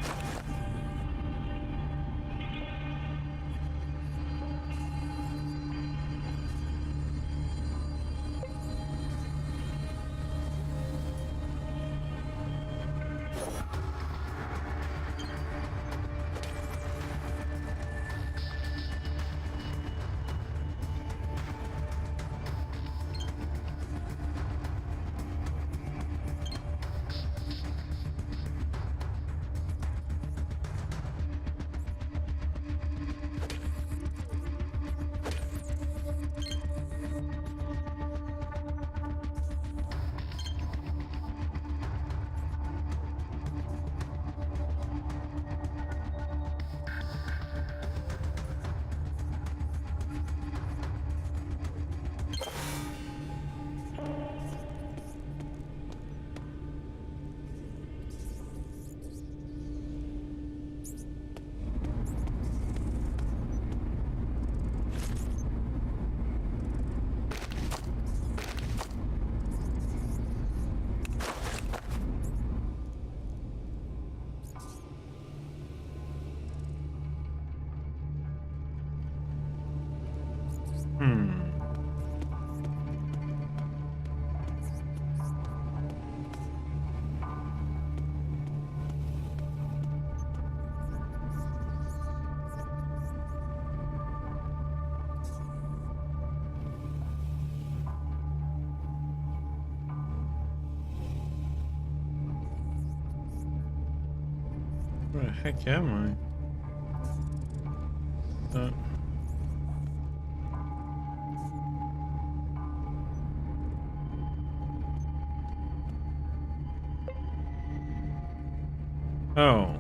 Where the heck am I? Oh.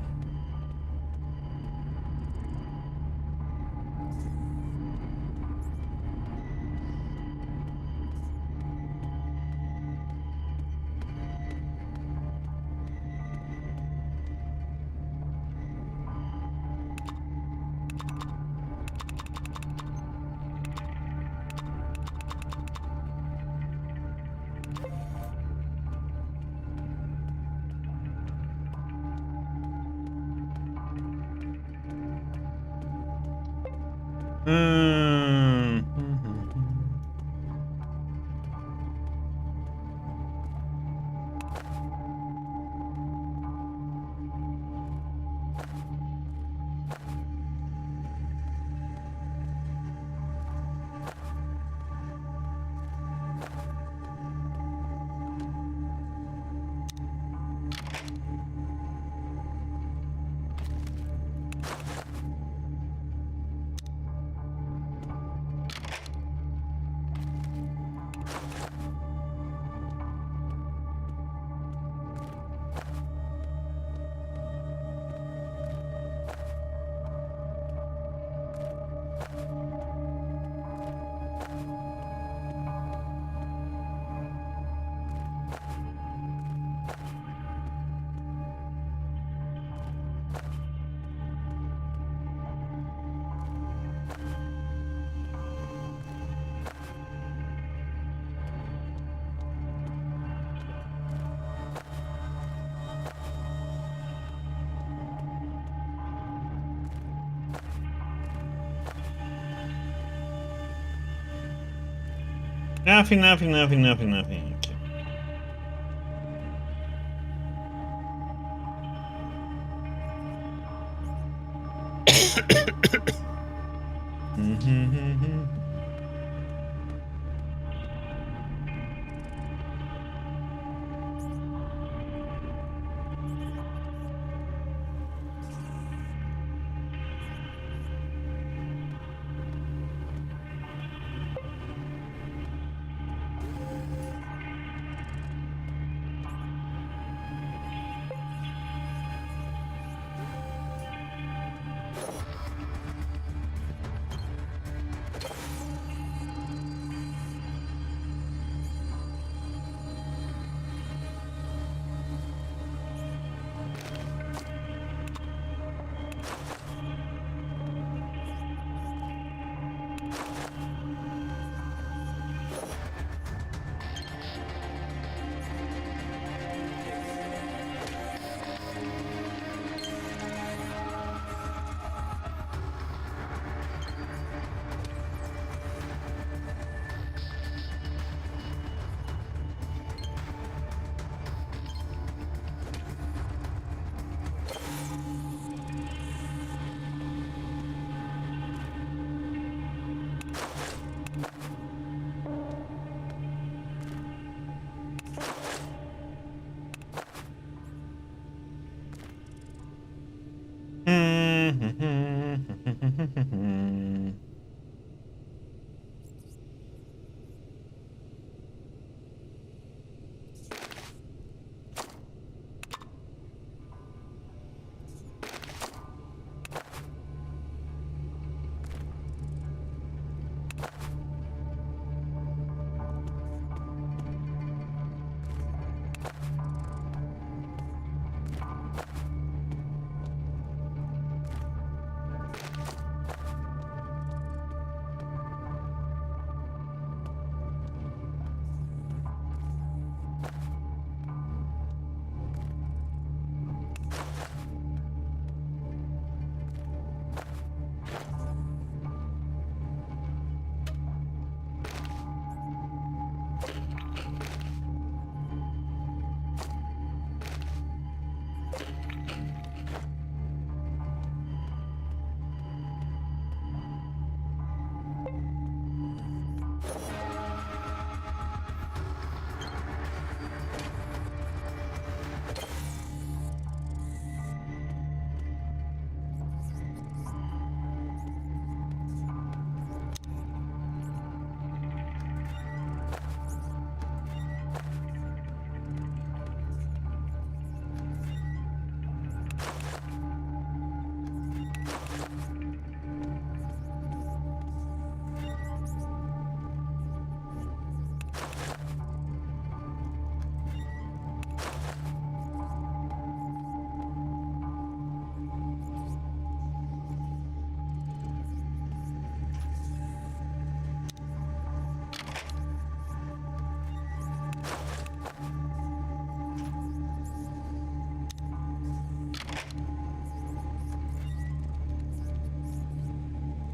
Hmm. Nothing. Okay.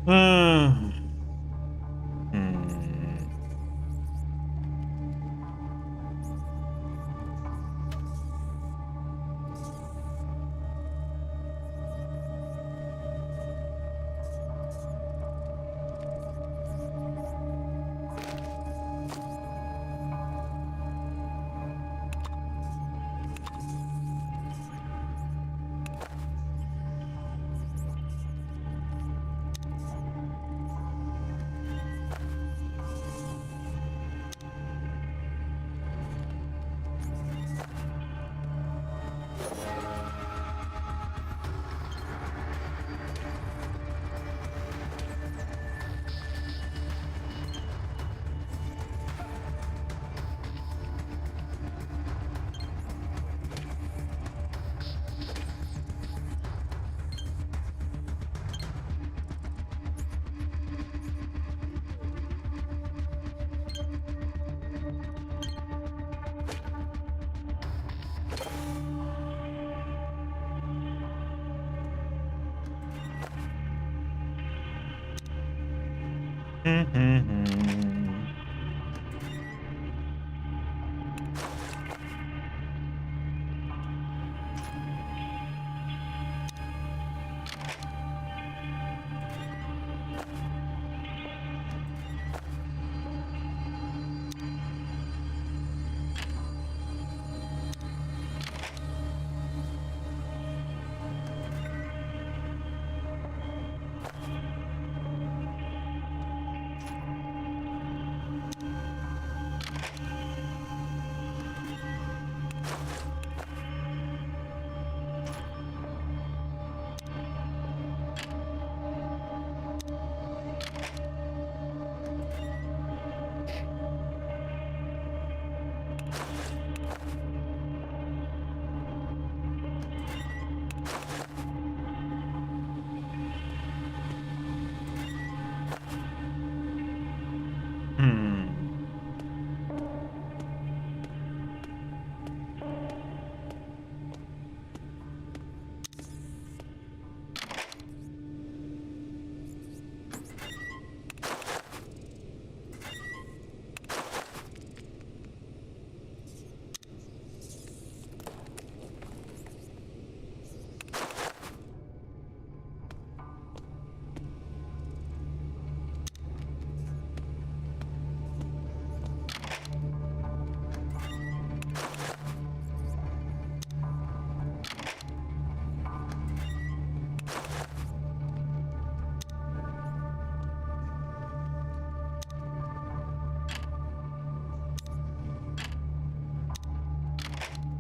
Hmm.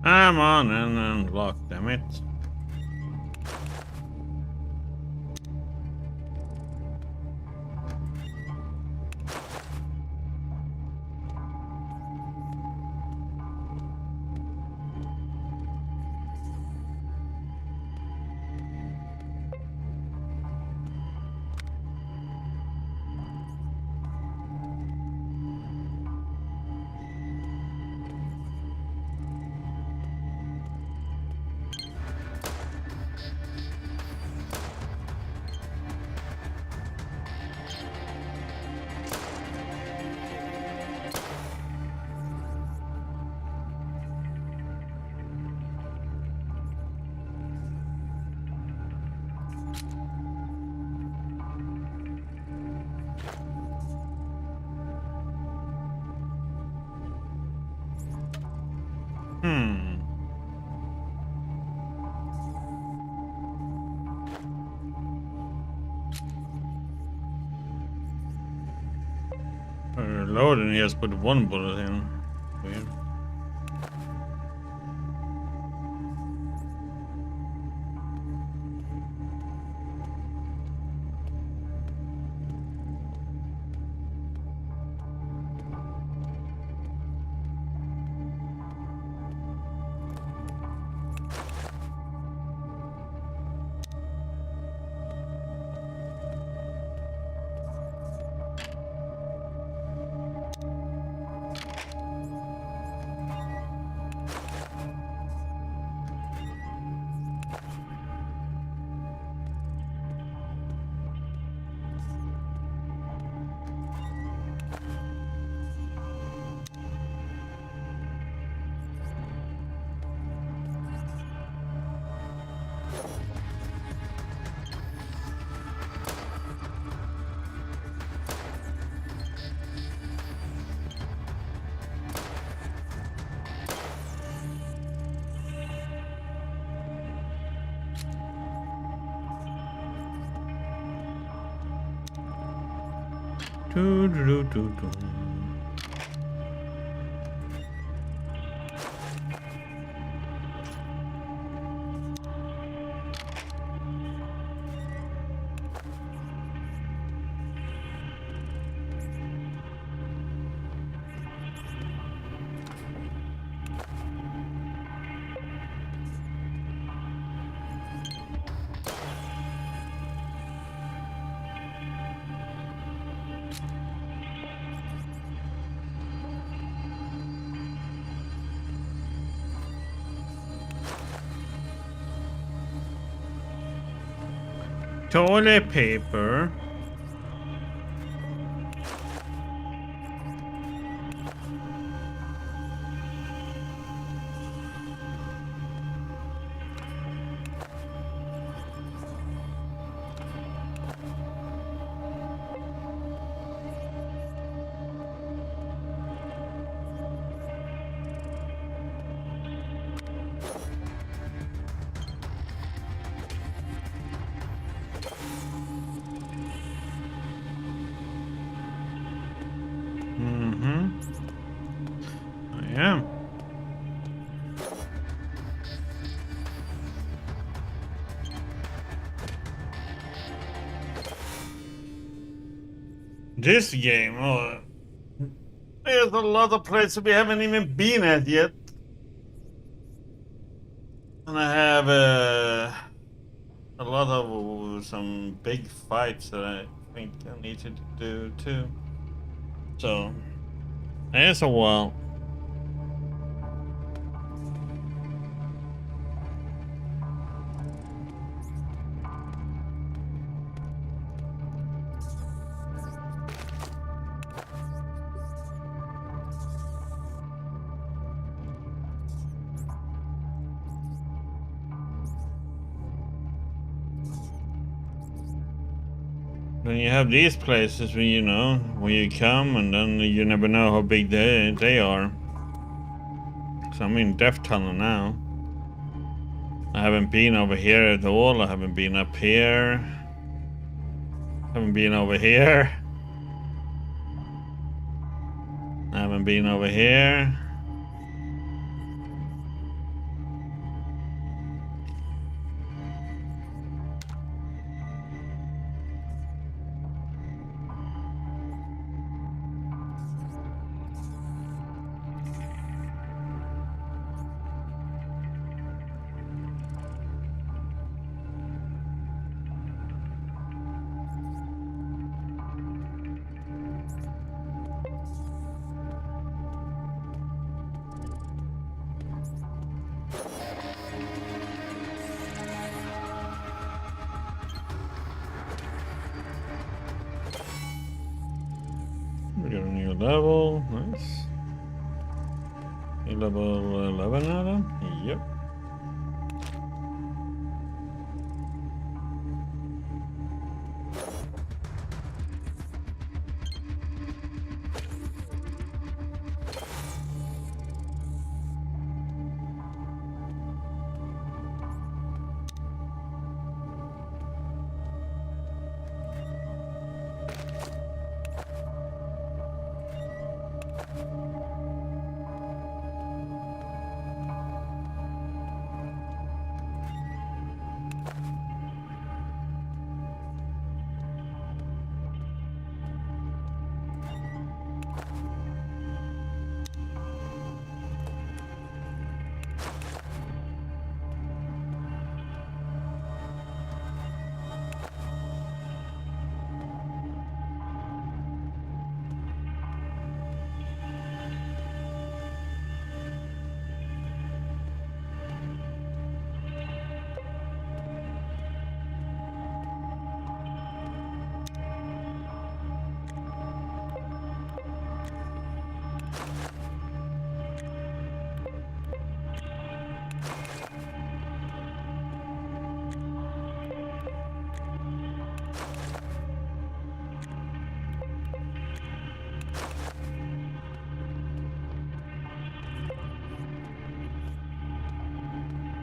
I'm on and unlock, damn it. Loading, he has put one bullet in. Weird. Do, do, do, do, do. Toilet paper. I am. This game, oh, there's a lot of places we haven't even been at yet. And I have a lot of some big fights that I think I need to do too. So, it's a while. Then you have these places where, you know, when you come and then you never know how big they are. So I'm in Death Tunnel now. I haven't been over here at all. I haven't been up here. Haven't been over here. I haven't been over here. We got a new level, nice. New level 11 now then? Yep.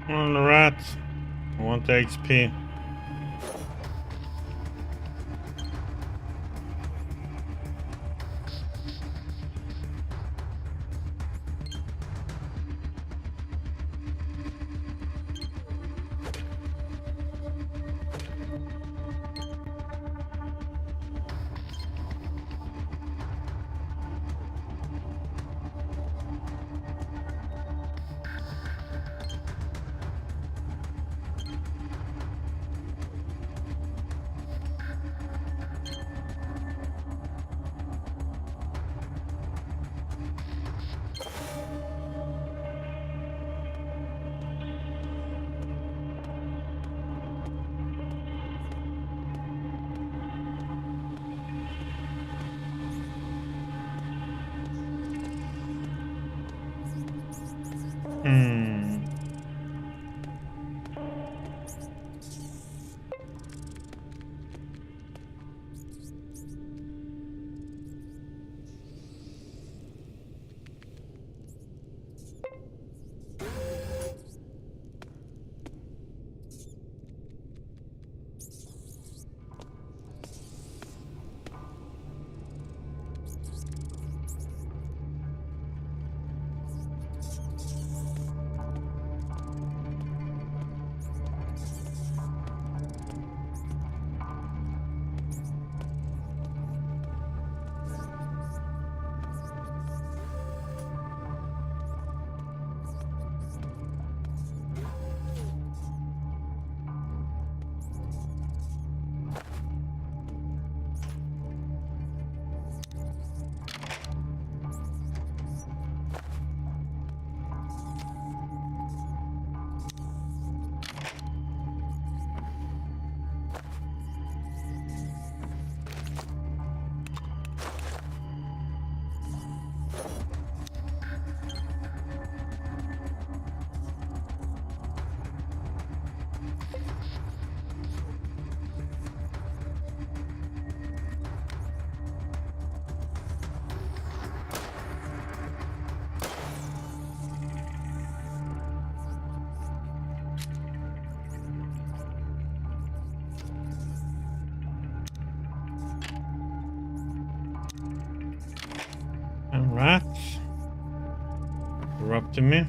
On the rats. I want the XP. . Hmm. Alright. Corrupting me.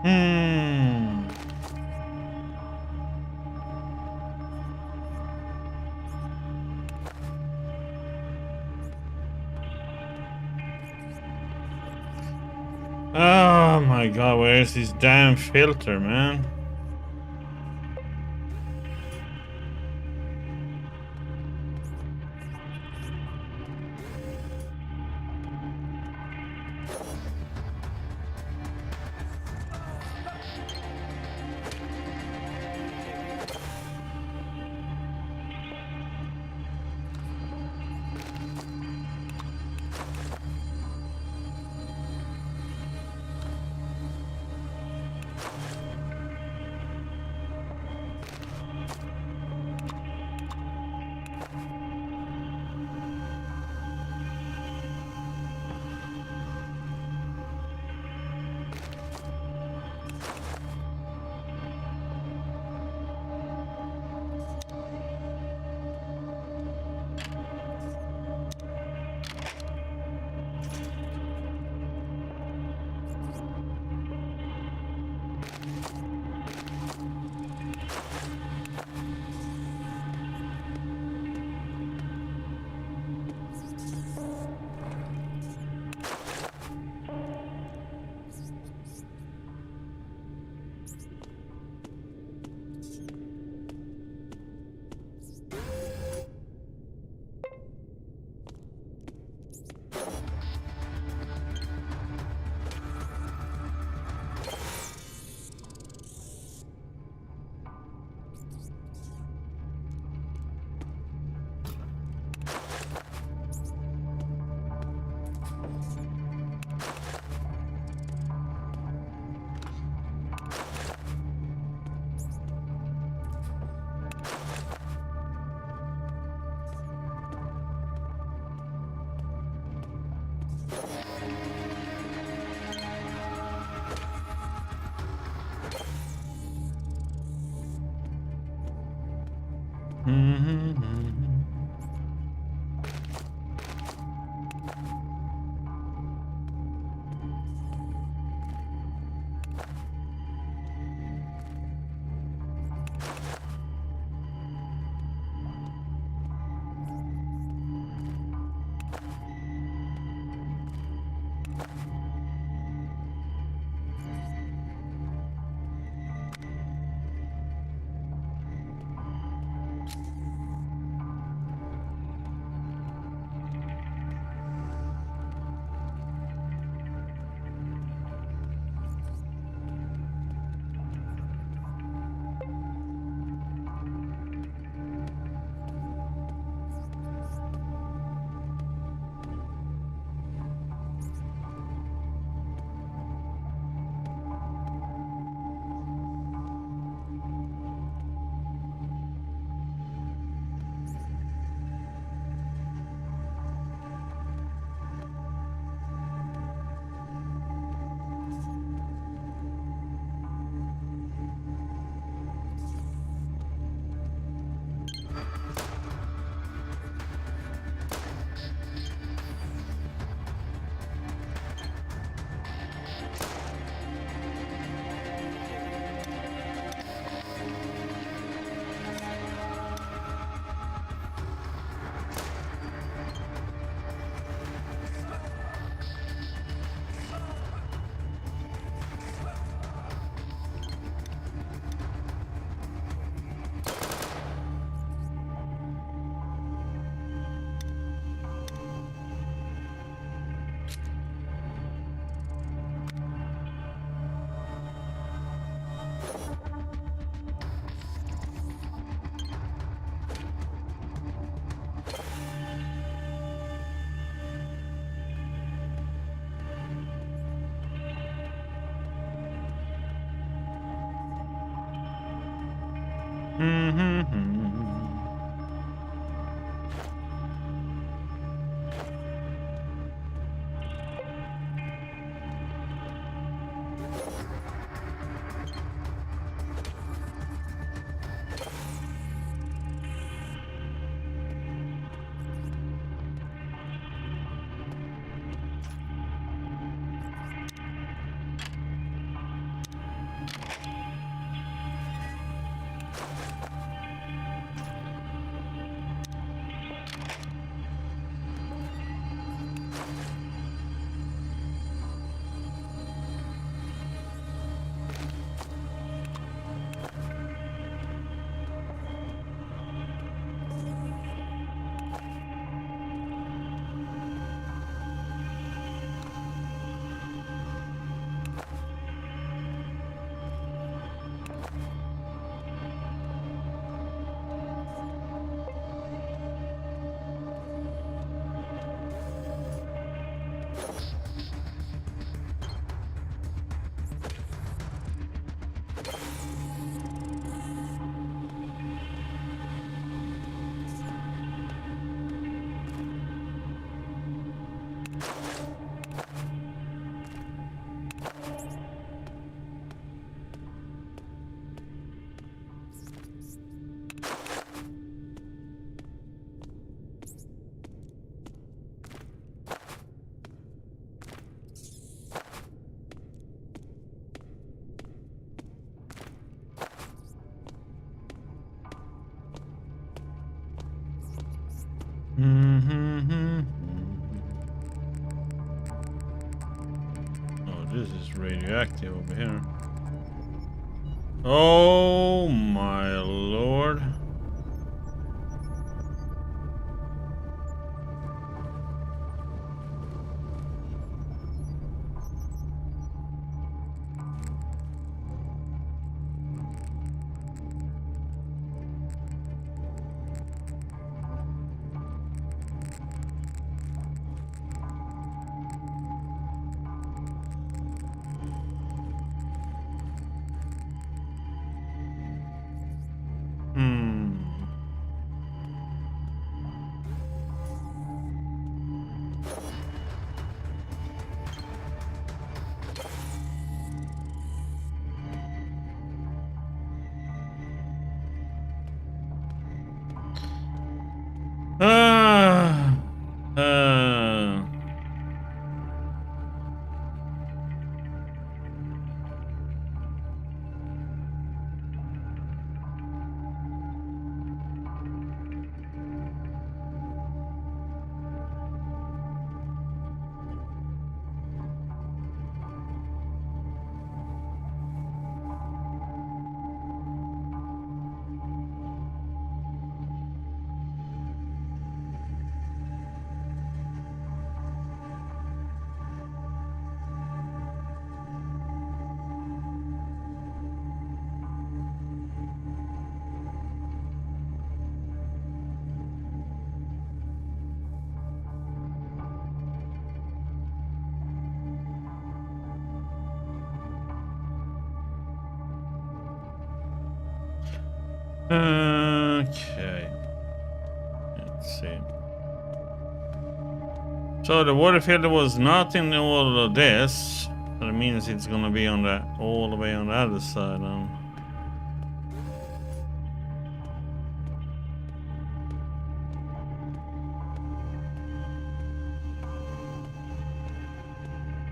Hmm. Oh my god, where is this damn filter, man? Oh, this is radioactive over here. Oh my lord. Okay. Let's see. So the water filter was not in all of this. That means it's gonna be on the all the way on the other side.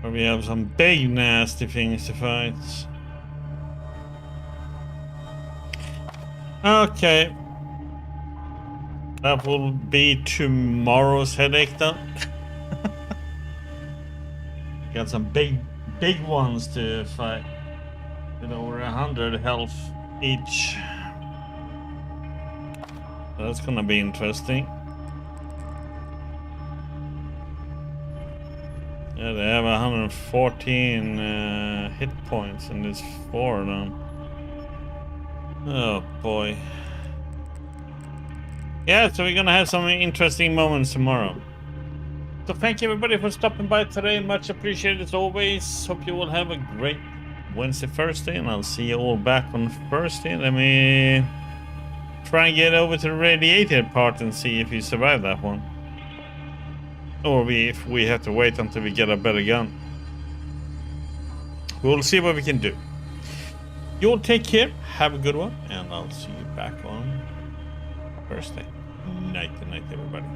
Where we have some big nasty things to fight. Okay. That will be tomorrow's headache though. Got some big ones to fight. With over 100 health each. That's gonna be interesting. Yeah, they have 114 hit points and there's 4 of them. Oh boy. Yeah, so we're gonna have some interesting moments tomorrow. So thank you everybody for stopping by today. Much appreciated as always. Hope you all have a great Wednesday, Thursday, and I'll see you all back on Thursday. Let me try and get over to the radiator part and see if you survive that one. Or if we have to wait until we get a better gun. We'll see what we can do. You all take care, have a good one, and I'll see you back on Thursday. Night to night, everybody.